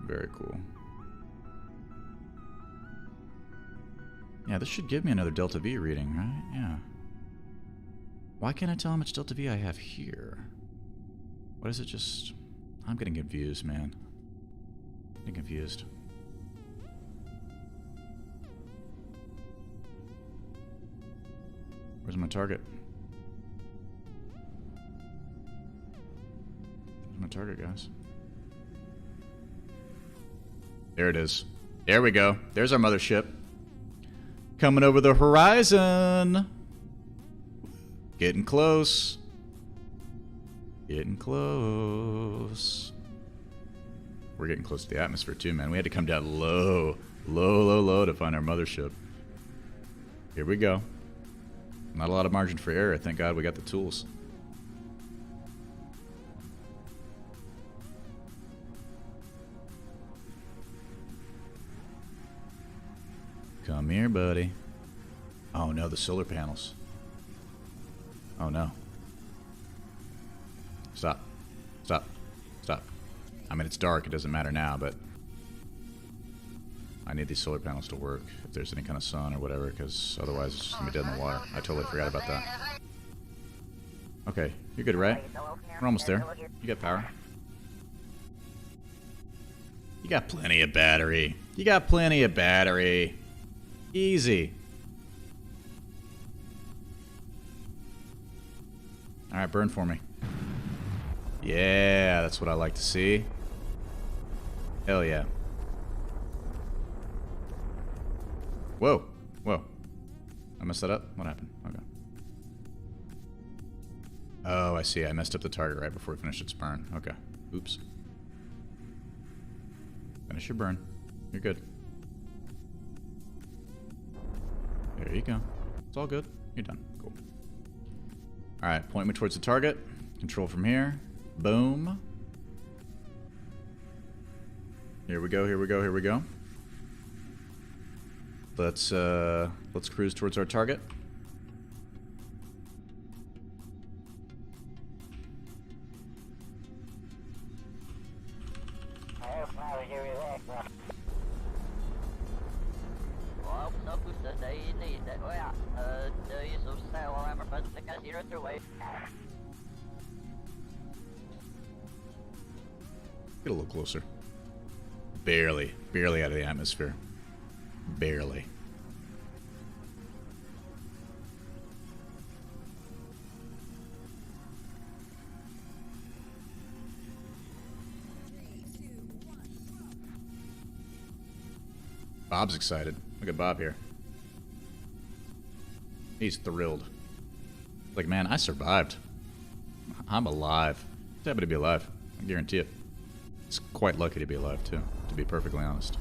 Very cool. Yeah, this should give me another delta V reading, right? Yeah. Why can't I tell how much delta V I have here? What is it just... I'm getting confused, man. I'm getting confused. Where's my target? Where's my target, guys? There it is. There we go. There's our mothership. Coming over the horizon. Getting close. Getting close. We're getting close to the atmosphere too, man. We had to come down low to find our mothership. Here we go. Not a lot of margin for error. Thank God we got the tools. Come here, buddy. Oh no, the solar panels. Oh no. Stop. Stop. Stop. I mean, it's dark. It doesn't matter now, but I need these solar panels to work if there's any kind of sun or whatever, because otherwise it's just going to be dead in the water. I totally forgot about that. Okay, you're good, right? We're almost there. You got power. You got plenty of battery. You got plenty of battery. Easy. Alright, burn for me. Yeah, that's what I like to see. Hell yeah. Whoa. Whoa. I messed that up? What happened? Okay. Oh, I see. I messed up the target right before it finished its burn. Okay. Oops. Finish your burn. You're good. There you go. It's all good. You're done. Cool. Alright, point me towards the target. Control from here. Boom. Here we go, here we go, here we go. Let's cruise towards our target. Get a little closer. Barely out of the atmosphere. Barely. Bob's excited. Look at Bob here. He's thrilled. Like, man, I survived. I'm alive. Just happy to be alive. I guarantee it. It's quite lucky to be alive, too, to be perfectly honest.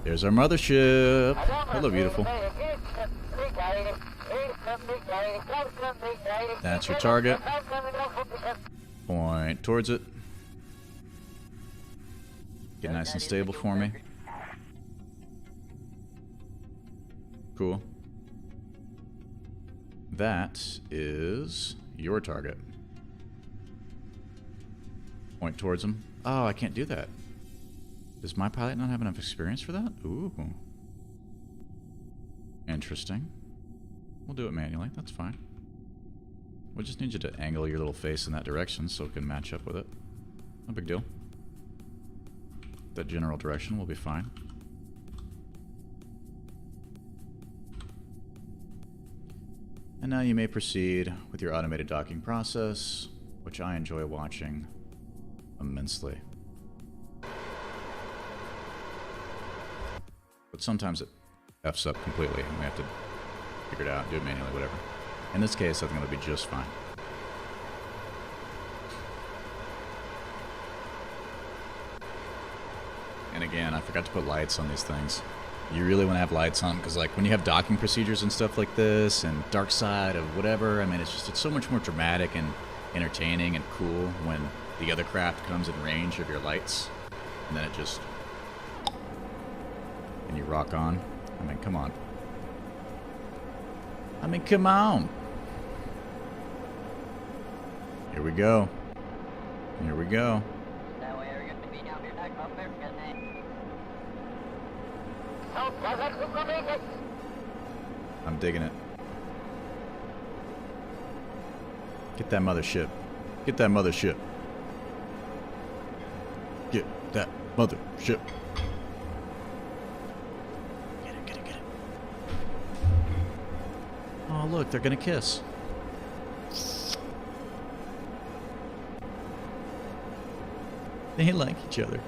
There's our mothership. Hello, beautiful. That's your target. Point towards it. Get nice and stable for me. Cool. That is your target. Point towards him. Oh, I can't do that. Does my pilot not have enough experience for that? Ooh. Interesting. We'll do it manually. That's fine. We'll just need you to angle your little face in that direction so it can match up with it. No big deal. That general direction will be fine. And now you may proceed with your automated docking process, which I enjoy watching immensely. But sometimes it F's up completely and we have to figure it out, do it manually, whatever. In this case, I think it'll be just fine. And again, I forgot to put lights on these things. You really want to have lights on, because like when you have docking procedures and stuff like this, and dark side of whatever, I mean, it's so much more dramatic and entertaining and cool when the other craft comes in range of your lights, and then it just, and you rock on. I mean, come on. I mean, come on. Here we go. Here we go. I'm digging it. Get that mothership. Get that mothership. Get that mothership. Get it, get it, get it. Oh, look, they're gonna kiss. They like each other.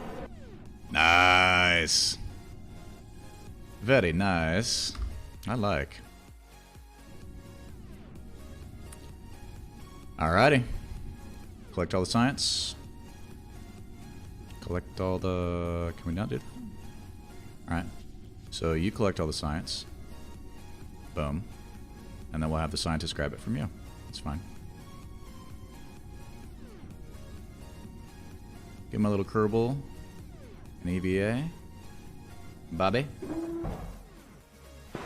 Nice. Very nice. I like. Alrighty. Collect all the science. Collect all the... Can we not do that? Alright. So you collect all the science. Boom. And then we'll have the scientist grab it from you. It's fine. Give him a little Kerbal. An EVA. Bobby.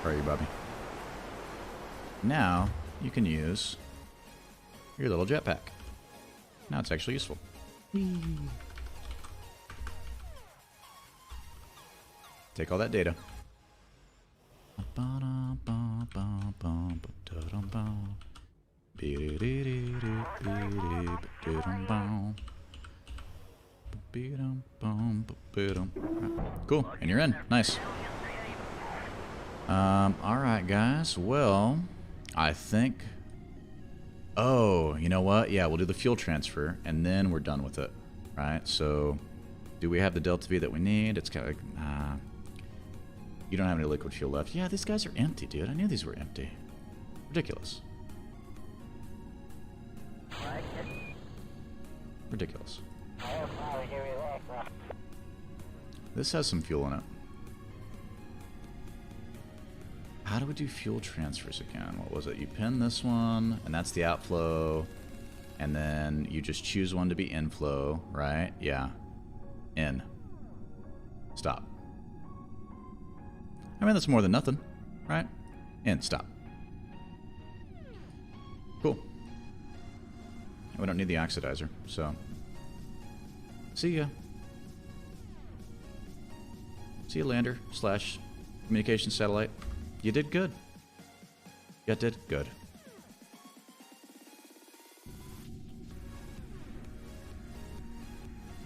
Where are you, Bobby? Now, you can use your little jetpack. Now it's actually useful. Whee. Take all that data. Cool, and you're in. Nice. Alright guys, well, I think... Oh, you know what? Yeah, we'll do the fuel transfer, and then we're done with it. Right, so... Do we have the Delta V that we need? It's kind of like... You don't have any liquid fuel left. Yeah, these guys are empty, dude. I knew these were empty. Ridiculous. Ridiculous. This has some fuel in it. How do we do fuel transfers again? What was it? You pin this one, and that's the outflow. And then you just choose one to be inflow, right? Yeah. In. Stop. I mean, that's more than nothing, right? In. Stop. Cool. We don't need the oxidizer, so... See ya. See you, lander slash communication satellite. You did good. You did good.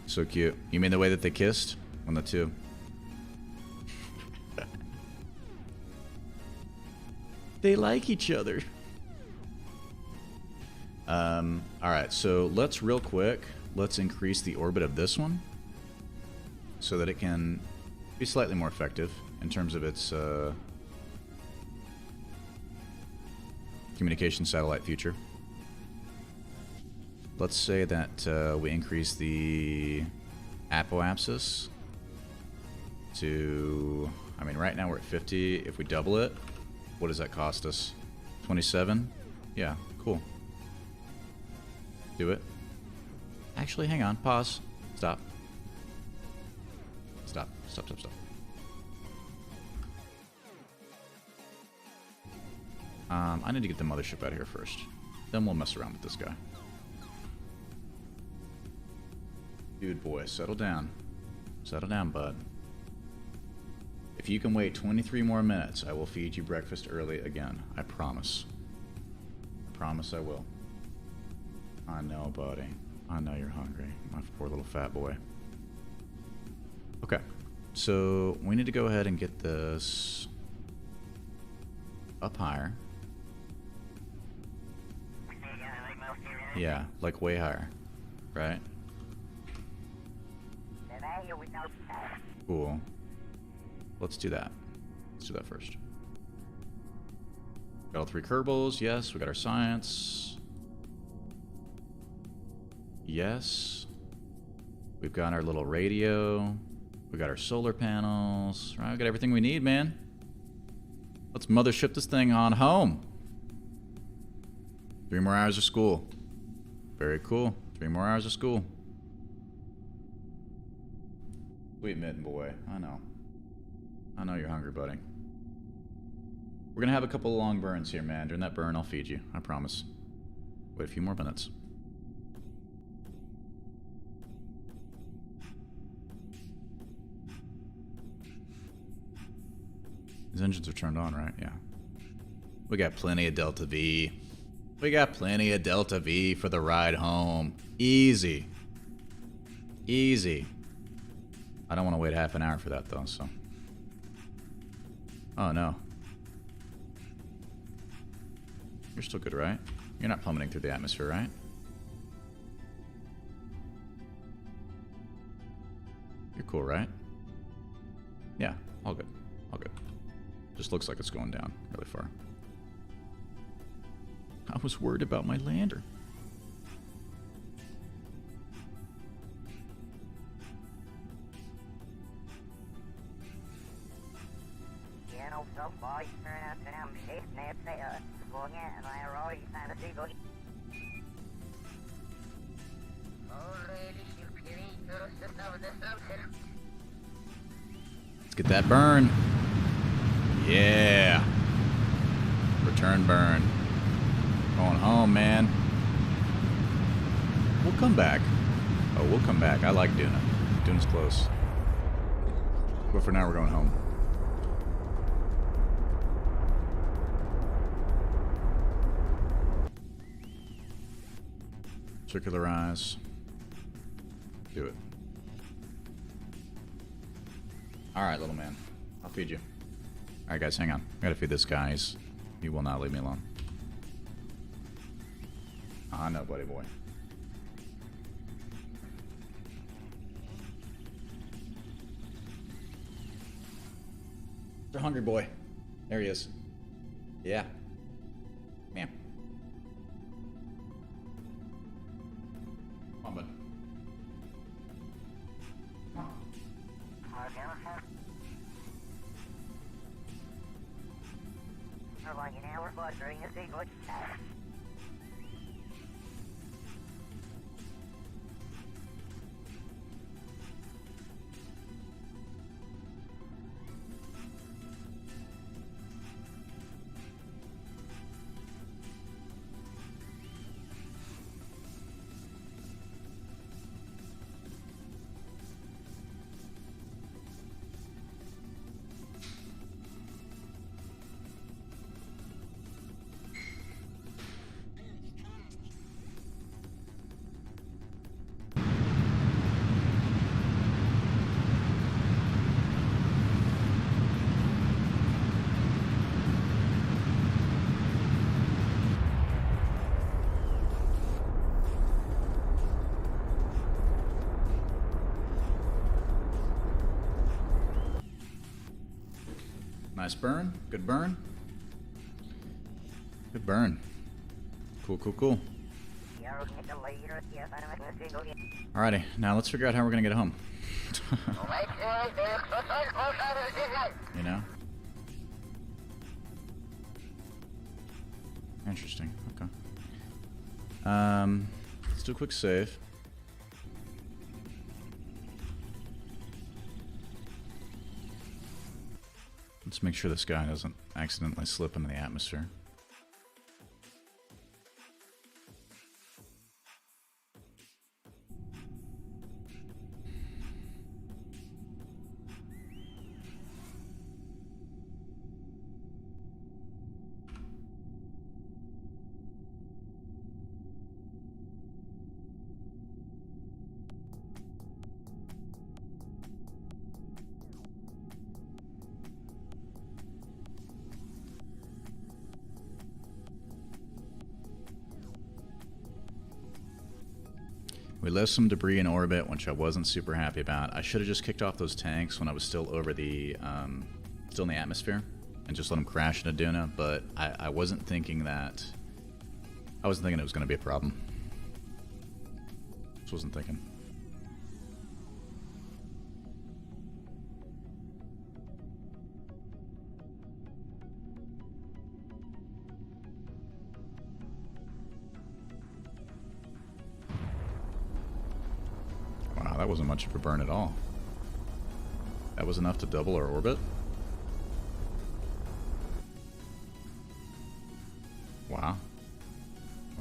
So cute. You mean the way that they kissed on the two? They like each other. Alright, so let's real quick, let's increase the orbit of this one so that it can be slightly more effective in terms of its communication satellite future. Let's say that we increase the apoapsis to, I mean, right now we're at 50. If we double it, what does that cost us? 27? Yeah, cool. Do it. Actually, hang on. Pause. Stop. Stop. Stop, stop, stop. I need to get the mothership out of here first. Then we'll mess around with this guy. Dude, boy, settle down. Settle down, bud. If you can wait 23 more minutes, I will feed you breakfast early again. I promise. I promise I will. I know, buddy. I know you're hungry. My poor little fat boy. Okay. So, we need to go ahead and get this up higher. Yeah, like way higher. Right? Cool. Let's do that. Let's do that first. Got all 3 Kerbals. Yes. We got our science. Yes. We've got our little radio. We got our solar panels. Right, we got everything we need, man. Let's mothership this thing on home. 3 more hours of school. Very cool. 3 more hours of school. Sweet mitten boy. I know. I know you're hungry, buddy. We're gonna have a couple of long burns here, man. During that burn, I'll feed you. I promise. Wait a few more minutes. These engines are turned on, right? Yeah. We got plenty of Delta V. We got plenty of Delta V for the ride home. Easy. Easy. I don't want to wait half an hour for that, though, so... Oh, no. You're still good, right? You're not plummeting through the atmosphere, right? You're cool, right? Yeah, all good. All good. Just looks like it's going down really far. I was worried about my lander. Let's get that burn. Yeah. Return burn. Going home, man. We'll come back. Oh, we'll come back. I like Duna. Duna's close. But for now, we're going home. Circularize. Do it. Alright, little man. I'll feed you. Alright, guys, hang on. I gotta feed this guy. He will not leave me alone. Ah, no, buddy boy. The hungry boy. There he is. Yeah. Man. Come on, bud. Come on. Nice burn. Good burn. Good burn. Cool, cool, cool. Alrighty, now let's figure out how we're gonna get home. You know? Interesting. Okay. Let's do a quick save. Let's make sure this guy doesn't accidentally slip into the atmosphere. We left some debris in orbit, which I wasn't super happy about. I should have just kicked off those tanks when I was still over the, still in the atmosphere, and just let them crash into Duna. But I wasn't thinking that. I wasn't thinking it was going to be a problem. Just wasn't thinking. Wow, that wasn't much of a burn at all. That was enough to double our orbit? Wow.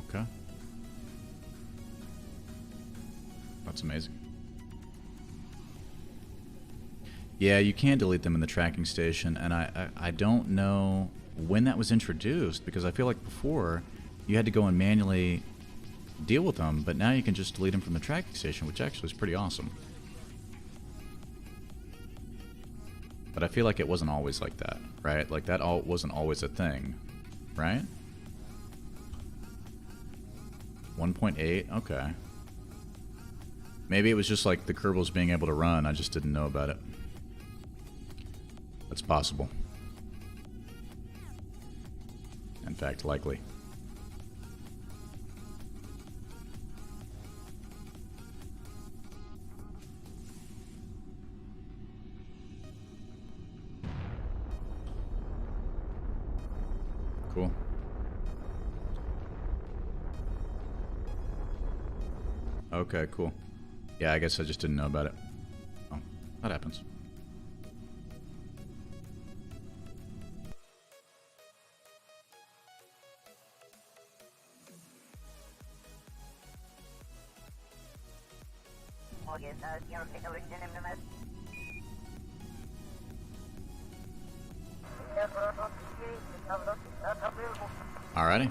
Okay. That's amazing. Yeah, you can delete them in the tracking station, and I don't know when that was introduced, because I feel like before you had to go and manually deal with them, but now you can just delete them from the tracking station, which actually is pretty awesome. But I feel like it wasn't always like that, right? Like that wasn't always a thing, right? 1.8, okay. Maybe it was just like the Kerbals being able to run, I just didn't know about it. That's possible. In fact, likely. Cool. Okay, cool. Yeah, I guess I just didn't know about it. Oh, that happens. Alrighty.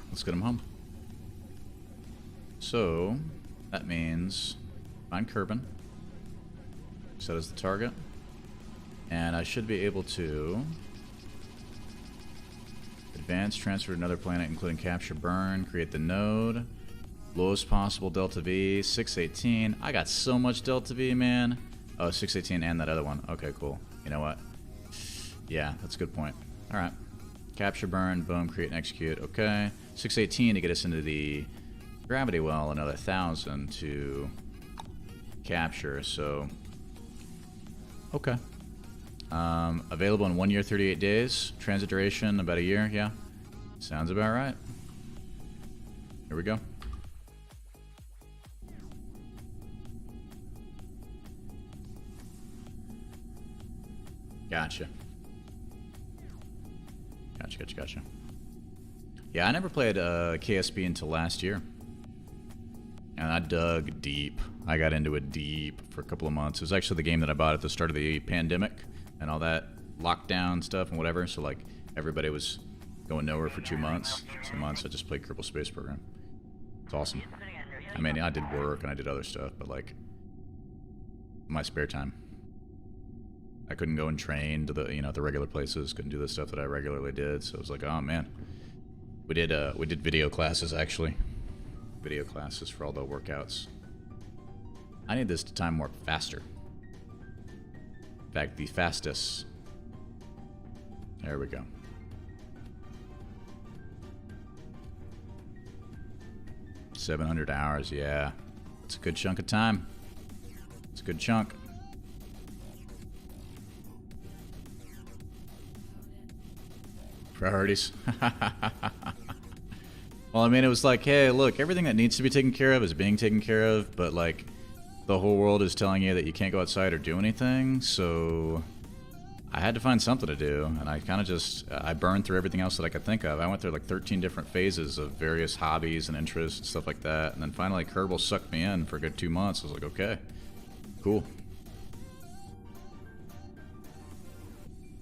Let's get him home. So, that means find Kerbal, set as the target, and I should be able to advance, transfer to another planet, including capture, burn, create the node, lowest possible delta V, 618. I got so much delta V, man. Oh, 618 and that other one. Okay, cool. You know what? Yeah, that's a good point. Alright. Capture, burn, boom, create and execute. Okay. 618 to get us into the gravity well, another 1,000 to capture, so okay. Available in 1 year, 38 days. Transit duration, about a year, yeah. Sounds about right. Here we go. Gotcha. Gotcha. Yeah, I never played KSB until last year. And I dug deep. I got into it deep for a couple of months. It was actually the game that I bought at the start of the pandemic and all that lockdown stuff and whatever. So, like, everybody was going nowhere for 2 months. 2 months, I just played Kerbal Space Program. It's awesome. I mean, I did work and I did other stuff, but, like, my spare time. I couldn't go and train to the, the regular places. Couldn't do the stuff that I regularly did. So it was like, oh, man. We did video classes, actually. Video classes for all the workouts. I need this to time warp faster. In fact, the fastest There we go. $700, yeah. It's a good chunk of time. It's a good chunk. Priorities. Well, I mean, it was like, hey, look, everything that needs to be taken care of is being taken care of, but like, the whole world is telling you that you can't go outside or do anything, so I had to find something to do, and I kind of just, I burned through everything else that I could think of. I went through like 13 different phases of various hobbies and interests and stuff like that, and then finally Kerbal sucked me in for a good 2 months. I was like, okay, cool.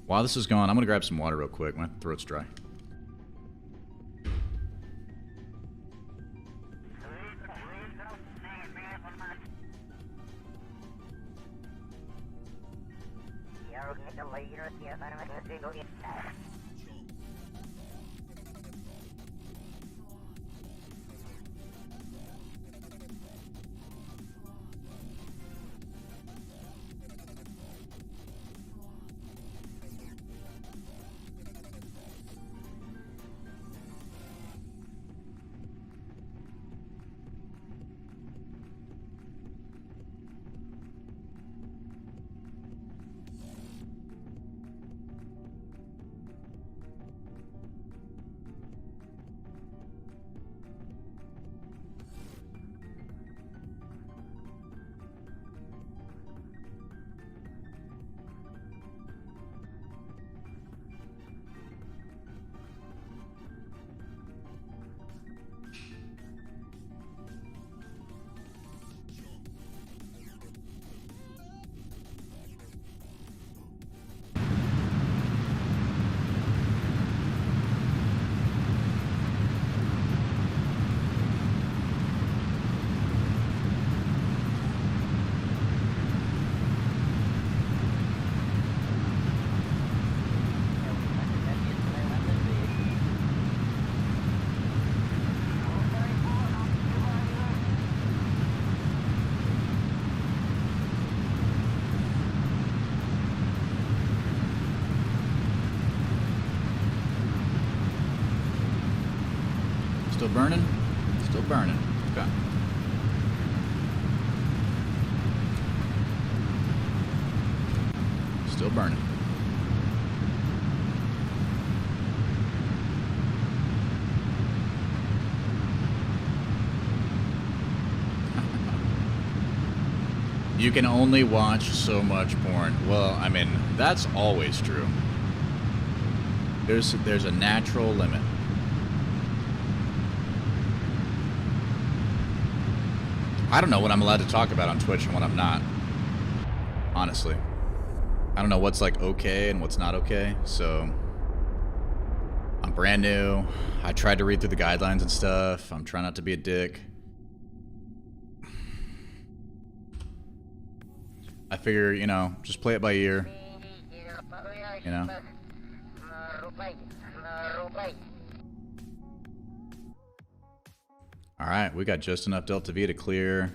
While this is going, I'm going to grab some water real quick. My throat's dry. Still burning? Still burning. Okay. Still burning. You can only watch so much porn. Well, I mean, that's always true. There's a natural limit. I don't know what I'm allowed to talk about on Twitch and what I'm not. Honestly. I don't know what's like okay and what's not okay, so I'm brand new. I tried to read through the guidelines and stuff. I'm trying not to be a dick. I figure, you know, just play it by ear. You know? Alright, we got just enough Delta V to clear.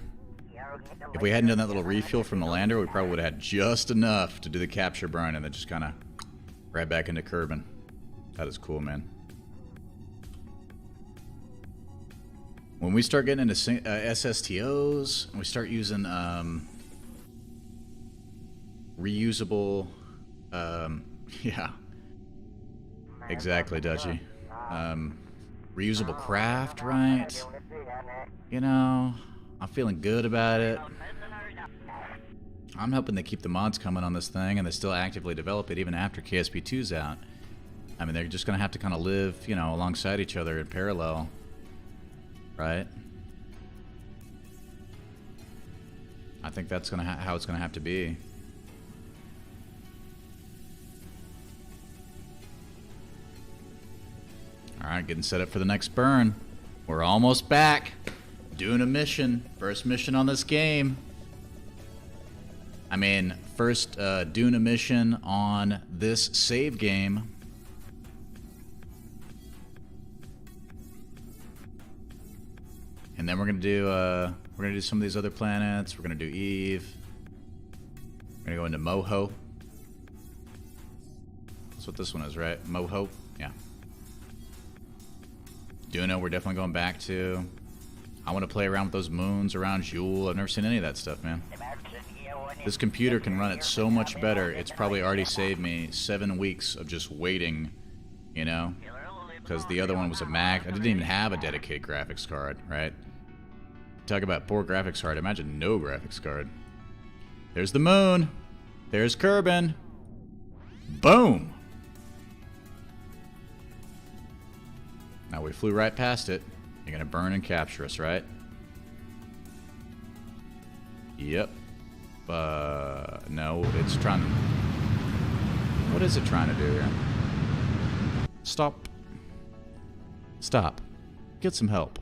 If we hadn't done that little refuel from the lander, we probably would have had just enough to do the capture burn and then just kind of right back into Kerbin. That is cool, man. When we start getting into SSTOs, and we start using reusable, yeah, exactly, Dutchy. Reusable craft, right? You know, I'm feeling good about it. I'm hoping they keep the mods coming on this thing and they still actively develop it even after KSP2's out. I mean, they're just going to have to kind of live, you know, alongside each other in parallel. Right? I think that's gonna how it's going to have to be. Alright, getting set up for the next burn. We're almost back. Doing a mission. First mission on this game. I mean, first Duna mission on this save game. And then we're gonna do some of these other planets. We're gonna do Eve. We're gonna go into Moho. That's what this one is, right? Moho? Yeah. Duna, we're definitely going back to. I want to play around with those moons around Joule. I've never seen any of that stuff, man. This computer can run it so much better. It's probably already saved me 7 weeks of just waiting, you know? Because the other one was a Mac. I didn't even have a dedicated graphics card, right? Talk about poor graphics card. Imagine no graphics card. There's the moon. There's Kerbal. Boom. Now we flew right past it. You're gonna burn and capture us, right? Yep. No, it's trying to... What is it trying to do here? Stop. Stop. Get some help.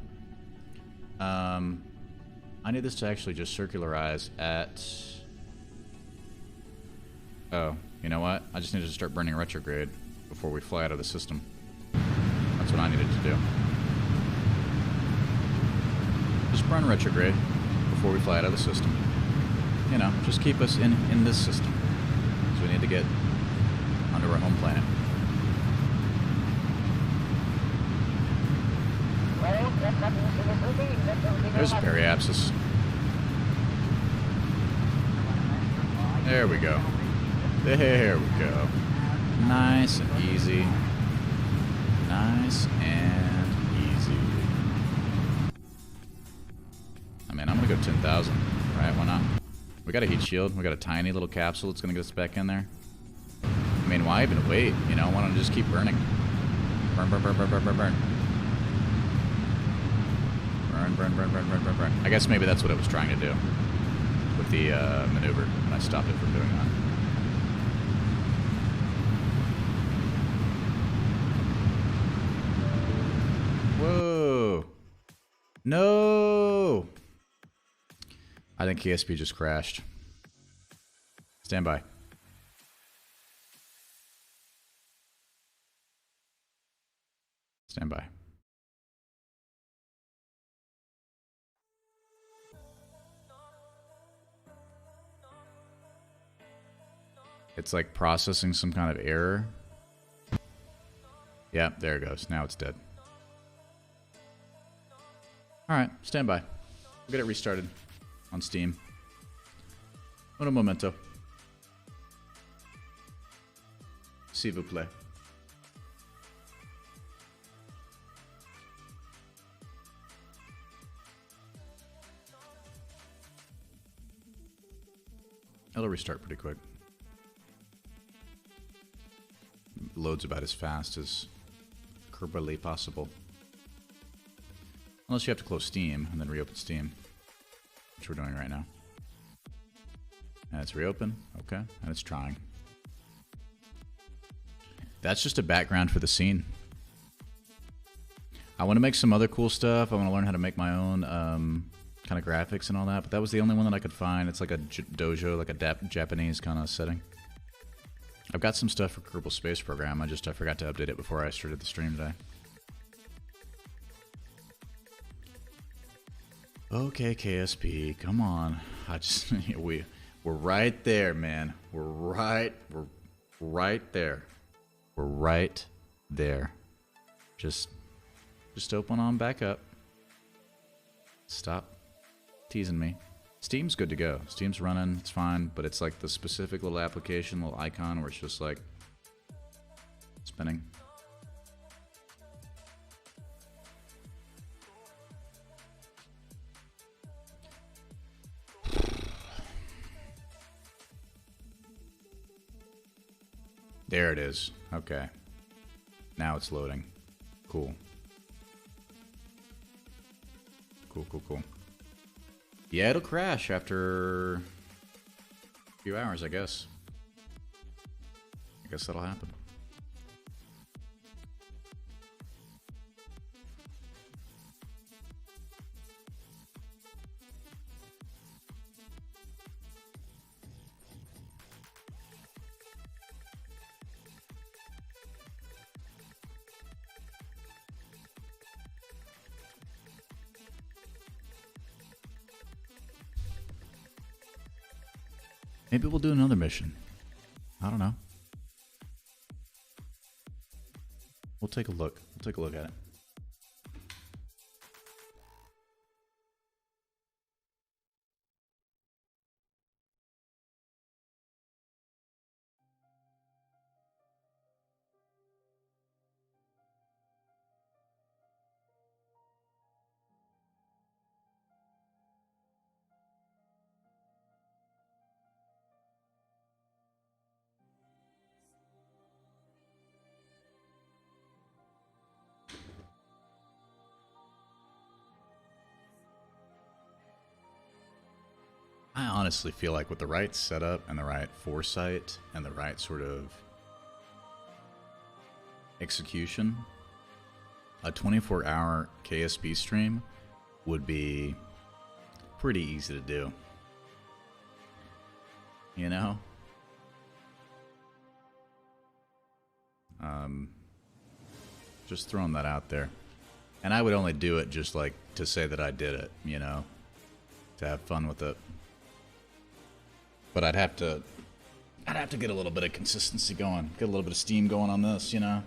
I need this to actually just circularize at... Oh, you know what? I just need to start burning retrograde before we fly out of the system. That's what I needed to do. Just burn retrograde before we fly out of the system. You know, just keep us in this system. So we need to get onto our home planet. There's a periapsis. There we go. There we go. Nice and easy. Nice and easy. I mean, I'm gonna go 10,000, right? Why not? We got a heat shield. We got a tiny little capsule that's gonna get us back in there. I mean, why even wait? You know, why don't I just keep burning? Burn, burn, burn, burn, burn, burn, burn. Burn, burn, burn, burn, burn, burn, burn. I guess maybe that's what it was trying to do with the maneuver, and I stopped it from doing that. Whoa. No. I think KSP just crashed. Stand by. Stand by. It's like processing some kind of error. Yeah, there it goes. Now it's dead. Alright, stand by. We'll get it restarted on Steam. Un momento. S'il vous plaît. It'll restart pretty quick. Loads about as fast as Kerbal possible. Unless you have to close Steam and then reopen Steam, which we're doing right now. And it's reopen, okay, and it's trying. That's just a background for the scene. I want to make some other cool stuff. I want to learn how to make my own kind of graphics and all that, but that was the only one that I could find. It's like a dojo, like a Japanese kind of setting. I've got some stuff for Kerbal Space Program. I forgot to update it before I started the stream today. Okay, KSP, come on. We're right there, man. We're right there. We're right there. Just open on back up. Stop teasing me. Steam's good to go. Steam's running, it's fine, but it's like the specific little application, little icon where it's just like spinning. There it is. Okay. Now it's loading. Cool. Cool, cool, cool. Yeah, it'll crash after a few hours, I guess. I guess that'll happen. Maybe we'll do another mission. I don't know. We'll take a look. We'll take a look at it. I honestly feel like with the right setup and the right foresight and the right sort of execution, a 24-hour KSP stream would be pretty easy to do. You know? Just throwing that out there. And I would only do it just like to say that I did it, you know? To have fun with it. But I'd have to get a little bit of consistency going, get a little bit of steam going on this, you know,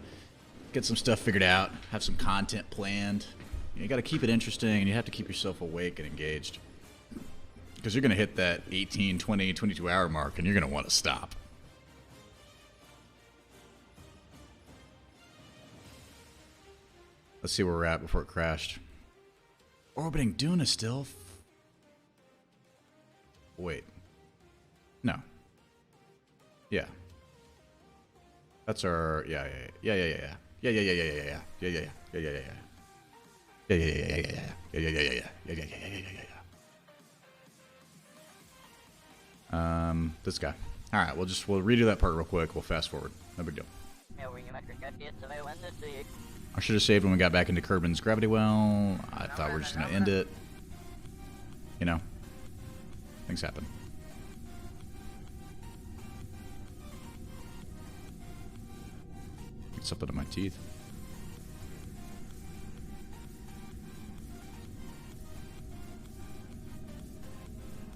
get some stuff figured out, have some content planned. You got to keep it interesting, and you have to keep yourself awake and engaged, because you're going to hit that 18, 20, 22 hour mark, and you're going to want to stop. Let's see where we're at before it crashed. Orbiting Duna still. Wait. No. Yeah. That's our yeah. This guy. All right, we'll redo that part real quick. We'll fast forward. No big deal. I should have saved when we got back into Kerbin's gravity well. I thought we were just gonna end it. You know, things happen. Something in my teeth.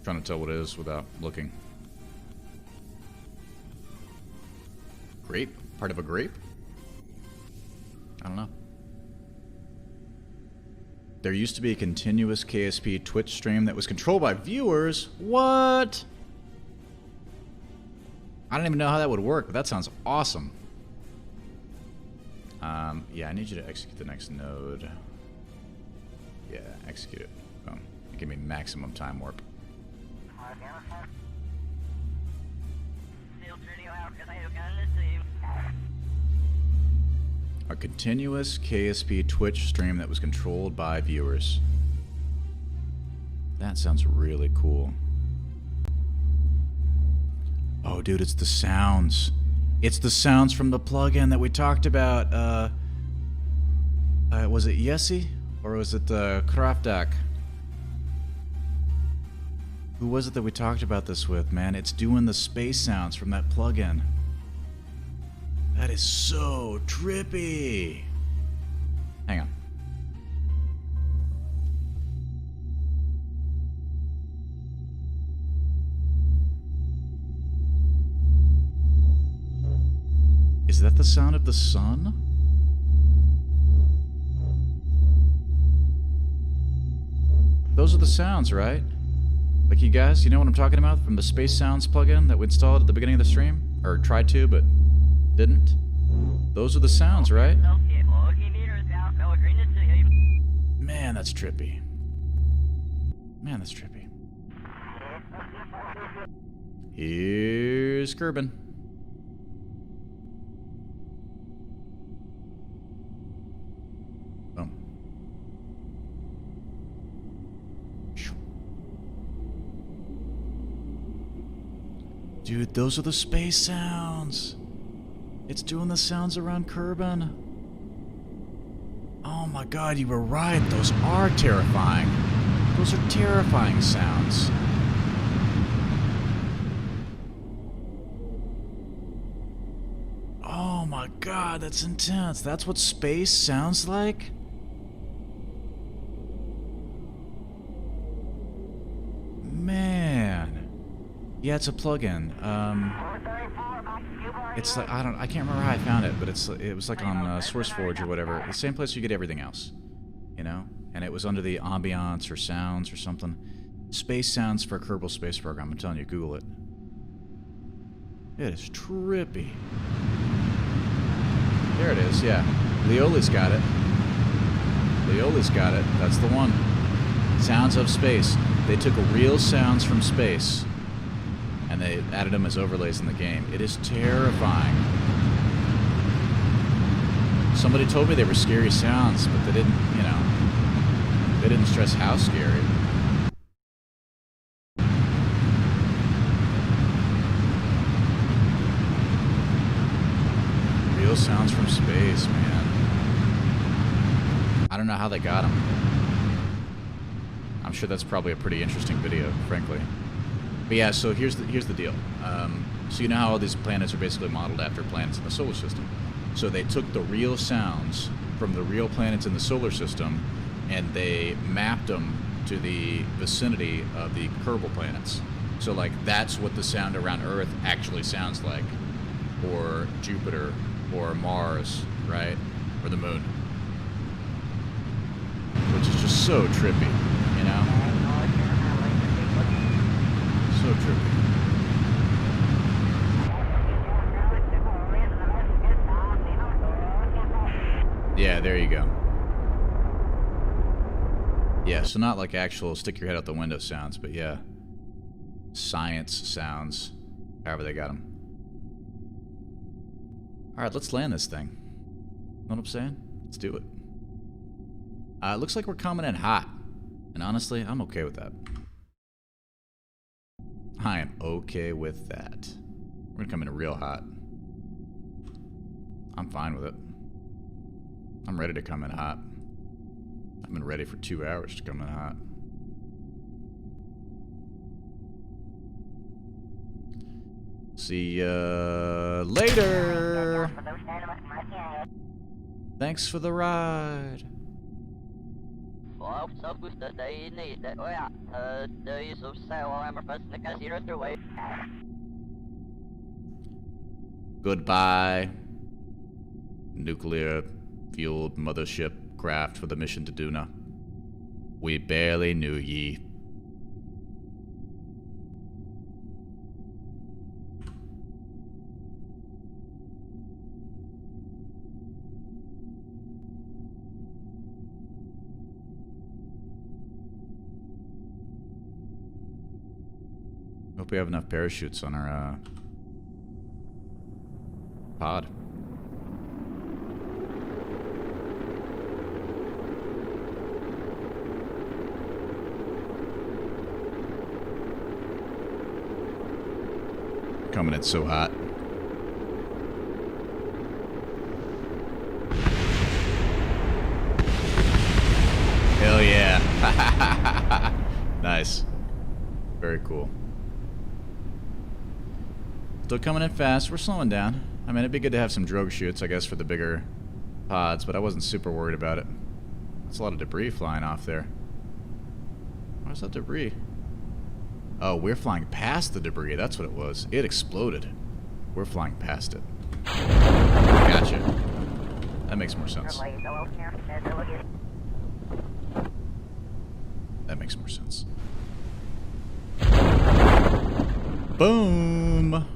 Trying to tell what it is without looking. Grape? Part of a grape? I don't know. There used to be a continuous KSP Twitch stream that was controlled by viewers. What? I don't even know how that would work, but that sounds awesome. Yeah, I need you to execute the next node. Yeah, execute it. Boom. Give me maximum time warp. A continuous KSP Twitch stream that was controlled by viewers. That sounds really cool. Oh, dude, it's the sounds. It's the sounds from the plugin that we talked about. Was it Yessi? Or was it Kraftak? Who was it that we talked about this with, man? It's doing the space sounds from that plugin. That is so trippy. Hang on. Is that the sound of the sun? Those are the sounds, right? Like, you guys, you know what I'm talking about from the Space Sounds plugin that we installed at the beginning of the stream? Or tried to, but didn't? Those are the sounds, right? Man, that's trippy. Man, that's trippy. Here's Kerbin. Boom. Dude, those are the space sounds. It's doing the sounds around Kerbin. Oh my god, you were right. Those are terrifying. Those are terrifying sounds. Oh my god, that's intense. That's what space sounds like? Man. Yeah, it's a plugin. It's like, I can't remember how I found it, but it was like on SourceForge or whatever. The same place you get everything else, you know? And it was under the ambiance or sounds or something. Space sounds for a Kerbal Space Program. I'm telling you, Google it. It is trippy. There it is, yeah. Leoli's got it. Leoli's got it. That's the one. Sounds of space. They took real sounds from space and they added them as overlays in the game. It is terrifying. Somebody told me they were scary sounds, but they didn't, you know, they didn't stress how scary. Real sounds from space, man. I don't know how they got them. I'm sure that's probably a pretty interesting video, frankly. But yeah, so here's the deal. So you know how all these planets are basically modeled after planets in the solar system. So they took the real sounds from the real planets in the solar system, and they mapped them to the vicinity of the Kerbal planets. So like that's what the sound around Earth actually sounds like, or Jupiter, or Mars, right, or the Moon, which is just so trippy, you know. So trippy. Yeah, there you go. Yeah, so not like actual stick your head out the window sounds, but yeah, science sounds, however they got them. Alright, let's land this thing. Know what I'm saying? Let's do it. It looks like we're coming in hot. And honestly, I'm okay with that. I am okay with that. We're gonna come in real hot. I'm fine with it. I'm ready to come in hot. I've been ready for 2 hours to come in hot. See ya later! Thanks for the ride. Goodbye. Nuclear-fueled mothership craft for the mission to Duna. We barely knew ye. Hope we have enough parachutes on our pod. Coming in so hot. Hell yeah. Nice. Very cool. Still coming in fast. We're slowing down. I mean, it'd be good to have some drogue chutes, I guess, for the bigger pods, but I wasn't super worried about it. That's a lot of debris flying off there. Where's that debris? Oh, we're flying past the debris. That's what it was. It exploded. We're flying past it. Gotcha. That makes more sense. That makes more sense. Boom!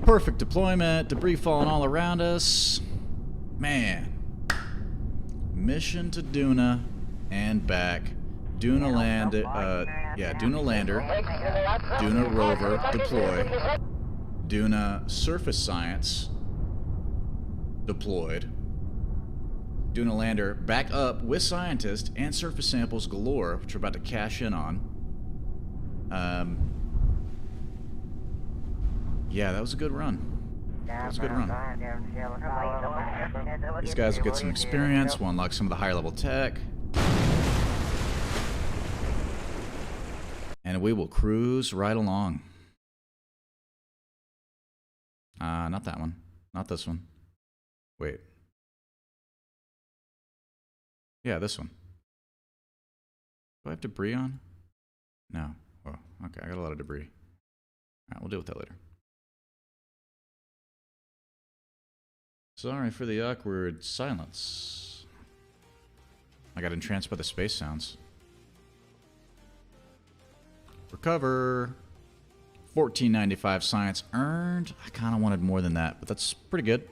Perfect deployment. Debris falling all around us. Man. Mission to Duna and back. Duna lander, Duna lander. Duna rover deploy. Duna surface science deployed. Duna lander back up with scientists and surface samples galore, which we're about to cash in on. Yeah, that was a good run. That was a good run. These guys will get some experience. We'll unlock some of the higher level tech. And we will cruise right along. Not that one. Not this one. Wait. Yeah, this one. Do I have debris on? No. Oh, okay, I got a lot of debris. Alright, we'll deal with that later. Sorry for the awkward silence. I got entranced by the space sounds. Recover. 1495 science earned. I kind of wanted more than that, but that's pretty good.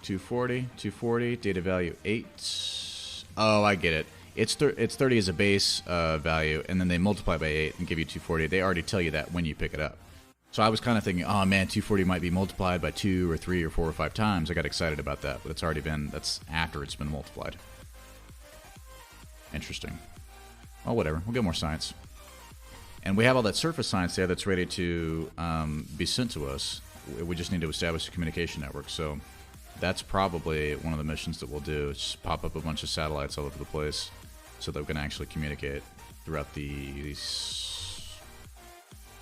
$240, data value 8. Oh, I get it. It's 30 as a base value, and then they multiply by 8 and give you 240. They already tell you that when you pick it up. So I was kind of thinking, oh man, 240 might be multiplied by 2 or 3 or 4 or 5 times. I got excited about that, but it's already been, that's after it's been multiplied. Interesting. Well, whatever. We'll get more science. And we have all that surface science there that's ready to be sent to us. We just need to establish a communication network. So that's probably one of the missions that we'll do. Just pop up a bunch of satellites all over the place so that we can actually communicate throughout the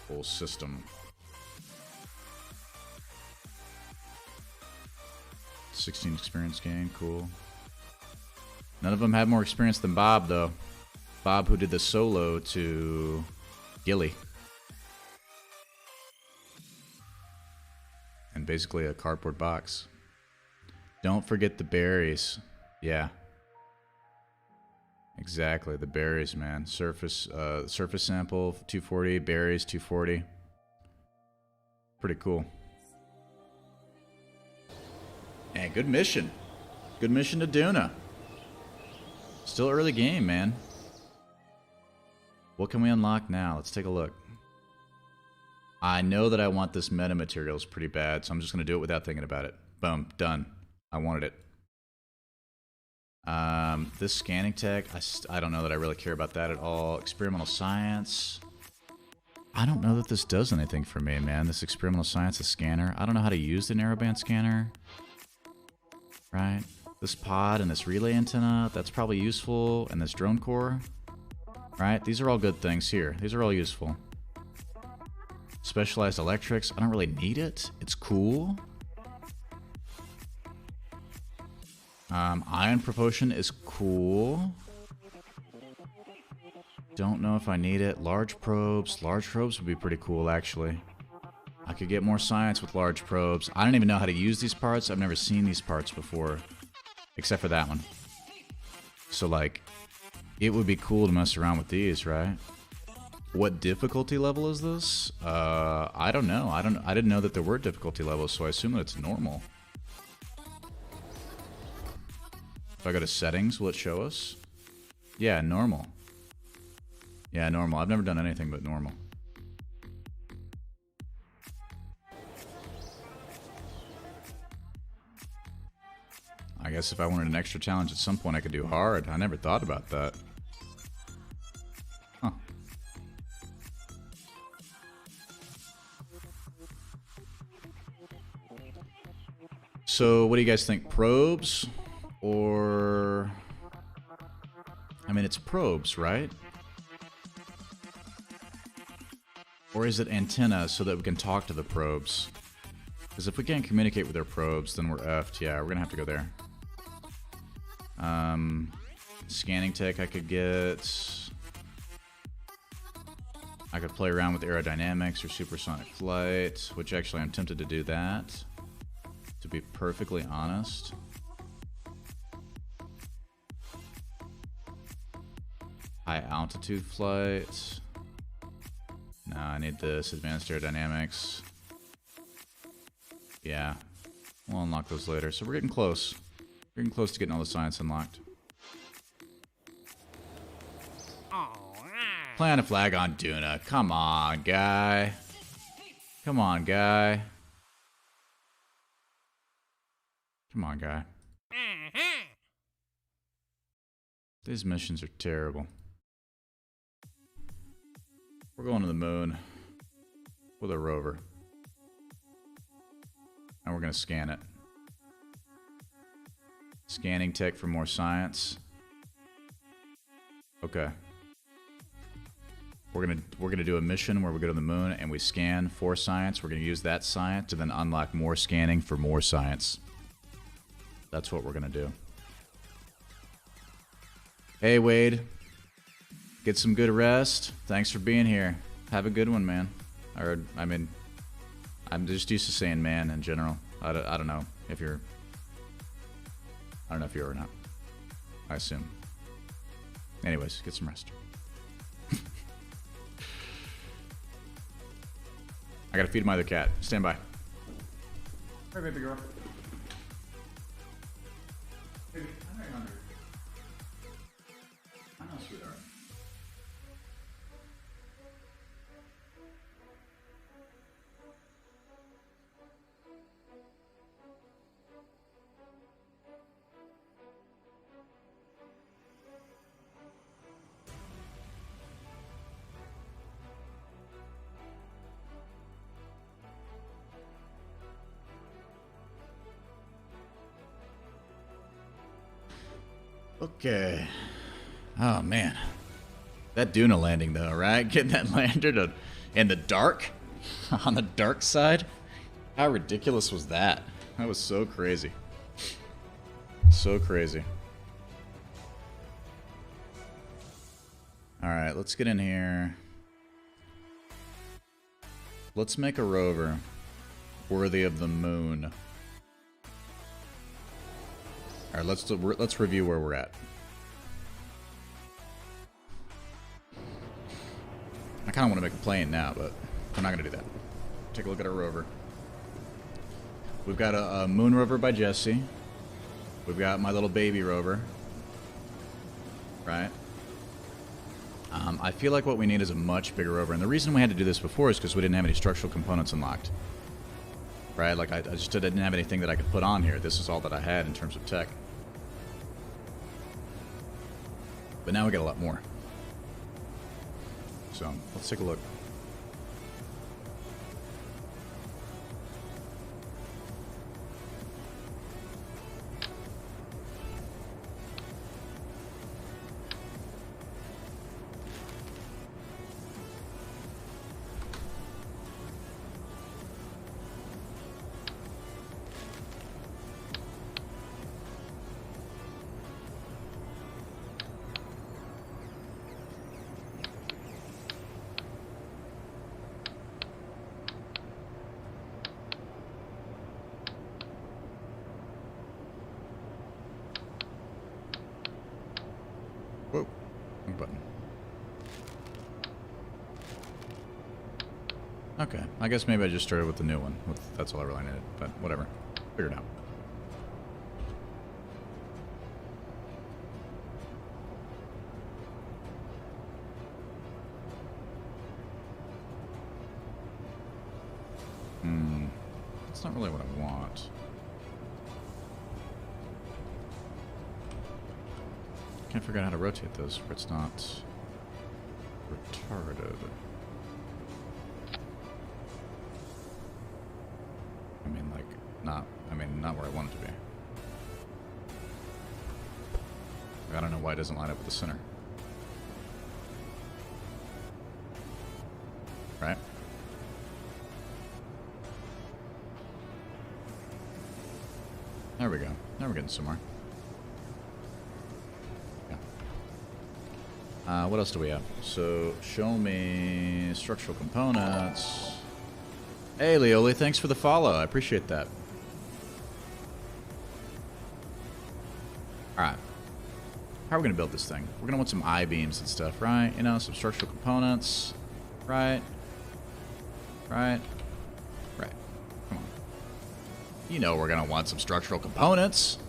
whole system. 16 experience gain. Cool. None of them had more experience than Bob, though. Bob, who did the solo to Gilly. And basically a cardboard box. Don't forget the berries. Yeah. Exactly, the berries, man. Surface sample, 240. Berries, 240. Pretty cool. And good mission. Good mission to Duna. Still early game, man. What can we unlock now? Let's take a look. I know that I want this meta materials pretty bad, so I'm just going to do it without thinking about it. Boom. Done. I wanted it. This scanning tech, I don't know that I really care about that at all. Experimental science. I don't know that this does anything for me, man. This experimental science, the scanner. I don't know how to use the narrowband scanner. Right? This pod and this relay antenna, that's probably useful. And this drone core. Right? These are all good things here. These are all useful. Specialized electrics. I don't really need it. It's cool. Ion propulsion is cool. Don't know if I need it. Large probes. Large probes would be pretty cool, actually. I could get more science with large probes. I don't even know how to use these parts. I've never seen these parts before. Except for that one. So, like, it would be cool to mess around with these, right? What difficulty level is this? I don't know. I didn't know that there were difficulty levels, so I assume that it's normal. If I go to settings, will it show us? Yeah, normal. Yeah, normal. I've never done anything but normal. I guess if I wanted an extra challenge at some point, I could do hard. I never thought about that. Huh. So, what do you guys think? Probes? Or... I mean, it's probes, right? Or is it antennas so that we can talk to the probes? Because if we can't communicate with our probes, then we're effed. Yeah, we're going to have to go there. Scanning tech I could get. I could play around with aerodynamics or supersonic flight, which actually I'm tempted to do that, to be perfectly honest. High altitude flight. No, I need this. Advanced aerodynamics. Yeah. We'll unlock those later. So we're getting close. We're getting close to getting all the science unlocked. Plant a flag on Duna. Come on, guy. Come on, guy. Come on, guy. These missions are terrible. We're going to the moon with a rover. And we're going to scan it. Scanning tech for more science. Okay. We're gonna do a mission where we go to the moon and we scan for science. We're gonna use that science to then unlock more scanning for more science. That's what we're gonna do. Hey Wade, get some good rest. Thanks for being here. Have a good one, man. Or I mean, I'm just used to saying man in general. I don't know if you're... I don't know if you are or not. I assume. Anyways, get some rest. I gotta feed my other cat. Stand by. Hey, baby girl. Baby, I'm very hungry. I know, sweetheart. Okay. Oh, man. That Duna landing, though, right? Getting that lander in the dark? On the dark side? How ridiculous was that? That was so crazy. So crazy. Alright, let's get in here. Let's make a rover worthy of the moon. Alright, let's review where we're at. I kind of want to make a plane now, but I'm not going to do that. Take a look at our rover. We've got a moon rover by Jesse. We've got my little baby rover. Right? I feel like what we need is a much bigger rover. And the reason we had to do this before is because we didn't have any structural components unlocked. Right? Like, I just didn't have anything that I could put on here. This is all that I had in terms of tech. But now we got a lot more. So, let's take a look. Whoa, wrong button. Okay, I guess maybe I just started with the new one. That's all I really needed, but whatever. Figure it out. That's not really what I want. Can't figure out how to rotate those where it's not retarded. I mean, like, not where I want it to be. I don't know why it doesn't line up with the center. Right? There we go. Now we're getting somewhere. What else do we have? So, show me structural components. Hey, Leoli, thanks for the follow. I appreciate that. Alright. How are we going to build this thing? We're going to want some I-beams and stuff, right? You know, some structural components. Right? Right? Right. Come on. You know we're going to want some structural components.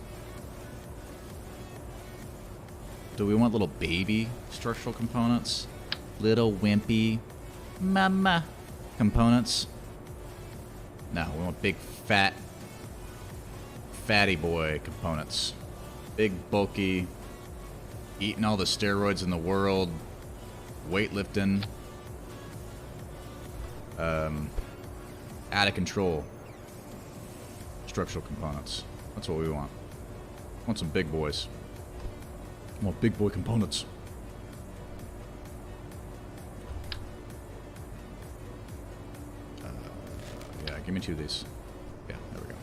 Do we want little baby structural components? Little wimpy mama components? No, we want big fatty boy components. Big, bulky, eating all the steroids in the world, weightlifting, out of control structural components. That's what we want. We want some big boys. I want big boy components. Yeah, give me 2 of these. Yeah, there we go.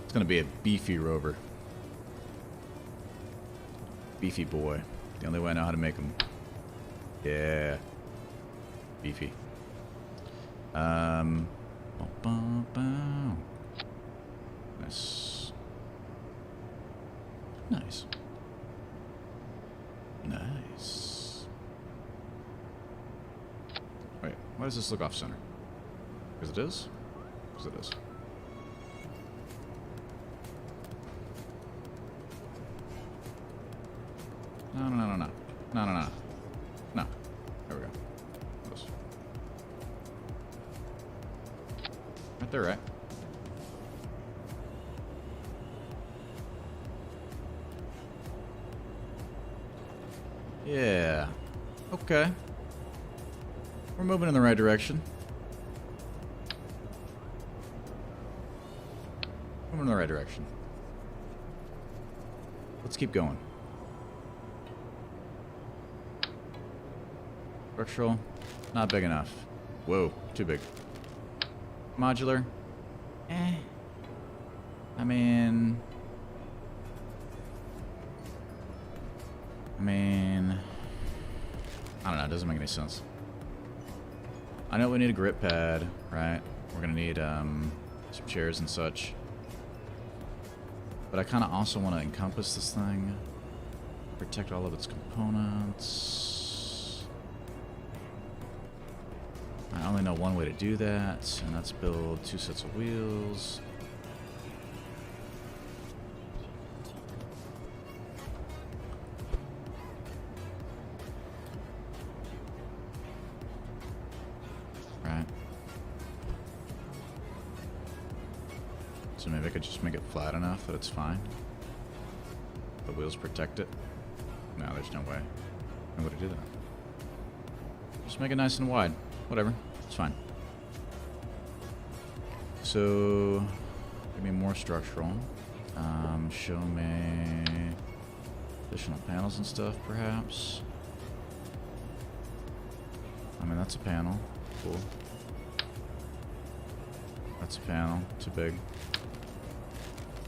It's gonna be a beefy rover. Beefy boy. The only way I know how to make them. Yeah. Beefy. Bow, bow, bow. Nice. Nice. Nice. Wait, why does this look off center? Because it is? Because it is. No, no, no, no, no. No, no, no. No. There we go. Close. Right there, right? Yeah. Okay. We're moving in the right direction. Moving in the right direction. Let's keep going. Structural, not big enough. Whoa, too big. Modular, eh. I mean, I don't know, it doesn't make any sense. I know we need a grip pad, right? We're gonna need some chairs and such. But I kind of also want to encompass this thing, protect all of its components. I only know one way to do that, and that's build 2 sets of wheels. Right. So maybe I could just make it flat enough that it's fine. The wheels protect it. No, there's no way. No way to do that. Just make it nice and wide. Whatever. It's fine. So, give me more structural. Show me additional panels and stuff, perhaps. I mean, that's a panel. Cool. That's a panel. Too big.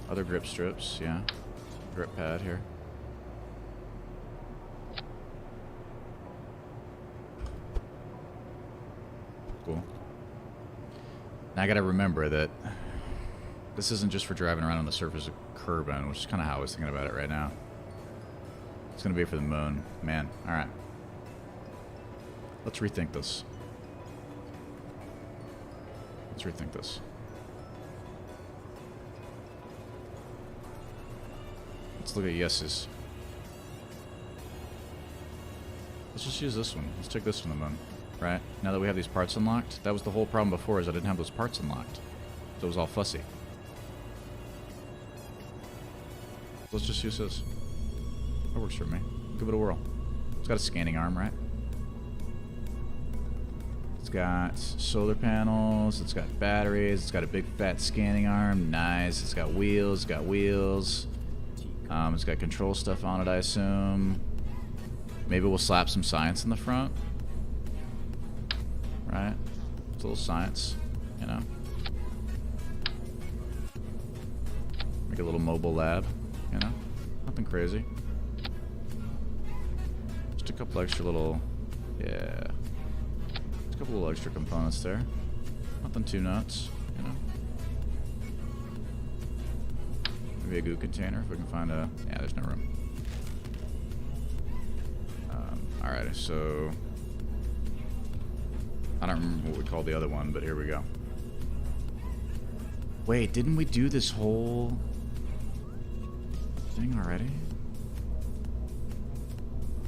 Other grip strips, yeah. Grip pad here. Cool. Now I gotta remember that this isn't just for driving around on the surface of Kerbal, which is kind of how I was thinking about it right now. It's gonna be for the moon. Man, alright. Let's rethink this. Let's rethink this. Let's look at yeses. Let's just use this one. Let's take this from the moon. Right? Now that we have these parts unlocked. That was the whole problem before, is I didn't have those parts unlocked. So it was all fussy. Let's just use this. That works for me. Give it a whirl. It's got a scanning arm, right? It's got solar panels. It's got batteries. It's got a big fat scanning arm. Nice. It's got wheels. It's got wheels. It's got control stuff on it, I assume. Maybe we'll slap some science in the front. Right? It's a little science, you know? Make a little mobile lab, you know? Nothing crazy. Just a couple extra little... Yeah. Just a couple little extra components there. Nothing too nuts, you know? Maybe a goo container if we can find a... Yeah, there's no room. Alright, so... I don't remember what we called the other one, but here we go. Wait, didn't we do this whole thing already?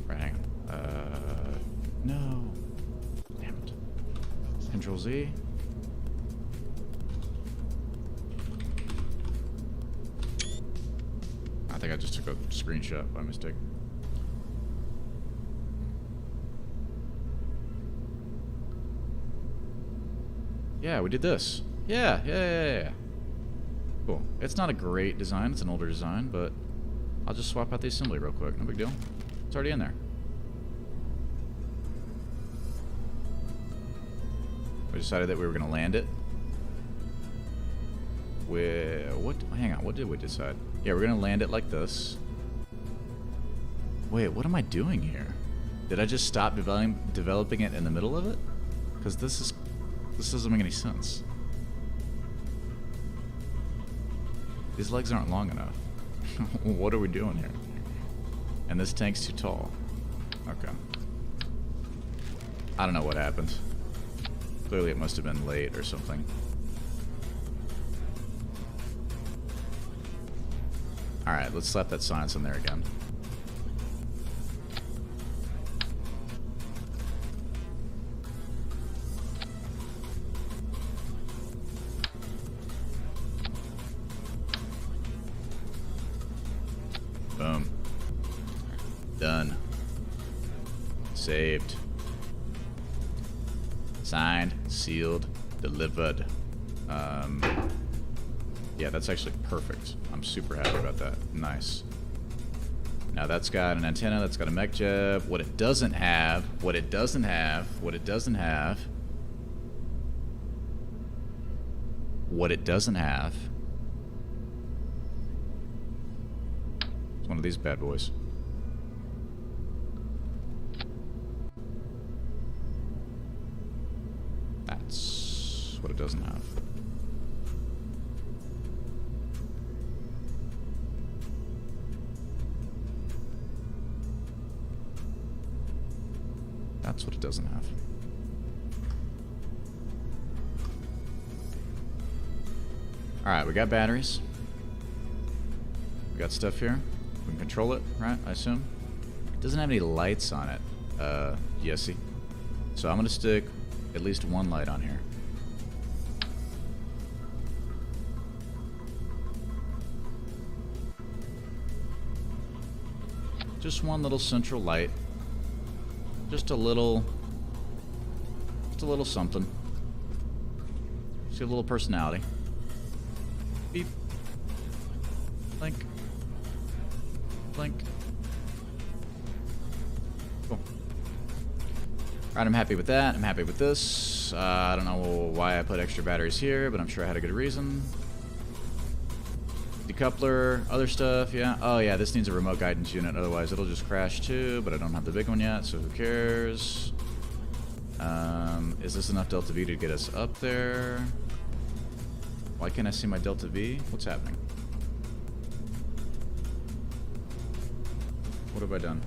Right, hang on. No. Damn it. Control Z. I think I just took a screenshot by mistake. Yeah, we did this. Yeah. Cool. It's not a great design. It's an older design, but I'll just swap out the assembly real quick. No big deal. It's already in there. We decided that we were going to land it. What? Hang on. What did we decide? Yeah, we're going to land it like this. Wait, what am I doing here? Did I just stop developing it in the middle of it? Because this doesn't make any sense. These legs aren't long enough. What are we doing here? And this tank's too tall. Okay. I don't know what happened. Clearly it must have been late or something. Alright, let's slap that science in there again. Boom. Done. Saved. Signed, sealed, delivered. Yeah, that's actually perfect. I'm super happy about that. Nice. Now that's got an antenna, that's got a mech jeb. What it doesn't have, what it doesn't have, what it doesn't have, what it doesn't have. It's one of these bad boys. That's what it doesn't have. That's what it doesn't have. Alright, we got batteries. We got stuff here. We can control it, right? I assume. It doesn't have any lights on it. Yesy. So I'm gonna stick at least one light on here. Just one little central light. Just a little something. See a little personality. Beep. Blink. Blink. Cool. Alright, I'm happy with that. I'm happy with this. I don't know why I put extra batteries here, but I'm sure I had a good reason. Decoupler, other stuff, yeah. Oh yeah, this needs a remote guidance unit, otherwise it'll just crash too, but I don't have the big one yet, so who cares? Is this enough Delta V to get us up there? Why can't I see my Delta V? What's happening? What have I done?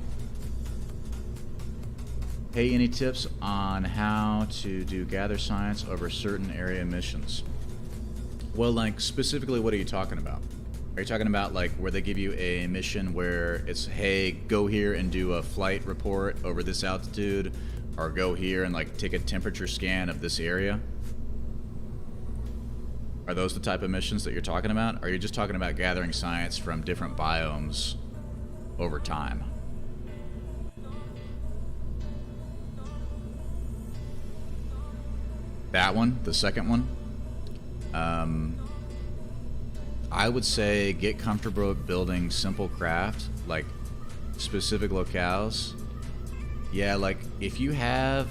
Hey, any tips on how to do gather science over certain area missions? Well, like, specifically, what are you talking about? Are you talking about, like, where they give you a mission where it's, hey, go here and do a flight report over this altitude, or go here and, like, take a temperature scan of this area? Are those the type of missions that you're talking about? Or are you just talking about gathering science from different biomes over time? That one, the second one. I would say get comfortable building simple craft, like specific locales. Yeah, like if you have,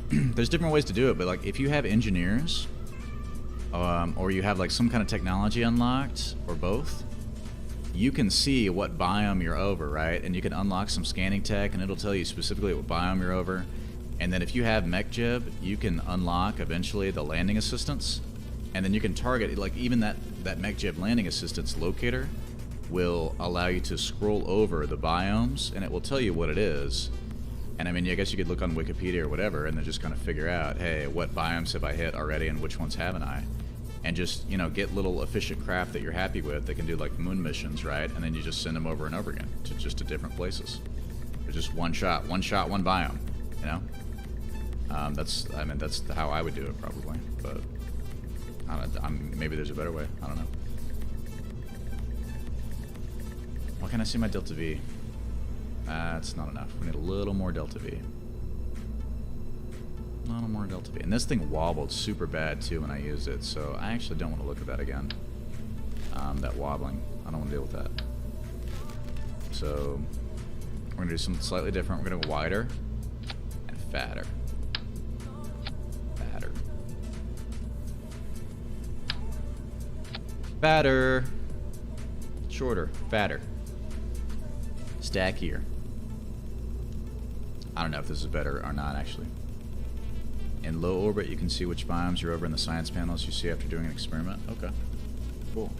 there's different ways to do it, but like if you have engineers, or you have like some kind of technology unlocked, or both, you can see what biome you're over, right? And you can unlock some scanning tech, and it'll tell you specifically what biome you're over. And then if you have MechJeb, you can unlock eventually the landing assistance, and then you can target, like even that MechJeb landing assistance locator will allow you to scroll over the biomes, and it will tell you what it is. And I mean, I guess you could look on Wikipedia or whatever, and then just kind of figure out, hey, what biomes have I hit already, and which ones haven't I? And just, you know, get little efficient craft that you're happy with that can do like moon missions, right? And then you just send them over and over again to just to different places. Or just one shot, one biome, you know? That's how I would do it probably, but maybe there's a better way. I don't know. Why can't I see my Delta V? That's not enough. We need a little more Delta V. A little more Delta V. And this thing wobbled super bad too when I used it, so I actually don't want to look at that again. That wobbling. I don't want to deal with that. So we're going to do something slightly different. We're going to go wider and fatter. Fatter. Shorter. Fatter. Stackier. I don't know if this is better or not, actually. In low orbit, you can see which biomes you're over in the science panels you see after doing an experiment. Okay, cool.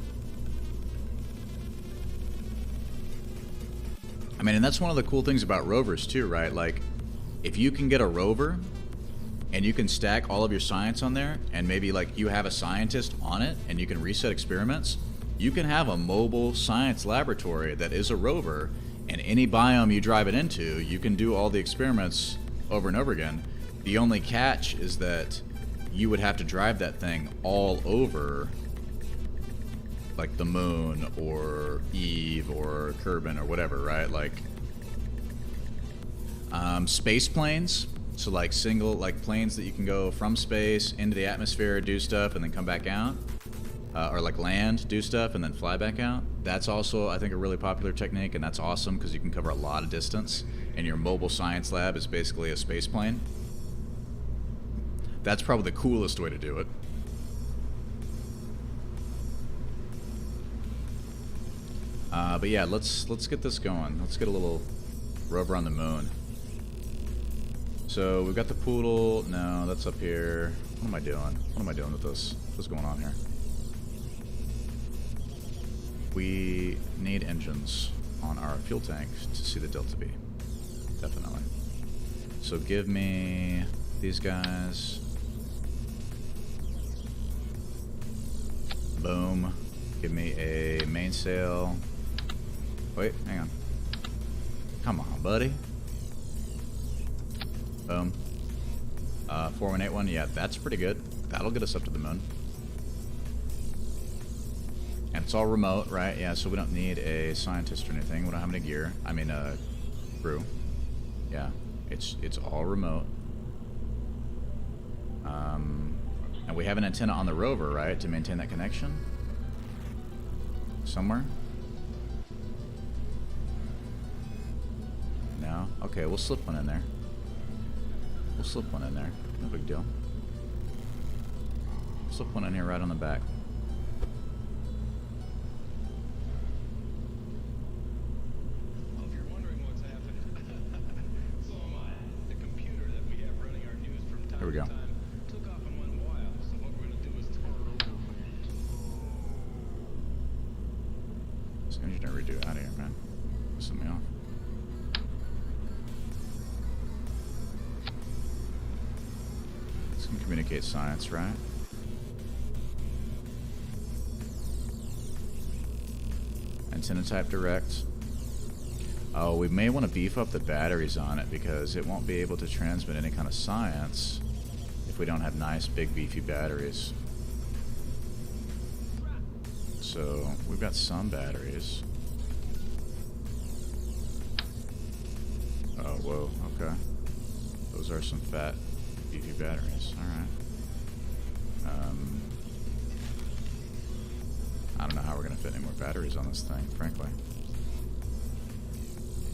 I mean, and that's one of the cool things about rovers too, right? Like, if you can get a rover and you can stack all of your science on there, and maybe like you have a scientist on it and you can reset experiments, you can have a mobile science laboratory that is a rover, and any biome you drive it into, you can do all the experiments over and over again. The only catch is that you would have to drive that thing all over like the moon or Eve or Kerbal or whatever, right? Like space planes, so like single like planes that you can go from space into the atmosphere, do stuff, and then come back out, or like land, do stuff, and then fly back out. That's also, I think, a really popular technique, and that's awesome because you can cover a lot of distance, and your mobile science lab is basically a space plane. That's probably the coolest way to do it. But yeah, let's get this going. Let's get a little rover on the moon. So we've got the poodle. No, that's up here. What am I doing? What am I doing with this? What's going on here? We need engines on our fuel tank to see the delta V. Definitely. So give me these guys. Boom. Give me a mainsail. Wait, hang on. Come on, buddy. Boom. 4181, yeah, that's pretty good. That'll get us up to the moon. And it's all remote, right? Yeah, so we don't need a scientist or anything. We don't have any gear. I mean, crew. Yeah, it's all remote. And we have an antenna on the rover, right, to maintain that connection? Somewhere? No? Okay, we'll slip one in there. We'll slip one in there. No big deal. Slip one in here right on the back. Well, if you're wondering what's happened, so am I. The computer that we have running our news from time Here we to go. time took off and went wild. So what we're going to do is turn it over. This engineer redo out of here, man. Pissing me off. This can communicate science, right? Antenna type direct. Oh, we may want to beef up the batteries on it because it won't be able to transmit any kind of science if we don't have nice, big, beefy batteries. So, we've got some batteries. Oh, whoa, okay. Those are some fat, beefy batteries, alright. I don't know how we're going to fit any more batteries on this thing, frankly.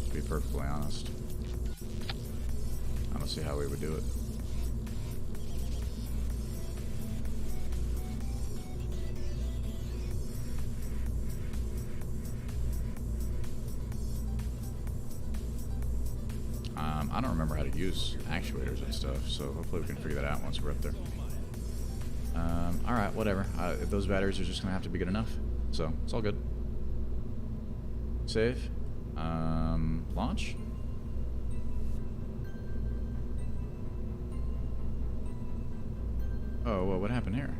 To be perfectly honest. I don't see how we would do it. I don't remember how to use actuators and stuff, so hopefully we can figure that out once we're up there. Alright, whatever. Those batteries are just going to have to be good enough. So, it's all good. Save. Launch. Oh, well, what happened here?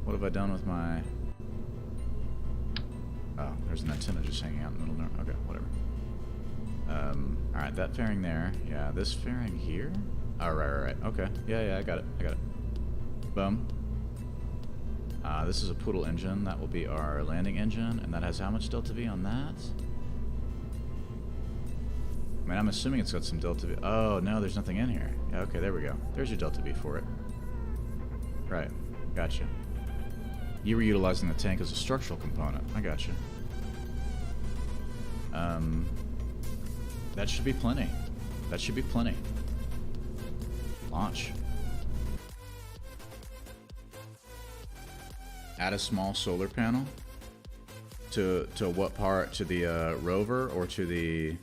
What have I done with my... Oh, there's an antenna just hanging out in the middle there. Okay, whatever. Alright, that fairing there. Yeah, this fairing here? Oh, right. Okay. Yeah, I got it. Boom. This is a Poodle engine. That will be our landing engine, and that has how much delta V on that? I mean, I'm assuming it's got some delta V. Oh, no, there's nothing in here. Yeah, okay, there we go. There's your delta V for it. Right. Gotcha. You were utilizing the tank as a structural component. I gotcha. That should be plenty. That should be plenty. Launch. Add a small solar panel. To what part? To the rover or to the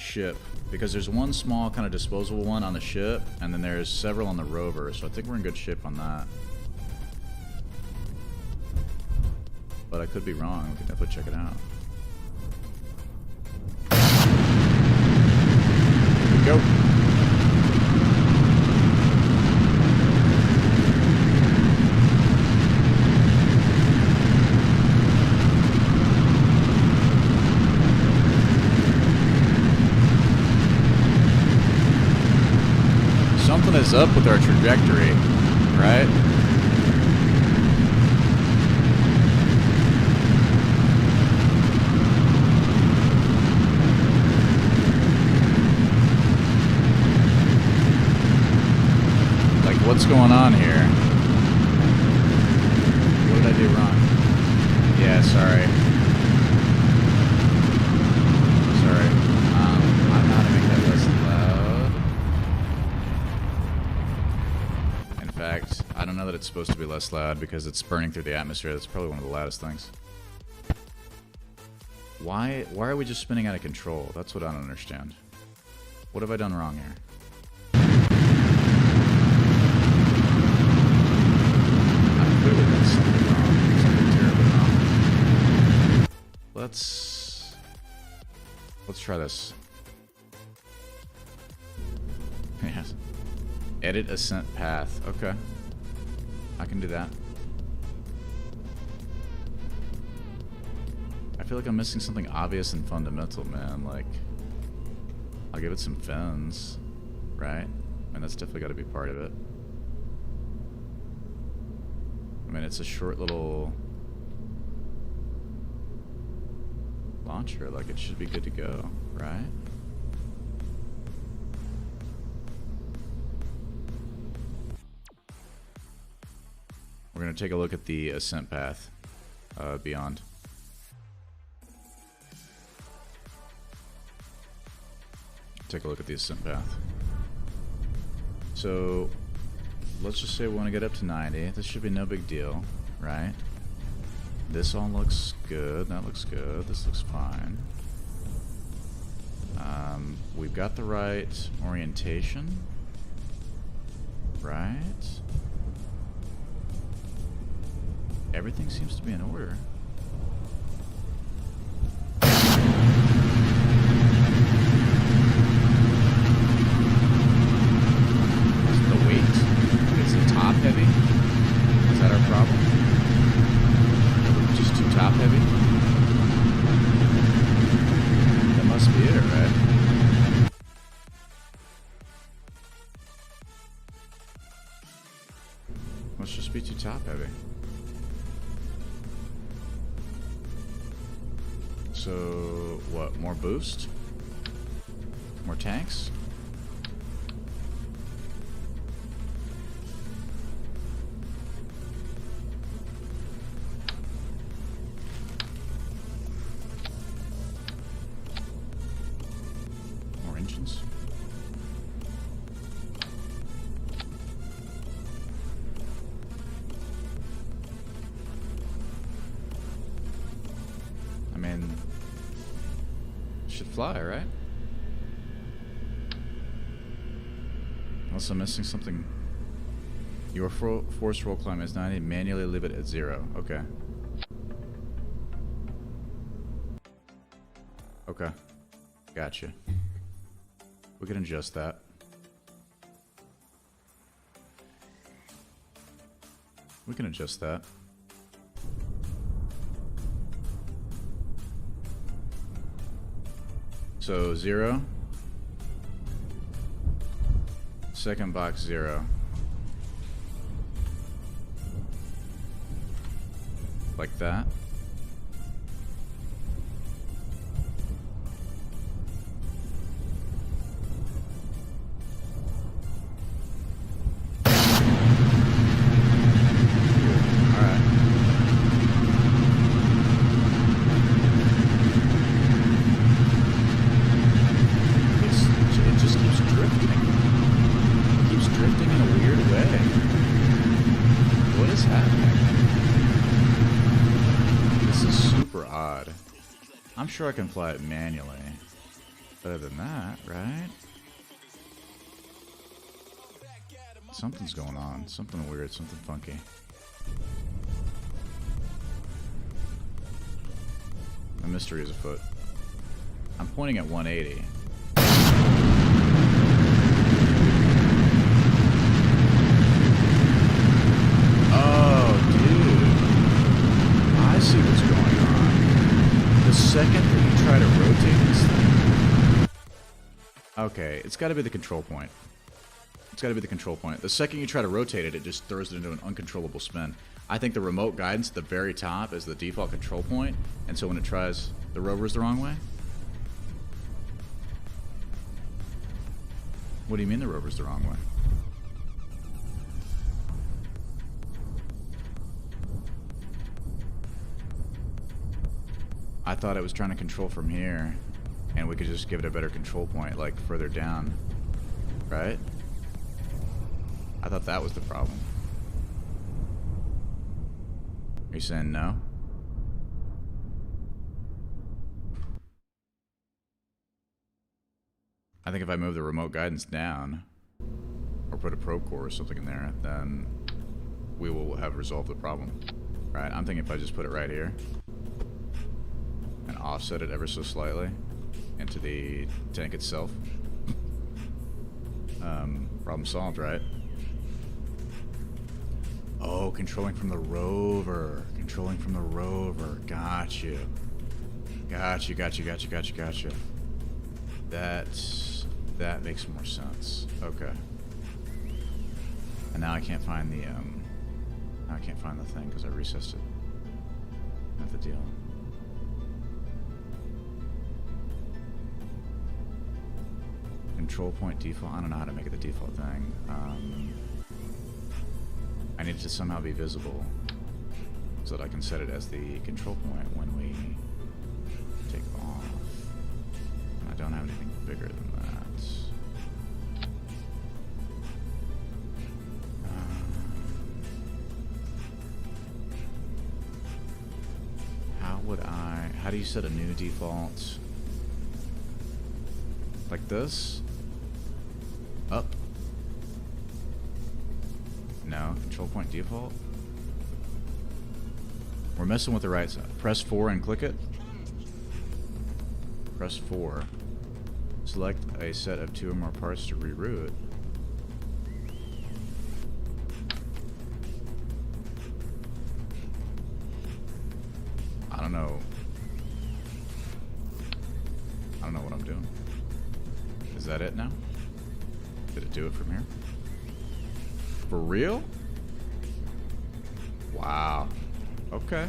ship, because there's one small kind of disposable one on the ship, and then there's several on the rover, so I think we're in good shape on that. But I could be wrong. We can definitely check it out. Here we go. Something is up with our trajectory, right? Like, what's going on here? What did I do wrong? Yeah, sorry. Sorry. I know how to make that less loud. In fact, I don't know that it's supposed to be less loud because it's burning through the atmosphere. That's probably one of the loudest things. Why are we just spinning out of control? That's what I don't understand. What have I done wrong here? I've clearly done something wrong. Something terribly wrong. Let's try this. Yes. Edit ascent path. Okay. I can do that. I feel like I'm missing something obvious and fundamental, man. Like, I'll give it some fins, right? And that's definitely got to be part of it. I mean, it's a short little launcher. Like, it should be good to go, right? We're going to take a look at the ascent path beyond. Take a look at the ascent path. So let's just say we want to get up to 90. This should be no big deal, right? This all looks good. That looks good. This looks fine. We've got the right orientation, right? Everything seems to be in order. Top heavy? Is that our problem? Are we just too top heavy? That must be it, right? Must just be too top heavy. So, what? More boost? More tanks? I mean, should fly, right? Unless I'm missing something. Your force roll climb is 90. Manually leave it at 0. Okay. Okay. Gotcha. We can adjust that. We can adjust that. So 0. Second box 0. Like that. I'm sure I can fly it manually. Better than that, right? Something's going on. Something weird, something funky. A mystery is afoot. I'm pointing at 180. Oh, dude. I see what's going on. The second that you try to rotate this thing... Okay, it's got to be the control point. It's got to be the control point. The second you try to rotate it, it just throws it into an uncontrollable spin. I think the remote guidance at the very top is the default control point, and so when it tries, the rover's the wrong way? What do you mean the rover's the wrong way? I thought it was trying to control from here, and we could just give it a better control point, like further down, right? I thought that was the problem. Are you saying no? I think if I move the remote guidance down, or put a probe core or something in there, then we will have resolved the problem. Right? I'm thinking if I just put it right here, and offset it ever so slightly into the tank itself, problem solved, right? Oh, controlling from the rover. Controlling from the rover. Got you. Got you, got you, got you, got you, got you. That makes more sense. Okay. And now I can't find the, now I can't find the thing because I recessed it. That's the deal. Control point default. I don't know how to make it the default thing. I need it to somehow be visible so that I can set it as the control point when we take off. And I don't have anything bigger than that. How do you set a new default? Like this? Up? No, control point default? We're messing with the right side. Press 4 and click it. Press 4. Select a set of 2 or more parts to reroute. I don't know. I don't know what I'm doing. Is that it now? Did it do it from here? For real? Wow. Okay.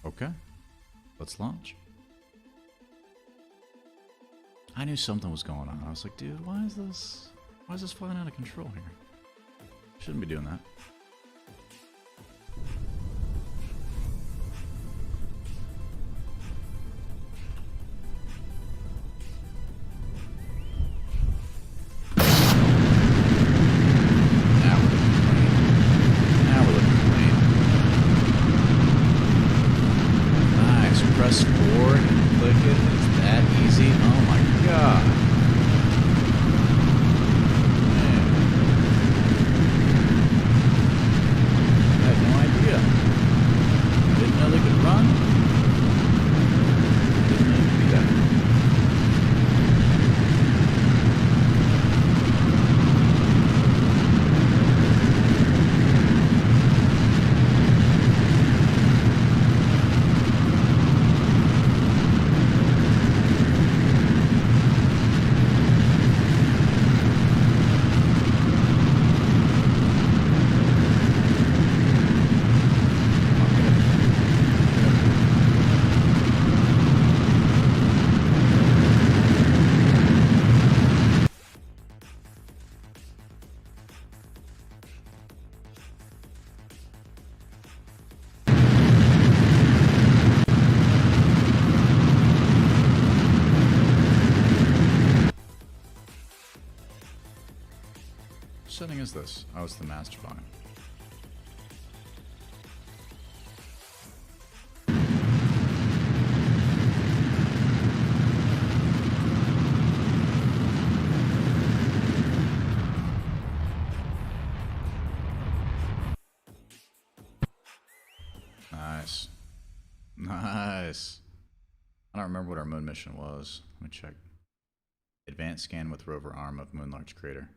Okay. Let's launch. I knew something was going on. I was like, dude, why is this flying out of control here? Shouldn't be doing that. Press forward and click it. It's that easy. Oh my god. Man. I had no idea. Didn't know they could run. Didn't know you could do that. What setting is this? Oh, it's the master volume. Nice. Nice. I don't remember what our moon mission was. Let me check. Advanced scan with rover arm of moon large crater.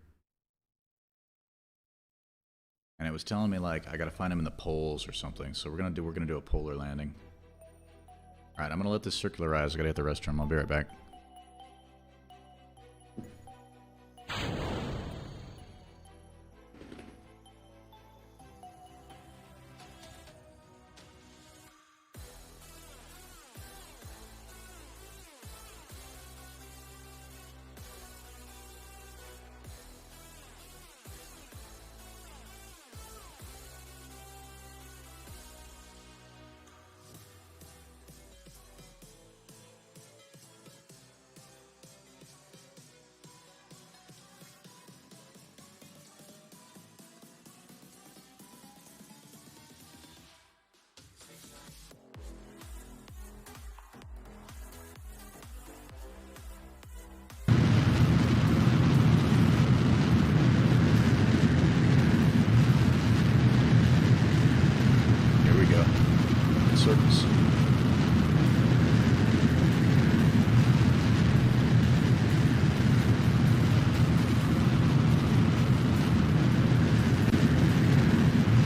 And it was telling me like I gotta find him in the poles or something. So we're gonna do a polar landing. Alright, I'm gonna let this circularize. I gotta hit the restroom. I'll be right back. Circles.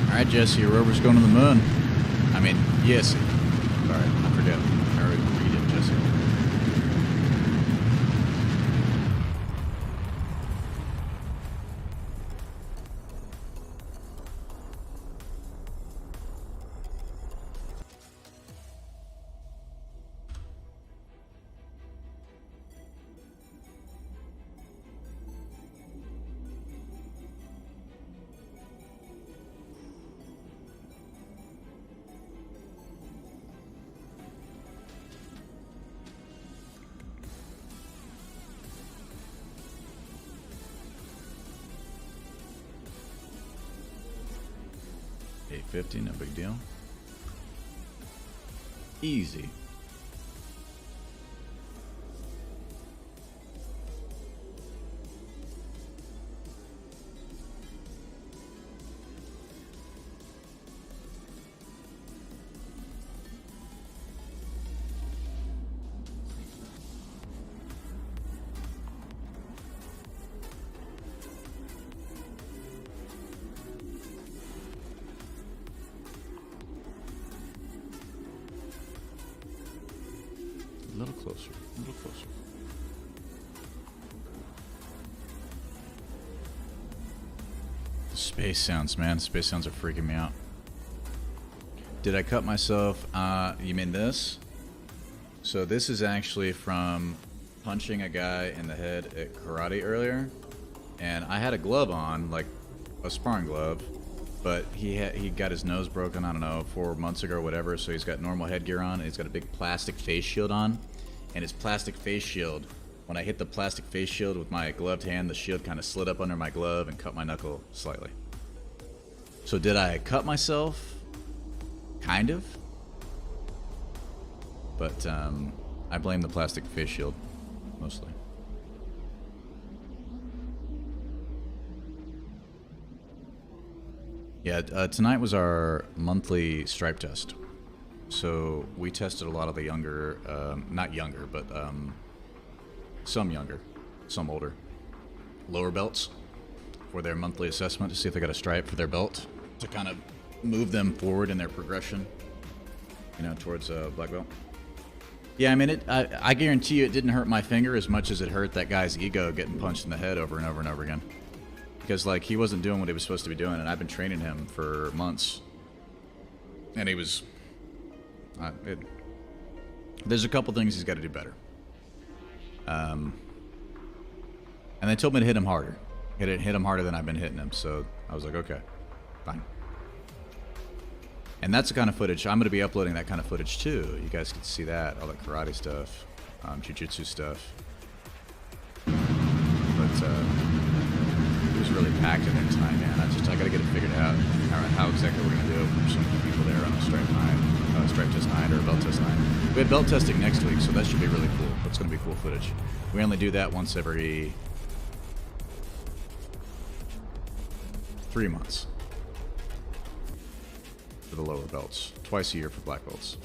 Alright, Jesse, your rover's going to the moon. I mean, yes. Sorry, I forget. I already read it, Jesse. $850, no big deal. Easy. A little closer, a little closer. Space sounds, man. Space sounds are freaking me out. Did I cut myself? You mean this? So this is actually from punching a guy in the head at karate earlier. And I had a glove on, like a sparring glove. But he got his nose broken, I don't know, 4 months ago or whatever, so he's got normal headgear on, and he's got a big plastic face shield on. And his plastic face shield, when I hit the plastic face shield with my gloved hand, the shield kind of slid up under my glove and cut my knuckle slightly. So did I cut myself? Kind of. But I blame the plastic face shield, mostly. Yeah, tonight was our monthly stripe test. So we tested a lot of the younger, not younger, but some younger, some older, lower belts for their monthly assessment to see if they got a stripe for their belt to kind of move them forward in their progression, you know, towards black belt. Yeah, I mean, I guarantee you it didn't hurt my finger as much as it hurt that guy's ego getting punched in the head over and over and over again. Because, like, he wasn't doing what he was supposed to be doing, and I've been training him for months. And he was... there's a couple things he's got to do better. And they told me to hit him harder. Hit him harder than I've been hitting him, so I was like, okay, fine. And that's the kind of footage, I'm going to be uploading that kind of footage too. You guys can see that, all that karate stuff, jiu-jitsu stuff. But, it was really packed in there tonight, man. I got to get it figured out how exactly we're going to do it. There's so many people there on a stripe night, stripe test night or a belt test night. We have belt testing next week, so that should be really cool. That's going to be cool footage. We only do that once every 3 months. For the lower belts. Twice a year for black belts.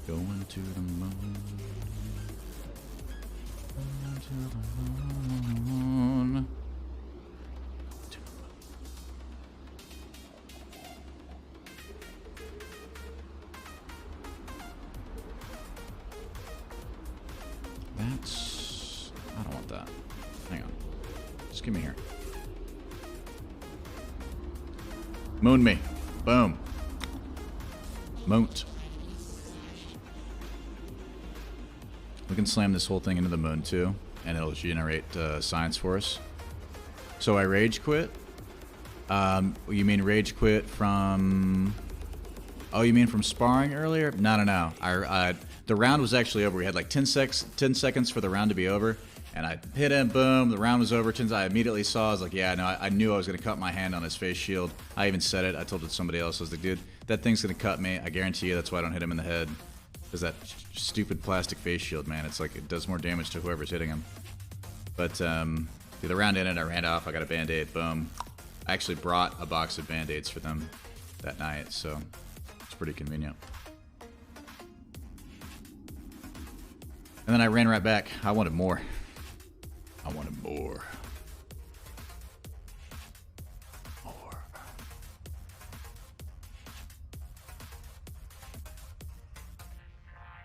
Going to the moon. Going to the moon. That's... I don't want that. Hang on. Just give me here. Moon me. Boom. Moont. We can slam this whole thing into the moon too, and it'll generate science for us. So I rage quit. You mean rage quit from... Oh, you mean from sparring earlier? No. The round was actually over. We had like 10 seconds for the round to be over, and I hit him, boom, the round was over. I immediately saw, I was like, yeah, no, I knew I was going to cut my hand on his face shield. I even said it. I told it to somebody else. I was like, dude, that thing's going to cut me. I guarantee you that's why I don't hit him in the head. Because that stupid plastic face shield, man, it's like it does more damage to whoever's hitting him. But the round ended, I ran off, I got a Band-Aid, boom. I actually brought a box of Band-Aids for them that night, so it's pretty convenient. And then I ran right back. I wanted more. I wanted more. More.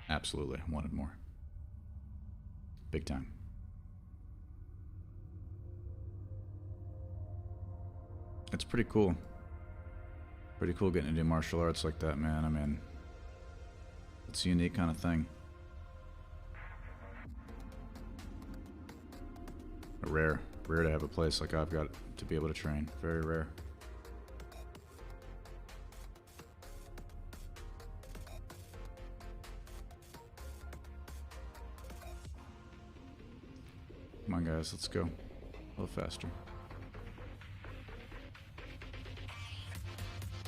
Absolutely, I wanted more. Big time. It's pretty cool. Pretty cool getting into martial arts like that, man. I mean, it's a unique kind of thing. Rare to have a place like I've got to be able to train. Very rare. Come on, guys, let's go. A little faster.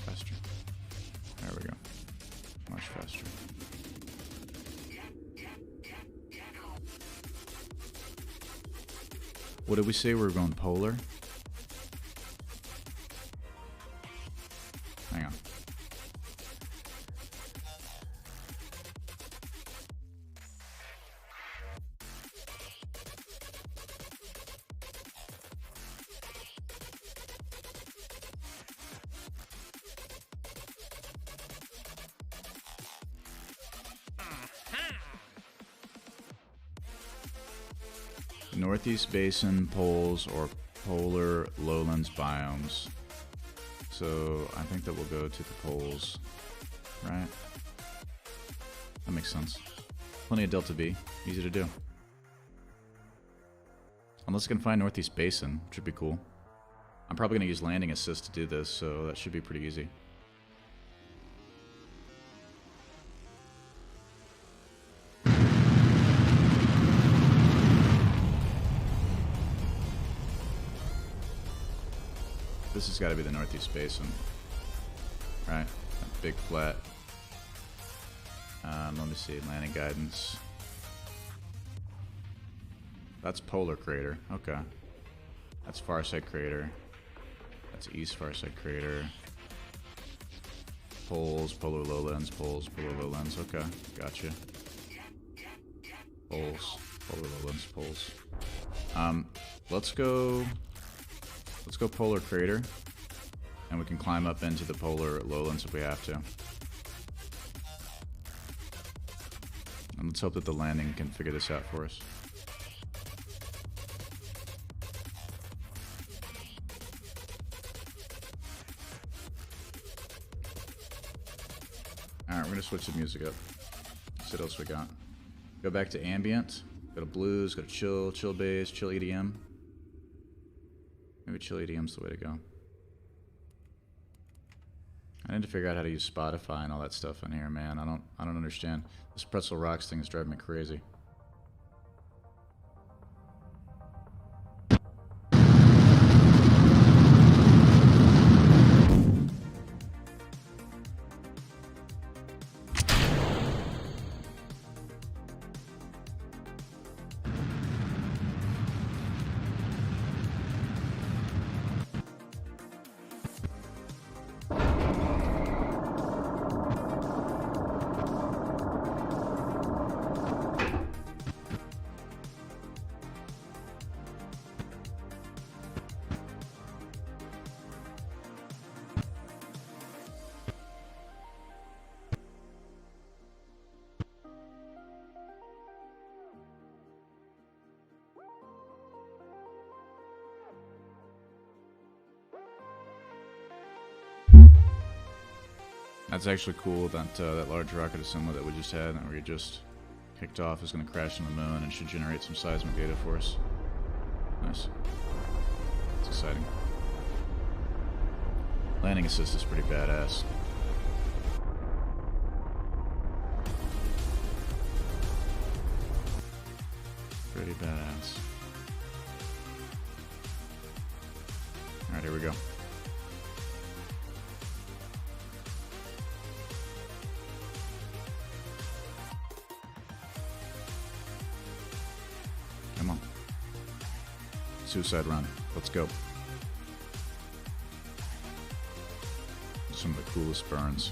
Faster. There we go. Much faster. What did we say? We were going polar? Hang on. Northeast Basin, poles, or polar lowlands biomes. So I think that we'll go to the poles, right? That makes sense. Plenty of Delta B, easy to do. Unless I can find Northeast Basin, which would be cool. I'm probably going to use landing assist to do this, so that should be pretty easy. This has got to be the Northeast Basin, right? That big flat. Let me see, landing guidance. That's Polar Crater, okay. That's Farside Crater. That's East Farside Crater. Poles, Polar Lowlands, Poles, Polar Lowlands, okay, gotcha. Poles, Polar Lowlands, Poles. Let's go Polar Crater, and we can climb up into the Polar Lowlands if we have to. And let's hope that the landing can figure this out for us. Alright, we're gonna switch the music up. See what else we got. Go back to ambient, go to blues, go to chill bass, chill EDM. Maybe chill EDM's the way to go. I need to figure out how to use Spotify and all that stuff in here, man. I don't understand. This Pretzel Rocks thing is driving me crazy. That's actually cool. That large rocket assembly that we just had and we just kicked off is going to crash on the moon and should generate some seismic data for us. Nice. It's exciting. Landing assist is pretty badass. Pretty badass. Alright, here we go. Come on. Suicide run. Let's go. Some of the coolest burns.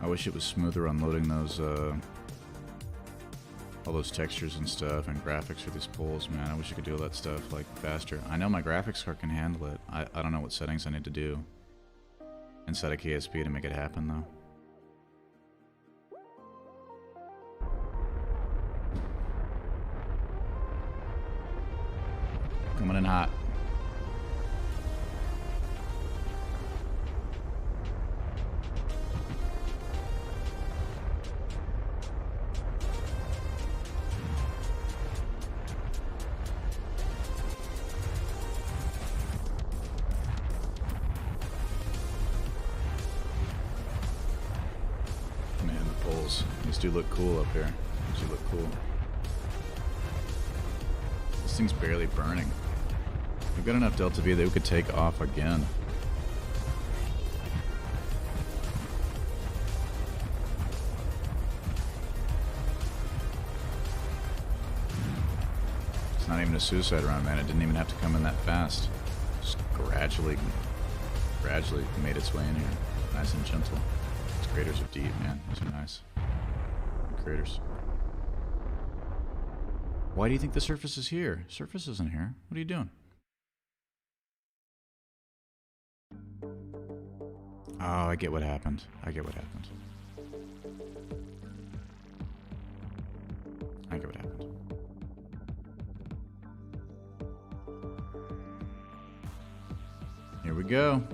I wish it was smoother unloading those, all those textures and stuff and graphics for these pulls, man. I wish I could do all that stuff, like, faster. I know my graphics card can handle it. I don't know what settings I need to do inside of KSP to make it happen, though. Coming in hot. These do look cool up here. These do look cool. This thing's barely burning. We've got enough delta V that we could take off again. It's not even a suicide round, man. It didn't even have to come in that fast. Just gradually made its way in here. Nice and gentle. These craters are deep, man. These are nice. Craters. Why do you think the surface is here? Surface isn't here. What are you doing? Oh, I get what happened. I get what happened. I get what happened. Here we go.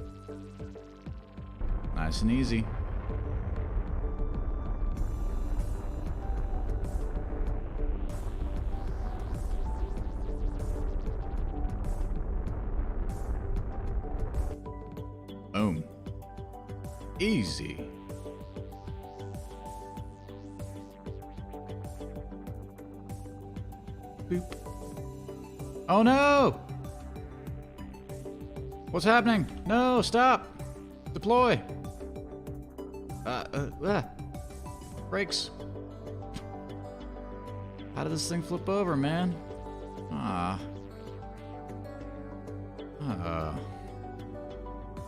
Nice and easy. Boom. Easy. Boop. Oh no! What's happening? No, stop! Deploy! Brakes. How did this thing flip over, man?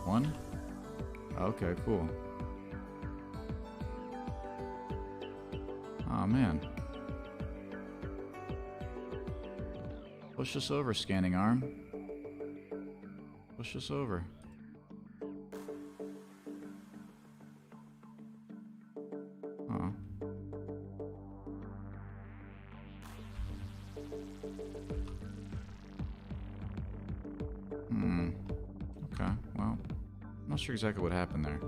One? Okay, cool. Oh man. Push us over, scanning arm. Push us over. Oh. Okay, well. I'm not sure exactly what happened there.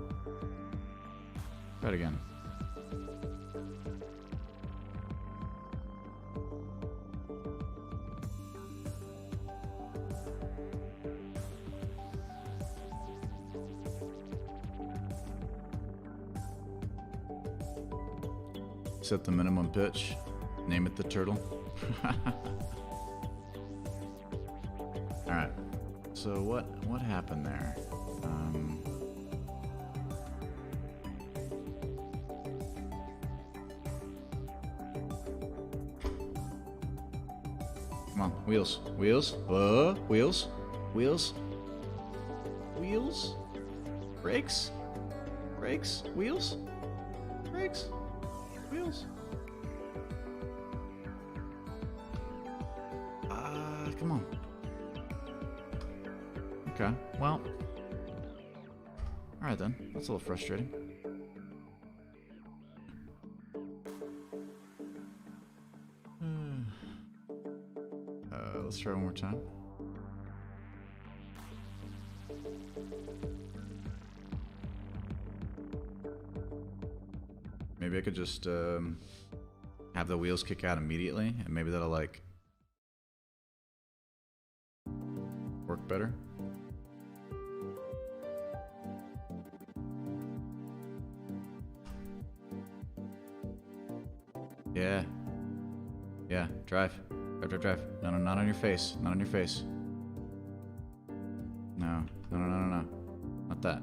Try it again. Set the minimum pitch. Name it the turtle. Alright. So what happened there? Come on, wheels. Wheels. Wheels. Wheels. Wheels? Brakes? Brakes? Wheels? Brakes? Wheels? Come on. Okay, well. Alright then, that's a little frustrating. Let's try one more time. Maybe I could just have the wheels kick out immediately, and maybe that'll like work better. Yeah. Yeah, drive. Drive, drive, drive. No, no, not on your face. Not on your face. No. No, no, no, no, no. Not that.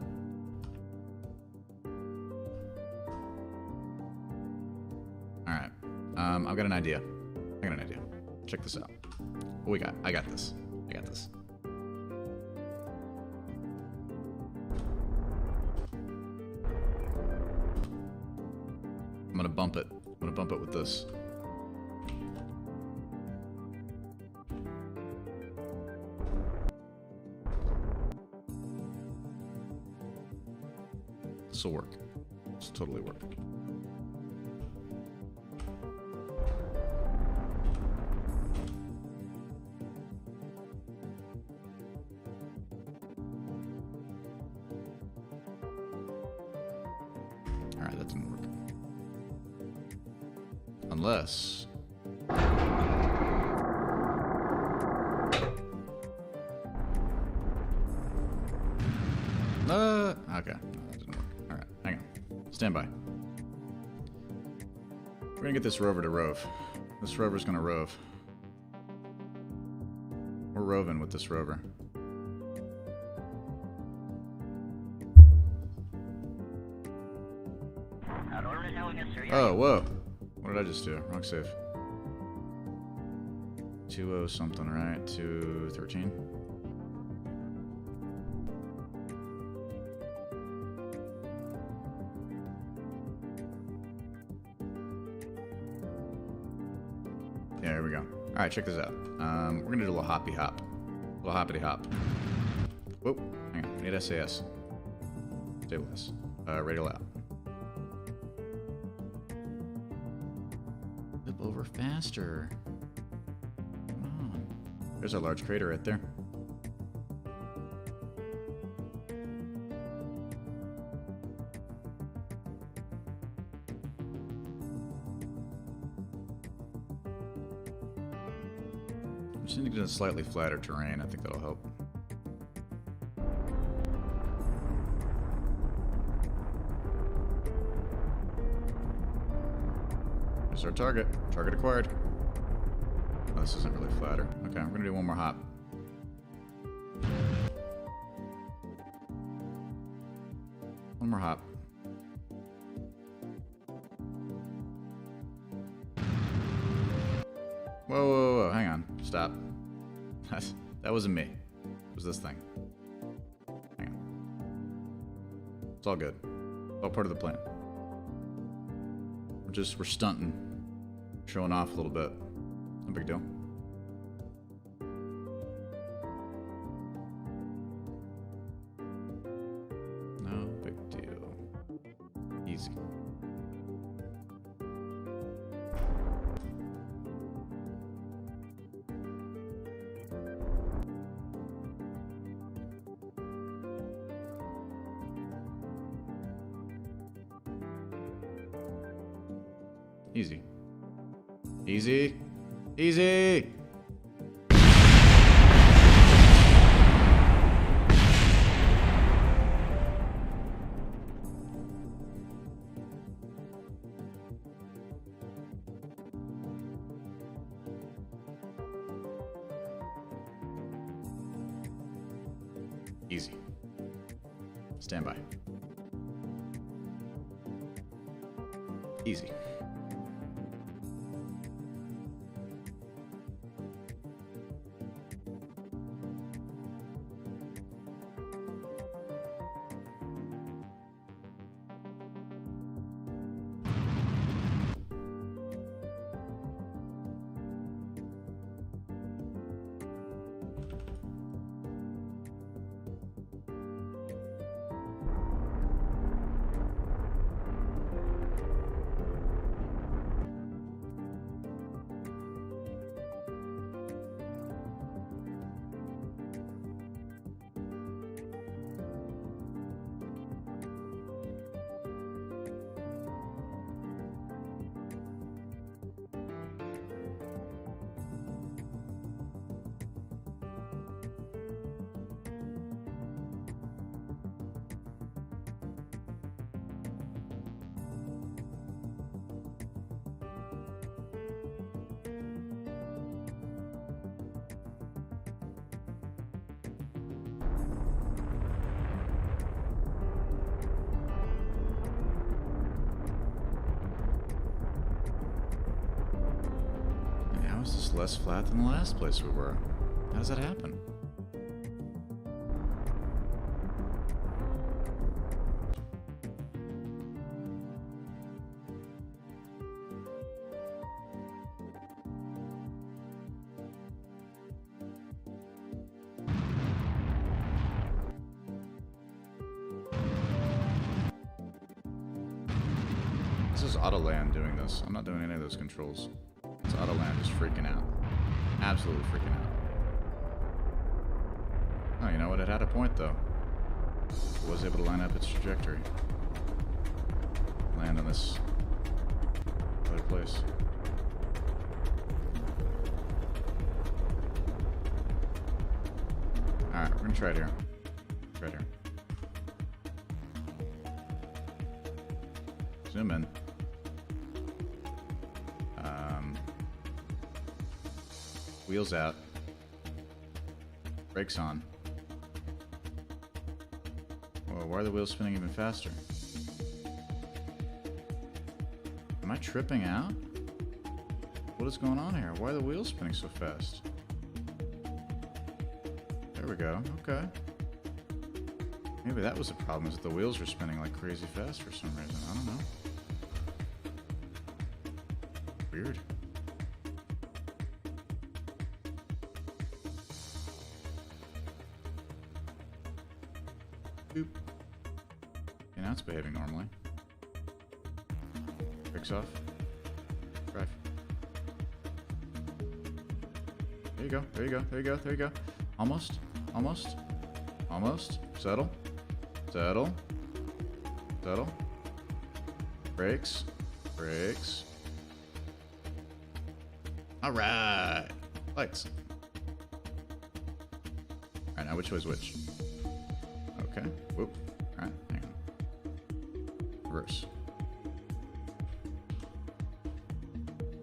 Alright. I've got an idea. I got an idea. Check this out. What we got? I got this. I got this. I'm gonna bump it. I'm gonna bump it with this. This will work. This will totally work. Alright, that didn't work. Unless... okay. No, that didn't work. Alright, hang on. Stand by. We're gonna get this rover to rove. This rover's gonna rove. We're roving with this rover. Oh, whoa. What did I just do? Wrong save. 2-0 something, right? 213. Yeah, here we go. Alright, check this out. We're gonna do a little hoppy hop. A little hoppity hop. Whoop. Hang on. We need SAS. Stabilize. Radial out. Flip over faster. Come on. There's a large crater right there. Just need to get a slightly flatter terrain. I think that'll help. There's our target. Target acquired. Oh, this isn't really flatter. Okay, we're gonna do one more hop. One more hop. Whoa, whoa, whoa, hang on. Stop. That wasn't me. It was this thing. Hang on. It's all good. It's all part of the plan. We're stunting. Showing off a little bit. No big deal. No big deal. Easy. Easy. Easy. Easy! Easy. Stand by. Easy. How is this less flat than the last place we were? How does that happen? This is Autoland doing this. I'm not doing any of those controls. It's Autoland just freaking out. Absolutely freaking out. Oh, you know what? It had a point, though. It was able to line up its trajectory. Land on this other place. Alright, we're gonna try it here. Try it here. Zoom in. Wheels out. Brakes on. Whoa, why are the wheels spinning even faster? Am I tripping out? What is going on here? Why are the wheels spinning so fast? There we go. Okay. Maybe that was the problem, is that the wheels were spinning like crazy fast for some reason. I don't know. Weird. Boop. Okay, now it's behaving normally. Brakes off. Drive. There you go, there you go, there you go, there you go. Almost, almost, almost. Settle. Settle. Settle. Brakes. Brakes. Alright. Lights. Alright, now which way is which? Okay. Whoop. Alright, hang on. Reverse.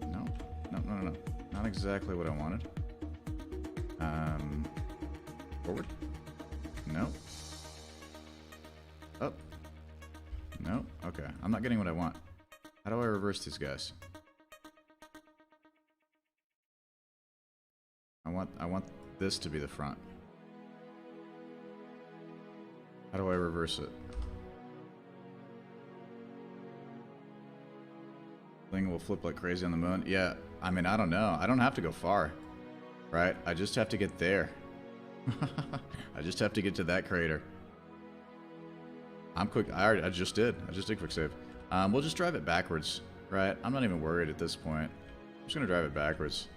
No. No, no, no, no. Not exactly what I wanted. Forward. No. Up. No. Okay. I'm not getting what I want. How do I reverse these guys? I want this to be the front. How do I reverse it? Thing will flip like crazy on the moon. Yeah, I mean, I don't know. I don't have to go far, right? I just have to get there. I just have to get to that crater. I'm quick. I just did. I just did quick save. We'll just drive it backwards, right? I'm not even worried at this point. I'm just gonna drive it backwards.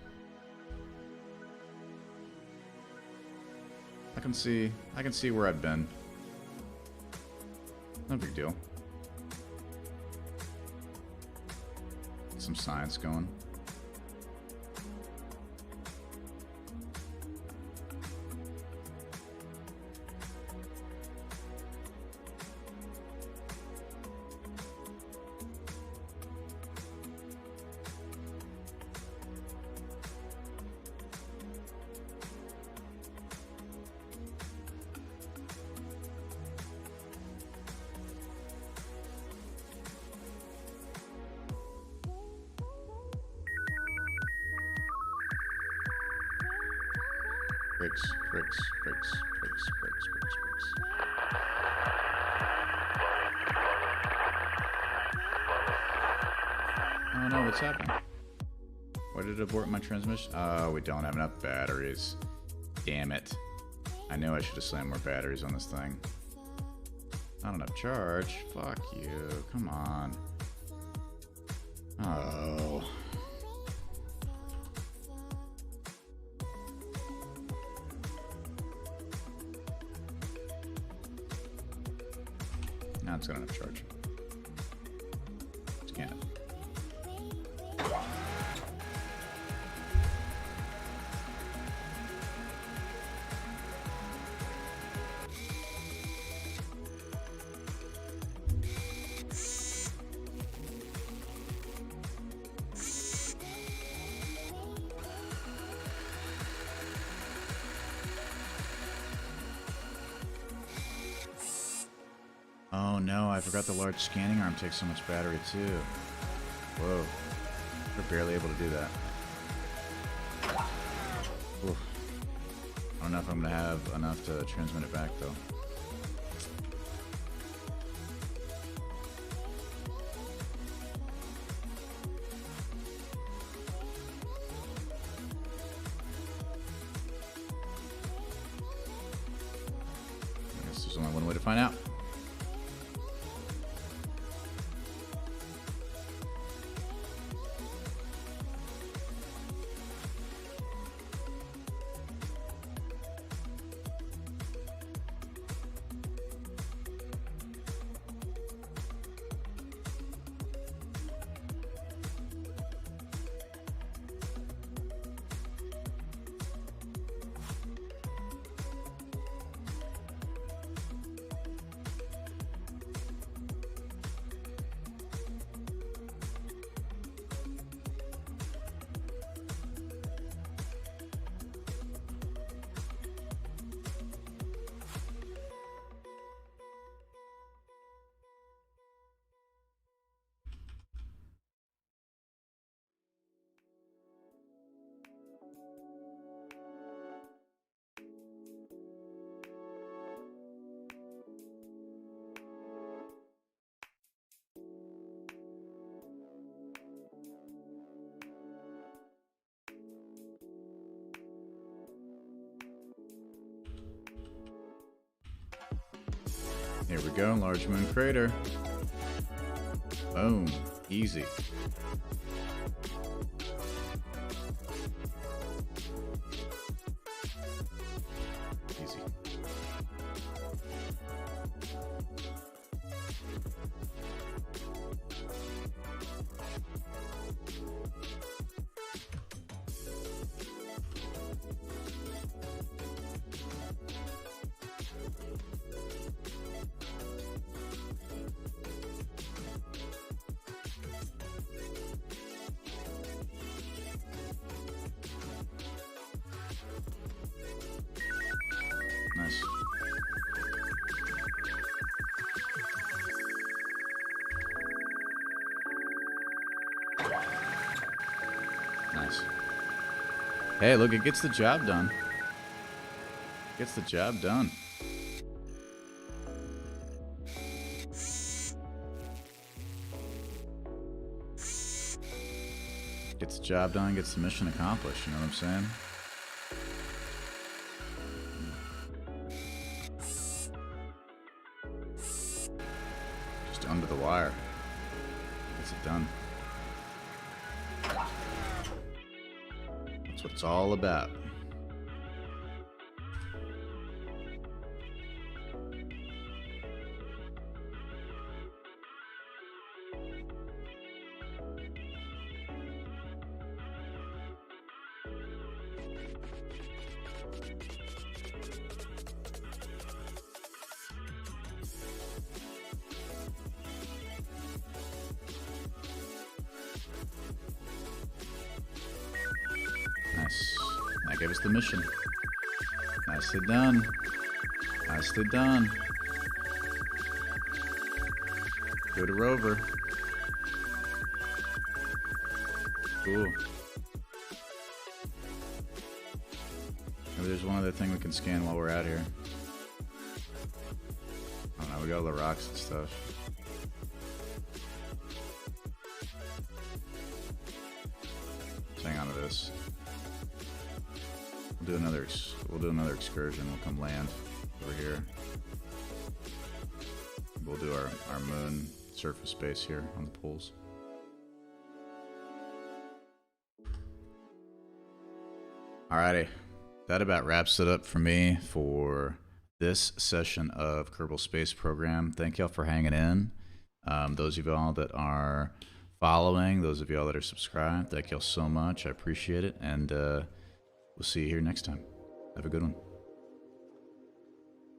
I can see where I've been. No big deal. Get some science going. Brakes, brakes, brakes, brakes, brakes, brakes, brakes. Oh no, what's happening? Why did it abort my transmission? Oh, we don't have enough batteries. Damn it. I knew I should have slammed more batteries on this thing. Not enough charge. Fuck you. Come on. Oh. Now it's got enough charge. Scan it. Oh no, I forgot the large scanning arm takes so much battery too. Whoa. We're barely able to do that. Oof. I don't know if I'm gonna have enough to transmit it back though. I guess there's only one way to find out. Here we go, large moon crater. Boom, easy. Easy. Nice. Nice. Hey, look, it gets the job done. Gets the job done. Gets the job done, gets the mission accomplished, you know what I'm saying? Just under the wire. Gets it done. That's what it's all about. Nice. That gave us the mission. Nicely done. Nicely done. Go to rover. Cool. Maybe there's one other thing we can scan while we're out here. I don't know, we got all the rocks and stuff. Let's hang on to this. We'll do another excursion. We'll come land over here. We'll do our moon surface base here on the pools. Alrighty, that about wraps it up for me for this session of Kerbal Space Program. Thank y'all for hanging in. Those of y'all that are following, those of y'all that are subscribed, thank y'all so much. I appreciate it, and we'll see you here next time. Have a good one.